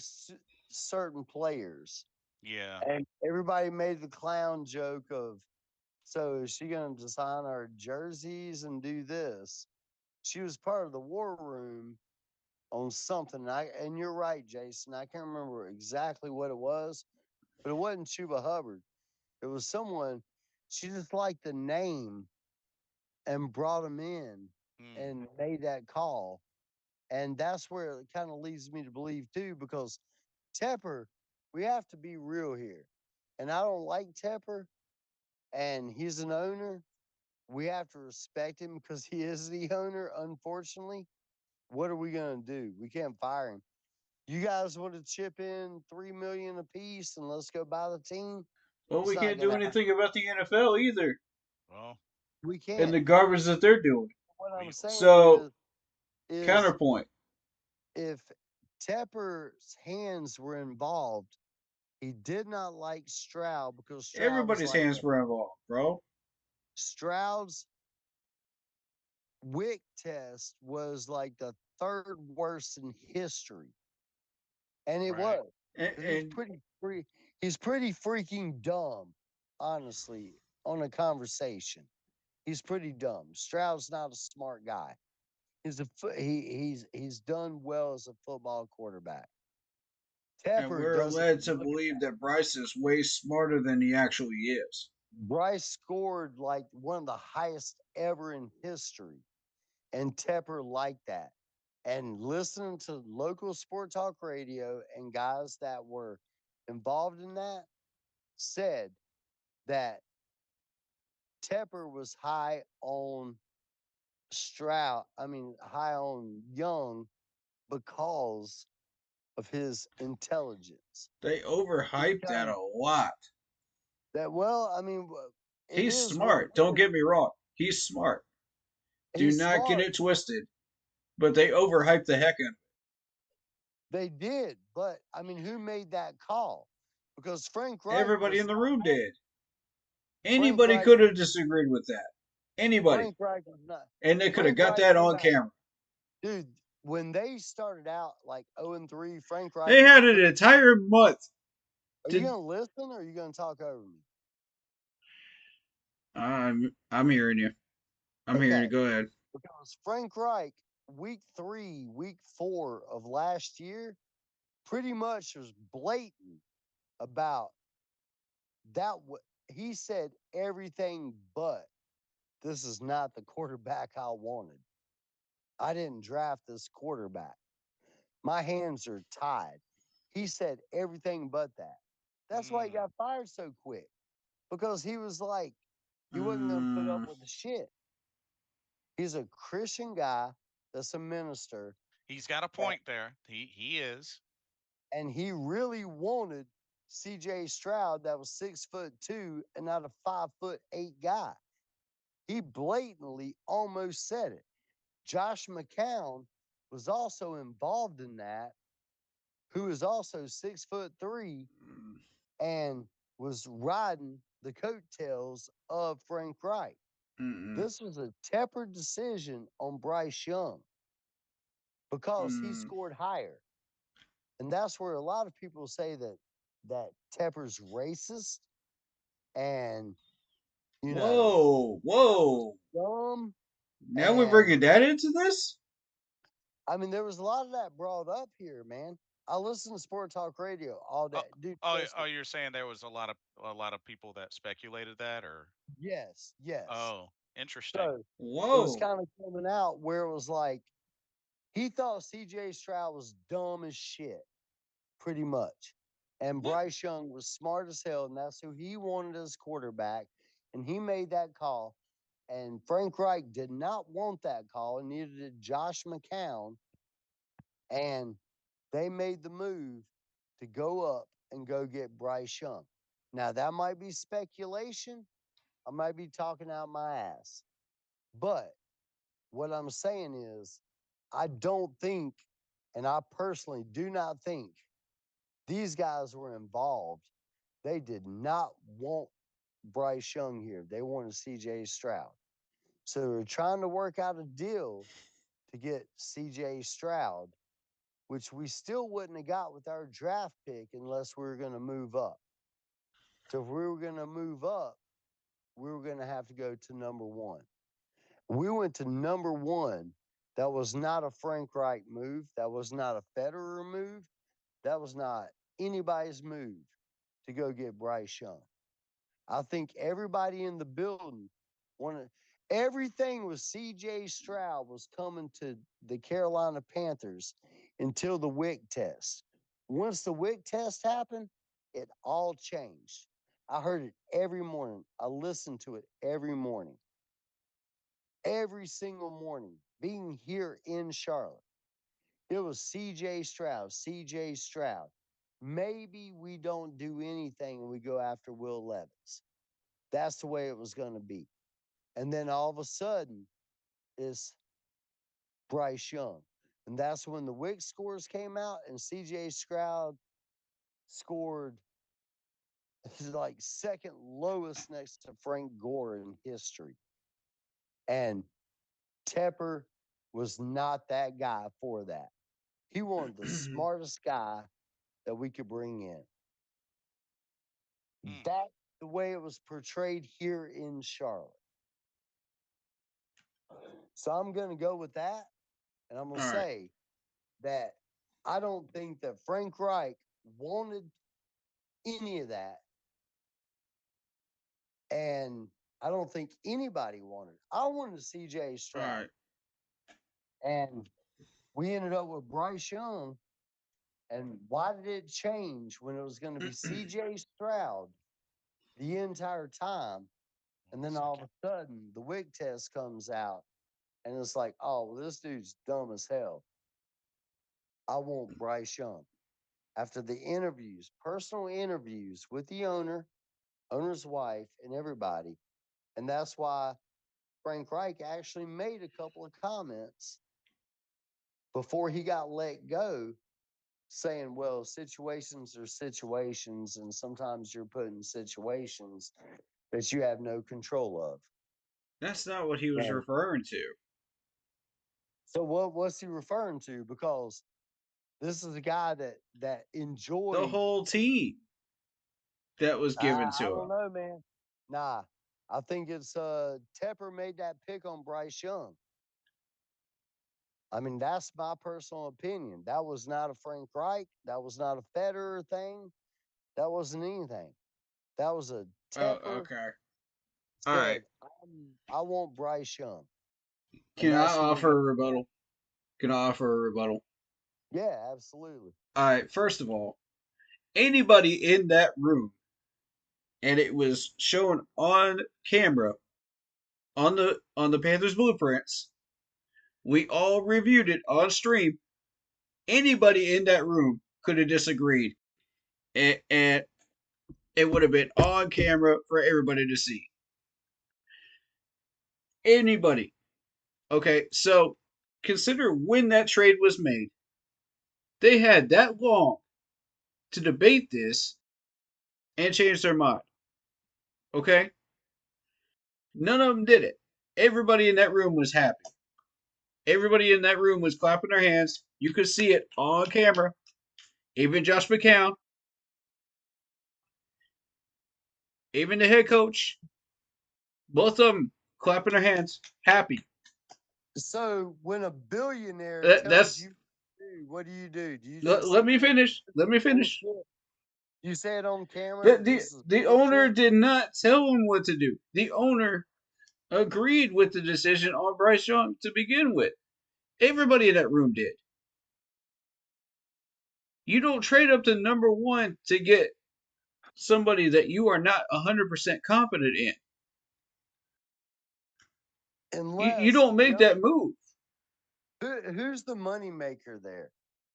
certain players, Yeah. and everybody made the clown joke of, so is she going to design our jerseys and do this? She was part of the war room on something. And you're right, Jason. I can't remember exactly what it was, but it wasn't Chuba Hubbard. It was someone. She just liked the name and brought him in Mm. and made that call. And that's where it kind of leads me to believe too, because Tepper, we have to be real here. And I don't like Tepper, and he's an owner. We have to respect him because he is the owner, unfortunately. What are we gonna do? We can't fire him. You guys want to chip in 3 million apiece and let's go buy the team? Well, It's we not can't do gonna happen. anything about the NFL either, Well, We and can't. the garbage that they're doing. What I'm we saying So, is counterpoint. if Tepper's hands were involved, he did not like Stroud because Stroud was Everybody's like hands were involved, bro. Stroud's WIC test was like the third worst in history, and it right. was And, because and he's pretty freaking dumb, honestly. On a conversation, he's pretty dumb. Stroud's not a smart guy. He's done well as a football quarterback. and Tepper we're doesn't led to look at believe that. that Bryce is way smarter than he actually is. Bryce scored like one of the highest ever in history, and Tepper liked that. And listening to local sport talk radio and guys that were involved in that said that Tepper was high on Stroud, I mean, high on Young because of his intelligence. They He overhyped that kind of, a lot. that, well, I mean, it He's is what smart. it Don't is. get me wrong. He's smart. Do He's not get smart. it twisted. But they overhyped the heck out of They did. But, I mean, who made that call? Because Frank it. Reich Everybody in was the not room happy. did. Frank Anybody Reich, could have disagreed with that. Anybody. Frank Reich was not. And they could have Frank got Reich that came on out. camera. Dude, when they started out like 0-3, Frank Reich They was had an entire month Are you to. gonna listen or are you gonna talk over me? I'm hearing you. I'm hearing you. Okay. Go ahead. Because Frank Reich, week 4 of last year, pretty much was blatant about that. He said everything but this is not the quarterback I wanted. I didn't draft this quarterback. My hands are tied. He said everything but that. That's why he Mm. got fired so quick because he was like, he wasn't going to put up Mm, with the shit. He's a Christian guy that's a minister, He's got a that, point there. He is. and he really wanted C.J. Stroud, that was 6'2" and not a 5'8" guy. He blatantly almost said it. Josh McCown was also involved in that, who is also 6'3" and was riding the coattails of Frank Wright. mm, This was a Tepper decision on Bryce Young because he mm. scored higher. And that's where a lot of people say that Tepper's racist and Whoa, Stroud was whoa. dumb. Now we're And bringing that into this? I mean, there was a lot of that brought up here, man. I listen to Sport Talk Radio all Oh, day, dude. oh, Trust oh, me. you're saying there was a lot of people that speculated that, or Yes, yes. oh, interesting. So it was Whoa. kind of coming out where it was like he thought C.J. Stroud was dumb as shit, pretty much. And What? Bryce Young was smart as hell, and that's who he wanted as quarterback. And he made that call. And Frank Reich did not want that call, and neither did Josh McCown. And they made the move to go up and go get Bryce Young. Now, that might be speculation. I might be talking out my ass. But what I'm saying is, I don't think, and I personally do not think these guys were involved. They did not want Bryce Young here. They wanted CJ Stroud. So they're trying to work out a deal to get CJ Stroud, which we still wouldn't have got with our draft pick unless we were going to move up. So if we were going to move up, we were going to have to go to number 1. We went to number 1. That was not a Frank Reich move. That was not a Federer move. That was not anybody's move to go get Bryce Young. I think everybody in the building wanted everything with CJ Stroud was coming to the Carolina Panthers until the WIC test. Once the WIC test happened, it all changed. I heard it every morning. I listened to it every morning. Every single morning, being here in Charlotte. It was CJ Stroud, CJ Stroud. Maybe we don't do anything and we go after Will Levis. That's the way it was going to be. And then all of a sudden, it's Bryce Young. And that's when the WIC scores came out and CJ Stroud scored his like second lowest next to Frank Gore in history. And Tepper was not that guy for that. He wanted the smartest guy that we could bring in. That's the way it was portrayed here in Charlotte. So I'm going to go with that. And I'm going to say that I don't think that Frank Reich wanted any of that. And I don't think anybody wanted. I wanted CJ Stroud. And we ended up with Bryce Young. And why did it change when it was going to be CJ Stroud the entire time? And then all of a sudden, the WIC test comes out. And it's like, oh, well, this dude's dumb as hell. I want Bryce Young. After the interviews, personal interviews with the owner's wife, and everybody. And that's why Frank Reich actually made a couple of comments before he got let go, saying, well, situations are situations, and sometimes you're put in situations that you have no control of. That's not what he was referring to. So what's he referring to? Because this is a guy that enjoyed the whole team that was given to him. I don't know, man. Nah, I think it's Tepper made that pick on Bryce Young. I mean, that's my personal opinion. That was not a Frank Reich. That was not a Federer thing. That wasn't anything. That was a Tepper. Oh, okay. Said, all right. I want Bryce Young. Can I offer a rebuttal? Can I offer a rebuttal? Yeah, absolutely. All right. First of all, anybody in that room, and it was shown on camera on the Panthers blueprints. We all reviewed it on stream. Anybody in that room could have disagreed, and it would have been on camera for everybody to see. Anybody. Okay, so consider when that trade was made. They had that long to debate this and change their mind. Okay? None of them did it. Everybody in that room was happy. Everybody in that room was clapping their hands. You could see it on camera. Even Josh McCown. Even the head coach. Both of them clapping their hands. Happy. So when a billionaire tells you, what do? Do you just let me finish? Let me finish. You say it on camera. The owner did not tell him what to do. The owner agreed with the decision on Bryce Young to begin with. Everybody in that room did. You don't trade up to number 1 to get somebody that you are not 100% confident in. Unless you don't make that move. Who's the money maker there?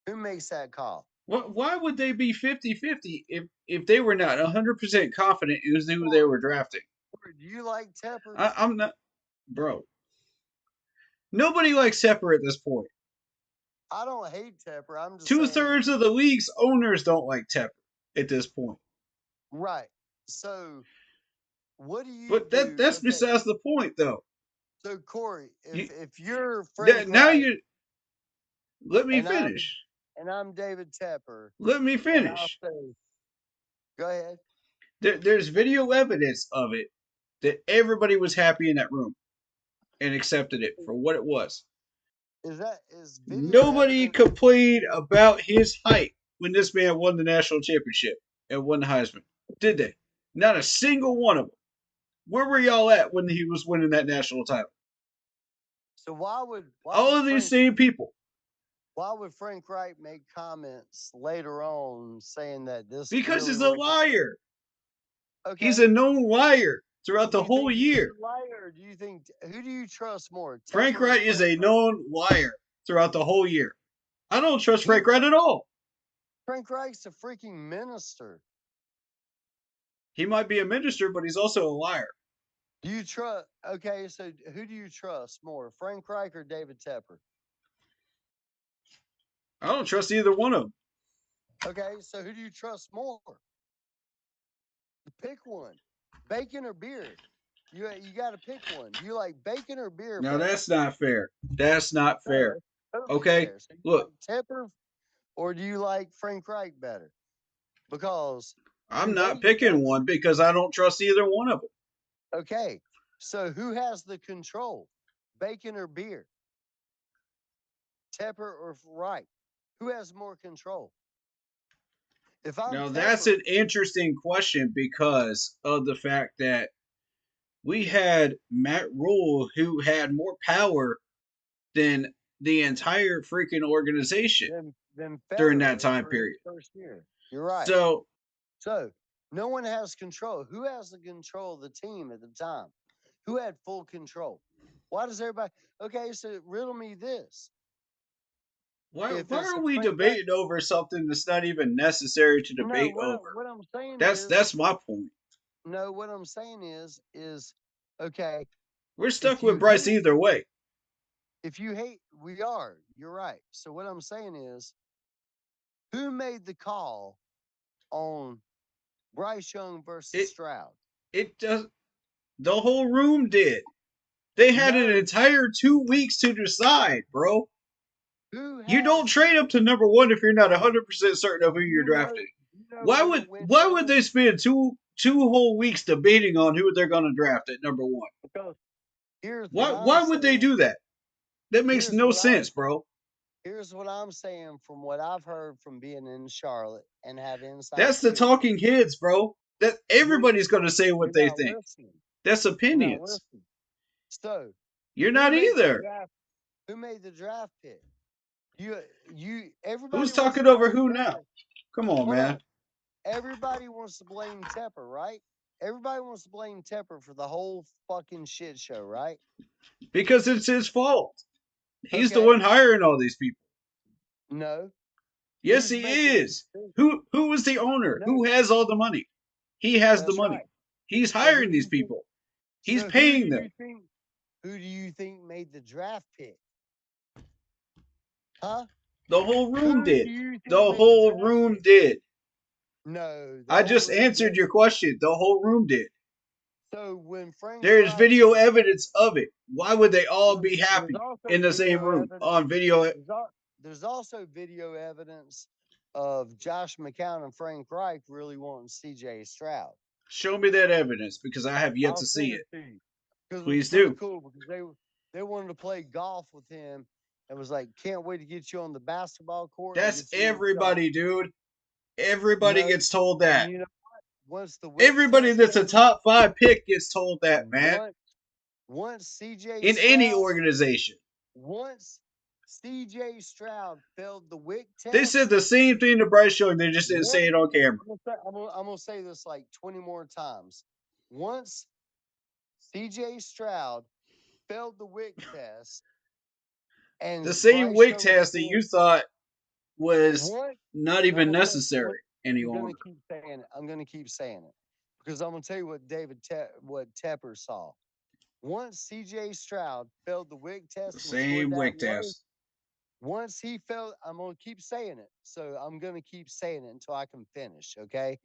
Who makes that call? Why would they be 50-50 if they were not 100% confident in who they were drafting? Do you like Tepper? I'm not, bro. Nobody likes Tepper at this point. I don't hate Tepper. I'm just 2/3 of the league's owners don't like Tepper at this point. Right. So, what do you but do? That's besides the point, though. So, Corey, if you're Frank now Reich, you let me finish. and I'm David Tepper, Let me and I'll finish. say, go ahead. There's video evidence of it that everybody was happy in that room and accepted it for what it was. Is video Nobody evidence? complained about his height when this man won the national championship and won the Heisman. Did they? Not a single one of them. Where were y'all at when he was winning that national title? So why All would of these same people. Frank Wright make comments later on saying that this Because really he's a wasn't liar. He's okay? a known liar throughout Do the you whole think he's year. a liar? Or do you think who do you trust more, Frank Tepper or Wright is Frank a Wright? known liar throughout the whole year. I don't trust He's Frank Wright at all. Frank Reich's a freaking minister. He might be a minister, but he's also a liar. Do you trust? Okay, so who do you trust more, Frank Reich or David Tepper? I don't trust either one of them. Okay, so who do you trust more? Pick one, bacon or beer. You got to pick one. Do you like bacon or beer Now better? that's not fair. That's not No, fair. it's totally Okay? fair. So you Look, like Tepper or do you like Frank Reich better? Because I'm you not hate picking Tepper. one because I don't trust either one of them. Okay, so who has the control, bacon or beer, Tepper or Reich? Who has more control? If I'm Now that's Tepper, an interesting question because of the fact that we had Matt Rule who had more power than the entire freaking organization then during that Federer time for his period. first year. You're right. So So no one has control. Who has the control of the team at the time? Who had full control? Why does everybody? Okay, so riddle me this: if why it's are a we Frank Reich, debating over something that's not even necessary to no, debate over? what I'm saying That's my point. no, what I'm saying is okay. We're If stuck you with Bryce hate, either way. we are. You're right. So what I'm saying is, who made the call on Bryce Young versus It Stroud? it does the whole room did. They had an No, entire 2 weeks to decide, bro. who You don't has the trade up to number one if you're not 100% certain of who you're drafting. when it went Why would down? they spend two whole weeks debating on who they're going to draft at number one? Because here's what I'm Why would they saying. do that? That makes Here's no what I'm sense, bro. here's what I'm saying from what I've heard from being in Charlotte and have inside That's the scoop. talking heads, bro. That You're everybody's going to say what you're they not think. listening. That's You're not opinions. listening. So You're who not made the either. draft? Who made the draft pick? You everybody Who's wants to talking over blame who now? Tepper. Come on, Hold man. on. Everybody wants to blame Tepper, right? Everybody wants to blame Tepper for the whole fucking shit show, right? Because it's his fault. He's the Okay. one hiring all these people. No. Yes, Who's he making the is. decision? Who is the owner? No. Who has all the money? He has the That's money. right. He's So who hiring do these you think? people. He's So who do paying them. you think? Who do you think made the draft pick? Huh? The whole room Who do did. you think The made the whole draft room pick? did. No, the I whole just room answered your didn't. question. The whole room did. So when Frank There is Reich, video evidence of it. Why would they all there's, be there's happy also in the same video room evidence. on video? There's also video evidence of Josh McCown and Frank Reich really wanting C.J. Stroud. Show me that evidence because I have yet I'll to see send it it. to you because it was Please pretty do. cool because they wanted to play golf with him and was like, can't wait to get you on the basketball court and That's get you a little shot. everybody, dude. Everybody No, gets told and that. you know once the wick Everybody test that's a came top five pick gets told that, man. once once CJ In any Stroud organization. once CJ Stroud failed the wick They said test. the same thing to Bryce Young. They just didn't say Once it on camera. I'm gonna say this like 20 more times. Once CJ Stroud failed the wick test and The same Bryce wig Young was test that going you thought was once not I'm even gonna say necessary any I'm gonna longer. keep saying it. I'm gonna keep saying it because I'm gonna tell you what what Tepper saw. Once CJ Stroud failed the wig The test and scored same that wig low, test. once he failed, I'm gonna keep saying it. So I'm gonna keep saying it until I can finish. Okay.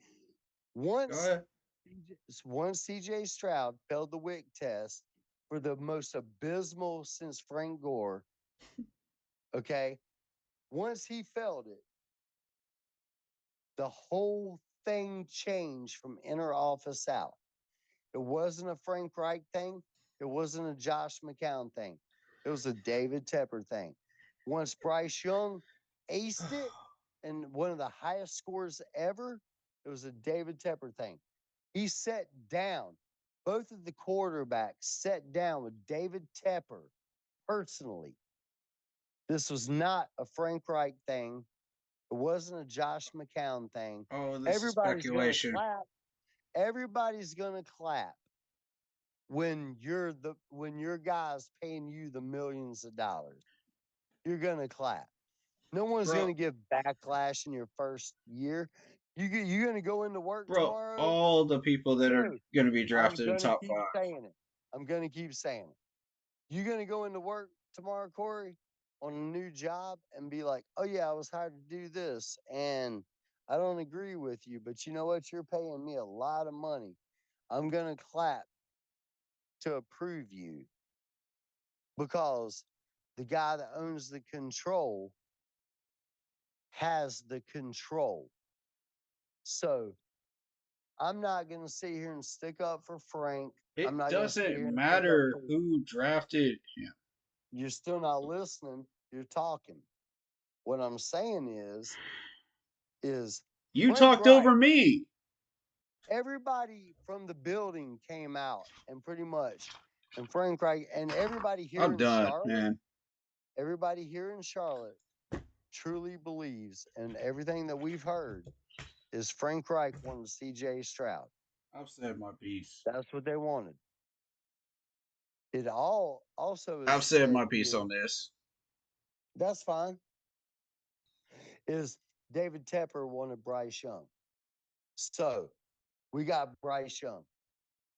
Go Once ahead. once CJ Stroud failed the wig test for the most abysmal since Frank Gore. Okay. Once he felt it, the whole thing changed from inner office out. It wasn't a Frank Reich thing. It wasn't a Josh McCown thing. It was a David Tepper thing. Once Bryce Young aced it and one of the highest scores ever, it was a David Tepper thing. He sat down. Both of the quarterbacks sat down with David Tepper personally. This was not a Frank Reich thing. It wasn't a Josh McCown thing. Oh, this is Everybody's going to speculation. clap. Everybody's going to clap when your guy's paying you the millions of dollars. You're going to clap. No one's Bro, going to give backlash in your first year. You're going to go into work bro, tomorrow? all the people that are No, going to be I'm drafted in going to top keep five. saying it. I'm going to keep saying it. You going to go into work tomorrow, Corey, on a new job and be like, oh, yeah, I was hired to do this. And I don't agree with you, but you know what? You're paying me a lot of money. I'm going to clap to approve you because the guy that owns the control has the control. So I'm not going to sit here and stick up for Frank. I'm It not going to sit doesn't here and stick up matter for. who drafted him. You're still not listening. You're talking. What I'm saying is You Frank talked Reich. over me. Everybody from the building came out and pretty much, and Frank Reich, and everybody here I'm in done, Charlotte, man. everybody here in Charlotte truly believes, and everything that we've heard is Frank Reich wanted C.J. Stroud. I've said my piece. That's what they wanted. It all also is I've said said my piece here. on this. That's fine. Is David Tepper wanted Bryce Young. So we got Bryce Young.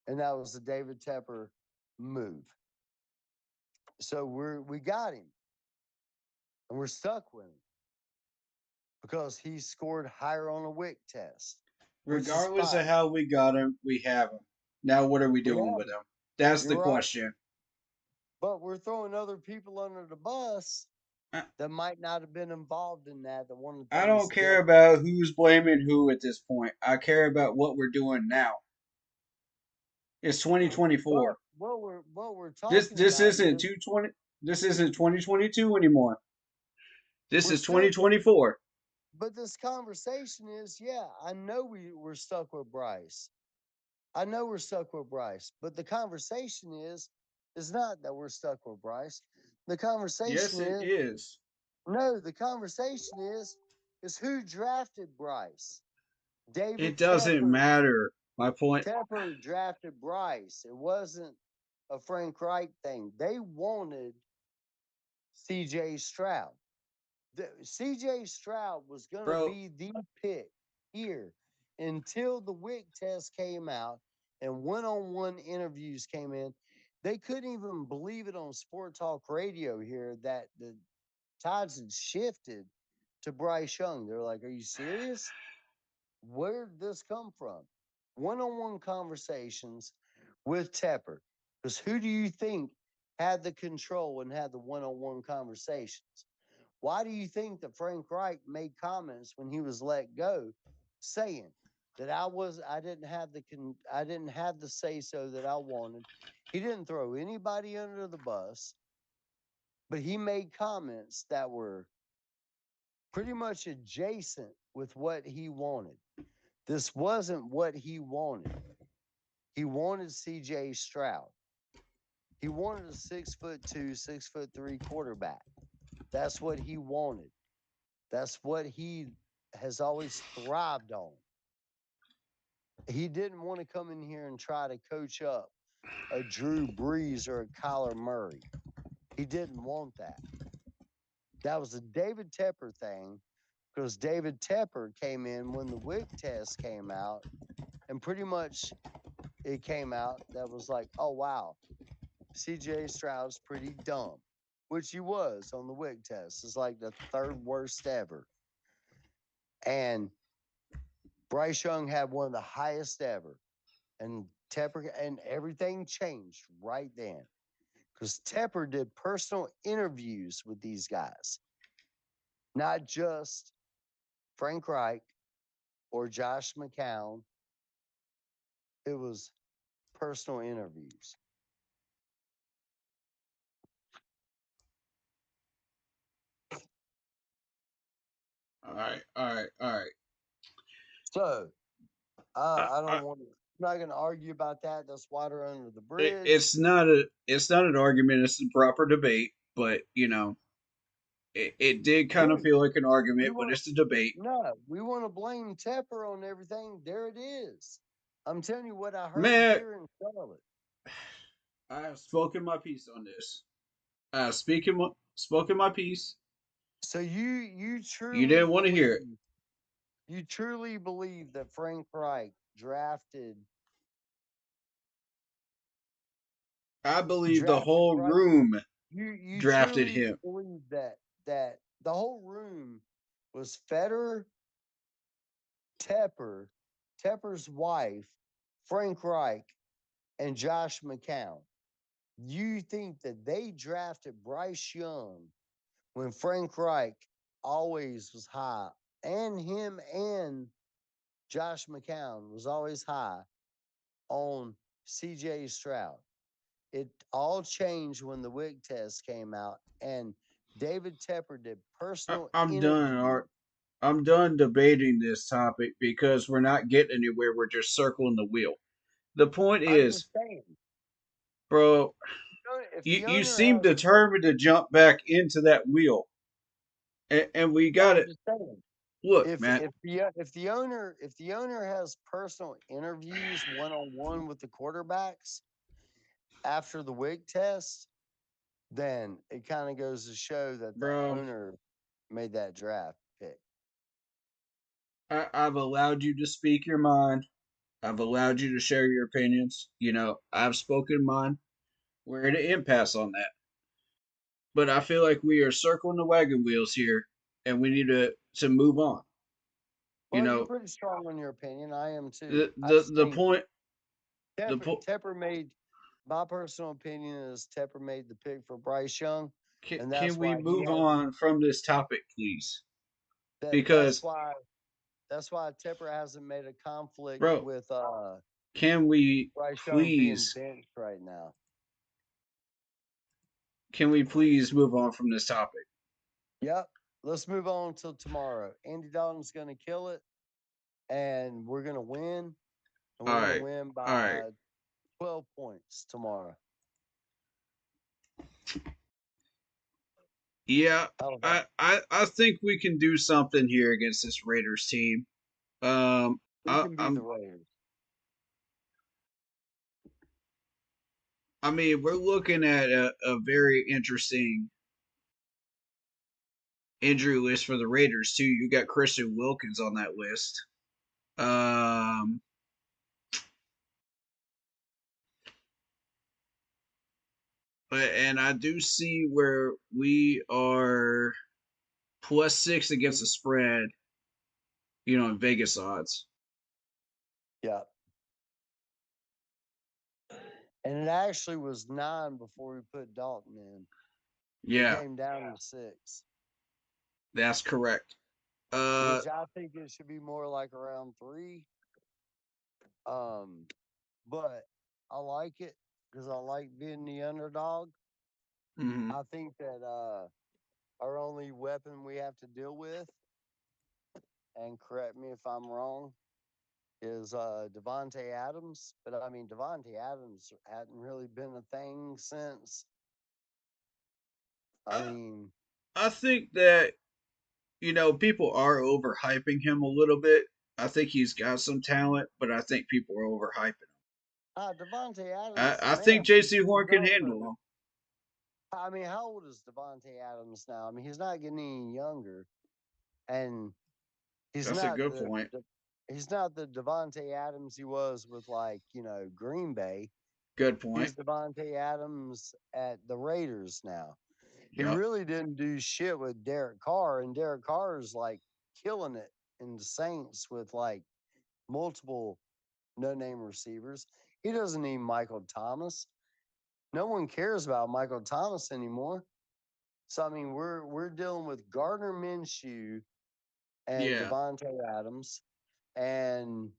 And that was the David Tepper move. So we got him. And we're stuck with him. Because he scored higher on a WIC test. Which is Regardless of fine. how we got him, we have him. Now, what are we We doing have with him. him? That's the You're right. question. But we're throwing other people under the bus I, that might not have been involved in that one of the I things don't care that about who's blaming who at this point. I care about what we're doing now. It's well 2024. what we're This talking this about isn't is 220. This isn't 2022 anymore. This we're is still 2024. but this conversation is, yeah, I know we're stuck with Bryce. I know we're stuck with Bryce, but the conversation is not that we're stuck with Bryce. The Yes, conversation it is is. no, the conversation is who drafted Bryce. David It doesn't Tepper. matter. My point, Tepper drafted Bryce. It wasn't a Frank Reich thing. They wanted CJ Stroud. CJ Stroud was going to bro. be the pick here until the WIC test came out and one-on-one interviews came in. They couldn't even believe it on Sport Talk Radio here that the tides had shifted to Bryce Young. They're like, "Are you serious? Where did this come from?" One-on-one conversations with Tepper. Because who do you think had the control and had the one-on-one conversations? Why do you think that Frank Reich made comments when he was let go, saying that I didn't have the say so that I wanted. He didn't throw anybody under the bus, but he made comments that were pretty much adjacent with what he wanted. This wasn't what he wanted. He wanted C.J. Stroud. He wanted a 6'2", 6'3" quarterback. That's what he wanted. That's what he has always thrived on. He didn't want to come in here and try to coach up a Drew Brees or a Kyler Murray. He didn't want that. That was a David Tepper thing because David Tepper came in when the WIC test came out, and pretty much it came out that was like, oh, wow, CJ Stroud's pretty dumb, which he was on the WIC test. It's like the third worst ever. And Bryce Young had one of the highest ever. And Tepper, and everything changed right then because Tepper did personal interviews with these guys. not just Frank Reich or Josh McCown. It was personal interviews. All right, all right, all right. So I, I I, don't want to. I'm not going to argue about that. That's water under the it, bridge. it's not an argument. It's a proper debate. But it did kind of Dude, feel like an we argument. But want it's a debate, no, we want to blame Tepper on everything. There it is. I'm telling you what I heard man. here in Charlotte. I have spoken my piece on this. I have spoken my piece. So you You truly didn't want to hear it. believe that Frank Reich I believe the drafted whole Bryce. room You drafted truly him. believe that the whole room was Federer, Tepper, Tepper's wife, Frank Reich, and Josh McCown. You think that they drafted Bryce Young when Frank Reich always was high, and him and Josh McCown was always high on CJ Stroud. It all changed when the wig test came out, and David Tepper did personal I'm done, interviews. Art. I'm done debating this topic because we're not getting anywhere. We're just circling the wheel. The point I'm just is, saying, bro, if you, the you owner seem has, determined to jump back into that wheel. And we got I'm it. just saying, Look, man, if the owner has personal interviews one on one with the quarterbacks after the wig test, then it kind of goes to show that the bro, owner made that draft pick. I've allowed you to speak your mind. I've allowed you to share your opinions. I've spoken mine. We're at an impasse on that. But I feel like we are circling the wagon wheels here, and we need to move on. You Well, you're know, pretty strong on your opinion. I am too. the I the just the think point the Tepper, po- Tepper made my personal opinion is Tepper made the pick for Bryce Young, and can that's we why he move has on from this topic, please? that. Because, That's why Tepper hasn't made a conflict bro, with can we Bryce Young being please benched right now. move on from this topic? Yep. Let's move on till tomorrow. Andy Dalton's going to kill it, and we're going to win, and All we're going to right, win all right. by 12 points tomorrow. Yeah, How's that? I think we can do something here against this Raiders team. We I can beat the I'm Raiders. I mean we're looking at a very interesting injury list for the Raiders too. You got Christian Wilkins on that list. Um, and I do see where we are +6 against the spread. In Vegas odds. Yeah. And it actually was 9 before we put Dalton in. It Yeah, came down to 6, that's correct. Uh, which I think it should be more like around 3. Um, but I like it because I like being the underdog. mhm. I think that our only weapon we have to deal with, and correct me if I'm wrong, is Devontae Adams. But I mean, Devontae Adams hadn't really been a thing since. I I mean, I think that people are overhyping him a little bit. I think he's got some talent, but I think people are overhyping him. Devontae I, Adams, I man, think J.C. Horn he's can also. handle him. I mean, how old is Devontae Adams now? I mean, he's not getting any younger, and he's That's a not good point. he's not the Devontae Adams he was with Green Bay. Good point. He's Devontae Adams at the Raiders now. He Yep. really didn't do shit with Derek Carr, and Derek Carr is like killing it in the Saints with like multiple no name receivers. He doesn't need Michael Thomas. No one cares about Michael Thomas anymore. So I mean, we're dealing with Gardner Minshew and Yeah. Devontae Adams, and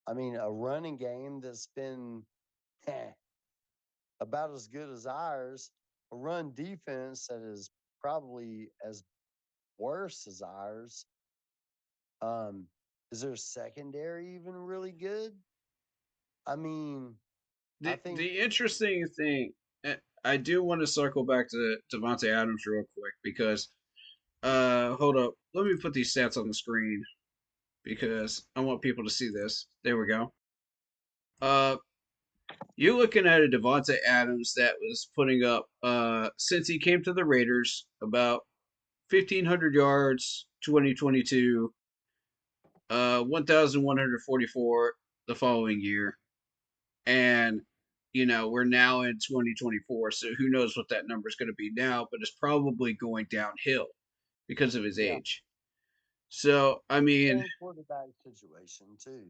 I mean a running game that's been about as good as ours, a run defense that is probably as worse as ours. Um, is their secondary even really good? I mean, I think The interesting thing, I do want to circle back to Devontae Adams real quick because hold up, let me put these stats on the screen because I want people to see this. There we go. Uh, you're looking at a Devontae Adams that was putting up since he came to the Raiders about 1,500 yards 2022, 1,144 the following year, and we're now in 2024, so who knows what that number is going to be now, but it's probably going downhill because of his yeah, age. So I the mean, same quarterback situation too.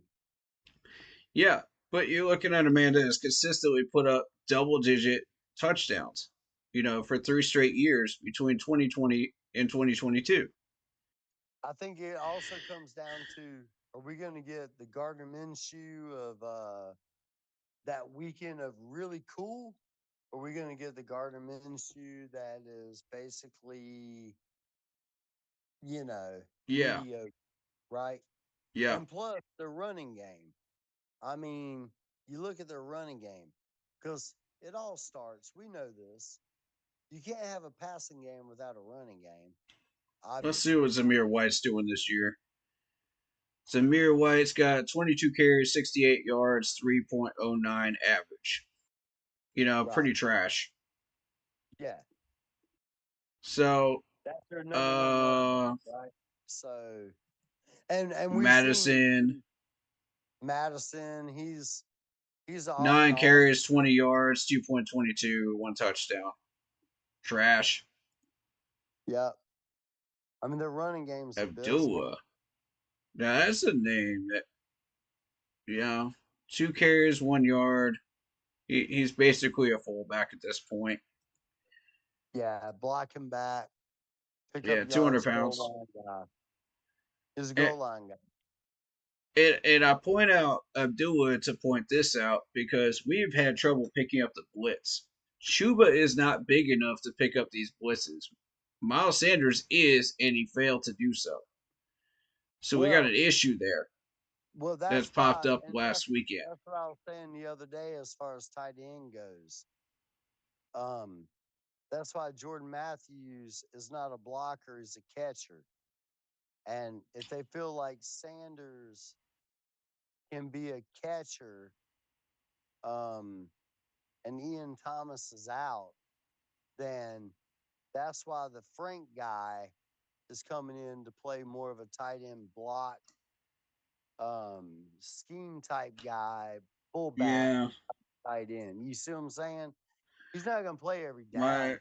yeah, but you're looking at a man that has consistently put up double digit touchdowns, for 3 straight years between 2020 and 2022. I think it also comes down to: are we going to get the Gardner Minshew of that weekend of really cool? Or are we going to get the Gardner Minshew that is basically, Yeah, mediocre, right? yeah. And plus the running game. I mean, you look at their running game because it all starts. We know this. You can't have a passing game without a running game, Let's see what obviously. Zamir White's doing this year. Zamir White's got 22 carries, 68 yards, 3.09 average. Right. Pretty trash. Yeah. So, That's their number one running uh, back, right? So, and we've seen Madison, Madison. He's off and 9 on. carries, 20 yards, 2.22, 1 touchdown. Trash. Yep. I mean, their running game's abysmal. Abdullah. Now, that's a name that, you know, 2 carries, 1 yard. He's basically a fullback at this point. Yeah, block him back, pick up Yeah, 200 yards, goal pounds. line guy. He's a And, goal line guy. and I point out Abdullah to point this out because we've had trouble picking up the blitz. Chuba is not big enough to pick up these blitzes. Miles Sanders is, and he failed to do so. So we got Well, an issue there that's that's popped why, up and last weekend. that's what I was saying the other day as far as tight end goes. Um, that's why Jordan Matthews is not a blocker; he's a catcher. And if they feel like Sanders can be a catcher, um, and Ian Thomas is out, then that's why the Frank guy is coming in to play more of a tight end block scheme type guy, fullback Yeah, tight end. You see what I'm saying? He's not going to play every my down,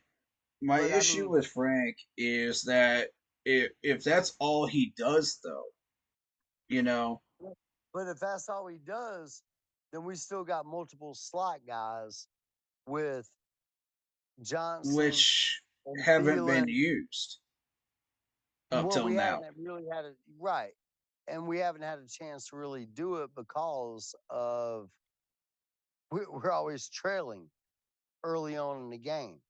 my but I issue mean, with Frank is that if that's all he does, though, you know, but if that's all he does, then we still got multiple slot guys with Johnson which and haven't been Thielen. used up Well, till we now. haven't really had it right, and we haven't had a chance to really do it because of we're always trailing early on in the game.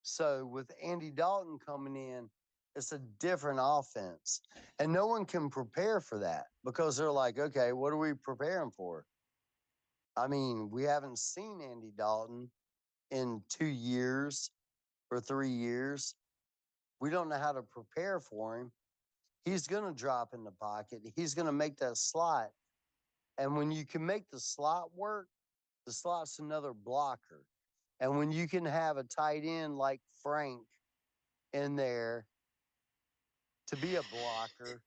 So with Andy Dalton coming in, it's a different offense. And no one can prepare for that because they're like, okay, what are we preparing for? I mean, we haven't seen Andy Dalton in 2 years or 3 years. We don't know how to prepare for him. He's going to drop in the pocket. He's going to make that slot. And when you can make the slot work, the slot's another blocker. And when you can have a tight end like Frank in there to be a blocker,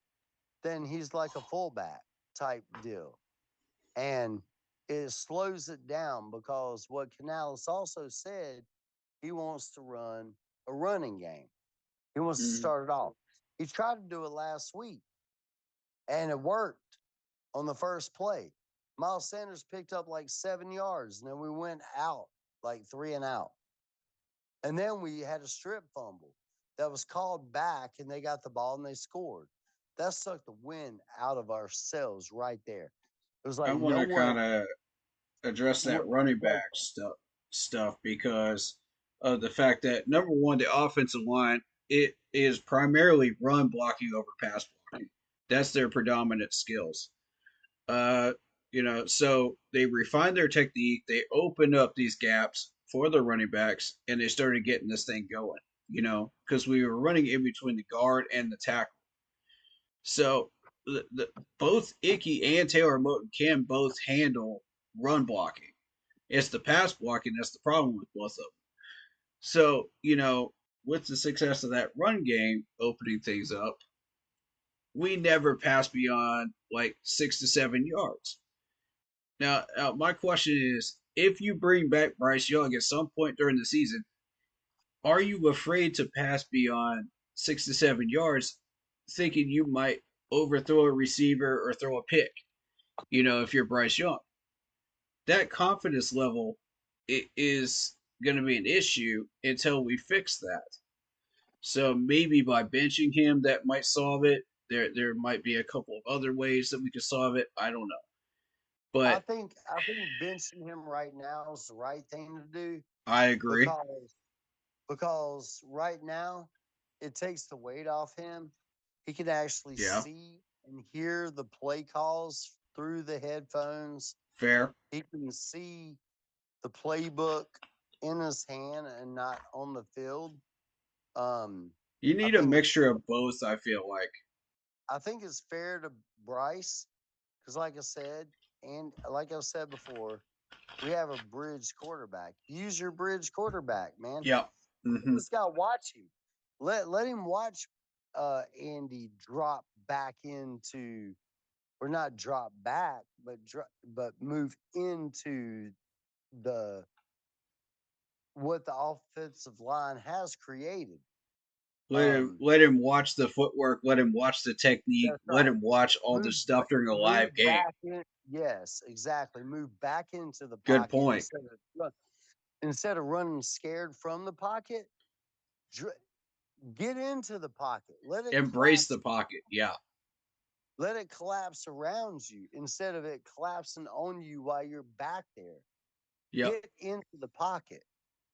then he's like a fullback type deal. And it slows it down because what Canales also said, he wants to run a running game. He wants to Mm. start it off. He tried to do it last week and it worked on the first play. Miles Sanders picked up like 7 yards and then we went out like 3 and out. And then we had a strip fumble. that was called back and they got the ball and they scored. That sucked the wind out of ourselves right there. It was I like want no to one kind of address that what running like back stuff because of the fact that number one, the offensive line, it is primarily run blocking over pass blocking. That's their predominant skills. Uh, so they refined their technique. They opened up these gaps for the running backs, and they started getting this thing going. Because we were running in between the guard and the tackle. So both Icky and Taylor Moton can both handle run blocking. It's the pass blocking that's the problem with both of them. So, with the success of that run game opening things up, we never passed beyond like 6 to 7 yards. Now, my question is, if you bring back Bryce Young at some point during the season, are you afraid to pass beyond 6 to 7 yards, thinking you might overthrow a receiver or throw a pick? If you're Bryce Young, that confidence level is going to be an issue until we fix that. So maybe by benching him, that might solve it. There might be a couple of other ways that we could solve it. I don't know, but I think benching him right now is the right thing to do I agree. because right now it takes the weight off him. He can actually Yeah, see and hear the play calls through the headphones. fair. He can see the playbook in his hand and not on the field. Um, You I need a think it's mixture of both. I feel like. I think it's fair to Bryce because, like I said, and like I've said before, we have a bridge quarterback. Use your bridge quarterback, man. Yeah. Mm-hmm. This guy watch him. Let him watch Andy drop back into, or not drop back, but move into the what the offensive line has created. Let him Um, let him watch the footwork. Let him watch the technique. that's Let right. him watch all the stuff during a Move live game. back in. Yes, exactly. Move back into the Good pocket point. instead of running scared from the pocket. Dr- get into the pocket. Let it Embrace collapse. the pocket. Yeah. Let it collapse around you instead of it collapsing on you while you're back there. Yep. Get into the pocket.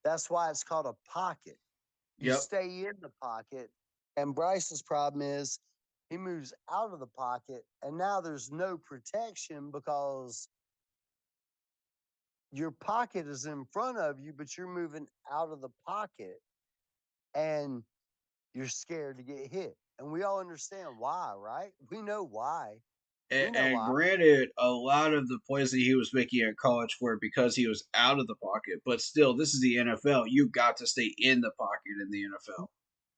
That's why it's called a pocket. You Yep. stay in the pocket. And Bryce's problem is he moves out of the pocket, and now there's no protection because your pocket is in front of you, but you're moving out of the pocket and you're scared to get hit. And we all understand why, right? We know why. We know And why. granted, a lot of the plays that he was making in college were because he was out of the pocket. But still, this is the NFL. You got to stay in the pocket in the NFL.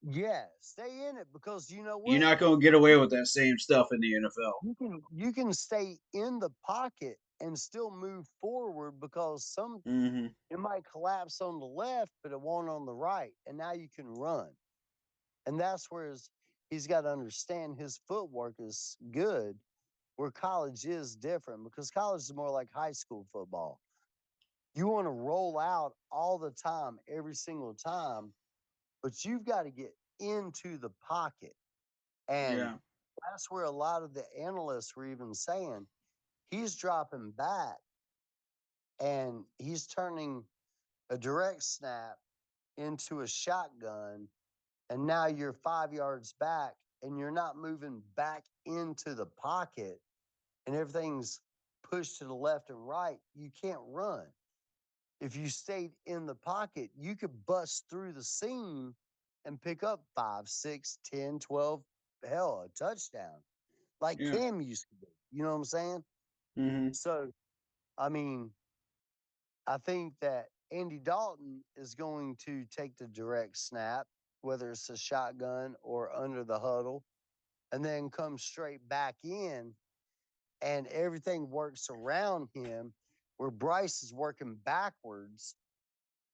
Yeah, stay in it because you know You're what? not going to get away with that same stuff in the NFL. You can stay in the pocket and still move forward because some Mm-hmm. it might collapse on the left, but it won't on the right, and now you can run. And that's where he's got to understand his footwork is good, where college is different because college is more like high school football. You want to roll out all the time, every single time, but you've got to get into the pocket. And Yeah. that's where a lot of the analysts were even saying he's dropping back and he's turning a direct snap into a shotgun. And now you're 5 yards back and you're not moving back into the pocket and everything's pushed to the left and right. You can't run. If you stayed in the pocket, you could bust through the seam and pick up 5, 6, 10, 12, hell, a touchdown like Yeah. Cam used to do. You know what I'm saying? Mm-hmm. So, I mean, I think that Andy Dalton is going to take the direct snap, whether it's a shotgun or under the huddle, and then come straight back in, and everything works around him where Bryce is working backwards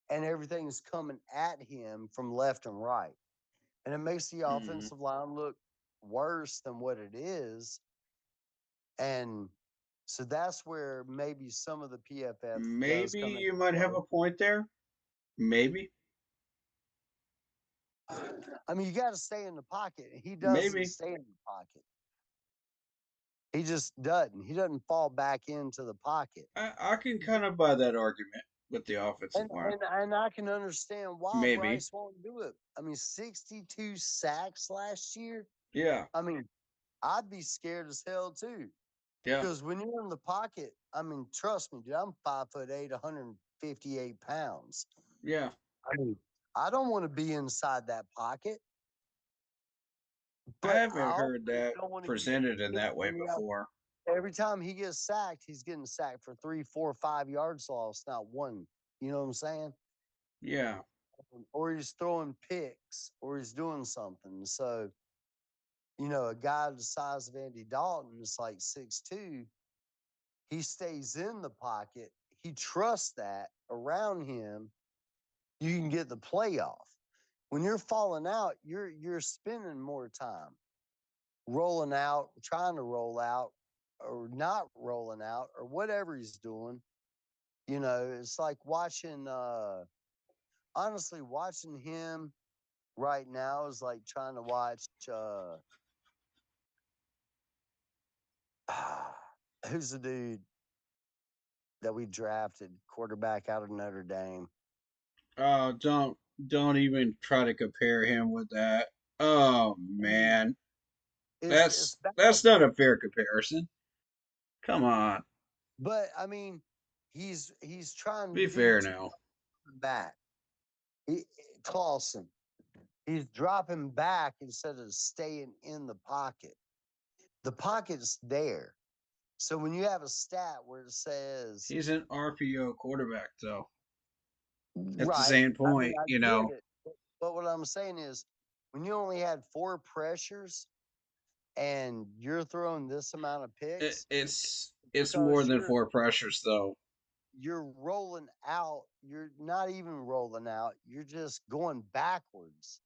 and everything's coming at him from left and right. And it makes the Mm-hmm. offensive line look worse than what it is. And so that's where maybe some of the PFF does Maybe come into you might have play. a point there. Maybe. I mean, you got to stay in the pocket. He doesn't Maybe. stay in the pocket. He just doesn't. He doesn't fall back into the pocket. I can kind of buy that argument with the offensive And, line. and I can understand why Maybe. Bryce won't do it. I mean, 62 sacks last year. Yeah. I mean, I'd be scared as hell too. Yeah. Because when you're in the pocket, I mean, trust me, dude, I'm 5'8", 158 pounds. Yeah. I mean, I don't want to be inside that pocket, I but I haven't also heard that don't want to get presented in hit. that way And before. every time he gets sacked, he's getting sacked for 3, 4, 5 yards lost, not one. You know what I'm saying? Yeah. Or he's throwing picks, or he's doing something. So, a guy the size of Andy Dalton is like 6'2". He stays in the pocket. He trusts that around him, you can get the play off. When you're falling out, you're spending more time rolling out, trying to roll out, or not rolling out, or whatever he's doing. It's like watching honestly watching him right now is like trying to watch who's the dude that we drafted, quarterback out of Notre Dame. Oh, don't even try to compare him with that. Oh I mean, man. it's bad, That's not a fair comparison. Come on. but I mean, he's trying Be fair he's now. back. He, Clausen, he's dropping back instead of staying in the pocket. The pocket's there. So when you have a stat where it says, He's an RPO quarterback though. At the right, same I mean, point, I get it. But what I'm saying is, when you only had 4 pressures and you're throwing this amount of picks, it's more because than four pressures though. you're rolling out, you're not even rolling out, you're just going backwards.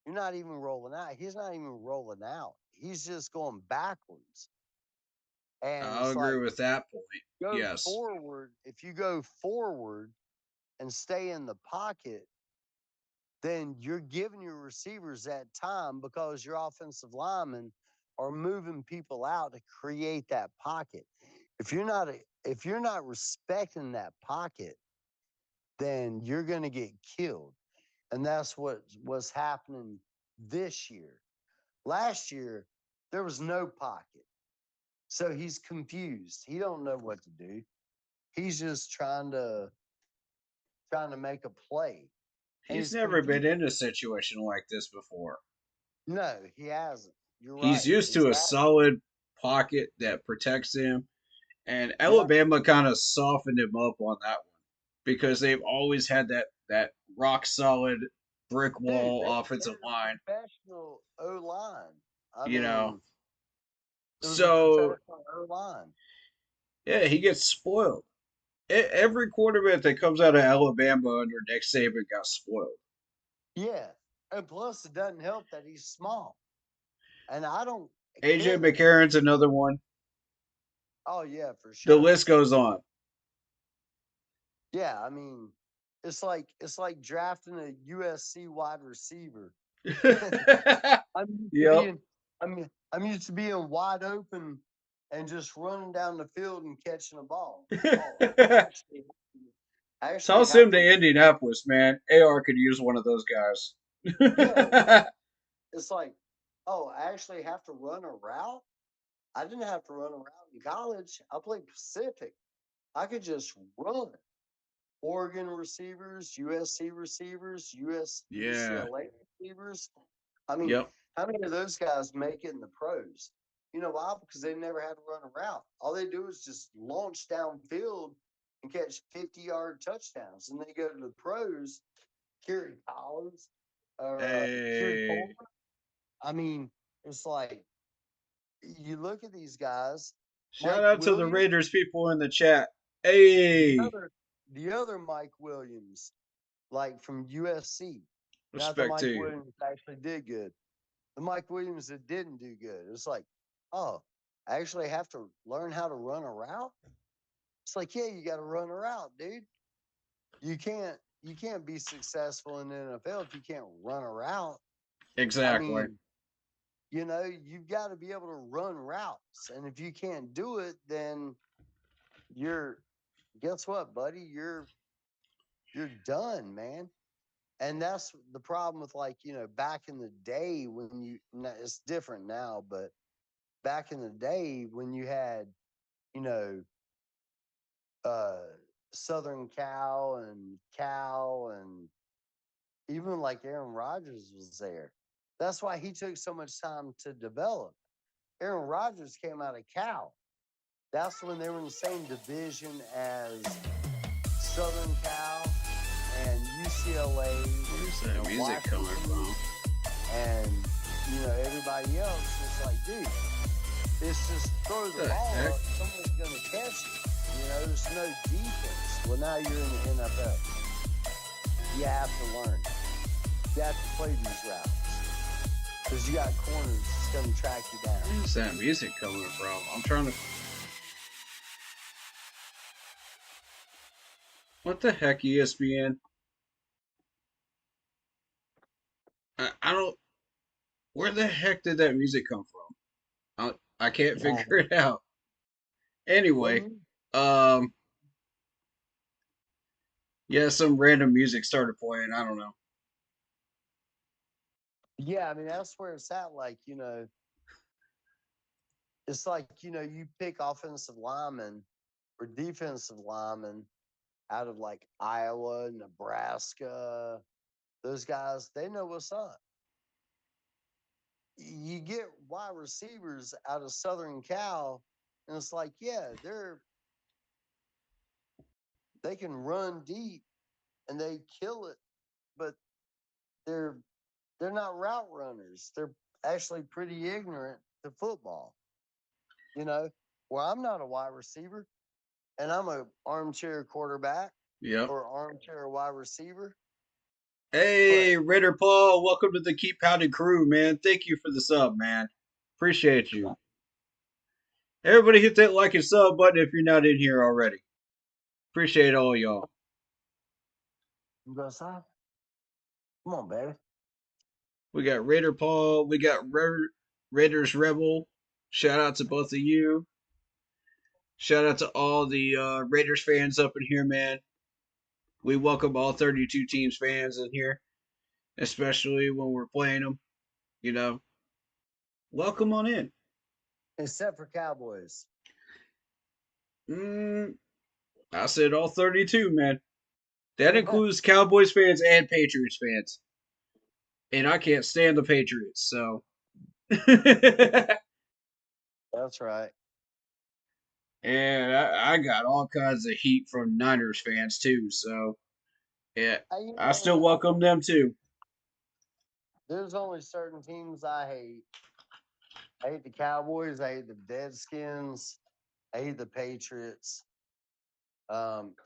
You're not even rolling out. He's not even rolling out. He's just going backwards. And I'll it's agree like, with that point. go Yes. forward. If you go forward and stay in the pocket, then you're giving your receivers that time because your offensive linemen are moving people out to create that pocket. If you're not respecting that pocket, then you're going to get killed. And that's what was happening this year. Last year, there was no pocket. So he's confused. He don't know what to do. He's just trying to make a play. And He's he's never confused. been in a situation like this before. No, he hasn't. You're He's right. used to a Exactly. solid pocket that protects him, and Yep. Alabama kind of softened him up on that one because they've always had that rock solid brick Dude, wall they offensive had a line. professional O line. I You know, mean, it was a so professional O line. yeah, he gets spoiled. Every quarterback that comes out of Alabama under Nick Saban got spoiled. Yeah. And plus, it doesn't help that he's small. And I don't AJ care that. McCarron's another one. Oh, yeah, for The sure. list goes on. Yeah. I mean, it's like drafting a USC wide receiver. I'm used to Yep. being I'm used to being wide open and just running down the field and catching a ball. Oh, I actually Toss have him to. to Indianapolis, man. AR could use one of those guys. Yeah, it's like, oh, I actually have to run a route. I didn't have to run a route in college. I played Pacific. I could just run. Oregon receivers, USC receivers, Yeah. UCLA receivers. I mean, Yep. how many of those guys make it in the pros? You know why? Because they never had to run a route. All they do is just launch downfield and catch 50-yard touchdowns. And they go to the pros, Kerry Collins or Kerry Hey. Coleman. I mean, it's like you look at these guys, Shout Mike out to the Williams, Raiders people in the chat. the Hey. other the other Mike Williams, like from USC. Not the Respect to Mike you. Williams that actually did good. The Mike Williams that didn't do good. It's like, oh, I actually have to learn how to run a route. It's like, yeah, you got to run a route, dude. You can't be successful in the NFL if you can't run a route. Exactly. mean, you've got to be able to run routes. And if you can't do it, then you're guess what, buddy? You're done, man. And that's the problem with back in the day when it's different now, but back in the day when you had, you know, uh Southern Cal and even like Aaron Rodgers was there. That's why he took so much time to develop. Aaron Rodgers came out of Cal. That's when they were in the same division as Southern Cal and UCLA Where's that and music coming Washington from? and everybody else. It's like, dude, it's just throw the The ball heck? up, someone's gonna catch it. There's no defense. Well, now you're in the NFL. You have to learn. You have to play these routes because you got corners that's gonna track you down. Where's that music coming from? I'm trying to. What the heck, ESPN? I don't. Where the heck did that music come from? I can't figure it out. Anyway, Well, um, yeah, some random music started playing. I don't know. yeah, I mean that's where it's at. It's like you pick offensive linemen or defensive linemen out of like Iowa, Nebraska. Those guys, they know what's up. You get wide receivers out of Southern Cal, and it's like, yeah, they can run deep and they kill it, but they're they're not route runners. They're actually pretty ignorant to football. You know, where I'm not a wide receiver and I'm a armchair quarterback Yep. or armchair wide receiver, but Hey, Ritter Paul, welcome to the Keep Pounding crew, man. Thank you for the sub, man. Appreciate you. Everybody hit that like and sub button if you're not in here already. Appreciate all y'all. you go outside. Come on, baby. We got Raider Paul. We got Raiders Rebel. Shout out to both of you. Shout out to all the Raiders fans up in here, man. We welcome all 32 teams fans in here, especially when we're playing them. You know, welcome on in. Except for Cowboys. Mm, I said all 32, man. That includes Cowboys fans and Patriots fans. And I can't stand the Patriots, so. That's right. And I got all kinds of heat from Niners fans too, so yeah, You I know, still welcome them too. there's only certain teams I hate. I hate the Cowboys. I hate the Deadskins. I hate the Patriots.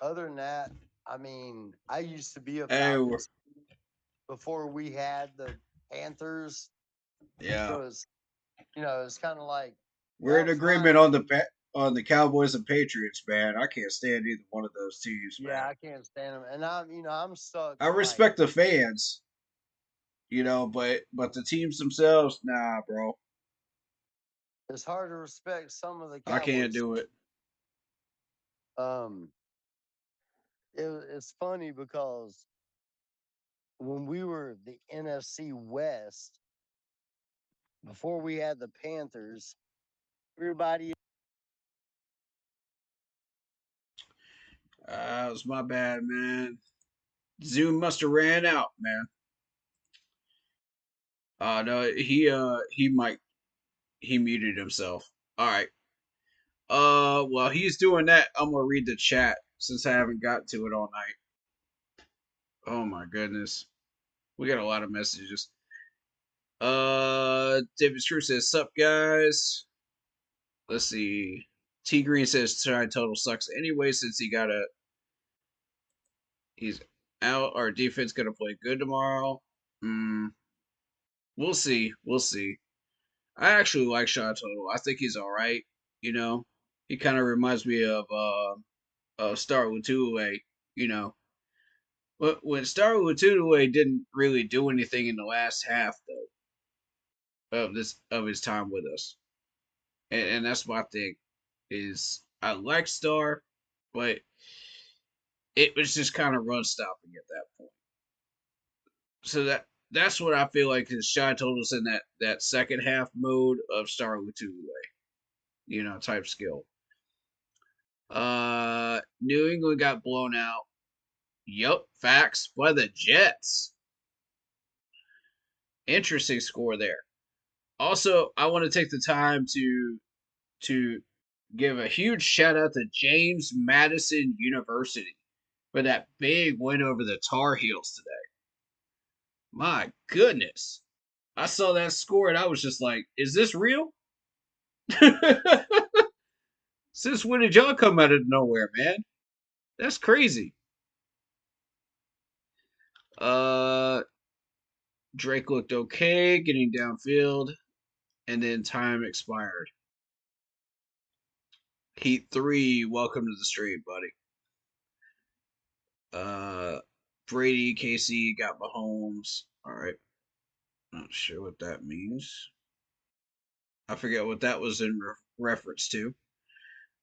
Other than that, I mean, I used to be a Hey, Falcons before we had the Panthers. yeah, So it's kind of like we're that in was my agreement on team. on the Cowboys and Patriots, man. I can't stand either one of those teams, Yeah, man. I can't stand them, and I'm stuck I like respect the fans, but the teams themselves, nah, bro. it's hard to respect some of the I can't Cowboys. do it. Um, it's funny because when we were the NFC West before we had the Panthers, everybody. It was my bad, man. Zoom must have ran out, man. No, he muted himself. All right. While he's doing that, I'm gonna read the chat since I haven't gotten to it all night. Oh my goodness, we got a lot of messages. David Screw says, "Sup guys." Let's see. T Green says, "Try total sucks anyway since he's out. Our defense gonna play good tomorrow. Hmm. We'll see. We'll see. I actually like Sean Total. I think he's all right. You know, he kind of reminds me of Star Lutule. You know, but when Star Lutule didn't really do anything in the last half, though. of his time with us, and that's my thing. Is I like Star, but it was just kind of run stopping at that point. So that's what I feel like his shot told us in that second half mode of Star Lutule, type skill. New England got blown out. Yup, facts by the Jets. Interesting score there. Also, I want to take the time to give a huge shout out to James Madison University for that big win over the Tar Heels today. My goodness. I saw that score and I was just like, is this real? Since when did y'all come out of nowhere, man? That's crazy. Uh Drake looked okay getting downfield, and then time expired. Heat 3, welcome to the stream, buddy. Brady, Casey got Mahomes. All right. Not sure what that means. I forget what that was in reference to.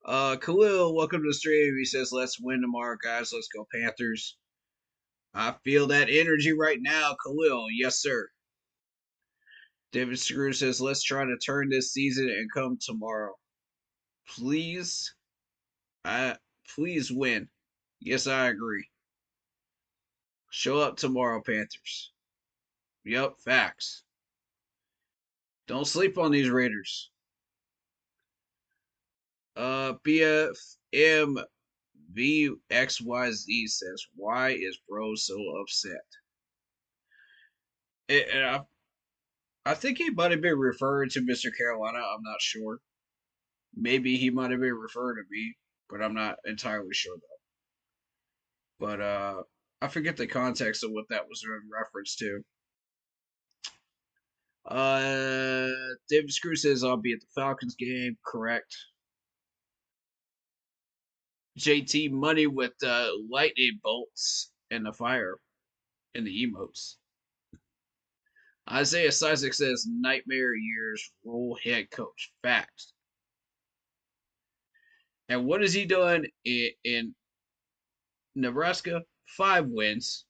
Khalil, welcome to the stream. He says, let's win tomorrow, guys. Let's go, Panthers. I feel that energy right now, Khalil. Yes, sir. David Screw says, let's try to turn this season and come tomorrow. Please. Please win. Yes, I agree. Show up tomorrow, Panthers. Yep, facts. Don't sleep on these Raiders. BFM VXYZ says, why is bro so upset? And I think he might have been referring to Mr. Carolina. I'm not sure. Maybe he might have been referring to me, but I'm not entirely sure though. But I forget the context of what that was in reference to. David Screw says I'll be at the Falcons game. Correct. JT money with lightning bolts and the fire and the emotes. Isaiah Isaac says nightmare years rule head coach. Facts. And what has he done in Nebraska? 5 wins.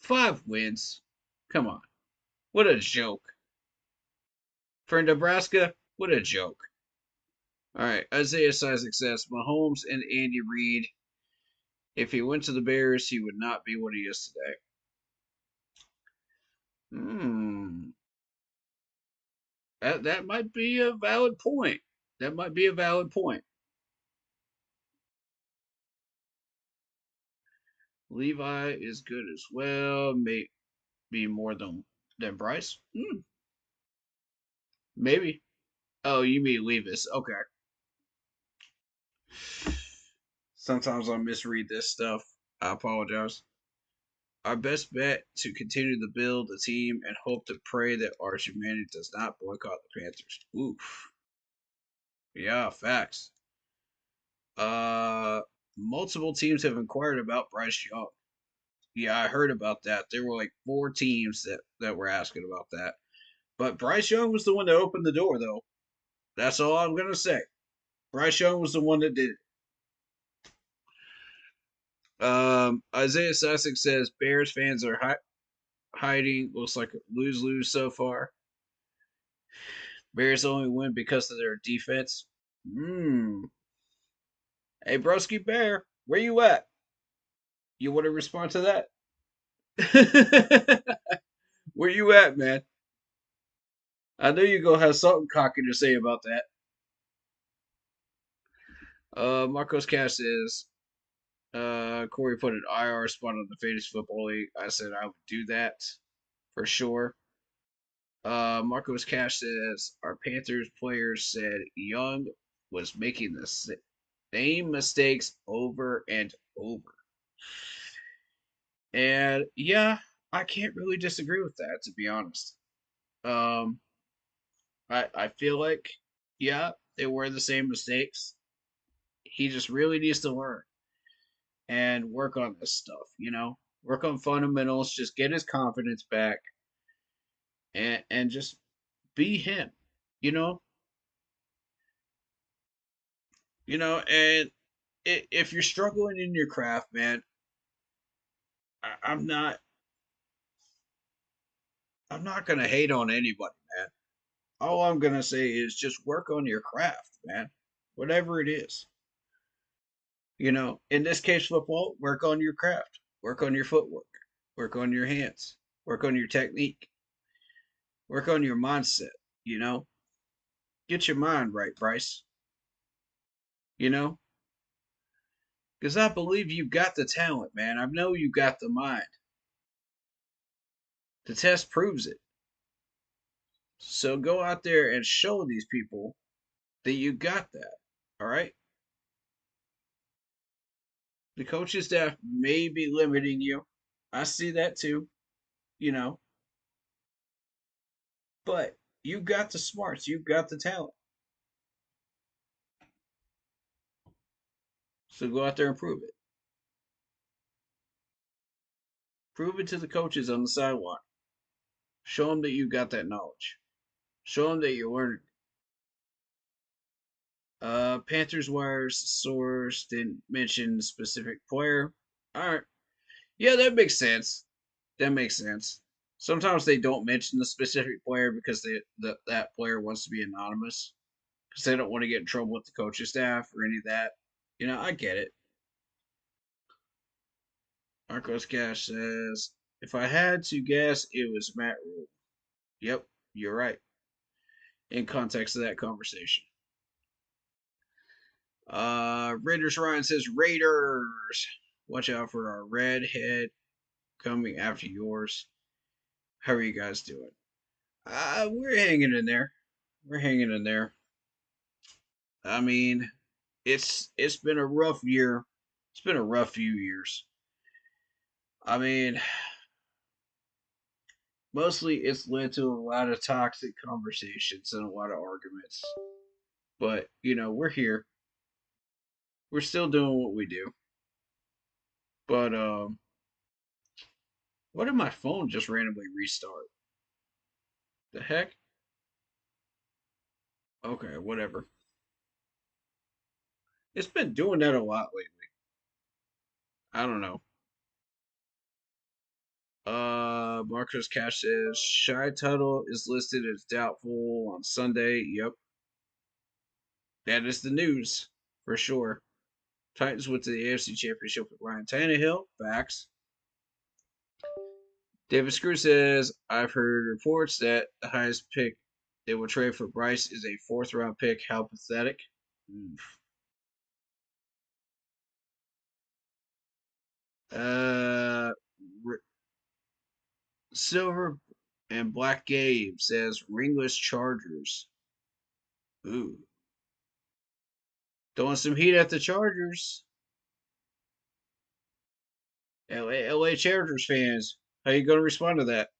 5 wins. Come on. What a joke. For Nebraska, what a joke. All right. Isaiah Isaac says Mahomes and Andy Reid. If he went to the Bears, he would not be what he is today. That might be a valid point. That might be a valid point. Levi is good as well. May be more than Bryce. Maybe. Oh, you mean Levis? Okay. Sometimes I misread this stuff. I apologize. Our best bet to continue to build the team and hope to pray that our humanity does not boycott the Panthers. Oof. Yeah, facts. Multiple teams have inquired about Bryce Young. Yeah, I heard about that. There were like 4 teams that were asking about that. But Bryce Young was the one that opened the door, though. That's all I'm gonna say. Bryce Young was the one that did it. Isaiah Sussex says Bears fans are hiding. Looks like a lose-lose so far. Bears only win because of their defense. Hey, broski bear, where you at? You want to respond to that? Where you at, man? I know you gonna have something cocky to say about that. Marcos Cash says, Corey put an IR spot on the Fantasy Football League. I said I would do that for sure. Marcos Cash says, our Panthers players said Young was making the same mistakes over and over. And yeah, I can't really disagree with that, to be honest. I feel like, yeah, they were the same mistakes. He just really needs to learn and work on this stuff, work on fundamentals, just get his confidence back and just Be him. You know, and if you're struggling in your craft, man, I'm not. I'm not gonna hate on anybody, man. All I'm gonna say is just work on your craft, man. Whatever it is. In this case, football, work on your craft, work on your footwork, work on your hands, work on your technique, work on your mindset. You know, get your mind right, Bryce. You know, because I believe you got the talent, man. I know you got the mind. The test proves it. So go out there and show these people that you got that. All right. The coaching staff may be limiting you. I see that too. You know, but you got the smarts. You got the talent. So go out there and prove it. Prove it to the coaches on the sideline. Show them that you got that knowledge. Show them that you're learning. Panthers wires source didn't mention specific player. All right. Yeah, that makes sense. That makes sense. Sometimes they don't mention the specific player because that player wants to be anonymous because they don't want to get in trouble with the coaching staff or any of that. I get it. Marcos Cash says, if I had to guess, it was Matt Rule. Yep, you're right. In context of that conversation. Raiders Ryan says, Raiders, watch out for our redhead coming after yours. How are you guys doing? We're hanging in there. We're hanging in there. I mean, it's been a rough year. It's been a rough few years. I mean, mostly it's led to a lot of toxic conversations and a lot of arguments. But, we're here. We're still doing what we do. But why did my phone just randomly restart? The heck? Okay, whatever. It's been doing that a lot lately. I don't know. Marcus Cash says Shy Tuttle is listed as doubtful on Sunday. Yep, that is the news for sure. Titans went to the AFC Championship with Ryan Tannehill. Facts. David Screw says I've heard reports that the highest pick they will trade for Bryce is a fourth round pick. How pathetic. Oof. Uh, Silver and Black Gabe says ringless Chargers. Ooh. Throwing some heat at the Chargers. LA Chargers fans, how you going to respond to that?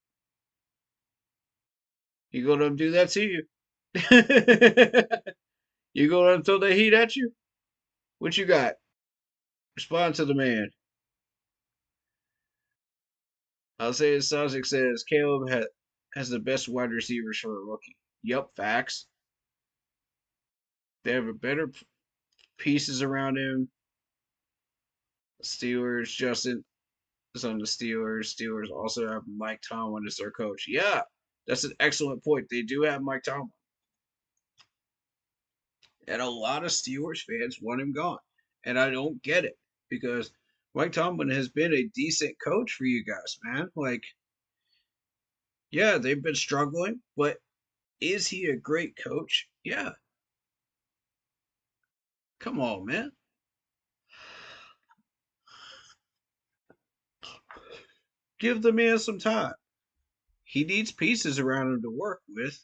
You going to do that to you? You going to throw that heat at you? What you got? Respond to the man. I'll say Sonic says Caleb has the best wide receivers for a rookie. Yup, facts. They have a better pieces around him. Steelers, Justin is on the Steelers. Steelers also have Mike Tomlin as their coach. Yeah, that's an excellent point. They do have Mike Tomlin. And a lot of Steelers fans want him gone. And I don't get it because Mike Tomlin has been a decent coach for you guys, man. Like, yeah, they've been struggling, but is he a great coach? Yeah. Come on, man. Give the man some time. He needs pieces around him to work with.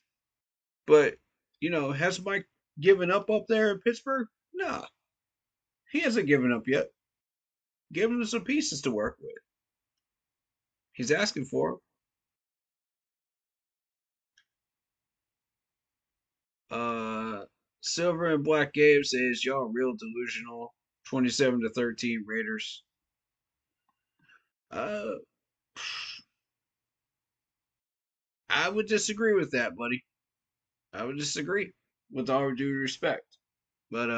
But, has Mike given up there in Pittsburgh? Nah, he hasn't given up yet. Give him some pieces to work with. He's asking for them. Silver and Black Gabe says y'all real delusional. 27-13 Raiders. Uh, I would disagree with that, buddy. I would disagree, with all due respect. But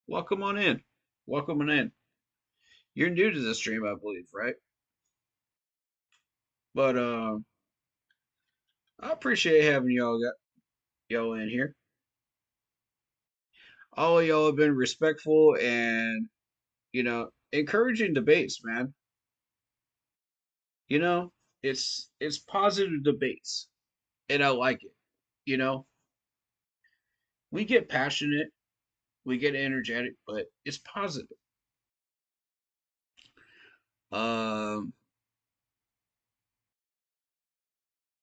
welcome on in. Welcome on in. You're new to the stream, I believe, right? But I appreciate having y'all in here. All of y'all have been respectful and encouraging debates, man. You know, it's positive debates, and I like it. You know, we get passionate, we get energetic, but it's positive. Um,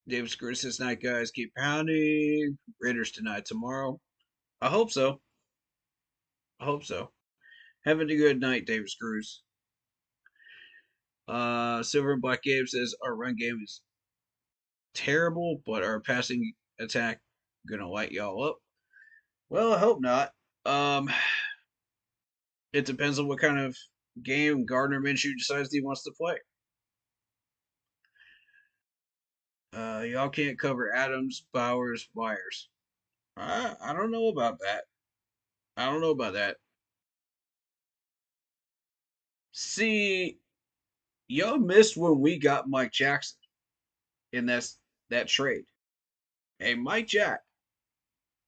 David Screws says, "Night guys, keep pounding. Raiders tonight, tomorrow. I hope so. I hope so. Having a good night, David Screws." Silver and Black Gabe says our run game is terrible, but our passing attack gonna light y'all up. Well, I hope not. Um, it depends on what kind of game Gardner Minshew decides he wants to play. Y'all can't cover Adams, Bowers, Myers. I don't know about that. I don't know about that. See, y'all missed when we got Mike Jackson in that trade. Hey, Mike Jack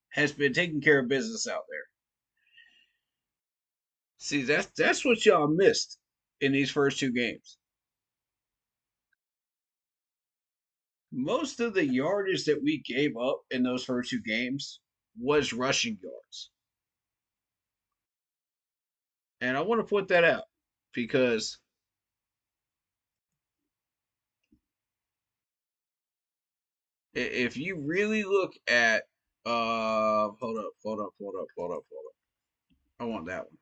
has been taking care of business out there. See, that's what y'all missed in these first two games. Most of the yardage that we gave up in those first two games was rushing yards. And I want to put that out because if you really look at hold up. I want that one.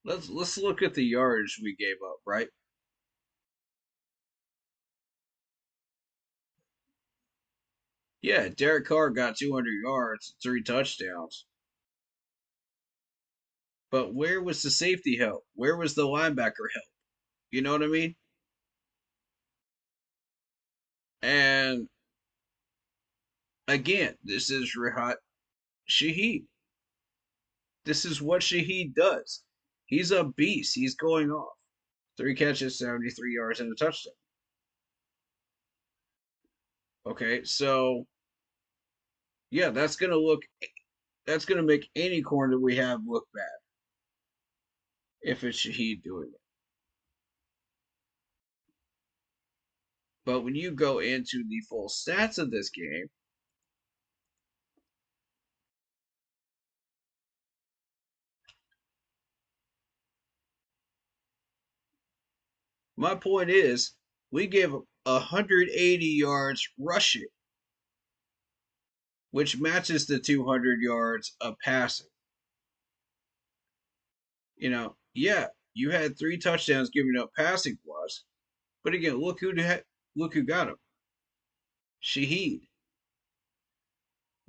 Let's look at the yardage we gave up, right? Yeah, Derek Carr got 200 yards, 3 touchdowns. But where was the safety help? Where was the linebacker help? You know what I mean? And again, this is Rehat Shaheed. This is what Shaheed does. He's a beast. He's going off. 3 catches, 73 yards, and a touchdown. Okay, so yeah, that's gonna make any corner we have look bad if it's Shaheed doing it. But when you go into the full stats of this game, my point is we gave 180 yards rushing, which matches the 200 yards of passing. Yeah, you had 3 touchdowns giving up passing plus, but again, look who got him. Shaheed,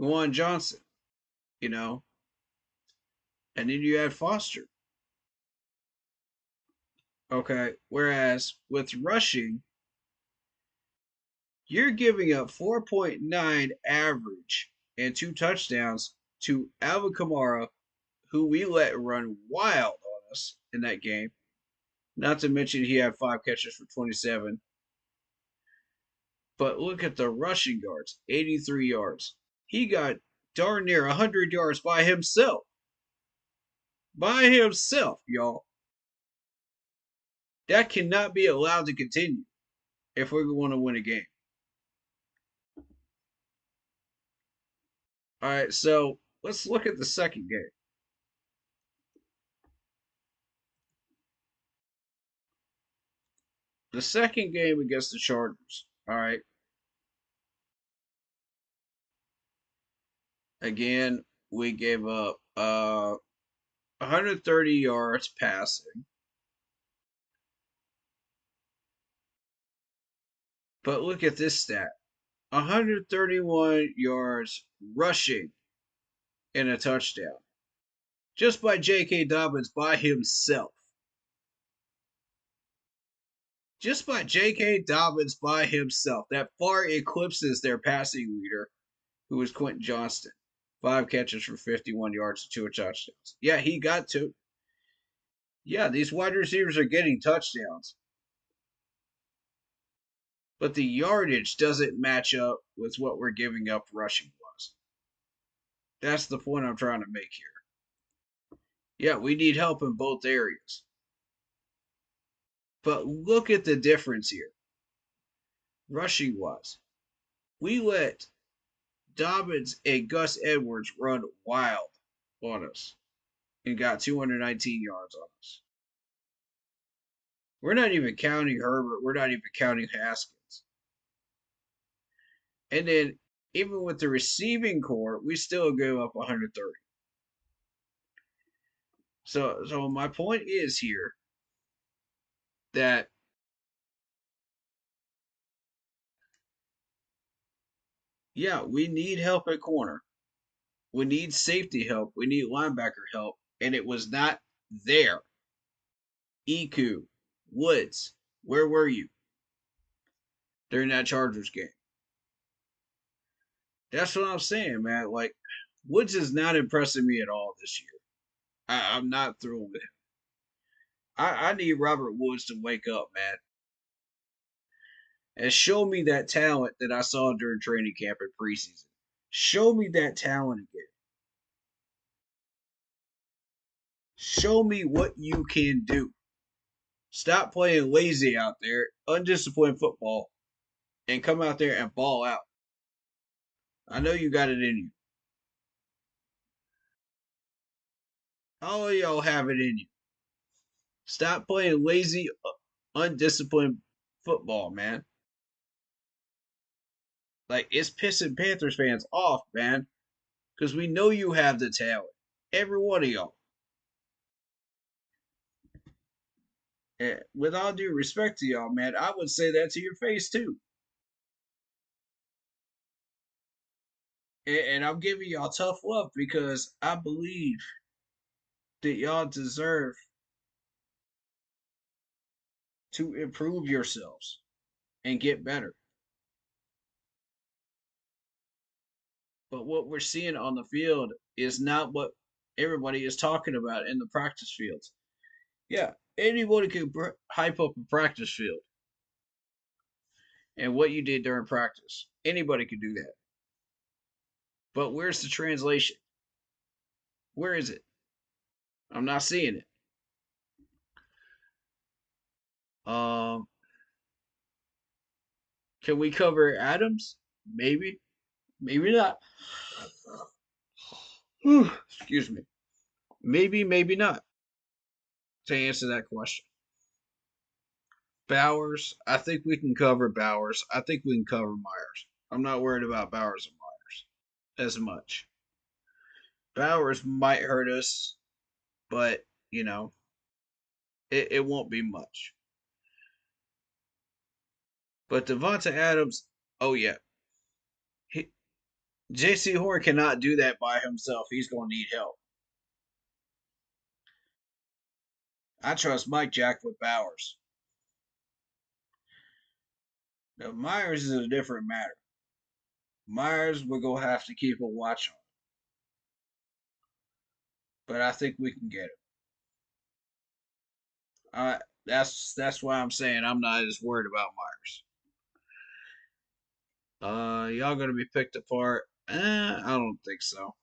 Juwan Johnson, you know, and then you had Foster. Okay, whereas with rushing, you're giving up 4.9 average and 2 touchdowns to Alvin Kamara, who we let run wild on us in that game. Not to mention he had 5 catches for 27. But look at the rushing yards, 83 yards. He got darn near 100 yards by himself. By himself, y'all. That cannot be allowed to continue if we're going to win a game. All right, so let's look at the second game. The second game against the Chargers. All right. Again, we gave up 130 yards passing. But look at this stat. 131 yards rushing and a touchdown. Just by J.K. Dobbins by himself. just by J.K. Dobbins by himself. That far eclipses their passing leader, who was Quentin Johnston. 5 catches for 51 yards and 2 touchdowns. Yeah, he got 2. Yeah, these wide receivers are getting touchdowns. But the yardage doesn't match up with what we're giving up rushing wise. That's the point I'm trying to make here. Yeah, we need help in both areas. But look at the difference here. Rushing wise. We let Dobbins and Gus Edwards run wild on us and got 219 yards on us. We're not even counting Herbert. We're not even counting Haskins. And then, even with the receiving core, we still gave up 130. So my point is here that yeah, we need help at corner. We need safety help. We need linebacker help. And it was not there. Iku, Woods, where were you during that Chargers game? That's what I'm saying, man. Like, Woods is not impressing me at all this year. I'm not thrilled with him. I need Robert Woods to wake up, man. And show me that talent that I saw during training camp and preseason. Show me that talent again. Show me what you can do. Stop playing lazy out there, undisciplined football, and come out there and ball out. I know you got it in you. All of y'all have it in you. Stop playing lazy, undisciplined football, man. Like, it's pissing Panthers fans off, man. Because we know you have the talent. Every one of y'all. And with all due respect to y'all, man, I would say that to your face, too. And I'm giving y'all tough love because I believe that y'all deserve to improve yourselves and get better. But what we're seeing on the field is not what everybody is talking about in the practice fields. Yeah, anybody can hype up a practice field and what you did during practice. Anybody can do that. But where's the translation? Where is it? I'm not seeing it. Can we cover Adams? Maybe. Maybe not. Excuse me. Maybe, maybe not. To answer that question. Bowers, I think we can cover Bowers. I think we can cover Myers. I'm not worried about Bowers and Myers as much. Bowers might hurt us, but, it won't be much. But Devonta Adams, oh yeah. J.C. Horn cannot do that by himself. He's going to need help. I trust Mike Jack with Bowers. Now, Myers is a different matter. Myers, we're going to have to keep a watch on. But I think we can get him. That's why I'm saying I'm not as worried about Myers. Y'all gonna be picked apart? I don't think so.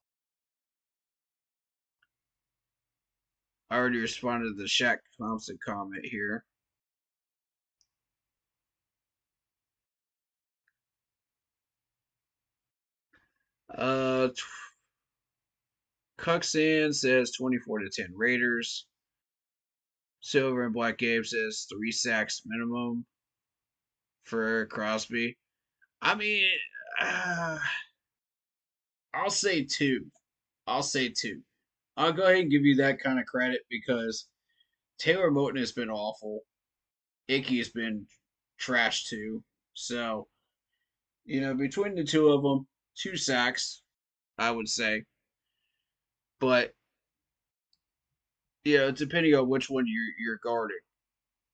I already responded to the Shaq Thompson comment here. Cuxan says 24-10 Raiders. Silver and Black Gabe says 3 sacks minimum for Crosby. I mean, I'll say 2. I'll say 2. I'll go ahead and give you that kind of credit because Taylor Moton has been awful. Icky has been trash too. So, between the two of them, 2 sacks, I would say. But, depending on which one you're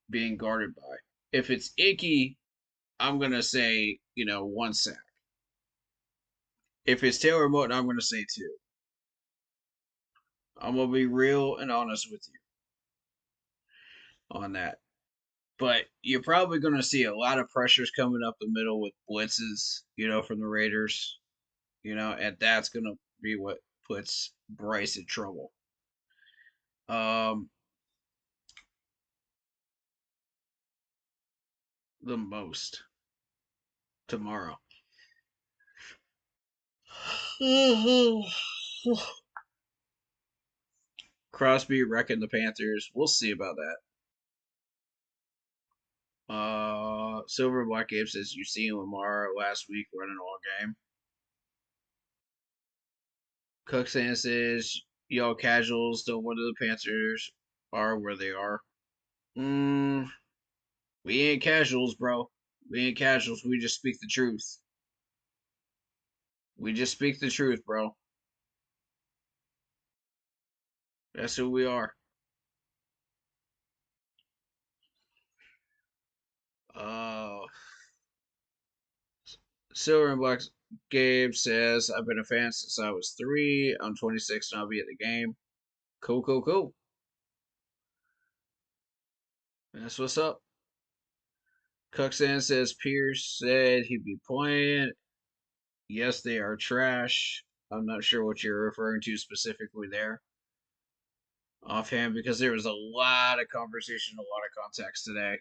being guarded by. If it's Icky, I'm gonna say 1 sack. If it's Taylor Moton, I'm gonna say 2. I'm gonna be real and honest with you on that. But you're probably gonna see a lot of pressures coming up the middle with blitzes, from the Raiders, and that's gonna be what puts Bryce in trouble. Um, the most tomorrow. Crosby wrecking the Panthers. We'll see about that. Silver and Black Gabe says you seen Lamar last week running all game. Cooksan says y'all casuals don't wonder the Panthers are where they are. We ain't casuals, bro. We ain't casuals. We just speak the truth. We just speak the truth, bro. That's who we are. Uh, Silver and Black Gabe says I've been a fan since I was 3. I'm 26 and I'll be at the game. Cool, cool, cool. That's what's up. Cooksan says Pierce said he'd be playing. Yes, they are trash. I'm not sure what you're referring to specifically there. Offhand, because there was a lot of conversation, a lot of context today.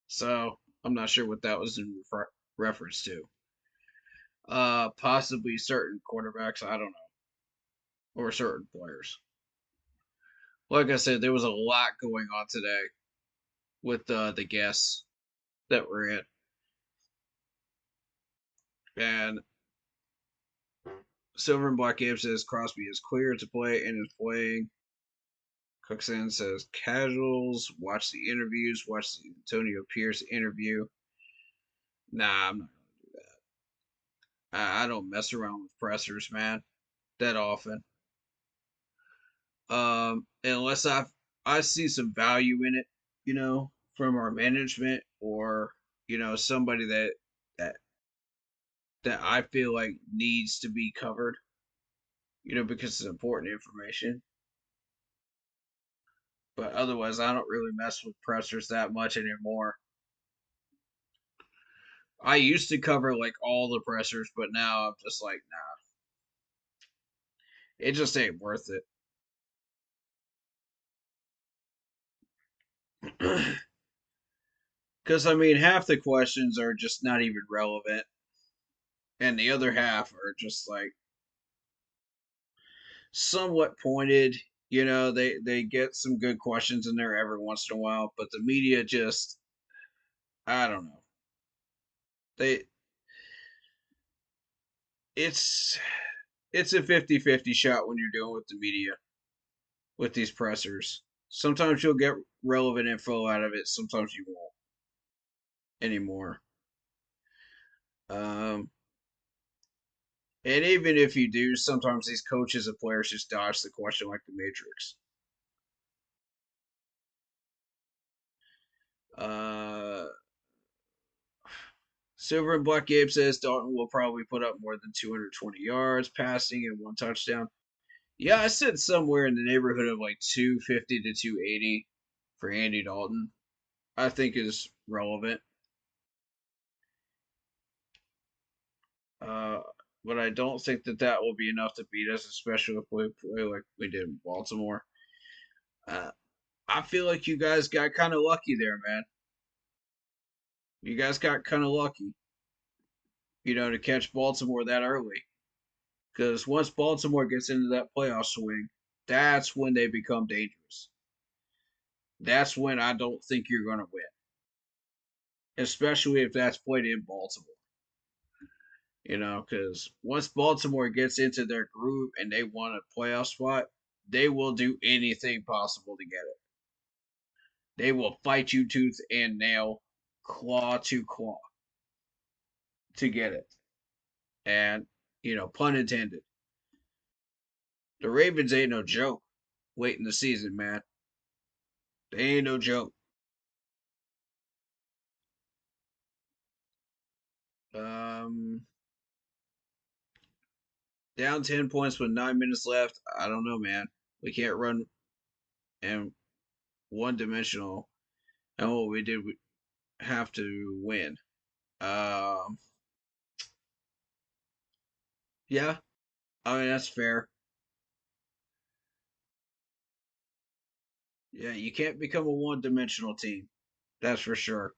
So I'm not sure what that was in reference to. Possibly certain quarterbacks, I don't know, or certain players. Like I said, there was a lot going on today with the guests that were in, and Silver and Black Gabe says Crosby is clear to play and is playing. Cookson says casuals, watch the interviews, watch the Antonio Pierce interview. Nah, I'm not gonna do that. I don't mess around with pressers, man, that often. Unless I see some value in it, from our management or somebody that that I feel like needs to be covered, because it's important information. But otherwise, I don't really mess with pressers that much anymore. I used to cover like all the pressers, but now I'm just like, nah, it just ain't worth it. Because I mean, half the questions are just not even relevant, and the other half are just like somewhat pointed. They get some good questions in there every once in a while, but the media just, I don't know. They it's it's a 50-50 shot when you're dealing with the media with these pressers. Sometimes you'll get relevant info out of it, sometimes you won't anymore. Um, and even if you do, sometimes these coaches and players just dodge the question like the Matrix. Uh, Silver and Black Gabe says Dalton will probably put up more than 220 yards passing and 1 touchdown. Yeah, I said somewhere in the neighborhood of like 250 to 280 for Andy Dalton. I think is relevant. Uh, but I don't think that will be enough to beat us, especially if we play like we did in Baltimore. Uh, I feel like you guys got kind of lucky there, man. You guys got kind of lucky, to catch Baltimore that early. Because once Baltimore gets into that playoff swing, that's when they become dangerous. That's when I don't think you're going to win, especially if that's played in Baltimore. Because once Baltimore gets into their groove and they want a playoff spot, they will do anything possible to get it. They will fight you tooth and nail, claw to claw to get it. And, pun intended. The Ravens ain't no joke late in the season, man. They ain't no joke. Um, down 10 points with 9 minutes left. I don't know, man. We can't run and one dimensional. And what we did, we have to win. Um, yeah, I mean that's fair. Yeah, you can't become a one-dimensional team. That's for sure.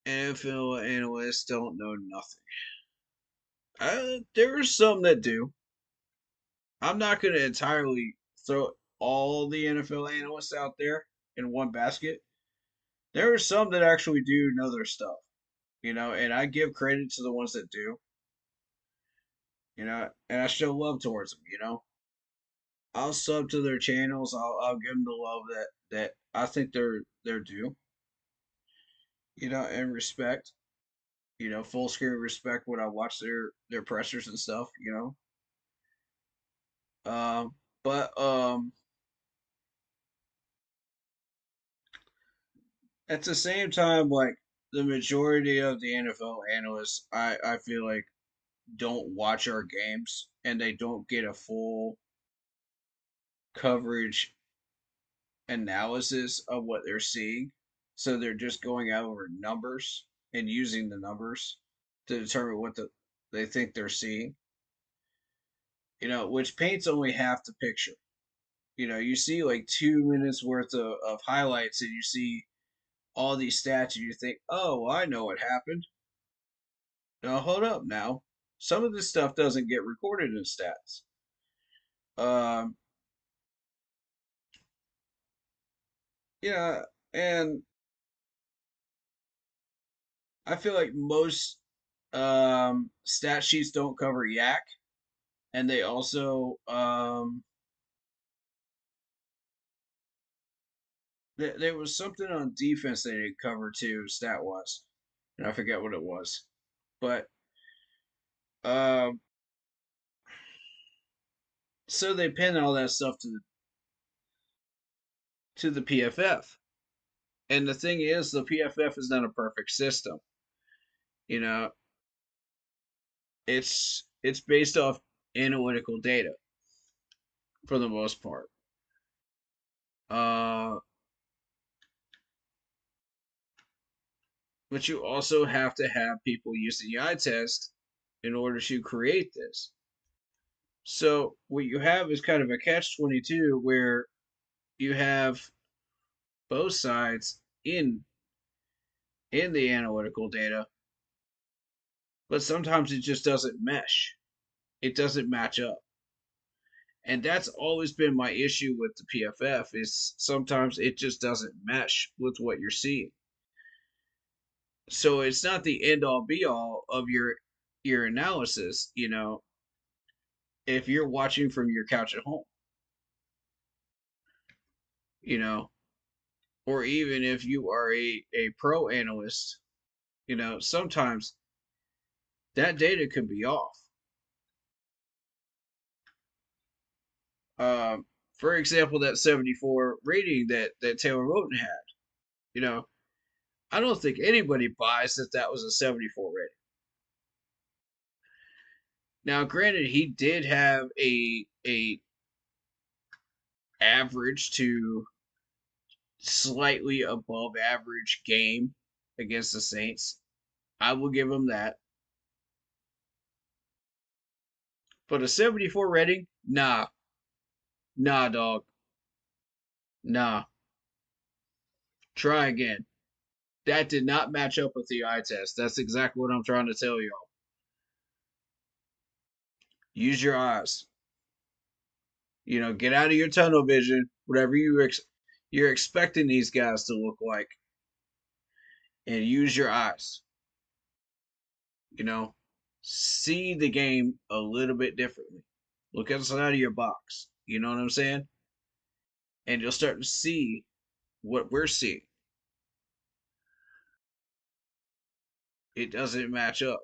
NFL analysts don't know nothing. There are some that do. I'm not going to entirely throw all the NFL analysts out there in one basket. There are some that actually do know their stuff, and I give credit to the ones that do, and I show love towards them. I'll sub to their channels. I'll give them the love that I think they're due, and respect. Full screen respect when I watch their pressers and stuff. But at the same time, like the majority of the NFL analysts, I feel like don't watch our games and they don't get a full coverage analysis of what they're seeing. So they're just going out over numbers and using the numbers to determine what they think they're seeing. Which paints only half the picture. You see like 2 minutes worth of highlights and you see all these stats and you think, oh, well, I know what happened. Now, hold up now. Some of this stuff doesn't get recorded in stats. Um, yeah, and I feel like most stat sheets don't cover yak, and they also there was something on defense they didn't cover too, stat wise, and I forget what it was, but um, so they pin all that stuff to the PFF, and the thing is, the PFF is not a perfect system. You know, it's based off analytical data for the most part. Uh, but you also have to have people use the eye test in order to create this. So what you have is kind of a catch-22 where you have both sides in the analytical data, but sometimes it just doesn't mesh. It doesn't match up. And that's always been my issue with the PFF is sometimes it just doesn't mesh with what you're seeing. So it's not the end all be all of your analysis, if you're watching from your couch at home, you know, or even if you are a pro analyst, sometimes that data could be off. Um, for example, that 74 rating that Taylor Moton had, you know, I don't think anybody buys that was a 74 rating. Now, granted, he did have a average to slightly above average game against the Saints. I will give him that. But a 74 rating? Nah. Nah, dog. Nah. Try again. That did not match up with the eye test. That's exactly what I'm trying to tell y'all. Use your eyes. Get out of your tunnel vision, whatever you're expecting these guys to look like, and use your eyes. See the game a little bit differently. Look outside of your box. You know what I'm saying? And you'll start to see what we're seeing. It doesn't match up.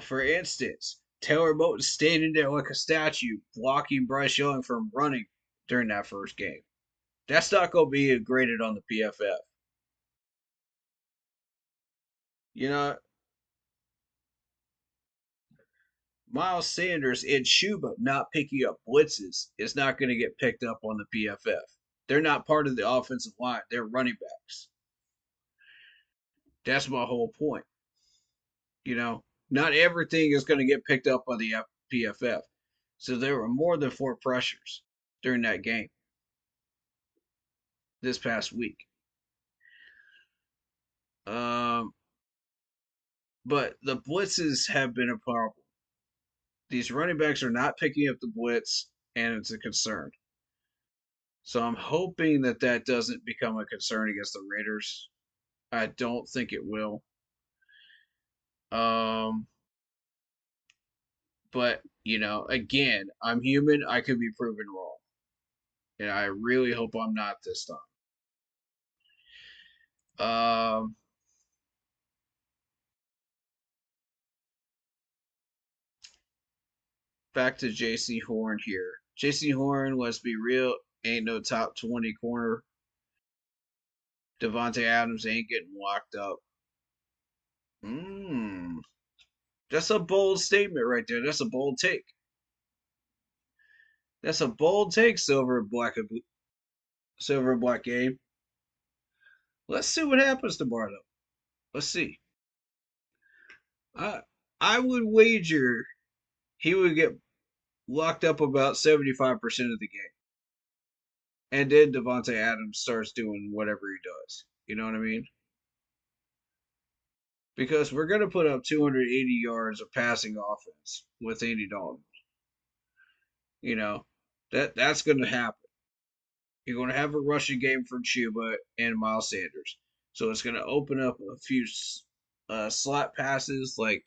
For instance, Taylor Moton standing there like a statue, blocking Bryce Young from running during that first game. That's not going to be graded on the PFF. You know, Miles Sanders and Schuba not picking up blitzes is not going to get picked up on the PFF. They're not part of the offensive line. They're running backs. That's my whole point. You know, not everything is going to get picked up on the PFF. So there were more than 4 pressures during that game this past week. But the blitzes have been a problem. These running backs are not picking up the blitz, and it's a concern. So I'm hoping that that doesn't become a concern against the Raiders. I don't think it will. But again, I'm human. I could be proven wrong, and I really hope I'm not this time. Back to J.C. Horn here. J.C. Horn, let's be real, ain't no top 20 corner. Devontae Adams ain't getting locked up. That's a bold statement right there. That's a bold take. That's a bold take, Silver and Black Game. Let's see what happens tomorrow, though. Let's see. I would wager he would get locked up about 75% of the game. And then Devontae Adams starts doing whatever he does. You know what I mean? Because we're going to put up 280 yards of passing offense with Andy Dalton. That's going to happen. You're going to have a rushing game from Chuba and Miles Sanders. So it's going to open up a few slot passes, like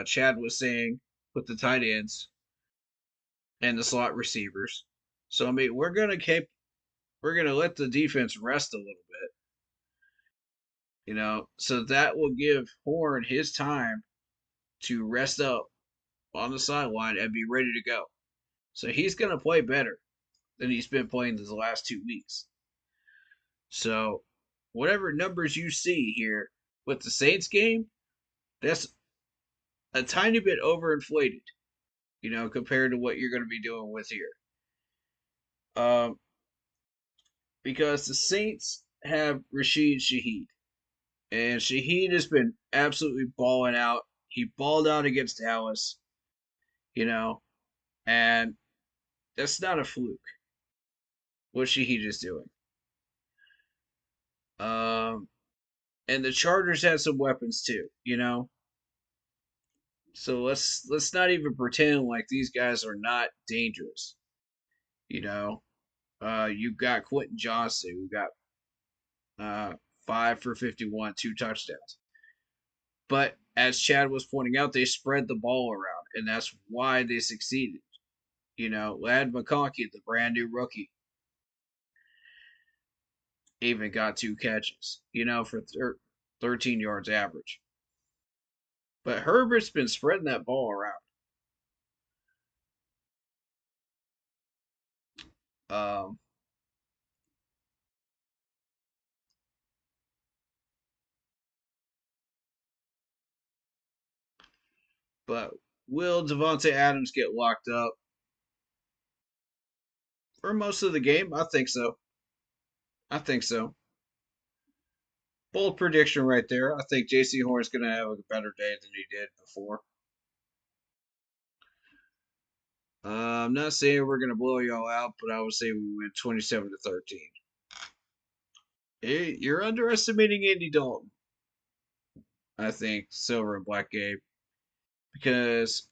Chad was saying, with the tight ends and the slot receivers. So I mean, we're going to let the defense rest a little bit. So that will give Horn his time to rest up on the sideline and be ready to go. So he's going to play better than he's been playing the last 2 weeks. So whatever numbers you see here with the Saints game, that's a tiny bit overinflated, compared to what you're going to be doing with here. Because the Saints have Rashid Shaheed. And Shaheed has been absolutely balling out. He balled out against Dallas, and that's not a fluke what Shaheed is doing. And the Chargers had some weapons too, So let's not even pretend like these guys are not dangerous. You've got Quentin Johnson, who got 5 for 51, 2 touchdowns. But as Chad was pointing out, they spread the ball around, and that's why they succeeded. Lad McConkey, the brand new rookie, even got 2 catches, for 13 yards average. But Herbert's been spreading that ball around. But will Devontae Adams get locked up for most of the game? I think so. Bold prediction right there. I think J.C. Horn's going to have a better day than he did before. I'm not saying we're going to blow y'all out, but I would say we win 27-13. Hey, you're underestimating Andy Dalton, I think, Silver and Black Gabe. Because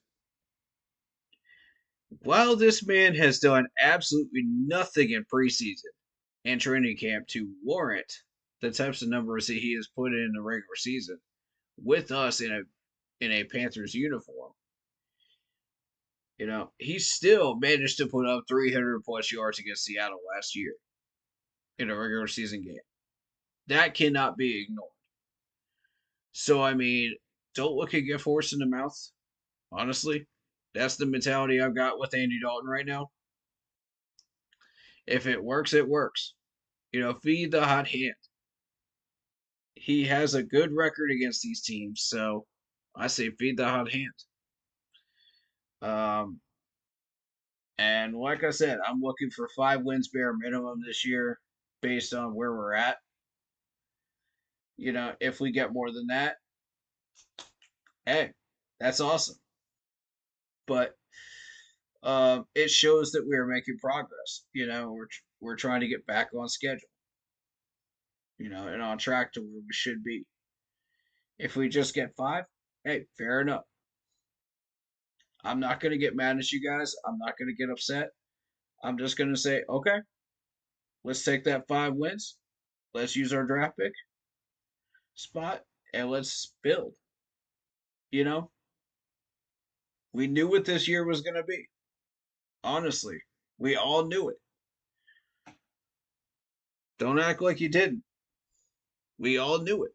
while this man has done absolutely nothing in preseason and training camp to warrant the types of numbers that he has put in the regular season with us in a Panthers uniform, he still managed to put up 300 plus yards against Seattle last year in a regular season game. That cannot be ignored. So, I mean, don't look and get forced in the mouth. Honestly, that's the mentality I've got with Andy Dalton right now. If it works, it works. Feed the hot hand. he has a good record against these teams, so I say feed the hot hand. Um, and like I said, I'm looking for 5 wins bare minimum this year based on where we're at. If we get more than that, hey, that's awesome. But it shows that we're making progress. We're trying to get back on schedule. And on track to where we should be. If we just get 5, hey, fair enough. I'm not gonna get mad at you guys. I'm not gonna get upset. I'm just gonna say, okay, let's take that 5 wins. Let's use our draft pick spot and let's build. You know, we knew what this year was gonna be. Honestly, we all knew it. Don't act like you didn't. We all knew it.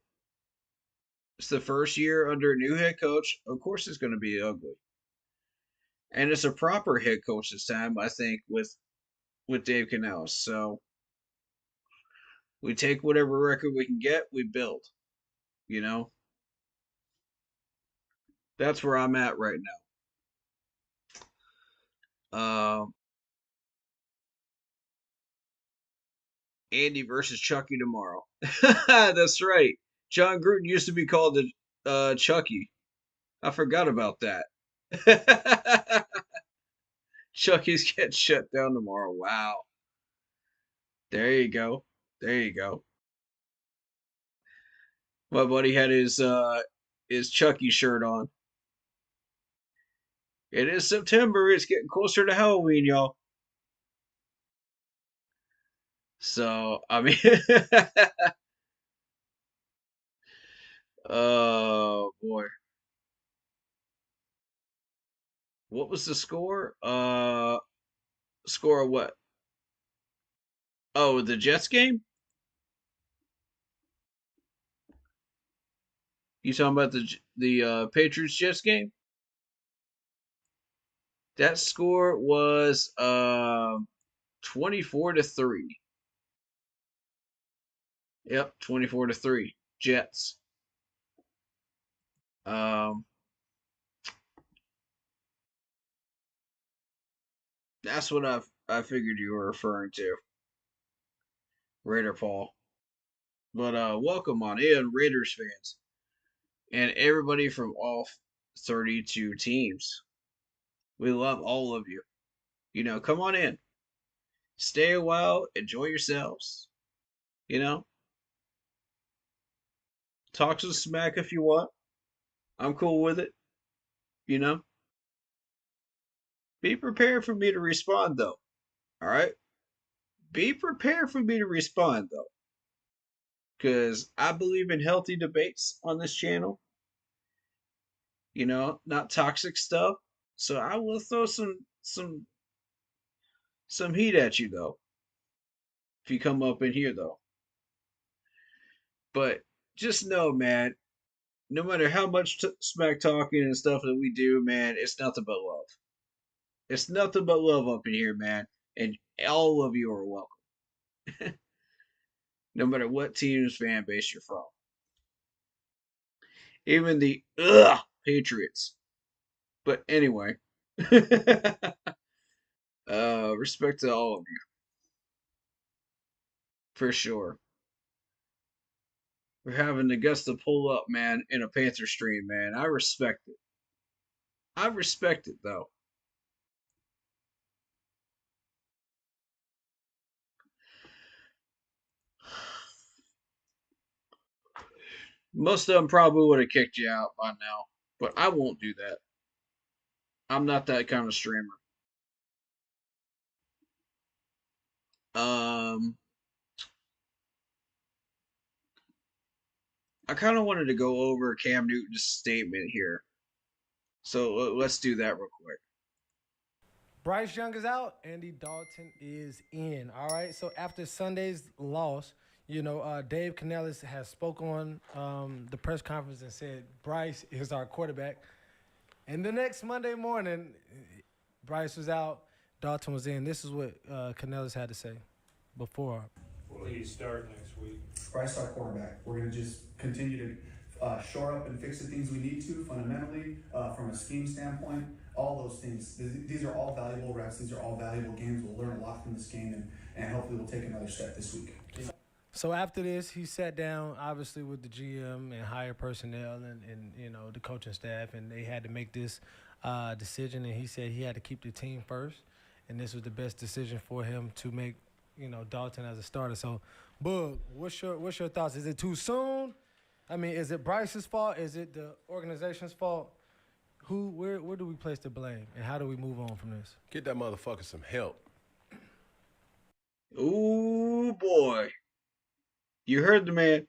It's the first year under a new head coach. Of course, it's going to be ugly, and it's a proper head coach this time. I think with Dave Canales. So we take whatever record we can get. We build. You know, that's where I'm at right now. Andy versus Chucky tomorrow. That's right. John Gruden used to be called the Chucky. I forgot about that. Chucky's getting shut down tomorrow. Wow. There you go. There you go. My buddy had his Chucky shirt on. It is September. It's getting closer to Halloween, y'all. So I mean, oh boy, what was the score? Score of what? Oh, the Jets game. You talking about the Patriots Jets game? That score was 24-3. Yep, 24-3. Jets. Um, that's what I figured you were referring to, Raider Paul. But welcome on in, Raiders fans, and everybody from all 32 teams. We love all of you. Come on in, stay a while, enjoy yourselves. You know, talk some smack if you want. I'm cool with it. You know, be prepared for me to respond though. All right, be prepared for me to respond though, because I believe in healthy debates on this channel. Not toxic stuff. So I will throw some heat at you though if you come up in here though. But just know, man, no matter how much smack talking and stuff that we do, man, it's nothing but love. It's nothing but love up in here, man, and all of you are welcome. No matter what team's fan base you're from, even the Patriots. But anyway, respect to all of you for sure. For having the guts to pull up, man, in a Panther stream, man. I respect it. I respect it, though. Most of them probably would have kicked you out by now, but I won't do that. I'm not that kind of streamer. Um, I kind of wanted to go over Cam Newton's statement here, so let's do that real quick. Bryce Young is out. Andy Dalton is in. All right. So after Sunday's loss, Dave Canales has spoke on the press conference and said Bryce is our quarterback. And the next Monday morning, Bryce was out. Dalton was in. This is what Canales had to say before. Will he start next Bryce, our quarterback. We're going to just continue to shore up and fix the things we need to fundamentally, from a scheme standpoint, all those things. These are all valuable reps. These are all valuable games. We'll learn a lot from this game, and hopefully we'll take another step this week. So after this, he sat down, obviously, with the GM and higher personnel and the coaching staff, and they had to make this decision. And he said he had to keep the team first, and this was the best decision for him to make. Dalton as a starter. So, Boog, what's your thoughts? Is it too soon? I mean, is it Bryce's fault? Is it the organization's fault? Where do we place the blame, and how do we move on from this? Get that motherfucker some help. Ooh, boy. You heard the man.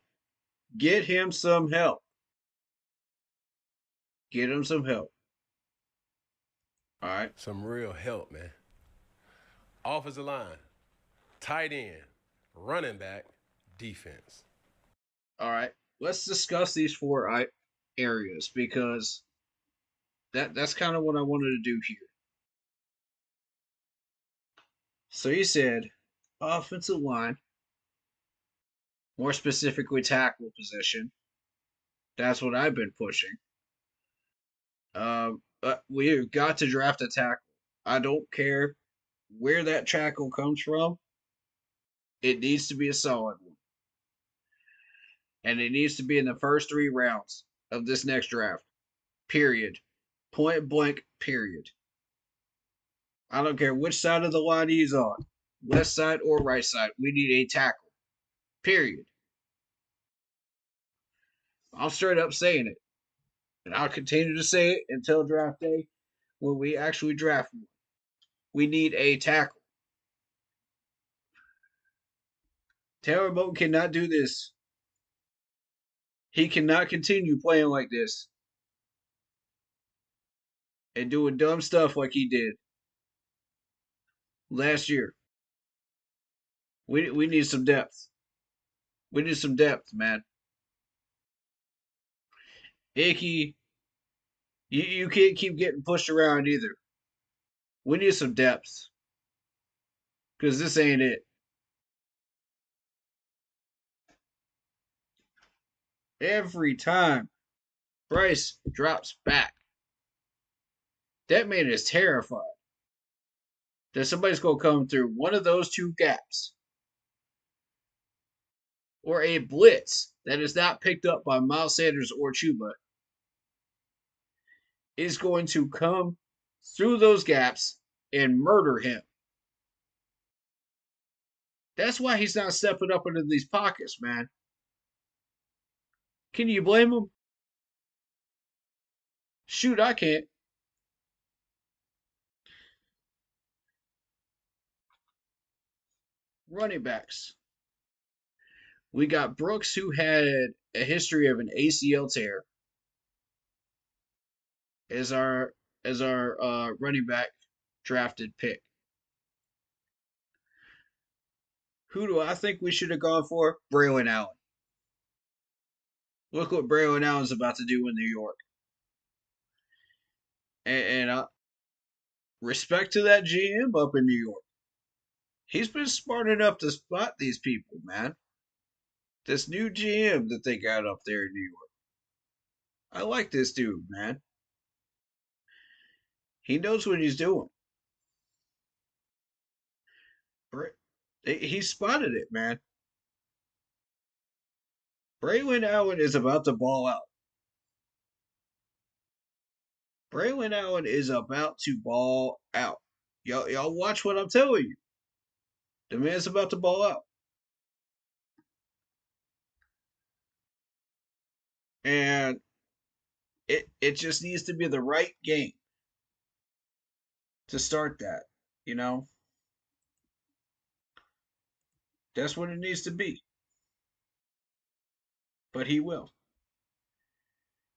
Get him some help. Get him some help. All right. Some real help, man. Offensive line, tight end, running back, defense. All right. Let's discuss these four areas because that's kind of what I wanted to do here. So you said offensive line, more specifically tackle position. That's what I've been pushing. We've got to draft a tackle. I don't care where that tackle comes from. It needs to be a solid one. And it needs to be in the first 3 rounds of this next draft. Period. Point blank, period. I don't care which side of the line he's on. Left side or right side. We need a tackle. Period. I'm straight up saying it. And I'll continue to say it until draft day when we actually draft one. We need a tackle. Taylor Moton cannot do this. He cannot continue playing like this and doing dumb stuff like he did last year. We need some depth. We need some depth, man. Icky, you can't keep getting pushed around either. We need some depth. Because this ain't it. Every time Bryce drops back, that man is terrified that somebody's going to come through one of those 2 gaps. Or a blitz that is not picked up by Miles Sanders or Chuba is going to come through those gaps and murder him. That's why he's not stepping up into these pockets, man. Can you blame him? Shoot, I can't. Running backs. We got Brooks, who had a history of an ACL tear, as our running back drafted pick. Who do I think we should have gone for? Braylon Allen. Look what Braylon Allen's about to do in New York. And respect to that GM up in New York. He's been smart enough to spot these people, man. This new GM that they got up there in New York. I like this dude, man. He knows what he's doing. He spotted it, man. Braylon Allen is about to ball out. Braylon Allen is about to ball out. Y'all watch what I'm telling you. The man's about to ball out. And it just needs to be the right game to start that, you know? That's what it needs to be. But he will.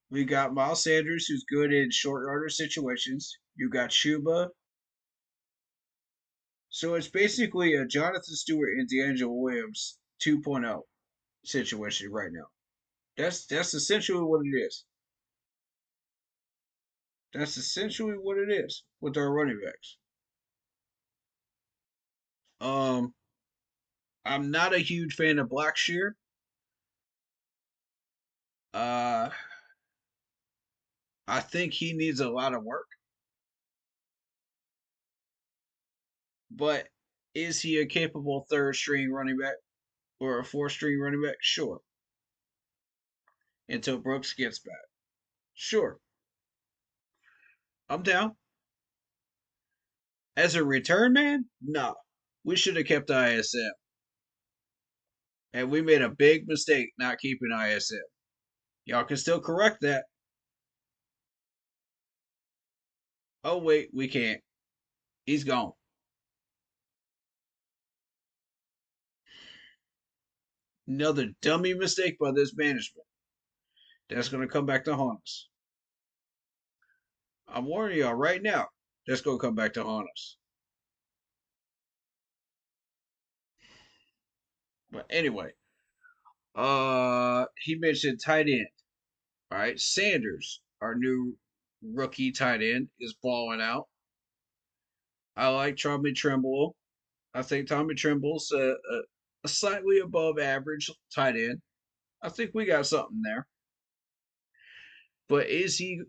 We got Miles Sanders, who's good in short yardage situations. You got Chuba. So it's basically a Jonathan Stewart and D'Angelo Williams 2.0 situation right now. That's essentially what it is. That's essentially what it is with our running backs. I'm not a huge fan of Blackshear. Uh, I think he needs a lot of work. But is he a capable third string running back or a fourth string running back? Sure. Until Brooks gets back. Sure. I'm down. As a return man? No. We should have kept ISM. And we made a big mistake not keeping ISM. Y'all can still correct that. Oh, wait, we can't. He's gone. Another dummy mistake by this management. That's going to come back to haunt us. I'm warning y'all right now. That's going to come back to haunt us. But anyway, he mentioned tight end. All right, Sanders, our new rookie tight end, is balling out. I like Tommy Tremble. I think Tommy Tremble's a slightly above average tight end. I think we got something there. But is he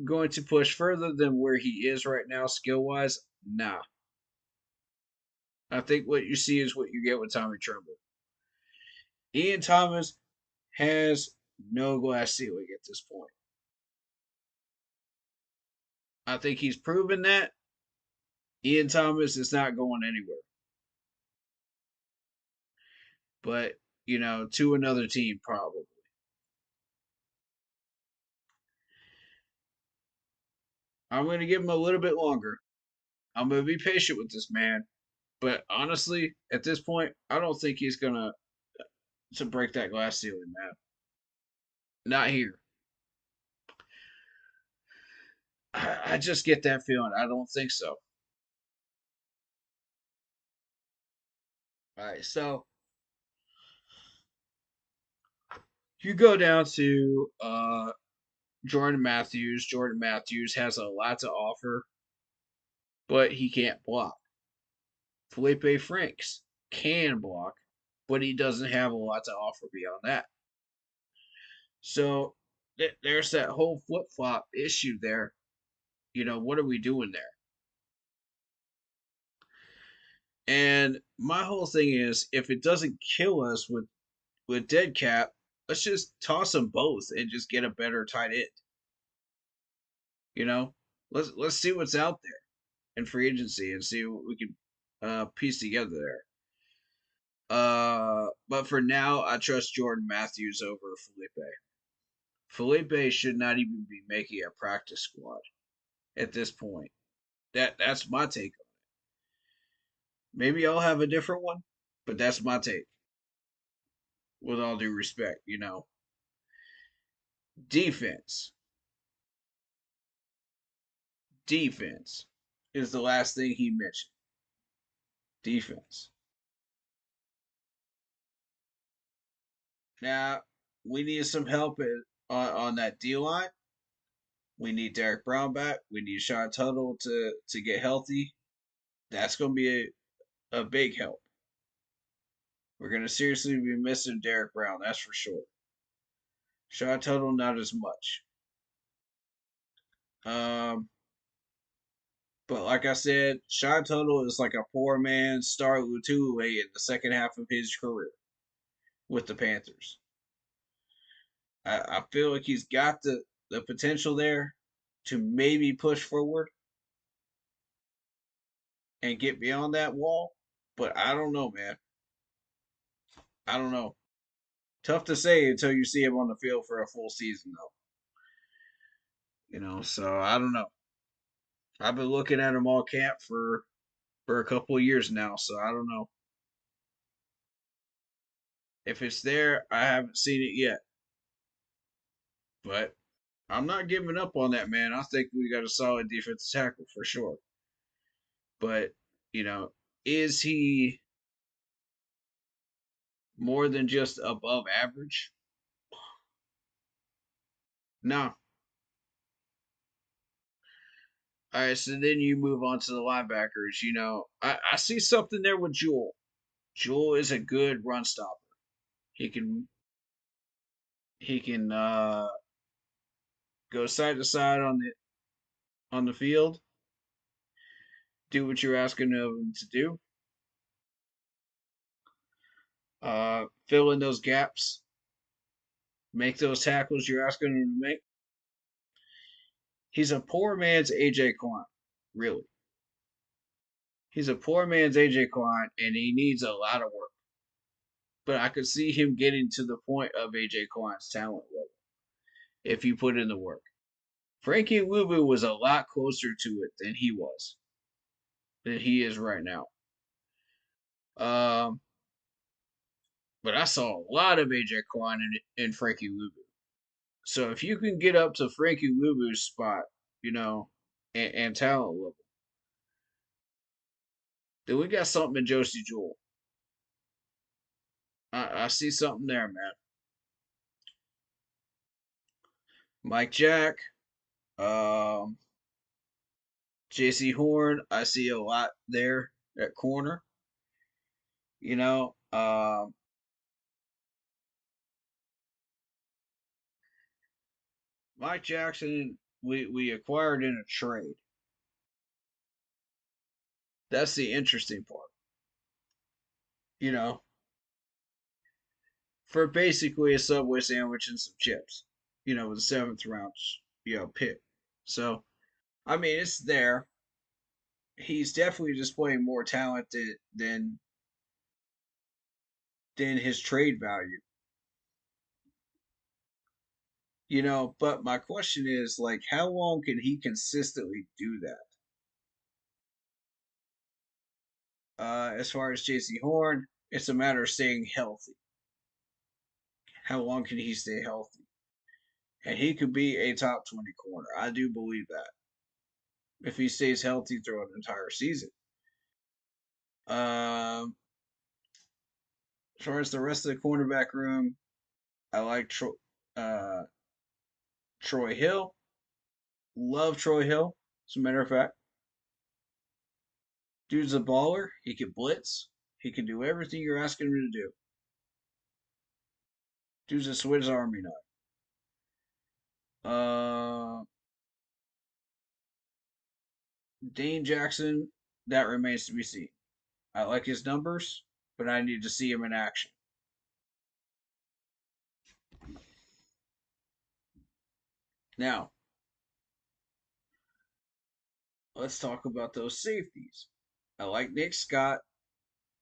going to push further than where he is right now, skill wise? Nah. I think what you see is what you get with Tommy Tremble. Ian Thomas has no glass ceiling at this point. I think he's proven that. Ian Thomas is not going anywhere. But, to another team probably. I'm going to give him a little bit longer. I'm going to be patient with this man. But honestly, at this point, I don't think he's going to break that glass ceiling, man. Not here. I just get that feeling. I don't think so. All right, so you go down to Jordan Matthews. Jordan Matthews has a lot to offer, but he can't block. Felipe Franks can block, but he doesn't have a lot to offer beyond that. So there's that whole flip flop issue there. What are we doing there? And my whole thing is, if it doesn't kill us with dead cap, let's just toss them both and just get a better tight end. Let's see what's out there in free agency and see what we can piece together there. But for now, I trust Jordan Matthews over Felipe. Felipe should not even be making a practice squad at this point. That's my take on it. Maybe I'll have a different one, but that's my take. With all due respect, defense. Defense is the last thing he mentioned. Defense. Now, we need some help on that D line. We need Derek Brown back. We need Sean Tuttle to get healthy. That's going to be a big help. We're going to seriously be missing Derek Brown, that's for sure. Sean Tuttle, not as much. But like I said, Sean Tuttle is like a poor man Star Lutule in the second half of his career with the Panthers. I feel like he's got the potential there to maybe push forward and get beyond that wall. But I don't know, man. I don't know. Tough to say until you see him on the field for a full season, though. So I don't know. I've been looking at him all camp for a couple of years now, so I don't know. If it's there, I haven't seen it yet. But I'm not giving up on that man. I think we got a solid defensive tackle for sure. But, is he more than just above average? No. All right, so then you move on to the linebackers. I see something there with Jewell. Jewel is a good run stopper. He can go side to side on the field, do what you're asking of him to do, fill in those gaps, make those tackles you're asking him to make. He's a poor man's AJ Klein, really. He's a poor man's AJ Klein, and he needs a lot of work. But I could see him getting to the point of AJ Klein's talent level if you put in the work. Frankie Luvu was a lot closer to it than he is right now. But I saw a lot of AJ Klein in Frankie Luvu. So if you can get up to Frankie Luvu's spot, and talent level, then we got something in Josie Jewell. I see something there, man. Mike Jack, um, JC Horn, I see a lot there at corner. Mike Jackson, we acquired in a trade. That's the interesting part. You know, for basically a Subway sandwich and some chips. With a seventh round, pick. So, I mean, it's there. He's definitely displaying more talent than his trade value. But my question is, like, how long can he consistently do that? As far as JC Horn, it's a matter of staying healthy. How long can he stay healthy? And he could be a top 20 corner. I do believe that. If he stays healthy throughout an entire season. As far as the rest of the cornerback room, I like Troy Hill. Love Troy Hill, as a matter of fact. Dude's a baller. He can blitz. He can do everything you're asking him to do. Dude's a Swiss Army knife. Dane Jackson, that remains to be seen. I like his numbers, but I need to see him in action. Now, let's talk about those safeties. I like Nick Scott.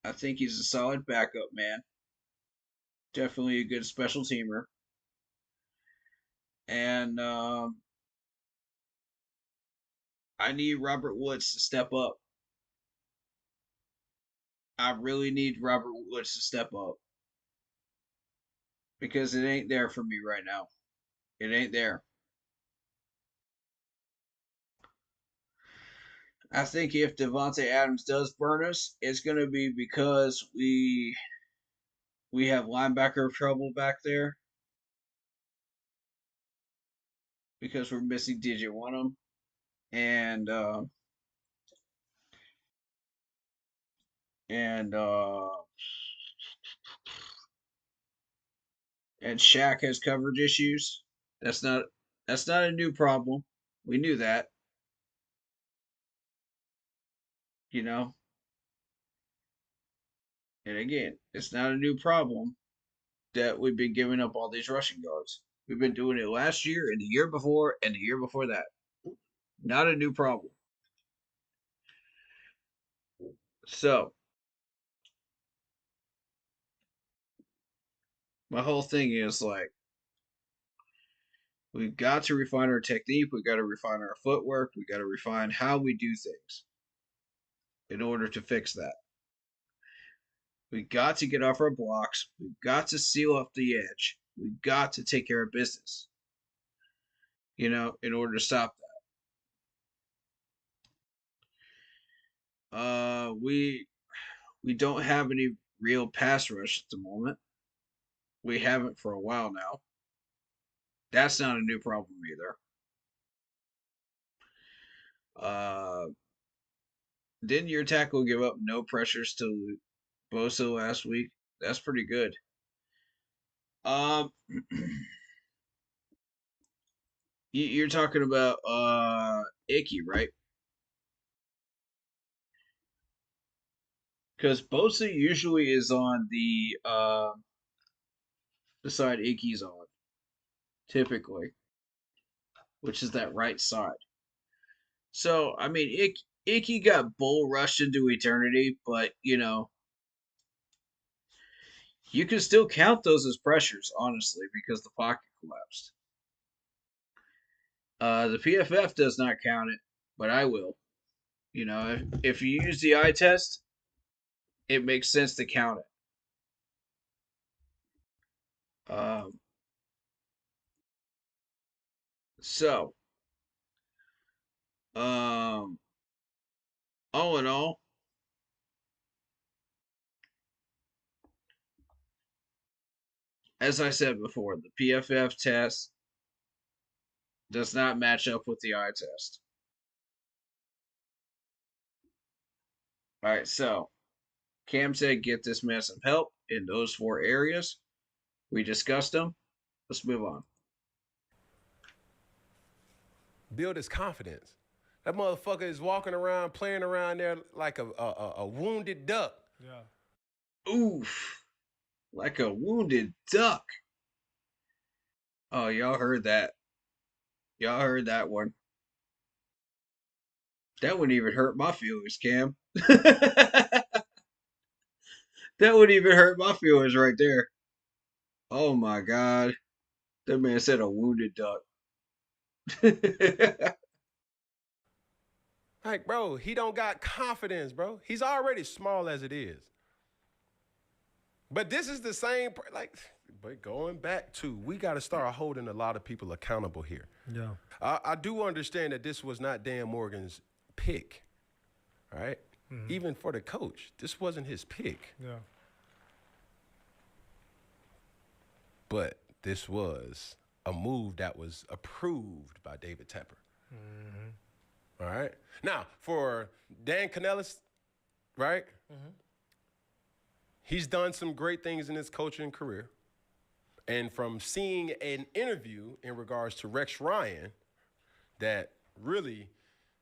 I think he's a solid backup man. Definitely a good special teamer. And I need Robert Woods to step up. I really need Robert Woods to step up. Because it ain't there for me right now. It ain't there. I think if Devontae Adams does burn us, it's going to be because we have linebacker trouble back there. Because we're missing DJ Wonnum. And Shaq has coverage issues. That's not a new problem. We knew that. And again, it's not a new problem that we've been giving up all these rushing yards. We've been doing it last year and the year before and the year before that. Not a new problem. So, my whole thing is like, we've got to refine our technique. We've got to refine our footwork. We've got to refine how we do things in order to fix that. We've got to get off our blocks. We've got to seal up the edge. We've got to take care of business, in order to stop that. We don't have any real pass rush at the moment. We haven't for a while now. That's not a new problem either. Didn't your tackle give up no pressures Bosa last week. That's pretty good. Um, you're talking about Icky, right? Because Bosa usually is on the side Icky's on, typically, which is that right side. So I mean, Icky got bull rushed into eternity, but you can still count those as pressures, honestly, because the pocket collapsed. The PFF does not count it, but I will. If you use the eye test, it makes sense to count it. So, um, all in all, as I said before, the PFF test does not match up with the eye test. All right, so Cam said get this man some help in those 4 areas. We discussed them. Let's move on. Build his confidence. That motherfucker is walking around, playing around there like a wounded duck. Yeah. Oof. Like a wounded duck. Oh, y'all heard that. Y'all heard that one. That wouldn't even hurt my feelings, Cam. That wouldn't even hurt my feelings right there. Oh my god. That man said a wounded duck. Like, bro, he don't got confidence, bro. He's already small as it is. But this is the same, but going back to, we got to start holding a lot of people accountable here. Yeah. I do understand that this was not Dan Morgan's pick, right? Mm-hmm. Even for the coach, this wasn't his pick. Yeah. But this was a move that was approved by David Tepper. Mm-hmm. All right? Now, for Dan Canellis, right? Mm-hmm. He's done some great things in his coaching career. And from seeing an interview in regards to Rex Ryan that really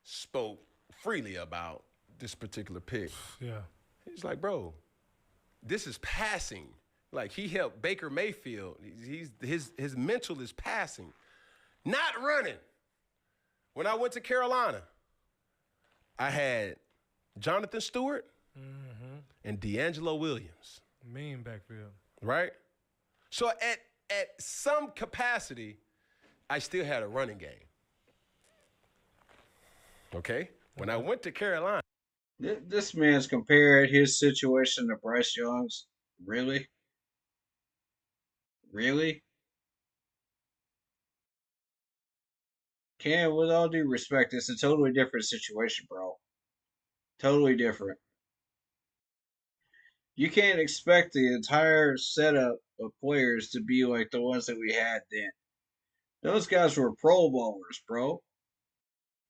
spoke freely about this particular pick. Yeah. He's like, bro, this is passing. Like, he helped Baker Mayfield. His mental is passing, not running. When I went to Carolina, I had Jonathan Stewart and D'Angelo Williams. Mean backfield. Right? So at some capacity, I still had a running game. Okay? When I went to Carolina. This man's compared his situation to Bryce Young's. Really? Really? Cam, with all due respect, it's a totally different situation, bro. Totally different. You can't expect the entire setup of players to be like the ones that we had then. Those guys were Pro Bowlers, bro.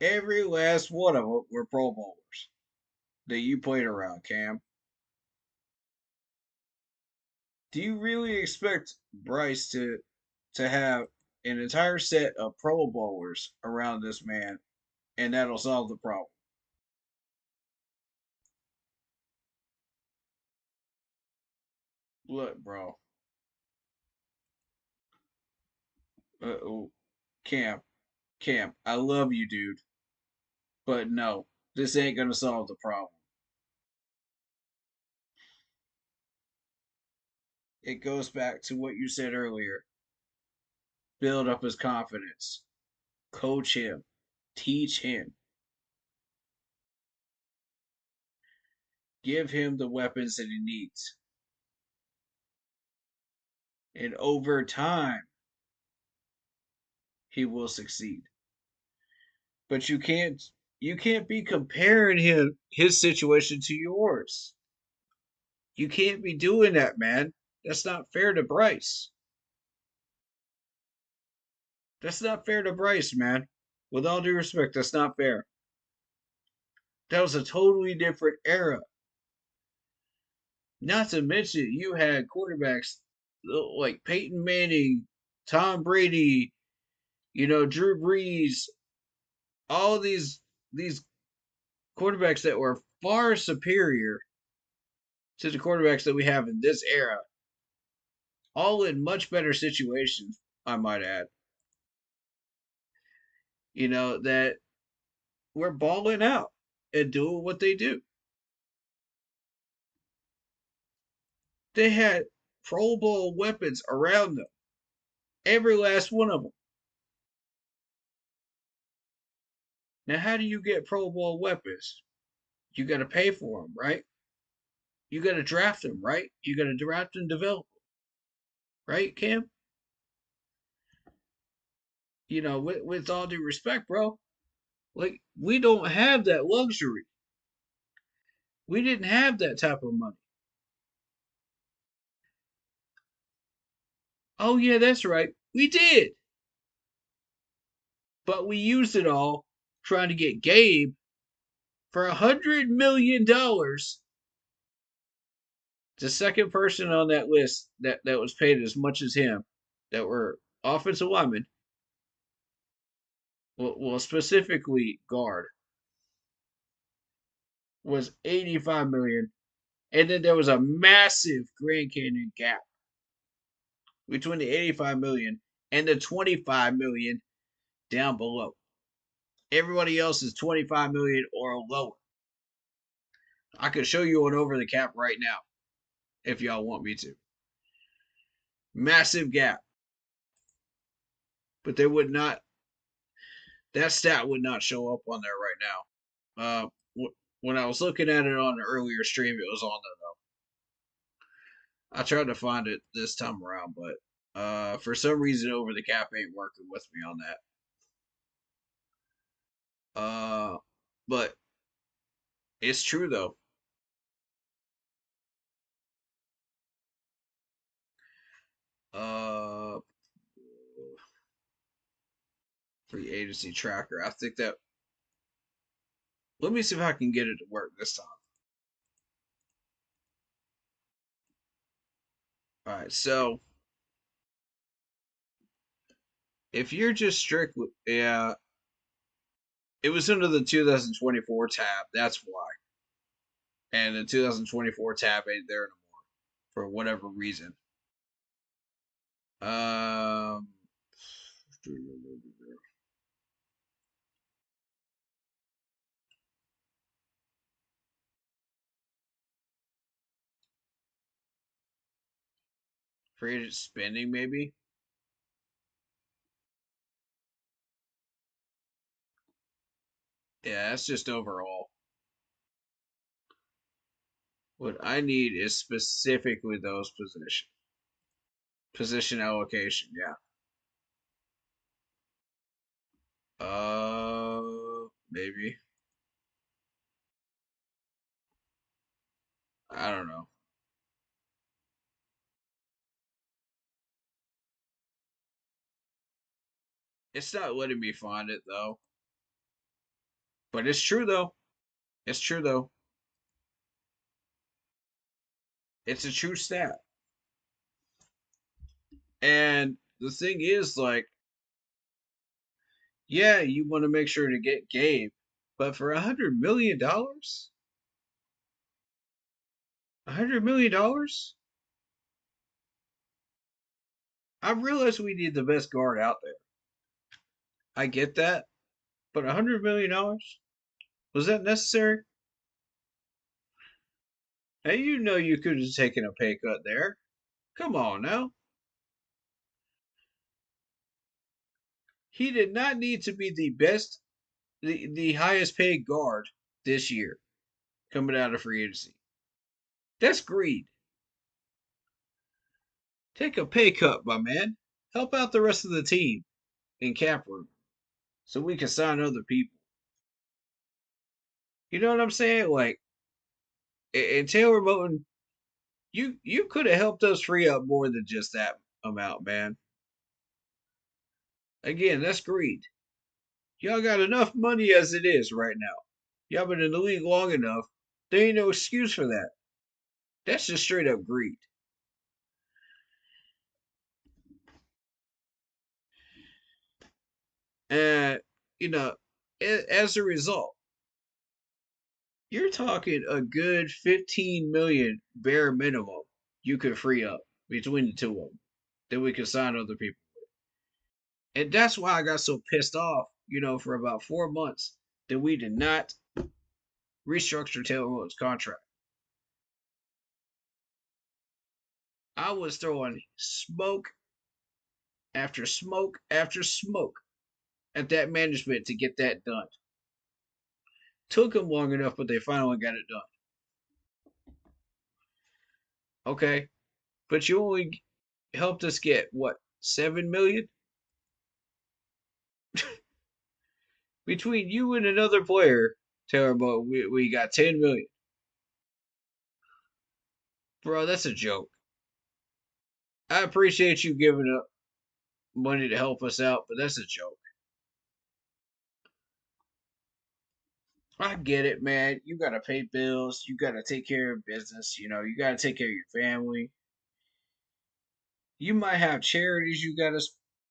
Every last one of them were Pro Bowlers that you played around, Cam. Do you really expect Bryce to have an entire set of Pro Bowlers around this man, and that'll solve the problem? Look, bro. Oh, Cam, I love you, dude, but no, this ain't gonna solve the problem. It goes back to what you said earlier. Build up his confidence. Coach him. Teach him. Give him the weapons that he needs. And over time, he will succeed. But you can't be comparing his situation to yours. You can't be doing that, man. That's not fair to Bryce. That's not fair to Bryce, man. With all due respect, that's not fair. That was a totally different era. Not to mention, you had quarterbacks like Peyton Manning, Tom Brady, Drew Brees, all these quarterbacks that were far superior to the quarterbacks that we have in this era, all in much better situations, I might add. That we're balling out and doing what they do. They had Pro Bowl weapons around them, every last one of them. Now, how do you get Pro Bowl weapons? You got to pay for them, right? You got to draft them, right? You got to draft and develop them, right, Cam? With all due respect, bro, like we don't have that luxury. We didn't have that type of money. Oh yeah, that's right. We did. But we used it all trying to get Gabe for $100 million. The second person on that list that was paid as much as him, that were offensive linemen, well specifically guard, was 85 million, and then there was a massive Grand Canyon gap between the 85 million and the 25 million down below. Everybody else is 25 million or lower. I could show you an over the cap right now if y'all want me to. Massive gap. But they would not, that stat would not show up on there right now. When I was looking at it on the earlier stream, it was on there though. I tried to find it this time around, but for some reason over the cap ain't working with me on that. But it's true though. Uh, Free agency tracker. I think that. Let me see if I can get it to work this time. All right, so if you're just strictly, yeah, it was under the 2024 tab. That's why. And the 2024 tab ain't there anymore for whatever reason. Um, free agent spending, maybe. Yeah, that's just overall. What I need is specifically those position allocation. Yeah. Maybe. I don't know. It's not letting me find it though. But it's true though. It's true though. It's a true stat. And the thing is, like, yeah, you want to make sure to get Gabe, but for $100 million, $100 million, I realize we need the best guard out there. I get that, but $100 million, was that necessary? Hey, you could have taken a pay cut there. Come on now. He did not need to be the best, the highest paid guard this year coming out of free agency. That's greed. Take a pay cut, my man. Help out the rest of the team in cap room so we can sign other people. You know what I'm saying? Like, and Taylor Moton, you could have helped us free up more than just that amount, man. Again, that's greed. Y'all got enough money as it is right now. Y'all been in the league long enough. There ain't no excuse for that. That's just straight up greed. And, you know, as a result, you're talking a good 15 million bare minimum you could free up between the two of them that we could sign other people. And that's why I got so pissed off, for about 4 months that we did not restructure Taylor Moton's contract. I was throwing smoke after smoke after smoke at that management to get that done. Took them long enough, but they finally got it done. Okay, but you only helped us get what, 7 million between you and another player. Taylor Moton, we got 10 million, bro. That's a joke. I appreciate you giving up money to help us out, but that's a joke. I get it, man. You gotta pay bills. You gotta take care of business. You gotta take care of your family. You might have charities you gotta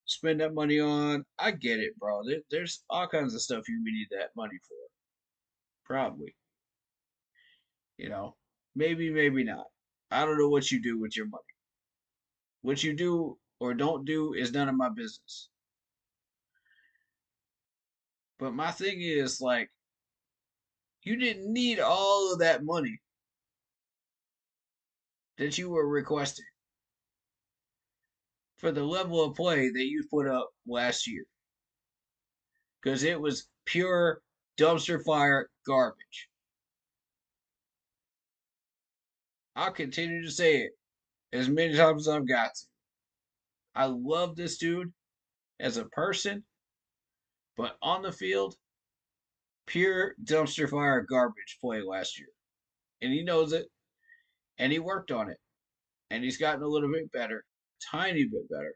spend that money on. I get it, bro. There's all kinds of stuff you need that money for. Probably. You know, maybe, maybe not. I don't know what you do with your money. What you do or don't do is none of my business. But my thing is, like, you didn't need all of that money that you were requesting for the level of play that you put up last year. Because it was pure dumpster fire garbage. I'll continue to say it as many times as I've got to. I love this dude as a person, but on the field, pure dumpster fire garbage play last year. And he knows it, and he worked on it. And he's gotten a little bit better, tiny bit better.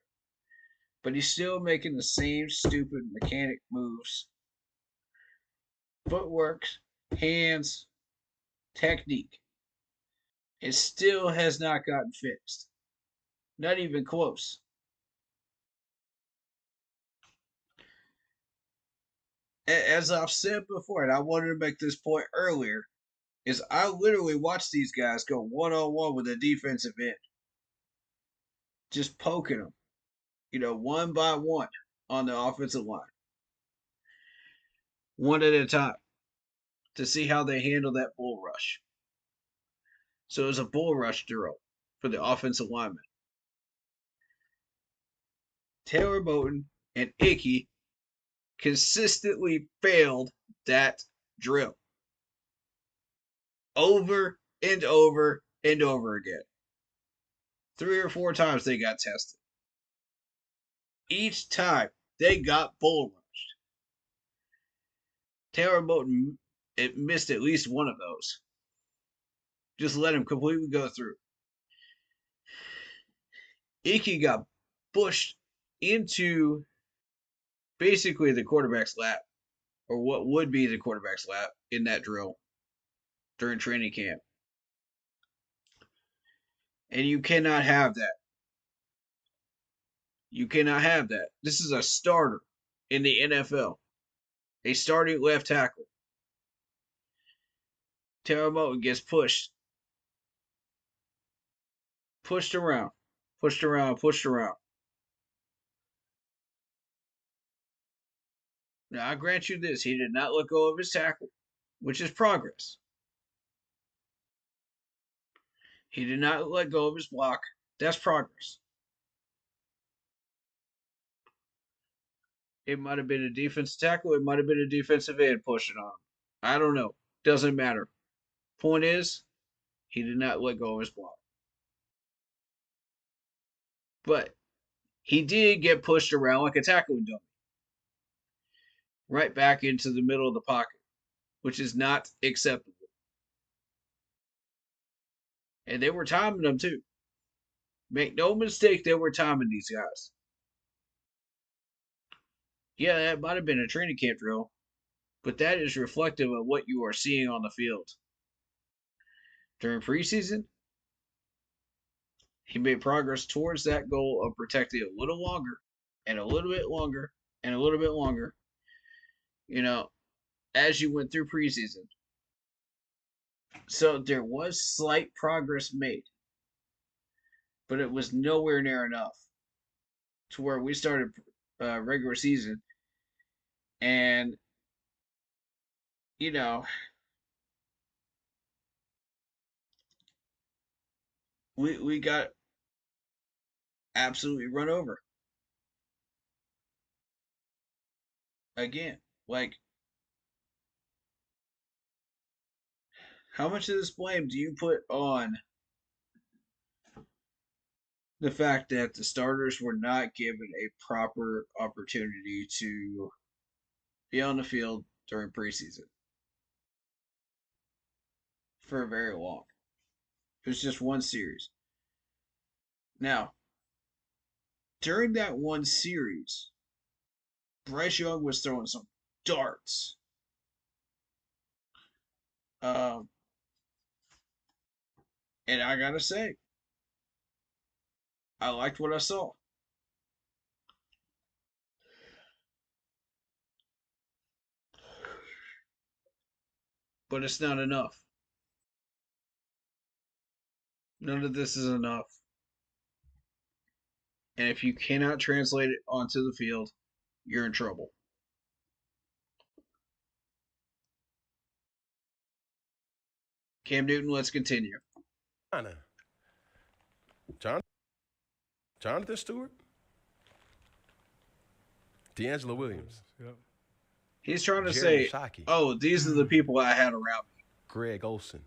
But he's still making the same stupid mechanic moves, footwork, hands, technique. It still has not gotten fixed. Not even close. As I've said before, and I wanted to make this point earlier, is I literally watch these guys go one on one with a defensive end, just poking them, one by one on the offensive line, one at a time, to see how they handle that bull rush. So it was a bull rush drill for the offensive lineman. Taylor Moton and Icky consistently failed that drill over and over and over again. 3 or 4 times they got tested. Each time they got bull rushed. Taylor Moton missed at least one of those. Just let him completely go through. Icky got pushed into basically the quarterback's lap, or what would be the quarterback's lap in that drill during training camp. And you cannot have that. You cannot have that. This is a starter in the NFL, a starting left tackle. Taylor Moton gets pushed around, pushed around, pushed around. Now, I grant you this, he did not let go of his tackle, which is progress. He did not let go of his block. That's progress. It might have been a defensive tackle. It might have been a defensive end pushing on him. I don't know. Doesn't matter. Point is, he did not let go of his block. But he did get pushed around like a tackling dummy. Right back into the middle of the pocket, which is not acceptable. And they were timing them too. Make no mistake, they were timing these guys. Yeah, that might have been a training camp drill, but that is reflective of what you are seeing on the field. During preseason, He made progress towards that goal of protecting a little longer and a little bit longer and a little bit longer, as you went through preseason. So there was slight progress made, but it was nowhere near enough to where we started regular season and, you know, we got absolutely run over again. Like, how much of this blame do you put on the fact that the starters were not given a proper opportunity to be on the field during preseason for very long? It was just one series. Now, during that one series, Bryce Young was throwing some darts. Um, and I gotta say, I liked what I saw. But it's not enough. None of this is enough. And if you cannot translate it onto the field, you're in trouble. Cam Newton, let's continue. Jonathan Stewart? D'Angelo Williams. Yep. He's trying to Jeremy say, Shockey. oh, these are the people I had around me. Greg Olson.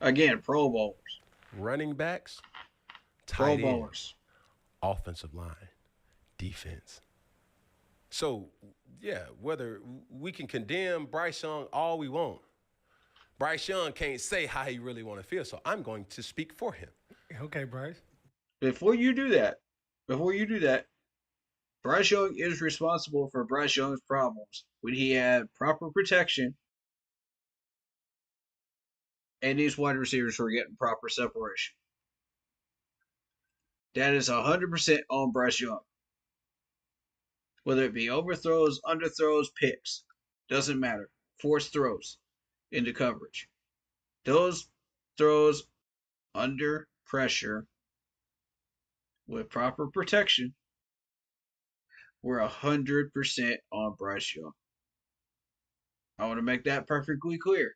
Again, Pro Bowlers. Running backs. Pro Tight Bowlers. ends. Offensive line. Defense. So, yeah, whether we can condemn Bryce Young all we want, Bryce Young can't say how he really want to feel, so I'm going to speak for him. Okay, Bryce. Before you do that, Bryce Young is responsible for Bryce Young's problems when he had proper protection and these wide receivers were getting proper separation. That is 100% on Bryce Young. Whether it be overthrows, underthrows, picks, doesn't matter. Forced throws into coverage. Those throws under pressure with proper protection were 100% on Bryce Young. I want to make that perfectly clear.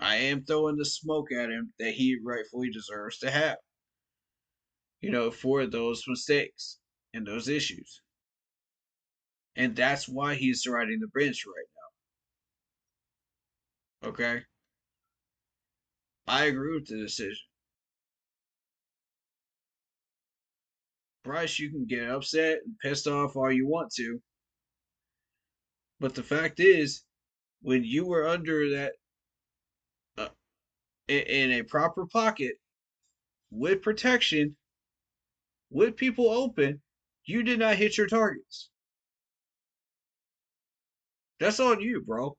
I am throwing the smoke at him that he rightfully deserves to have, for those mistakes and those issues. And that's why he's riding the bench right now. Okay? I agree with the decision. Bryce, you can get upset and pissed off all you want to. But the fact is, when you were under that, in a proper pocket, with protection, with people open, you did not hit your targets. That's on you, bro.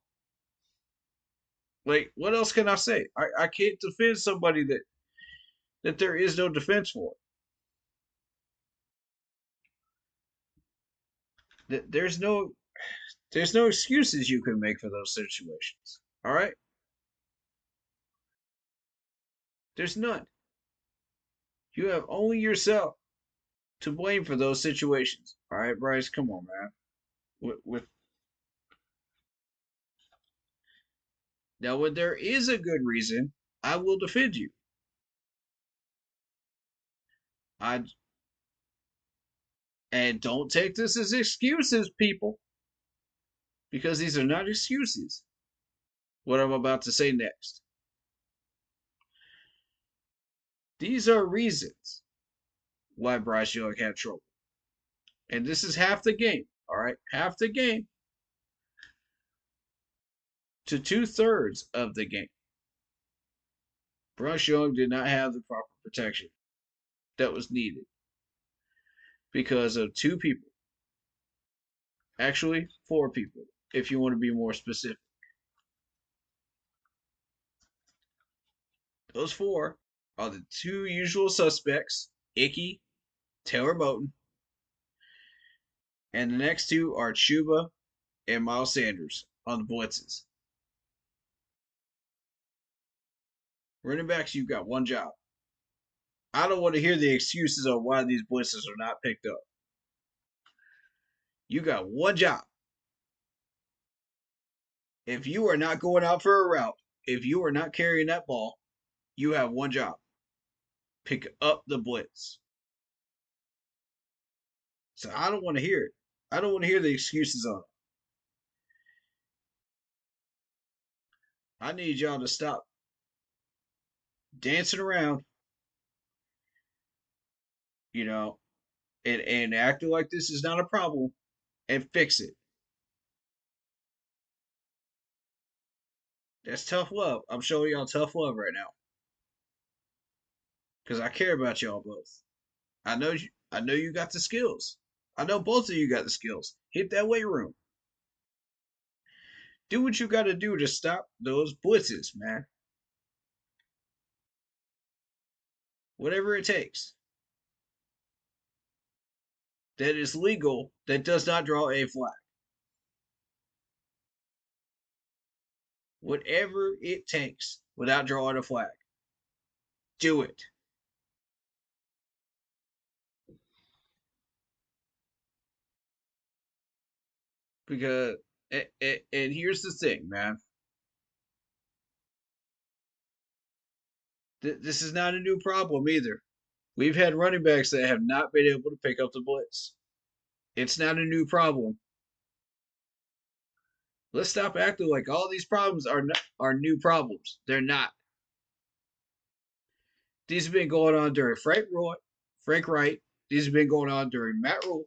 Like, what else can I say? I can't defend somebody that there is no defense for. There's no excuses you can make for those situations. All right? There's none. You have only yourself to blame for those situations. All right, Bryce, come on, man. With now, when there is a good reason, I will defend you. And don't take this as excuses, people, because these are not excuses. What I'm about to say next. These are reasons why Bryce Young had trouble. And this is half the game, all right? Half the game to 2/3 of the game. Bryce Young did not have the proper protection that was needed because of two people. Actually, four people, if you want to be more specific. Those four are the two usual suspects, Icky, Taylor Moton, and the next two are Chuba and Miles Sanders on the blitzes. Running backs, you've got one job. I don't want to hear the excuses on why these blitzes are not picked up. You got one job. If you are not going out for a route, if you are not carrying that ball, you have one job. Pick up the blitz. So I don't want to hear it. I don't want to hear the excuses on it. I need y'all to stop dancing around, you know, and acting like this is not a problem and fix it. That's tough love. I'm showing y'all tough love right now. Because I care about y'all both. I know you got the skills. I know both of you got the skills. Hit that weight room. Do what you got to do to stop those blitzes, man. Whatever it takes. That is legal, that does not draw a flag. Whatever it takes without drawing a flag. Do it. Because, and here's the thing, man. This is not a new problem either. We've had running backs that have not been able to pick up the blitz. It's not a new problem. Let's stop acting like all these problems are new problems. They're not. These have been going on during Frank Wright. These have been going on during Matt Rule.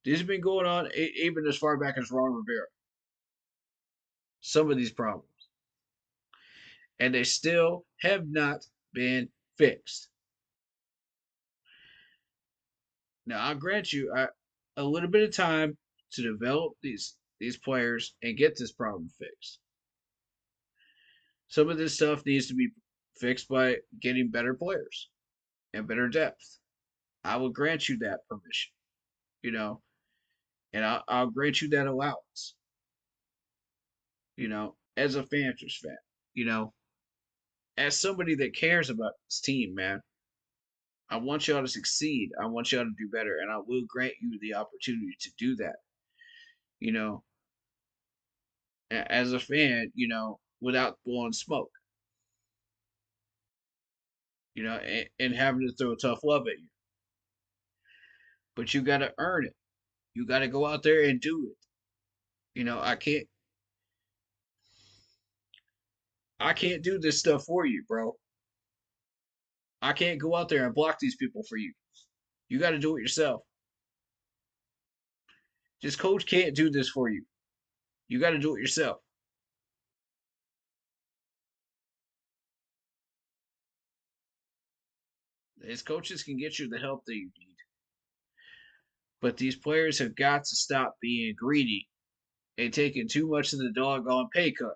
These have been going on even as far back as Ron Rivera. Some of these problems. And they still have not been fixed. Now, I'll grant you a little bit of time to develop these players and get this problem fixed. Some of this stuff needs to be fixed by getting better players and better depth. I will grant you that permission, you know, and I'll grant you that allowance, as a Panthers fan, you know, as somebody that cares about this team, man. I want y'all to succeed. I want y'all to do better, and I will grant you the opportunity to do that, you know, as a fan, without blowing smoke, and having to throw tough love at you. But you got to earn it. You got to go out there and do it. I can't do this stuff for you, bro. I can't go out there and block these people for you. You got to do it yourself. This coach can't do this for you. You got to do it yourself. His coaches can get you the help that you need. But these players have got to stop being greedy and taking too much of the doggone pay cut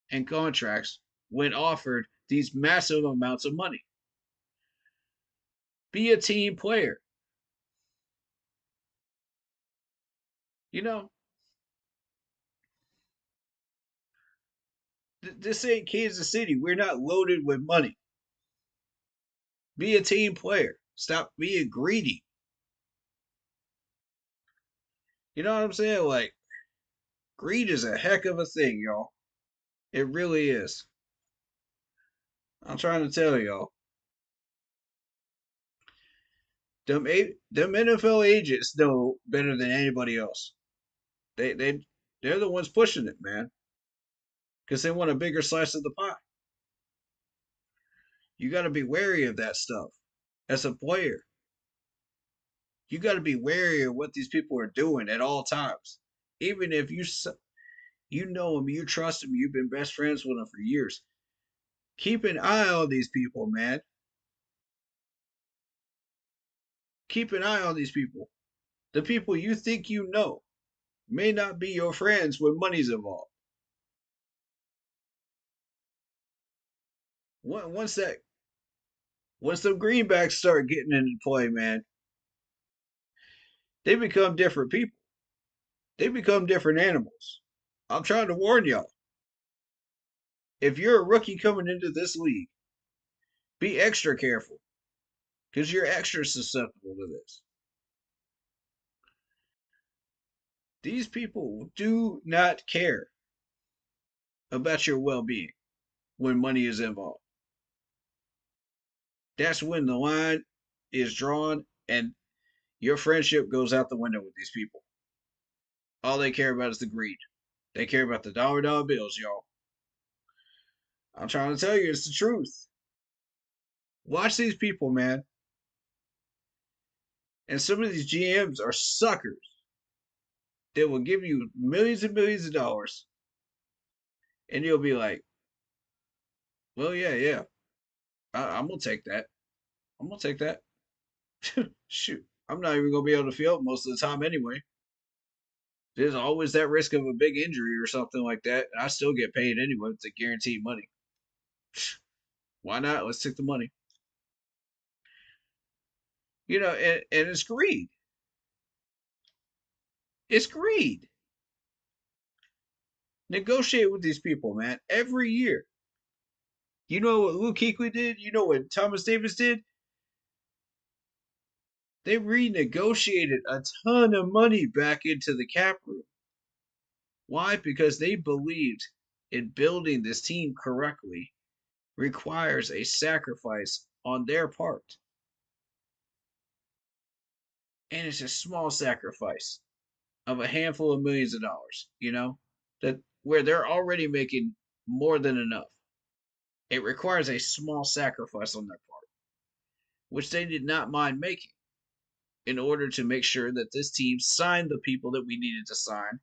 and contracts when offered these massive amounts of money. Be a team player. You know, this ain't Kansas City. We're not loaded with money. Be a team player. Stop being greedy. You know what I'm saying? Like, greed is a heck of a thing, y'all. It really is. I'm trying to tell y'all. Them NFL agents know better than anybody else. They're the ones pushing it, man. Because they want a bigger slice of the pie. You got to be wary of that stuff as a player. You got to be wary of what these people are doing at all times. Even if you know them, you trust them, you've been best friends with them for years. Keep an eye on these people, man. Keep an eye on these people. The people you think you know may not be your friends when money's involved. Once the greenbacks start getting into play, man, they become different people. They become different animals. I'm trying to warn y'all. If you're a rookie coming into this league, be extra careful because you're extra susceptible to this. These people do not care about your well being when money is involved. That's when the line is drawn and your friendship goes out the window with these people. All they care about is the greed. They care about the dollar bills, y'all. I'm trying to tell you, it's the truth. Watch these people, man. And some of these GMs are suckers. They will give you millions and millions of dollars, and you'll be like, well, yeah. I'm going to take that. I'm going to take that. Shoot. I'm not even going to be able to field most of the time anyway. There's always that risk of a big injury or something like that. I still get paid anyway. It's a guaranteed money. Why not? Let's take the money. And it's greed. It's greed. Negotiate with these people, man. Every year. You know what Luke Kuechly did? You know what Thomas Davis did? They renegotiated a ton of money back into the cap room. Why? Because they believed in building this team correctly requires a sacrifice on their part. And it's a small sacrifice of a handful of millions of dollars, that where they're already making more than enough. It requires a small sacrifice on their part, which they did not mind making in order to make sure that this team signed the people that we needed to sign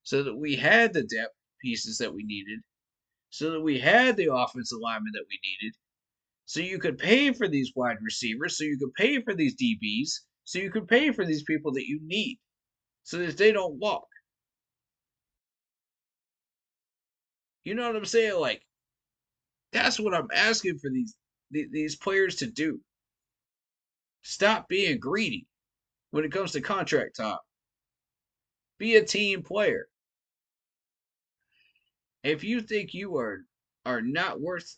so that we had the depth pieces that we needed, so that we had the offensive linemen that we needed, so you could pay for these wide receivers, so you could pay for these DBs, so you could pay for these people that you need, so that they don't walk. You know what I'm saying? Like, that's what I'm asking for these players to do. Stop being greedy when it comes to contract time. Be a team player. If you think you are not worth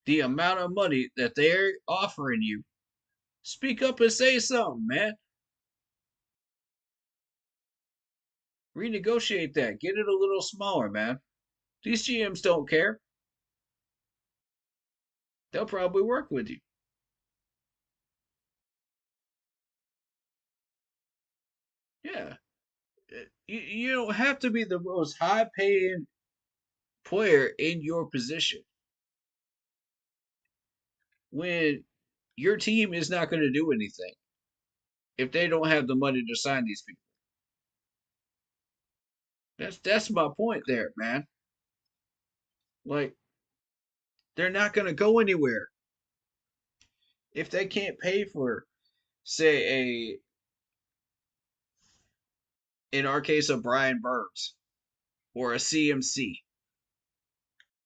the amount of money that they're offering you, speak up and say something, man. Renegotiate that. Get it a little smaller, man. These GMs don't care. They'll probably work with you. Yeah. You don't have to be the most high paying player in your position when your team is not going to do anything if they don't have the money to sign these people. That's my point there, man. Like, they're not going to go anywhere if they can't pay for, say, in our case, a Brian Burns or a CMC.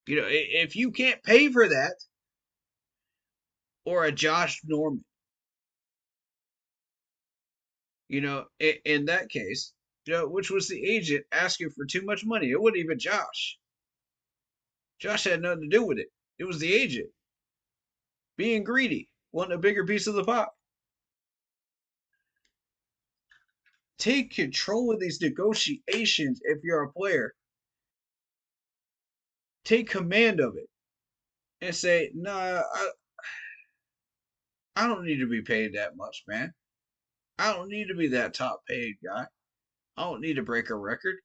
If you can't pay for that, or a Josh Norman, in that case, which was the agent asking for too much money. It wasn't even Josh. Josh had nothing to do with it. It was the agent being greedy, wanting a bigger piece of the pie. Take control of these negotiations if you're a player. Take command of it and say, nah, I don't need to be paid that much, man. I don't need to be that top paid guy. I don't need to break a record.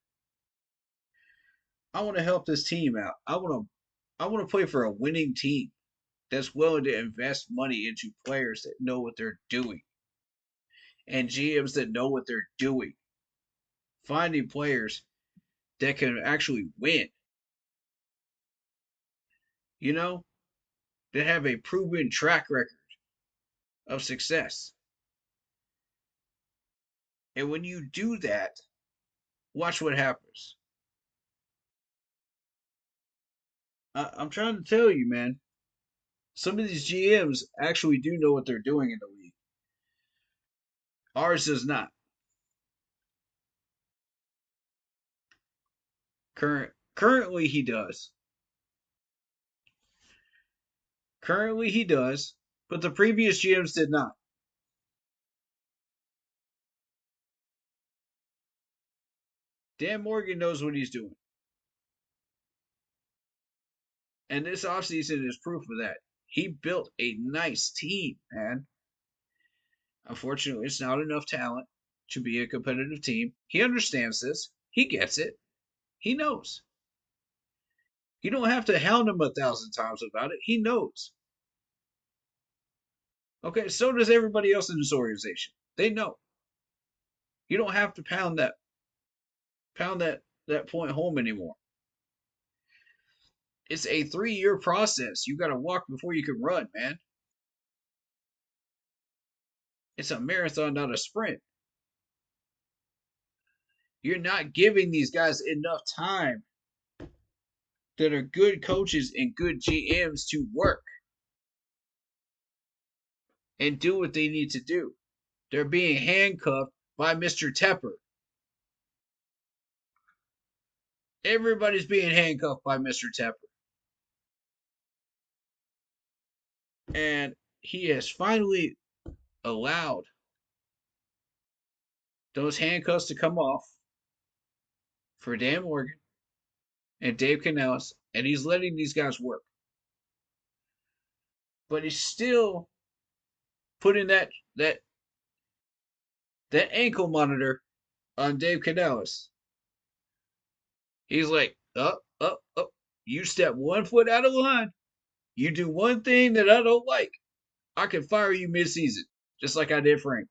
I want to help this team out. I want to play for a winning team that's willing to invest money into players that know what they're doing and GMs that know what they're doing. Finding players that can actually win, you know, that have a proven track record of success. And when you do that, watch what happens. I'm trying to tell you, man. Some of these GMs actually do know what they're doing in the league. Ours does not. Currently, he does. Currently, he does, but the previous GMs did not. Dan Morgan knows what he's doing. And this offseason is proof of that. He built a nice team, man. Unfortunately, it's not enough talent to be a competitive team. He understands this. He gets it. He knows. You don't have to hound him 1,000 times about it. He knows. Okay, so does everybody else in this organization. They know. You don't have to pound that point home anymore. It's a 3-year process. You got to walk before you can run, man. It's a marathon, not a sprint. You're not giving these guys enough time that are good coaches and good GMs to work and do what they need to do. They're being handcuffed by Mr. Tepper. Everybody's being handcuffed by Mr. Tepper. And he has finally allowed those handcuffs to come off for Dan Morgan and Dave Canales, and he's letting these guys work. But he's still putting that ankle monitor on Dave Canales. He's like, up, up, up. You step 1 foot out of line. You do one thing that I don't like. I can fire you mid-season, just like I did Frank.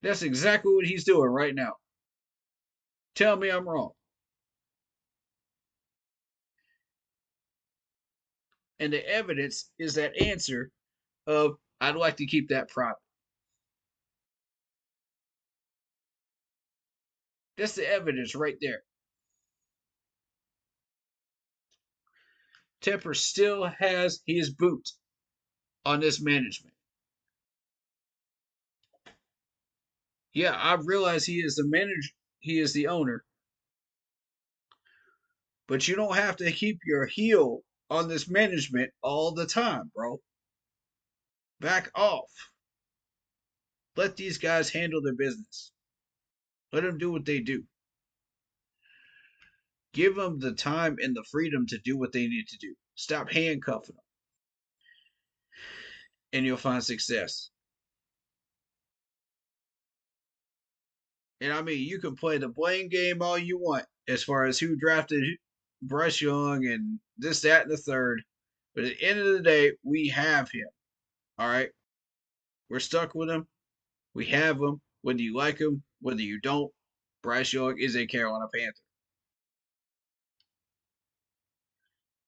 That's exactly what he's doing right now. Tell me I'm wrong. And the evidence is that answer of I'd like to keep that private. That's the evidence right there. Tepper still has his boot on this management. Yeah, I realize he is the manager, he is the owner, but you don't have to keep your heel on this management all the time, bro. Back off. Let these guys handle their business. Let them do what they do. Give them the time and the freedom to do what they need to do. Stop handcuffing them, and you'll find success. And I mean, you can play the blame game all you want as far as who drafted Bryce Young and this, that, and the third. But at the end of the day, we have him. All right? We're stuck with him. We have him. Whether you like him, whether you don't, Bryce Young is a Carolina Panther.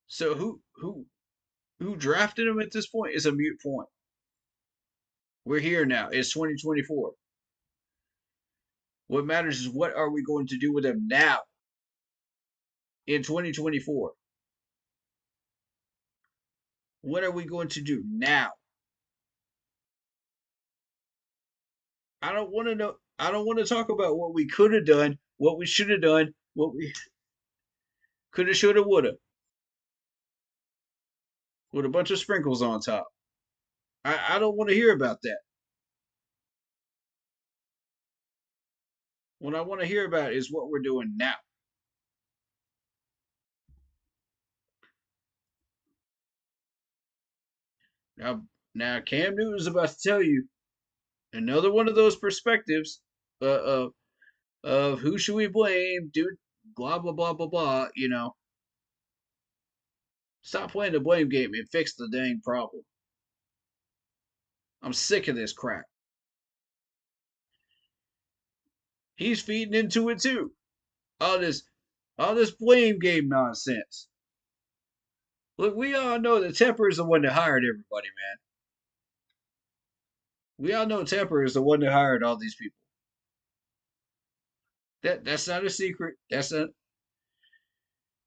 So who drafted him at this point is a mute point. We're here now. It's 2024. What matters is what are we going to do with him now in 2024? What are we going to do now? I don't want to know. I don't want to talk about what we could have done, what we should have done, what we could have, should have, would have, with a bunch of sprinkles on top. I don't want to hear about that. What I want to hear about is what we're doing now. Now Cam Newton is about to tell you another one of those perspectives of who should we blame, dude, blah, blah, blah, blah, blah, Stop playing the blame game and fix the dang problem. I'm sick of this crap. He's feeding into it too. All this blame game nonsense. Look, we all know that Tepper is the one that hired everybody, man. We all know Tepper is the one that hired all these people. That's not a secret.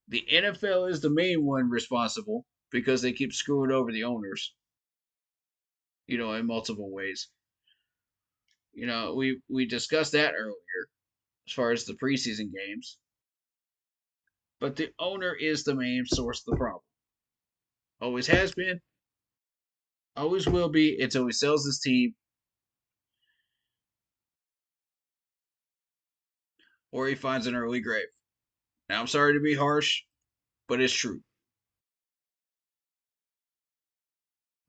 The NFL is the main one responsible because they keep screwing over the owners, in multiple ways. We discussed that earlier as far as the preseason games. But the owner is the main source of the problem. Always has been, always will be, until he sells his team or he finds an early grave. Now, I'm sorry to be harsh, but it's true.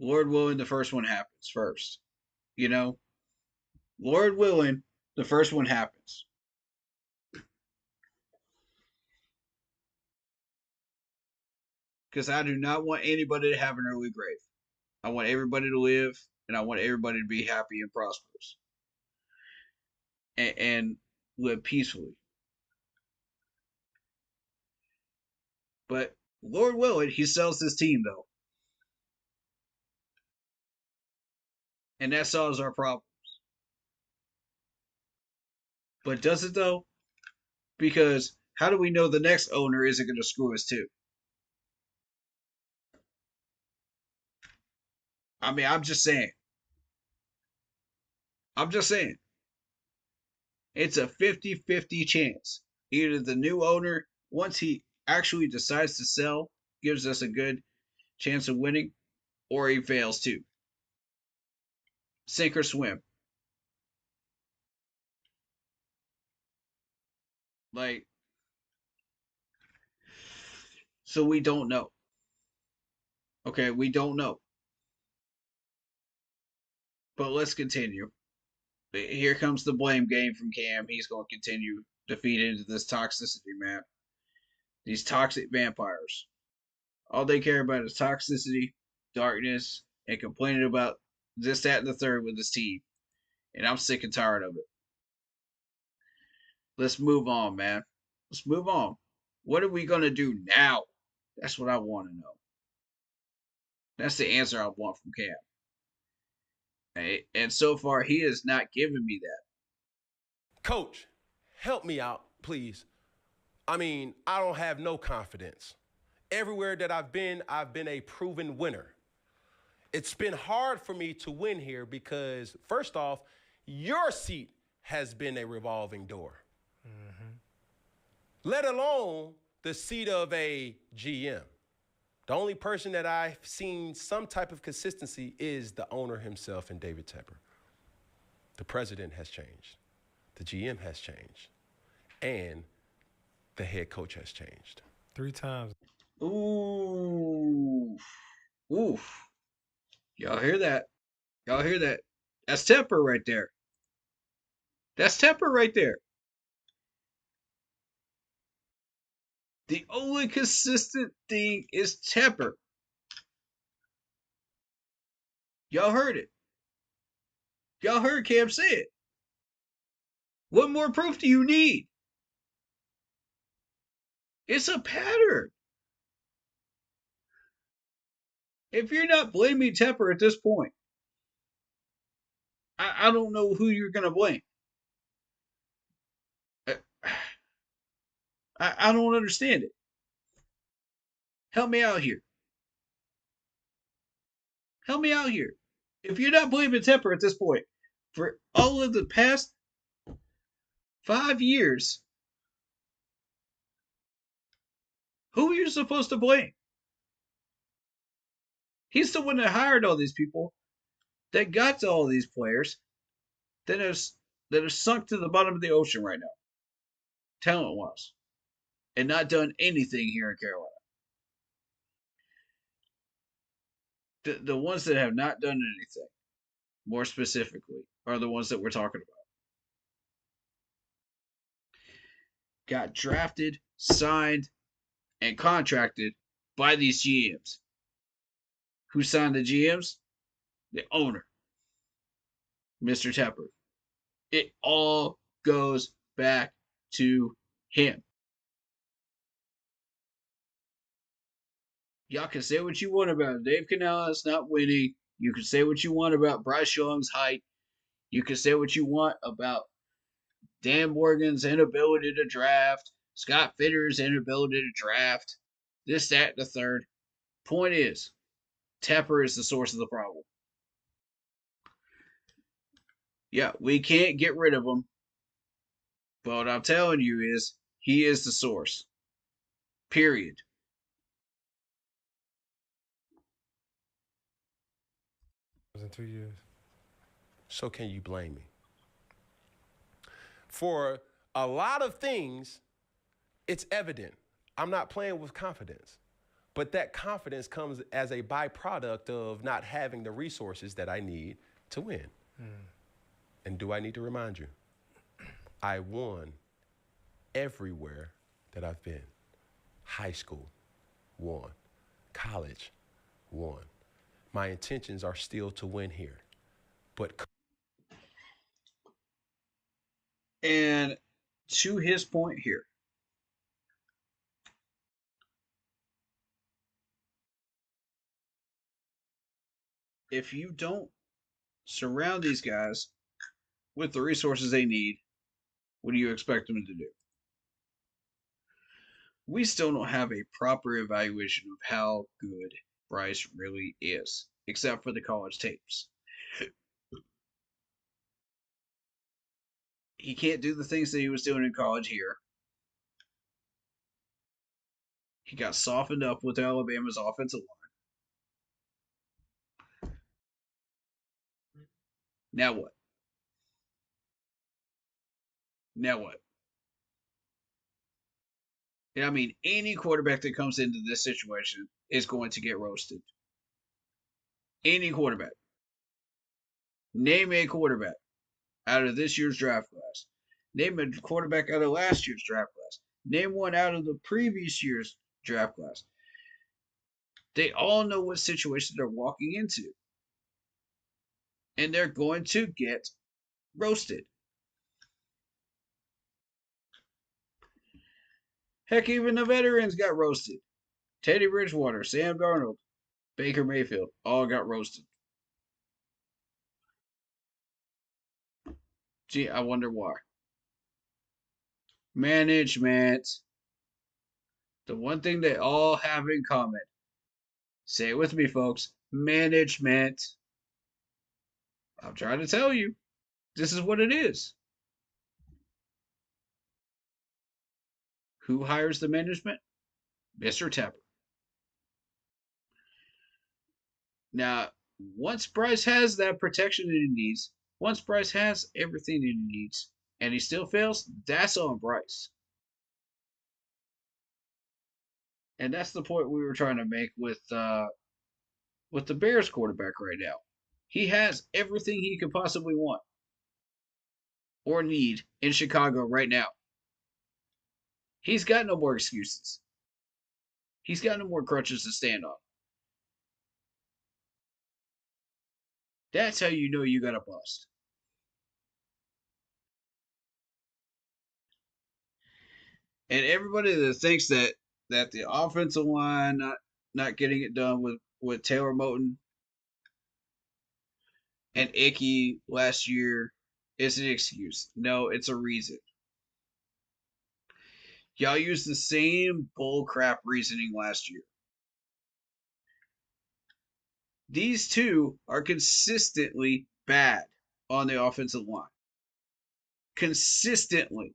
Lord willing, the first one happens first. Lord willing, the first one happens. Because I do not want anybody to have an early grave. I want everybody to live, and I want everybody to be happy and prosperous. And live peacefully. But Lord willing, he sells his team, though. And that solves our problems. But does it, though? Because how do we know the next owner isn't going to screw us, too? I mean, I'm just saying. It's a 50-50 chance. Either the new owner, once he actually decides to sell, gives us a good chance of winning, or he fails too. Sink or swim. Like, so we don't know. Okay, we don't know. But let's continue. Here comes the blame game from Cam. He's going to continue to feed into this toxicity, man. These toxic vampires. All they care about is toxicity, darkness, and complaining about this, that, and the third with his team. And I'm sick and tired of it. Let's move on, man. Let's move on. What are we going to do now? That's what I want to know. That's the answer I want from Cam. And so far, he has not given me that. Coach, help me out, please. I mean, I don't have no confidence. Everywhere that I've been a proven winner. It's been hard for me to win here because, first off, your seat has been a revolving door. Let alone the seat of a GM. The only person that I've seen some type of consistency is the owner himself and David Tepper. The president has changed. The GM has changed. And the head coach has changed. 3 times. Ooh. Oof. Y'all hear that? Y'all hear that? That's Tepper right there. That's Tepper right there. The only consistent thing is Tepper. Y'all heard it. Y'all heard Cam say it. What more proof do you need? It's a pattern. If you're not blaming Tepper at this point, I don't know who you're going to blame. I don't understand it. Help me out here. Help me out here. If you're not blaming Tepper at this point, for all of the past 5 years, who are you supposed to blame? He's the one that hired all these people, that got to all these players, that are sunk to the bottom of the ocean right now, talent-wise, and not done anything here in Carolina. The ones that have not done anything, more specifically, are the ones that we're talking about. Got drafted, signed, and contracted by these GMs. Who signed the GMs? The owner, Mr. Tepper. It all goes back to him. Y'all can say what you want about Dave Canales not winning. You can say what you want about Bryce Young's height. You can say what you want about Dan Morgan's inability to draft. Scott Fitter's inability to draft, this, that, and the third. Point is, Tepper is the source of the problem. Yeah, we can't get rid of him. But what I'm telling you is, he is the source. Period. In 2 years. So can you blame me? For a lot of things, it's evident. I'm not playing with confidence. But that confidence comes as a byproduct of not having the resources that I need to win. And do I need to remind you? I won everywhere that I've been. High school, won. College, won. My intentions are still to win here. But And to his point here, if you don't surround these guys with the resources they need, what do you expect them to do? We still don't have a proper evaluation of how good Bryce really is, except for the college tapes. He can't do the things that he was doing in college here. He got softened up with Alabama's offensive line. Now what? Now what? I mean, any quarterback that comes into this situation is going to get roasted. Any quarterback. Name a quarterback out of this year's draft class. Name a quarterback out of last year's draft class. Name one out of the previous year's draft class. They all know what situation they're walking into. And they're going to get roasted. Heck, even the veterans got roasted. Teddy Bridgewater, Sam Darnold, Baker Mayfield all got roasted. Gee, I wonder why. Management. The one thing they all have in common. Say it with me, folks. Management. I'm trying to tell you. This is what it is. Who hires the management? Mr. Tepper. Now, once Bryce has that protection that he needs, once Bryce has everything that he needs, and he still fails, that's on Bryce. And that's the point we were trying to make with the Bears quarterback right now. He has everything he could possibly want or need in Chicago right now. He's got no more excuses. He's got no more crutches to stand on. That's how you know you got a bust. And everybody that thinks that the offensive line not getting it done with Taylor Moton and Icky last year is an excuse. No, it's a reason. Y'all used the same bullcrap reasoning last year. These two are consistently bad on the offensive line. Consistently.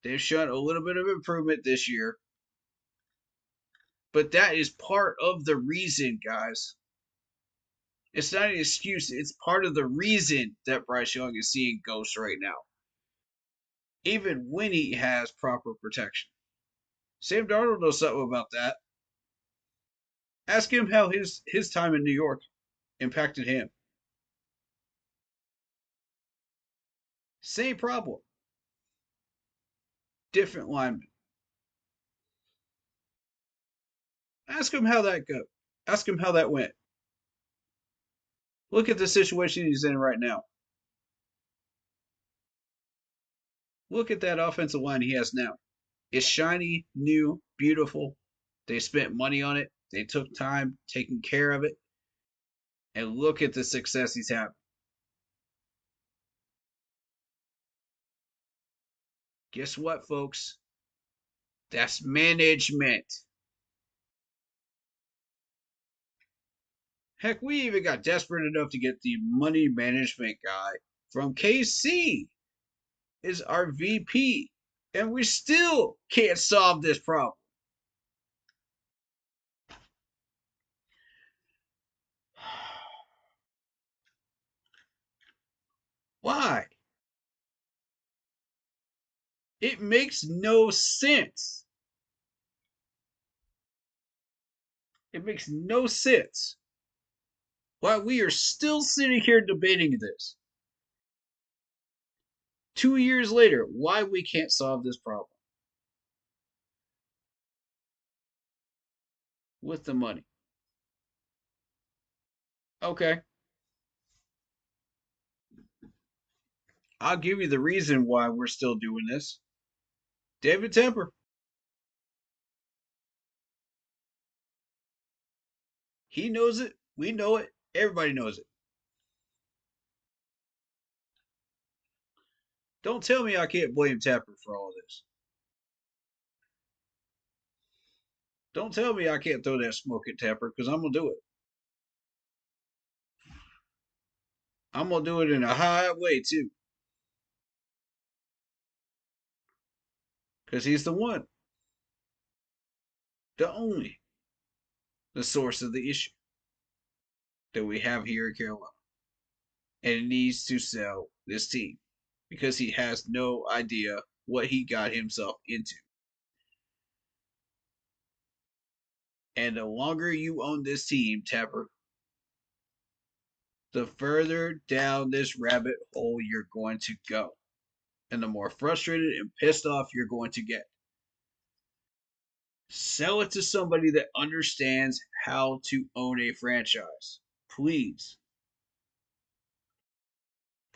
They've shown a little bit of improvement this year. But that is part of the reason, guys. It's not an excuse. It's part of the reason that Bryce Young is seeing ghosts right now. Even when he has proper protection. Sam Darnold knows something about that. Ask him how his time in New York impacted him. Same problem. Different lineman. Ask him how that go. Ask him how that went. Look at the situation he's in right now. Look at that offensive line he has now. It's shiny, new, beautiful. They spent money on it. They took time taking care of it. And look at the success he's having. Guess what, folks? That's management. Heck, we even got desperate enough to get the money management guy from KC as our VP, and we still can't solve this problem. Why? It makes no sense. It makes no sense why we are still sitting here debating this. 2 years later, why we can't solve this problem with the money. Okay. I'll give you the reason why we're still doing this. David Temper. He knows it. We know it. Everybody knows it. Don't tell me I can't blame Tepper for all this. Don't tell me I can't throw that smoke at Tepper because I'm going to do it. I'm going to do it in a high way too. Because he's the one. The only. The source of the issue that we have here in Carolina. And he needs to sell this team because he has no idea what he got himself into. And the longer you own this team, Tepper, the further down this rabbit hole you're going to go. And the more frustrated and pissed off you're going to get. Sell it to somebody that understands how to own a franchise. Please.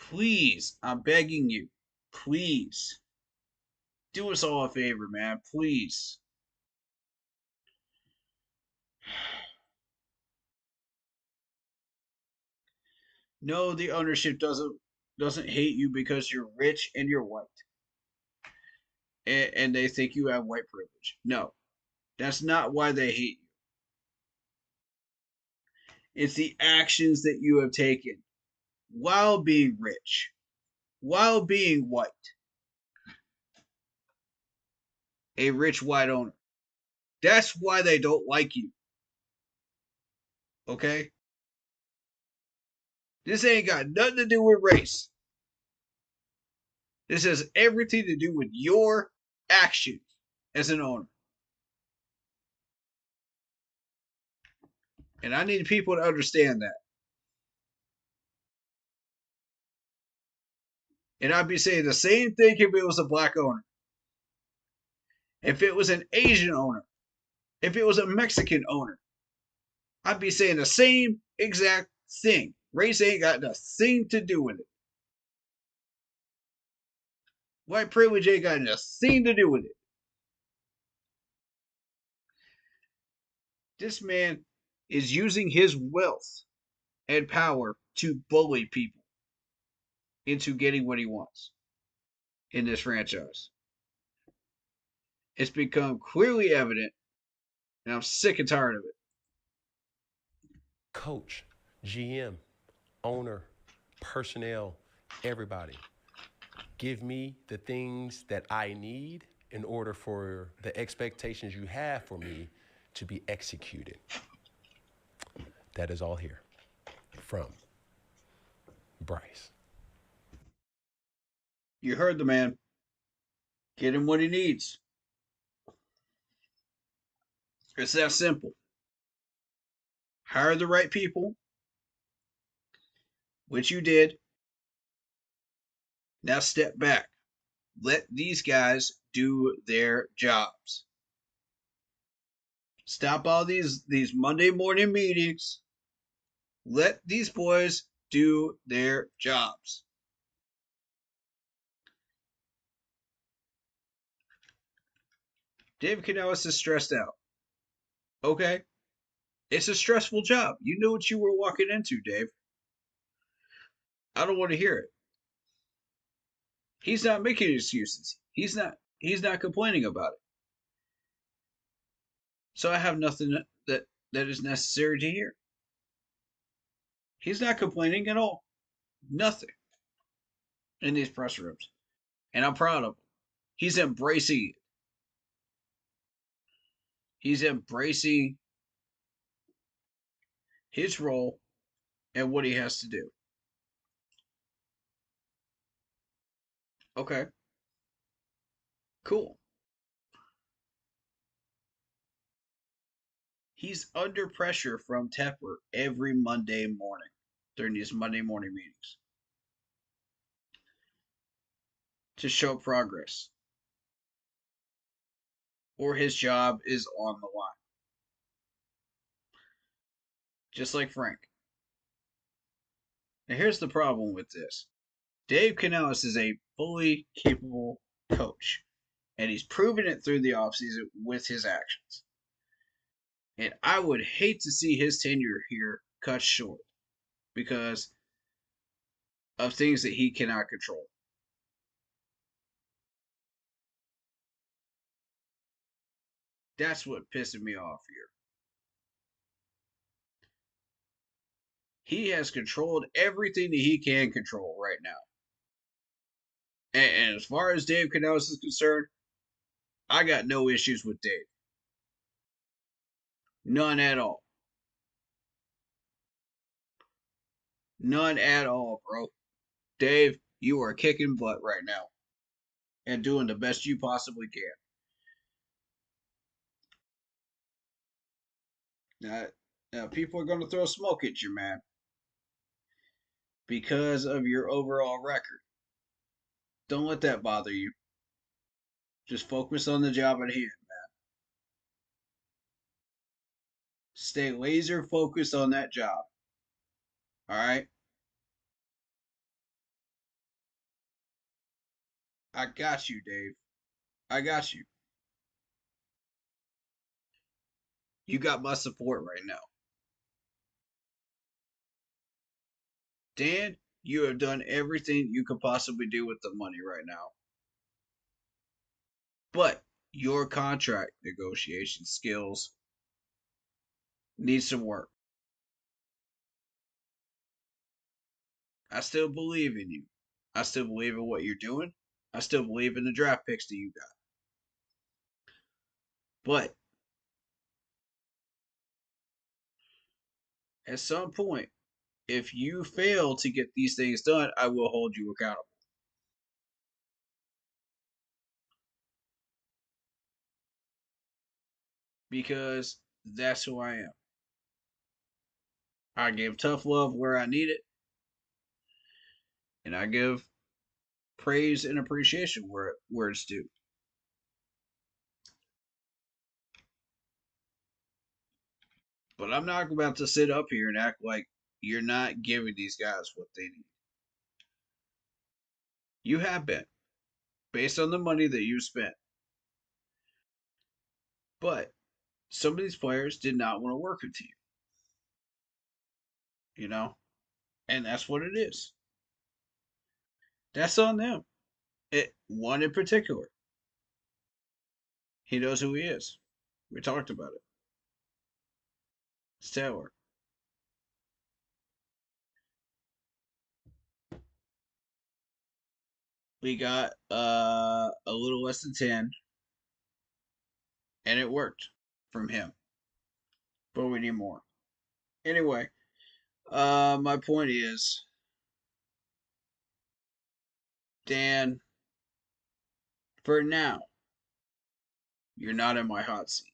Please. I'm begging you. Please. Do us all a favor, man. Please. No, the ownership doesn't hate you because you're rich and you're white. And they think you have white privilege. No. That's not why they hate you. It's the actions that you have taken while being rich, while being white. A rich white owner. That's why they don't like you. Okay? This ain't got nothing to do with race. This has everything to do with your actions as an owner. And I need people to understand that. And I'd be saying the same thing if it was a black owner. If it was an Asian owner. If it was a Mexican owner. I'd be saying the same exact thing. Race ain't got nothing to do with it. White privilege ain't got nothing to do with it. This man is using his wealth and power to bully people into getting what he wants in this franchise. It's become clearly evident, and I'm sick and tired of it. Coach, GM, owner, personnel, everybody. Give me the things that I need in order for the expectations you have for me to be executed. That is all here from Bryce. You heard the man. Get him what he needs. It's that simple. Hire the right people, which you did. Now step back. Let these guys do their jobs. Stop all these Monday morning meetings. Let these boys do their jobs. Dave Canellis is stressed out. Okay? It's a stressful job. You knew what you were walking into, Dave. I don't want to hear it. He's not making excuses. He's not complaining about it. So I have nothing that is necessary to hear. He's not complaining at all. Nothing in these press rooms. And I'm proud of him. He's embracing it. He's embracing his role and what he has to do. Okay. Cool. He's under pressure from Tepper every Monday morning during these Monday morning meetings to show progress, or his job is on the line. Just like Frank. Now, here's the problem with this Dave Canales is a fully capable coach, and he's proven it through the offseason with his actions. And I would hate to see his tenure here cut short because of things that he cannot control. That's what pissing me off here. He has controlled everything that he can control right now. And as far as Dave Canales is concerned, I got no issues with Dave. None at all. None at all, bro. Dave, you are kicking butt right now and doing the best you possibly can. Now people are going to throw smoke at you, man, because of your overall record. Don't let that bother you. Just focus on the job at hand, man. Stay laser focused on that job. All right? I got you, Dave. I got you. You got my support right now. Dan, you have done everything you could possibly do with the money right now. But your contract negotiation skills need some work. I still believe in you. I still believe in what you're doing. I still believe in the draft picks that you got. But at some point, if you fail to get these things done, I will hold you accountable. Because that's who I am. I give tough love where I need it, and I give praise and appreciation where it's due. But I'm not about to sit up here and act like you're not giving these guys what they need. You have been, based on the money that you spent. But some of these players did not want to work with you. You know? And that's what it is. That's on them. One in particular. He knows who he is. We talked about it. It's Taylor. We got a little less than 10, and it worked from him. But we need more. Anyway, my point is, Dan, for now, you're not in my hot seat.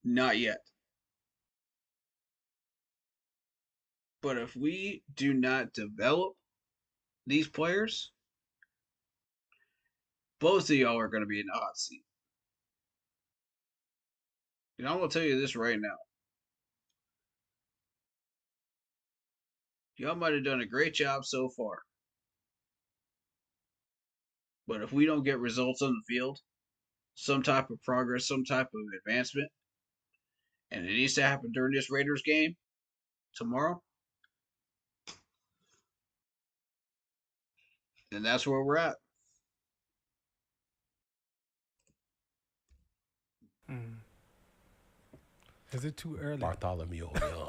Not yet. But if we do not develop these players, both of y'all are going to be in the hot seat. And I'm going to tell you this right now. Y'all might have done a great job so far. But if we don't get results on the field, some type of progress, some type of advancement, and it needs to happen during this Raiders game tomorrow, And that's where we're at. Is it too early? Bartholomew Young.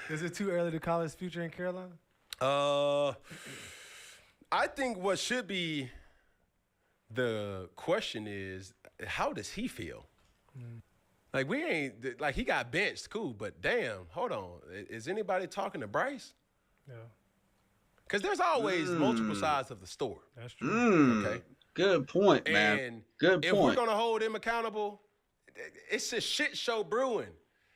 Is it too early to call his future in Carolina? I think what should be the question is, how does he feel? Like, we ain't, like, he got benched, cool, but damn, hold on. Is anybody talking to Bryce? Yeah, Because there's always multiple sides of the story. that's true. Okay. Good point, man. And Good if we're point. going to hold him accountable, it's a shit show brewing.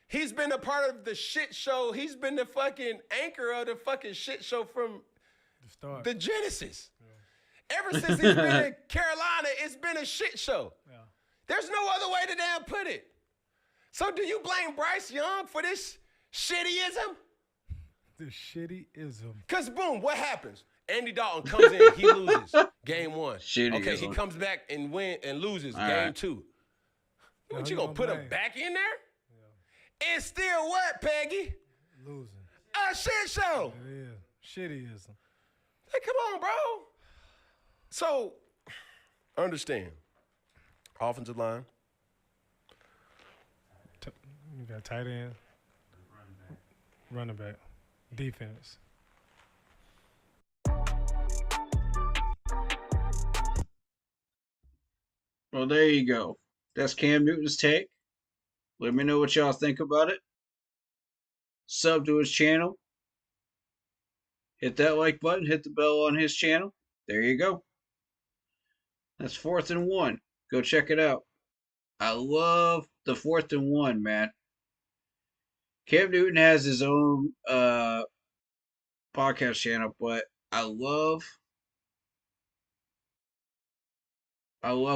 He's been a part of the shit show. He's been the fucking anchor of the fucking shit show from The start. the Genesis. Ever since he's been in Carolina, it's been a shit show. Yeah. There's no other way to damn put it. So do you blame Bryce Young for this shittyism? The shittyism. Because, boom, what happens? Andy Dalton comes in, he loses game 1. Shittyism. Okay, he comes back and loses All game right. 2. Now What, who you you gonna put gonna him blame? back in there? It's still what, Peggy? Losing. A shit show. It is. Shittyism. Hey, come on, bro. So, understand. Offensive line. You got tight end. Running back. Defense. Well, there you go. That's Cam Newton's take. Let me know what y'all think about it. Sub to his channel. Hit that like button. Hit the bell on his channel. There you go. That's 4th and 1. Go check it out. I love the 4th and 1, man. Cam Newton has his own podcast channel, but I love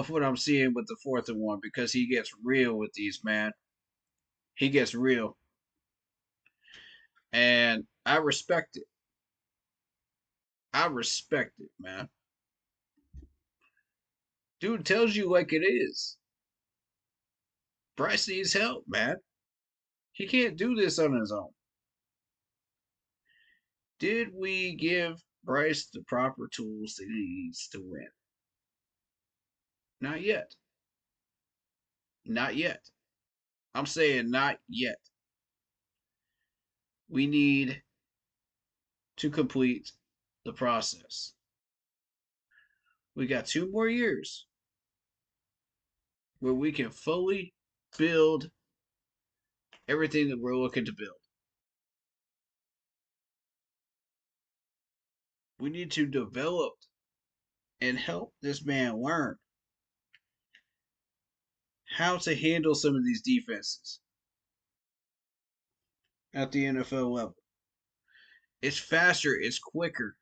what I'm seeing with the 4th and 1 because he gets real with these, man. He gets real. And I respect it. I respect it, man. Dude tells you like it is. Bryce needs help, man. He can't do this on his own. Did we give Bryce the proper tools that he needs to win? Not yet. Not yet. I'm saying not yet. We need to complete the process. We got 2 more years where we can fully build everything that we're looking to build. We need to develop and help this man learn how to handle some of these defenses at the NFL level. It's faster, it's quicker.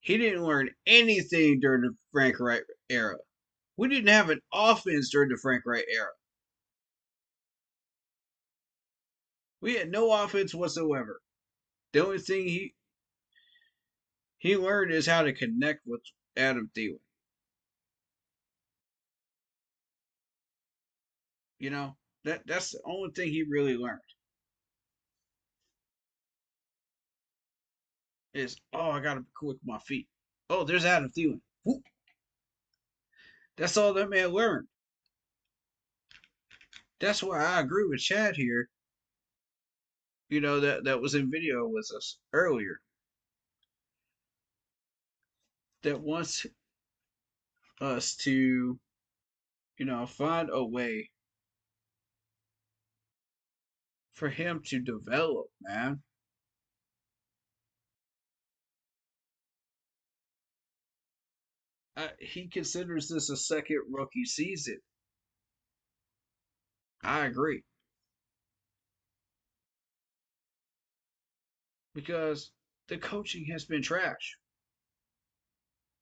He didn't learn anything during the Frank Wright era. We didn't have an offense during the Frank Wright era. We had no offense whatsoever. The only thing he learned is how to connect with Adam Thielen. You know, that's the only thing he really learned. Is, oh, I gotta be quick with my feet. Oh, there's Adam Thielen. Whoop. That's all that man learned. That's why I agree with Chad here. You know, that was in video with us earlier. That wants us to, you know, find a way for him to develop, man. He considers this a second rookie season. I agree. Because the coaching has been trash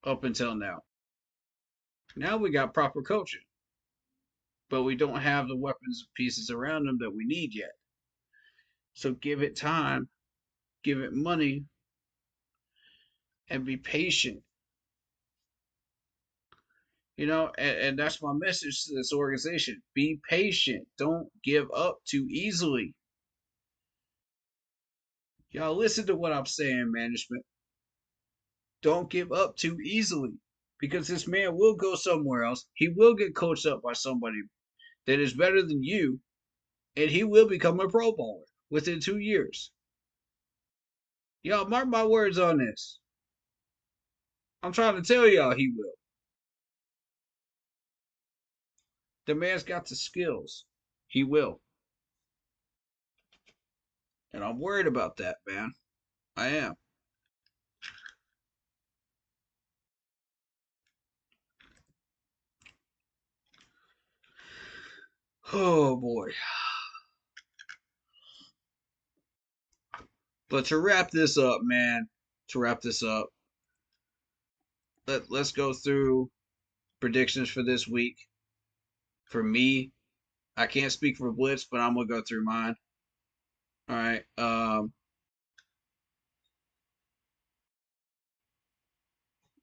up until now. Now we got proper coaching. But we don't have the weapons and pieces around them that we need yet. So give it time, give it money, and be patient. You know, and that's my message to this organization. Be patient. Don't give up too easily. Y'all listen to what I'm saying, management. Don't give up too easily because this man will go somewhere else. He will get coached up by somebody that is better than you, and he will become a Pro Bowler within 2 years. Y'all mark my words on this. I'm trying to tell y'all he will. The man's got the skills. He will. And I'm worried about that, man. I am. Oh boy. But to wrap this up, man, let's go through predictions for this week. For me, I can't speak for Blitz, but I'm gonna go through mine. All right. All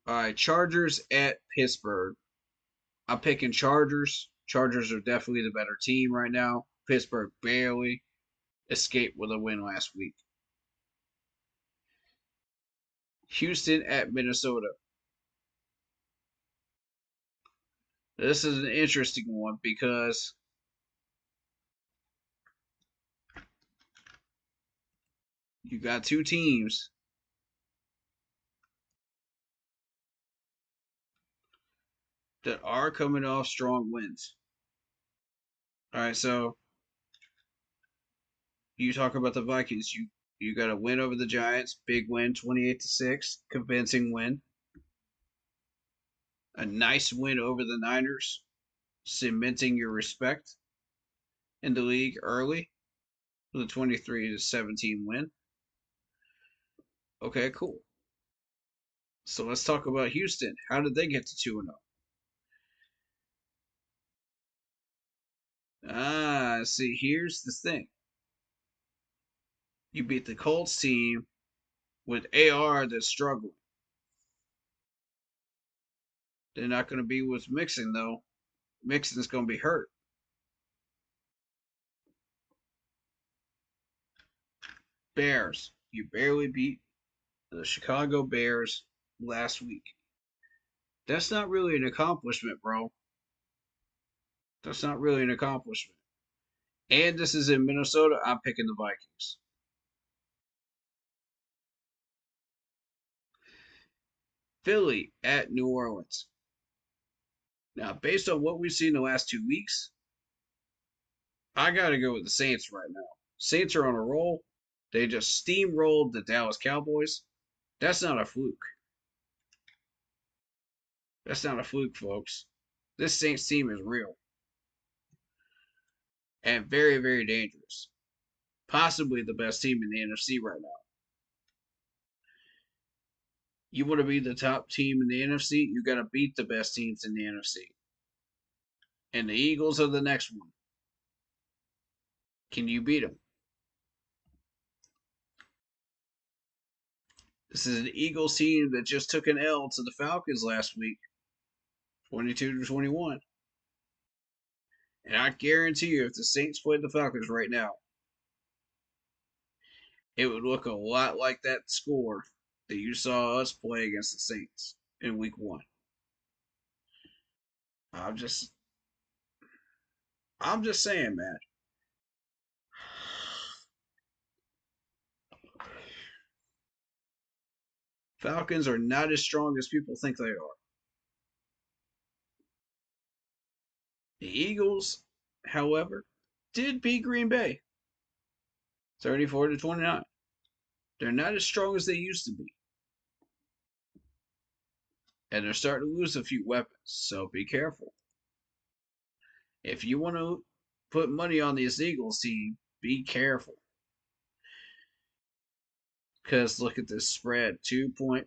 right. Chargers at Pittsburgh. I'm picking Chargers. Chargers are definitely the better team right now. Pittsburgh barely escaped with a win last week. Houston at Minnesota. This is an interesting one because you got two teams that are coming off strong wins. All right, so you talk about the Vikings. You got a win over the Giants, big win, 28-6, convincing win. A nice win over the Niners, cementing your respect in the league early with a 23-17 win. Okay, cool. So let's talk about Houston. How did they get to 2-0? See, here's the thing. You beat the Colts team with AR that's struggling. They're not going to be with Mixon, though. Mixon's going to be hurt. Bears. You barely beat the Chicago Bears last week. That's not really an accomplishment, bro. That's not really an accomplishment. And this is in Minnesota. I'm picking the Vikings. Philly at New Orleans. Now, based on what we've seen the last 2 weeks, I got to go with the Saints right now. Saints are on a roll. They just steamrolled the Dallas Cowboys. That's not a fluke. That's not a fluke, folks. This Saints team is real and very, very dangerous. Possibly the best team in the NFC right now. You want to be the top team in the NFC, you got to beat the best teams in the NFC. And the Eagles are the next one. Can you beat them? This is an Eagles team that just took an L to the Falcons last week, 22-21. And I guarantee you, if the Saints played the Falcons right now, it would look a lot like that score that you saw us play against the Saints in week 1. I'm just saying, man. Falcons are not as strong as people think they are. The Eagles, however, did beat Green Bay 34-29. They're not as strong as they used to be. And they're starting to lose a few weapons, so be careful. If you want to put money on this Eagles team, be careful. Because look at this spread, 2.5.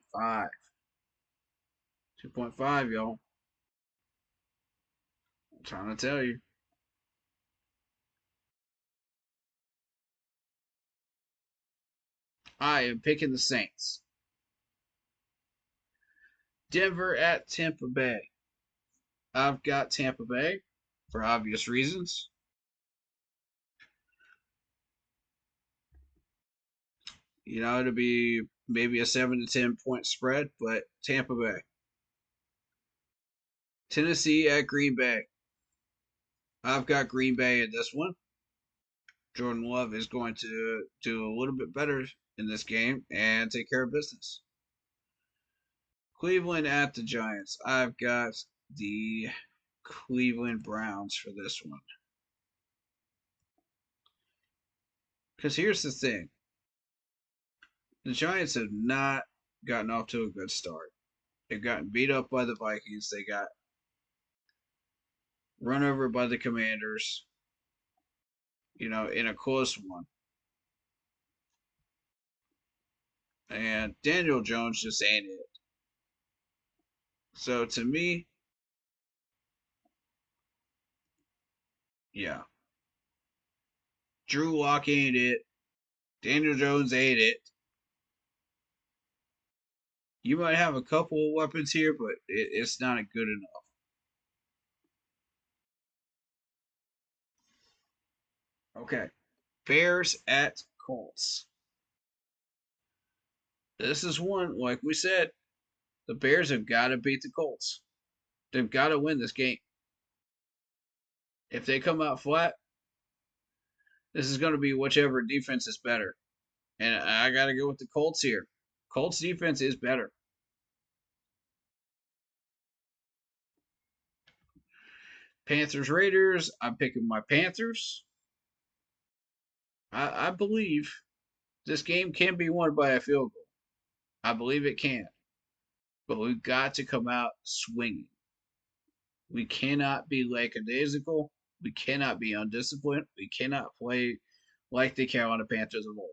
2.5, y'all. I'm trying to tell you. I am picking the Saints. Denver at Tampa Bay. I've got Tampa Bay for obvious reasons. To be maybe a 7 to 10 point spread, but Tampa Bay. Tennessee at Green Bay. I've got Green Bay in this one. Jordan Love is going to do a little bit better in this game and take care of business. Cleveland at the Giants. I've got the Cleveland Browns for this one. Because here's the thing. The Giants have not gotten off to a good start. They've gotten beat up by the Vikings. They got run over by the Commanders, in a close one. And Daniel Jones just ain't it. So to me, yeah. Drew Lock ain't it. Daniel Jones ain't it. You might have a couple of weapons here, but it's not good enough. Okay. Bears at Colts. This is one, like we said, the Bears have got to beat the Colts. They've got to win this game. If they come out flat, this is going to be whichever defense is better. And I got to go with the Colts here. Colts defense is better. Panthers Raiders. I'm picking my Panthers. I believe this game can be won by a field goal. I believe it can. But we've got to come out swinging. We cannot be lackadaisical. We cannot be undisciplined. We cannot play like the Carolina Panthers of old.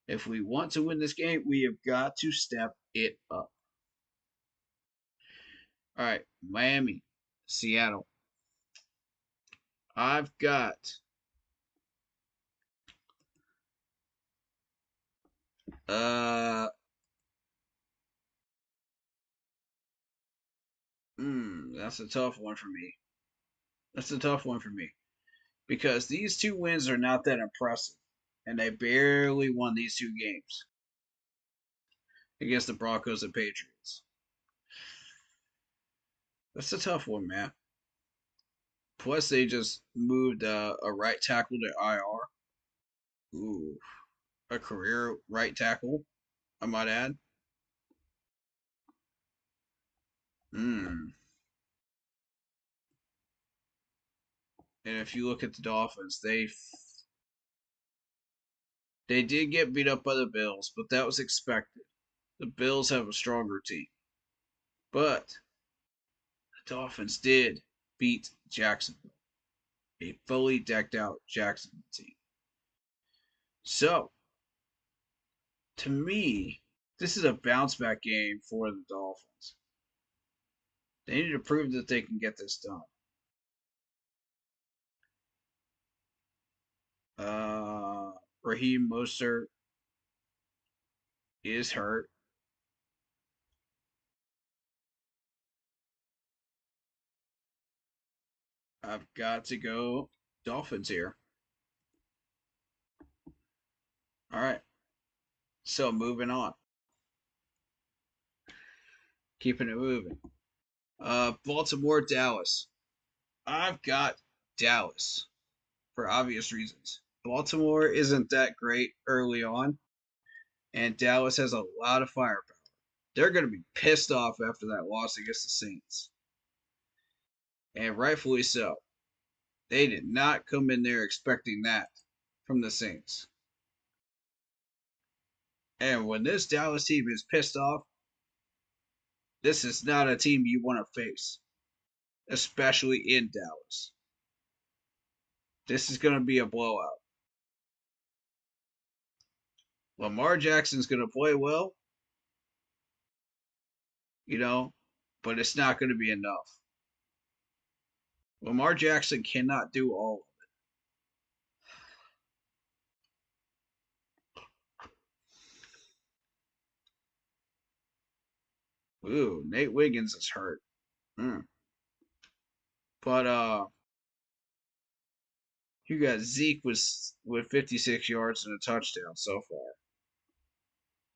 If we want to win this game, we have got to step it up. All right, Miami, Seattle. I've got that's a tough one for me. That's a tough one for me because these two wins are not that impressive, and they barely won these two games against the Broncos and Patriots. That's a tough one, man. Plus, they just moved a right tackle to IR. Ooh, a career right tackle, I might add. And if you look at the Dolphins, they did get beat up by the Bills, but that was expected. The Bills have a stronger team. But the Dolphins did beat Jacksonville, a fully decked out Jacksonville team. So, to me, this is a bounce back game for the Dolphins. They need to prove that they can get this done. Raheem Mostert is hurt. I've got to go Dolphins here. All right. So moving on. Keeping it moving. Baltimore, Dallas. I've got Dallas for obvious reasons. Baltimore isn't that great early on, and Dallas has a lot of firepower. They're going to be pissed off after that loss against the Saints. And rightfully so. They did not come in there expecting that from the Saints. And when this Dallas team is pissed off, this is not a team you want to face, especially in Dallas. This is going to be a blowout. Lamar Jackson's going to play well, but it's not going to be enough. Lamar Jackson cannot do all of it. Ooh, Nate Wiggins is hurt. But You got Zeke with 56 yards and a touchdown so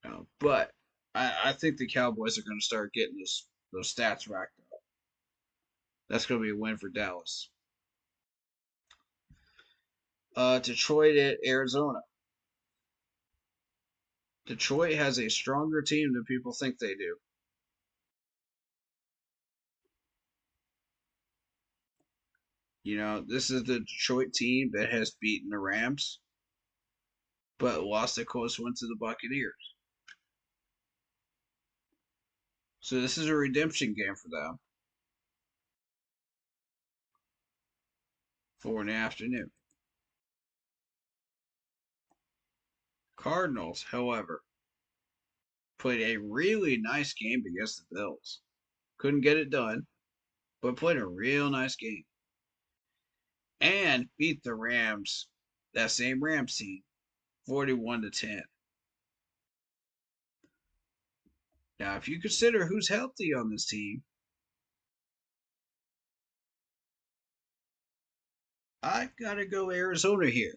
far. But I think the Cowboys are going to start getting those stats racked up. That's going to be a win for Dallas. Detroit at Arizona. Detroit has a stronger team than people think they do. You know, this is the Detroit team that has beaten the Rams, but lost a close one to the Buccaneers. So this is a redemption game for them. 4 in the afternoon. Cardinals, however, played a really nice game against the Bills. Couldn't get it done, but played a real nice game. And beat the Rams, that same Rams team, 41-10. Now, if you consider who's healthy on this team, I gotta go Arizona here.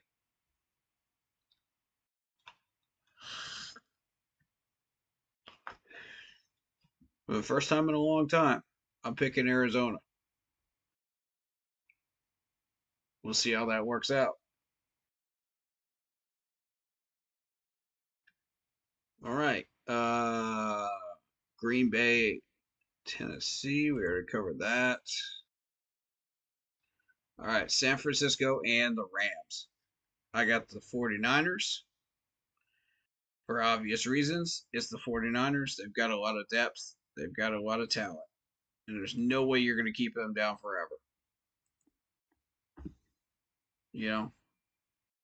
For the first time in a long time, I'm picking Arizona. We'll see how that works out. All right. Green Bay, Tennessee. We already covered that. All right. San Francisco and the Rams. I got the 49ers. For obvious reasons, it's the 49ers. They've got a lot of depth, they've got a lot of talent. And there's no way you're going to keep them down forever. You know?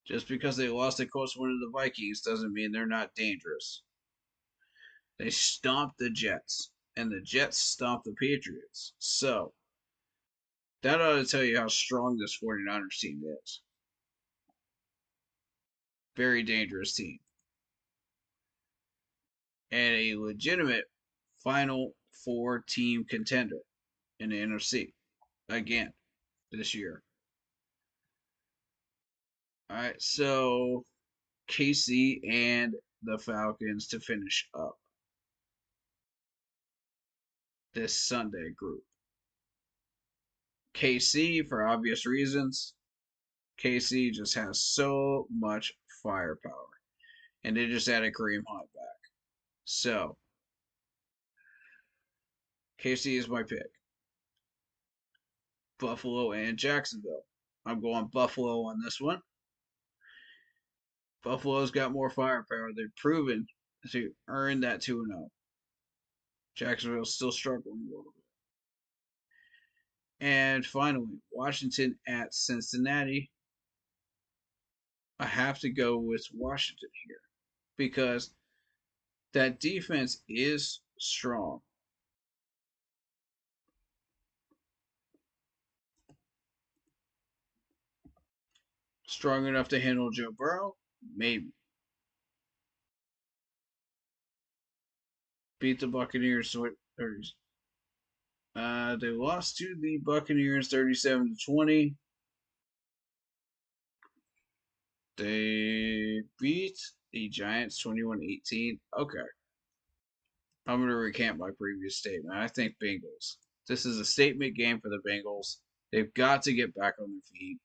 Just because they lost a close one to the Vikings doesn't mean they're not dangerous. They stomped the Jets, and the Jets stomped the Patriots. So, that ought to tell you how strong this 49ers team is. Very dangerous team. And a legitimate Final Four team contender in the NFC. Again, this year. All right, so KC and the Falcons to finish up this Sunday group. KC, for obvious reasons, KC just has so much firepower. And they just added Kareem Hunt back. So, KC is my pick. Buffalo and Jacksonville. I'm going Buffalo on this one. Buffalo's got more firepower. They've proven to earn that 2-0. Jacksonville's still struggling a little bit. And finally, Washington at Cincinnati. I have to go with Washington here because that defense is strong. Strong enough to handle Joe Burrow? Maybe. Beat the Buccaneers. They lost to the Buccaneers 37-20. They beat the Giants 21-18. Okay. I'm going to recant my previous statement. I think Bengals. This is a statement game for the Bengals. They've got to get back on their feet.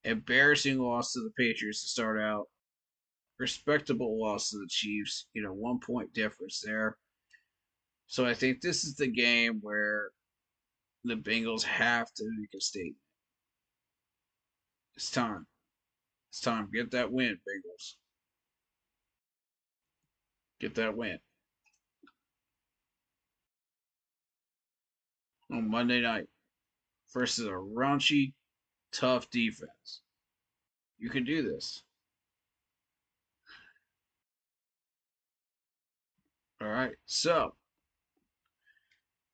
Embarrassing loss to the Patriots to start out. Respectable loss to the Chiefs. 1 point difference there. So I think this is the game where the Bengals have to make a statement. It's time. It's time. Get that win, Bengals. Get that win. On Monday night versus a raunchy, tough defense. You can do this. All right. So,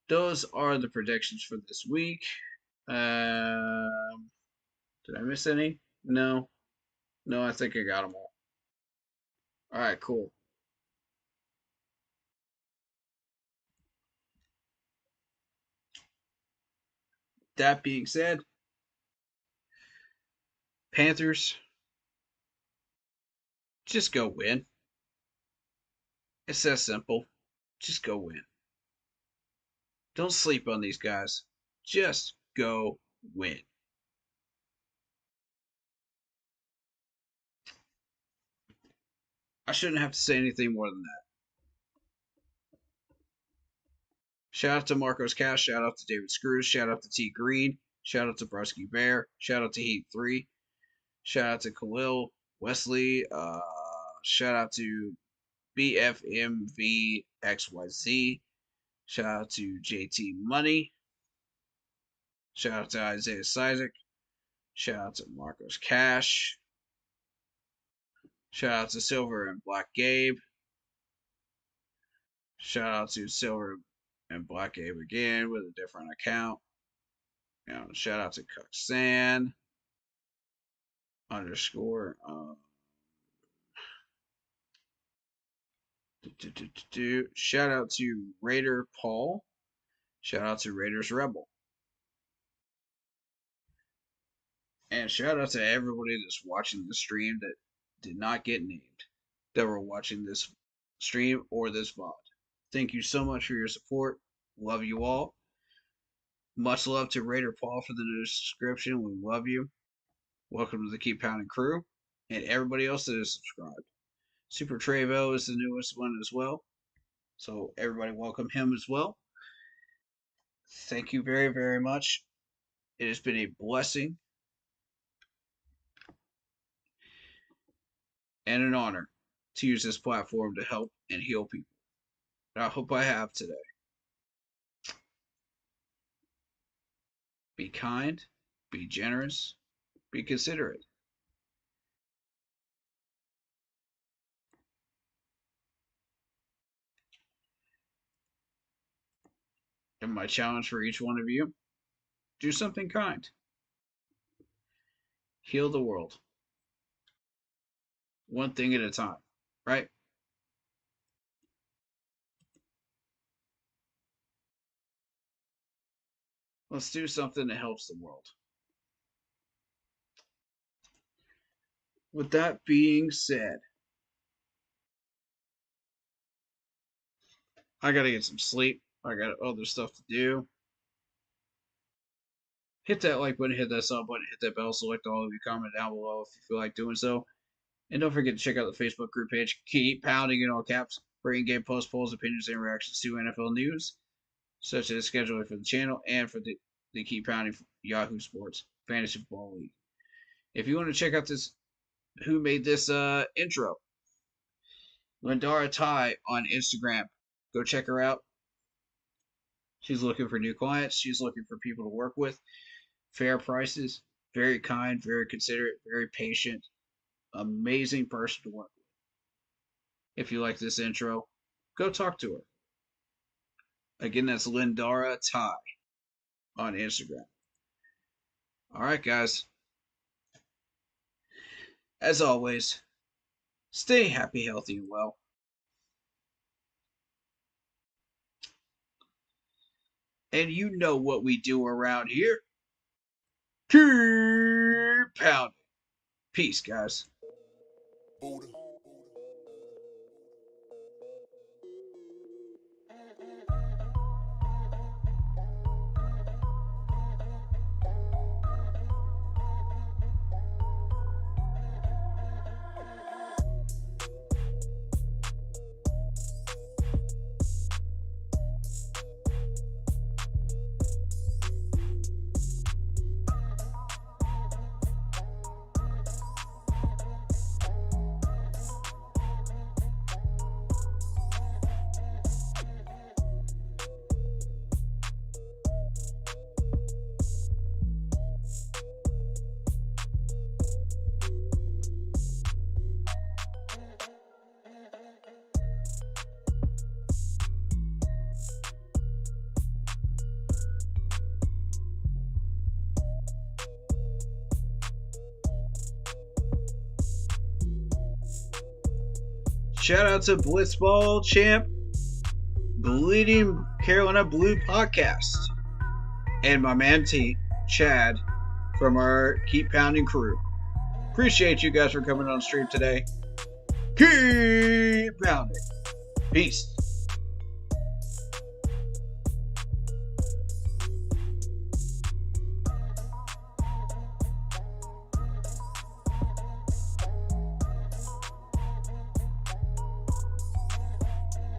those are the predictions for this week. Did I miss any? No. No, I think I got them all. All right, cool. That being said, Panthers, just go win. It's that simple. Just go win. Don't sleep on these guys. Just go win. I shouldn't have to say anything more than that. Shout out to Marcos Cash. Shout out to David Screws. Shout out to T Green. Shout out to Brusky Bear. Shout out to Heat 3. Shout out to Khalil Wesley. Shout out to BFMVXYZ. Shout out to JT Money. Shout out to Isaiah Sizik. Shout out to Marcos Cash. Shout out to Silver and Black Gabe. Shout out to Silver and Black Gabe again with a different account. Shout out to Cooksan underscore. Shout out to Raider Paul. Shout out to Raiders Rebel. And shout out to everybody that's watching the stream that did not get named, that were watching this stream or this VOD. Thank you so much for your support. Love you all. Much love to Raider Paul for the new subscription. We love you. Welcome to the Keep Pounding crew and everybody else that is subscribed. Super Trevo is the newest one as well. So everybody welcome him as well. Thank you very, very much. It has been a blessing and an honor to use this platform to help and heal people. And I hope I have today. Be kind, be generous, be considerate. And my challenge for each one of you, do something kind. Heal the world. One thing at a time, right? Let's do something that helps the world. With that being said, I gotta get some sleep. I got other stuff to do. Hit that like button, hit that sub button, hit that bell, select all of you, comment down below if you feel like doing so. And don't forget to check out the Facebook group page. Keep pounding in all caps for in-game post polls, opinions, and reactions to NFL news, such as scheduling for the channel and for the Keep Pounding Yahoo Sports Fantasy Football League. If you want to check out this, who made this intro, Lindara Ty on Instagram. Go check her out. She's looking for new clients. She's looking for people to work with. Fair prices. Very kind, very considerate, very patient. Amazing person to work with. If you like this intro, go talk to her. Again, that's Lindara Ty on Instagram. All right, guys. As always, stay happy, healthy, and well. And you know what we do around here. Keep pounding. Peace, guys. Shout out to Blitzball Champ, Bleeding Carolina Blue Podcast, and my man T, Chad, from our Keep Pounding crew. Appreciate you guys for coming on stream today. Keep pounding. Peace.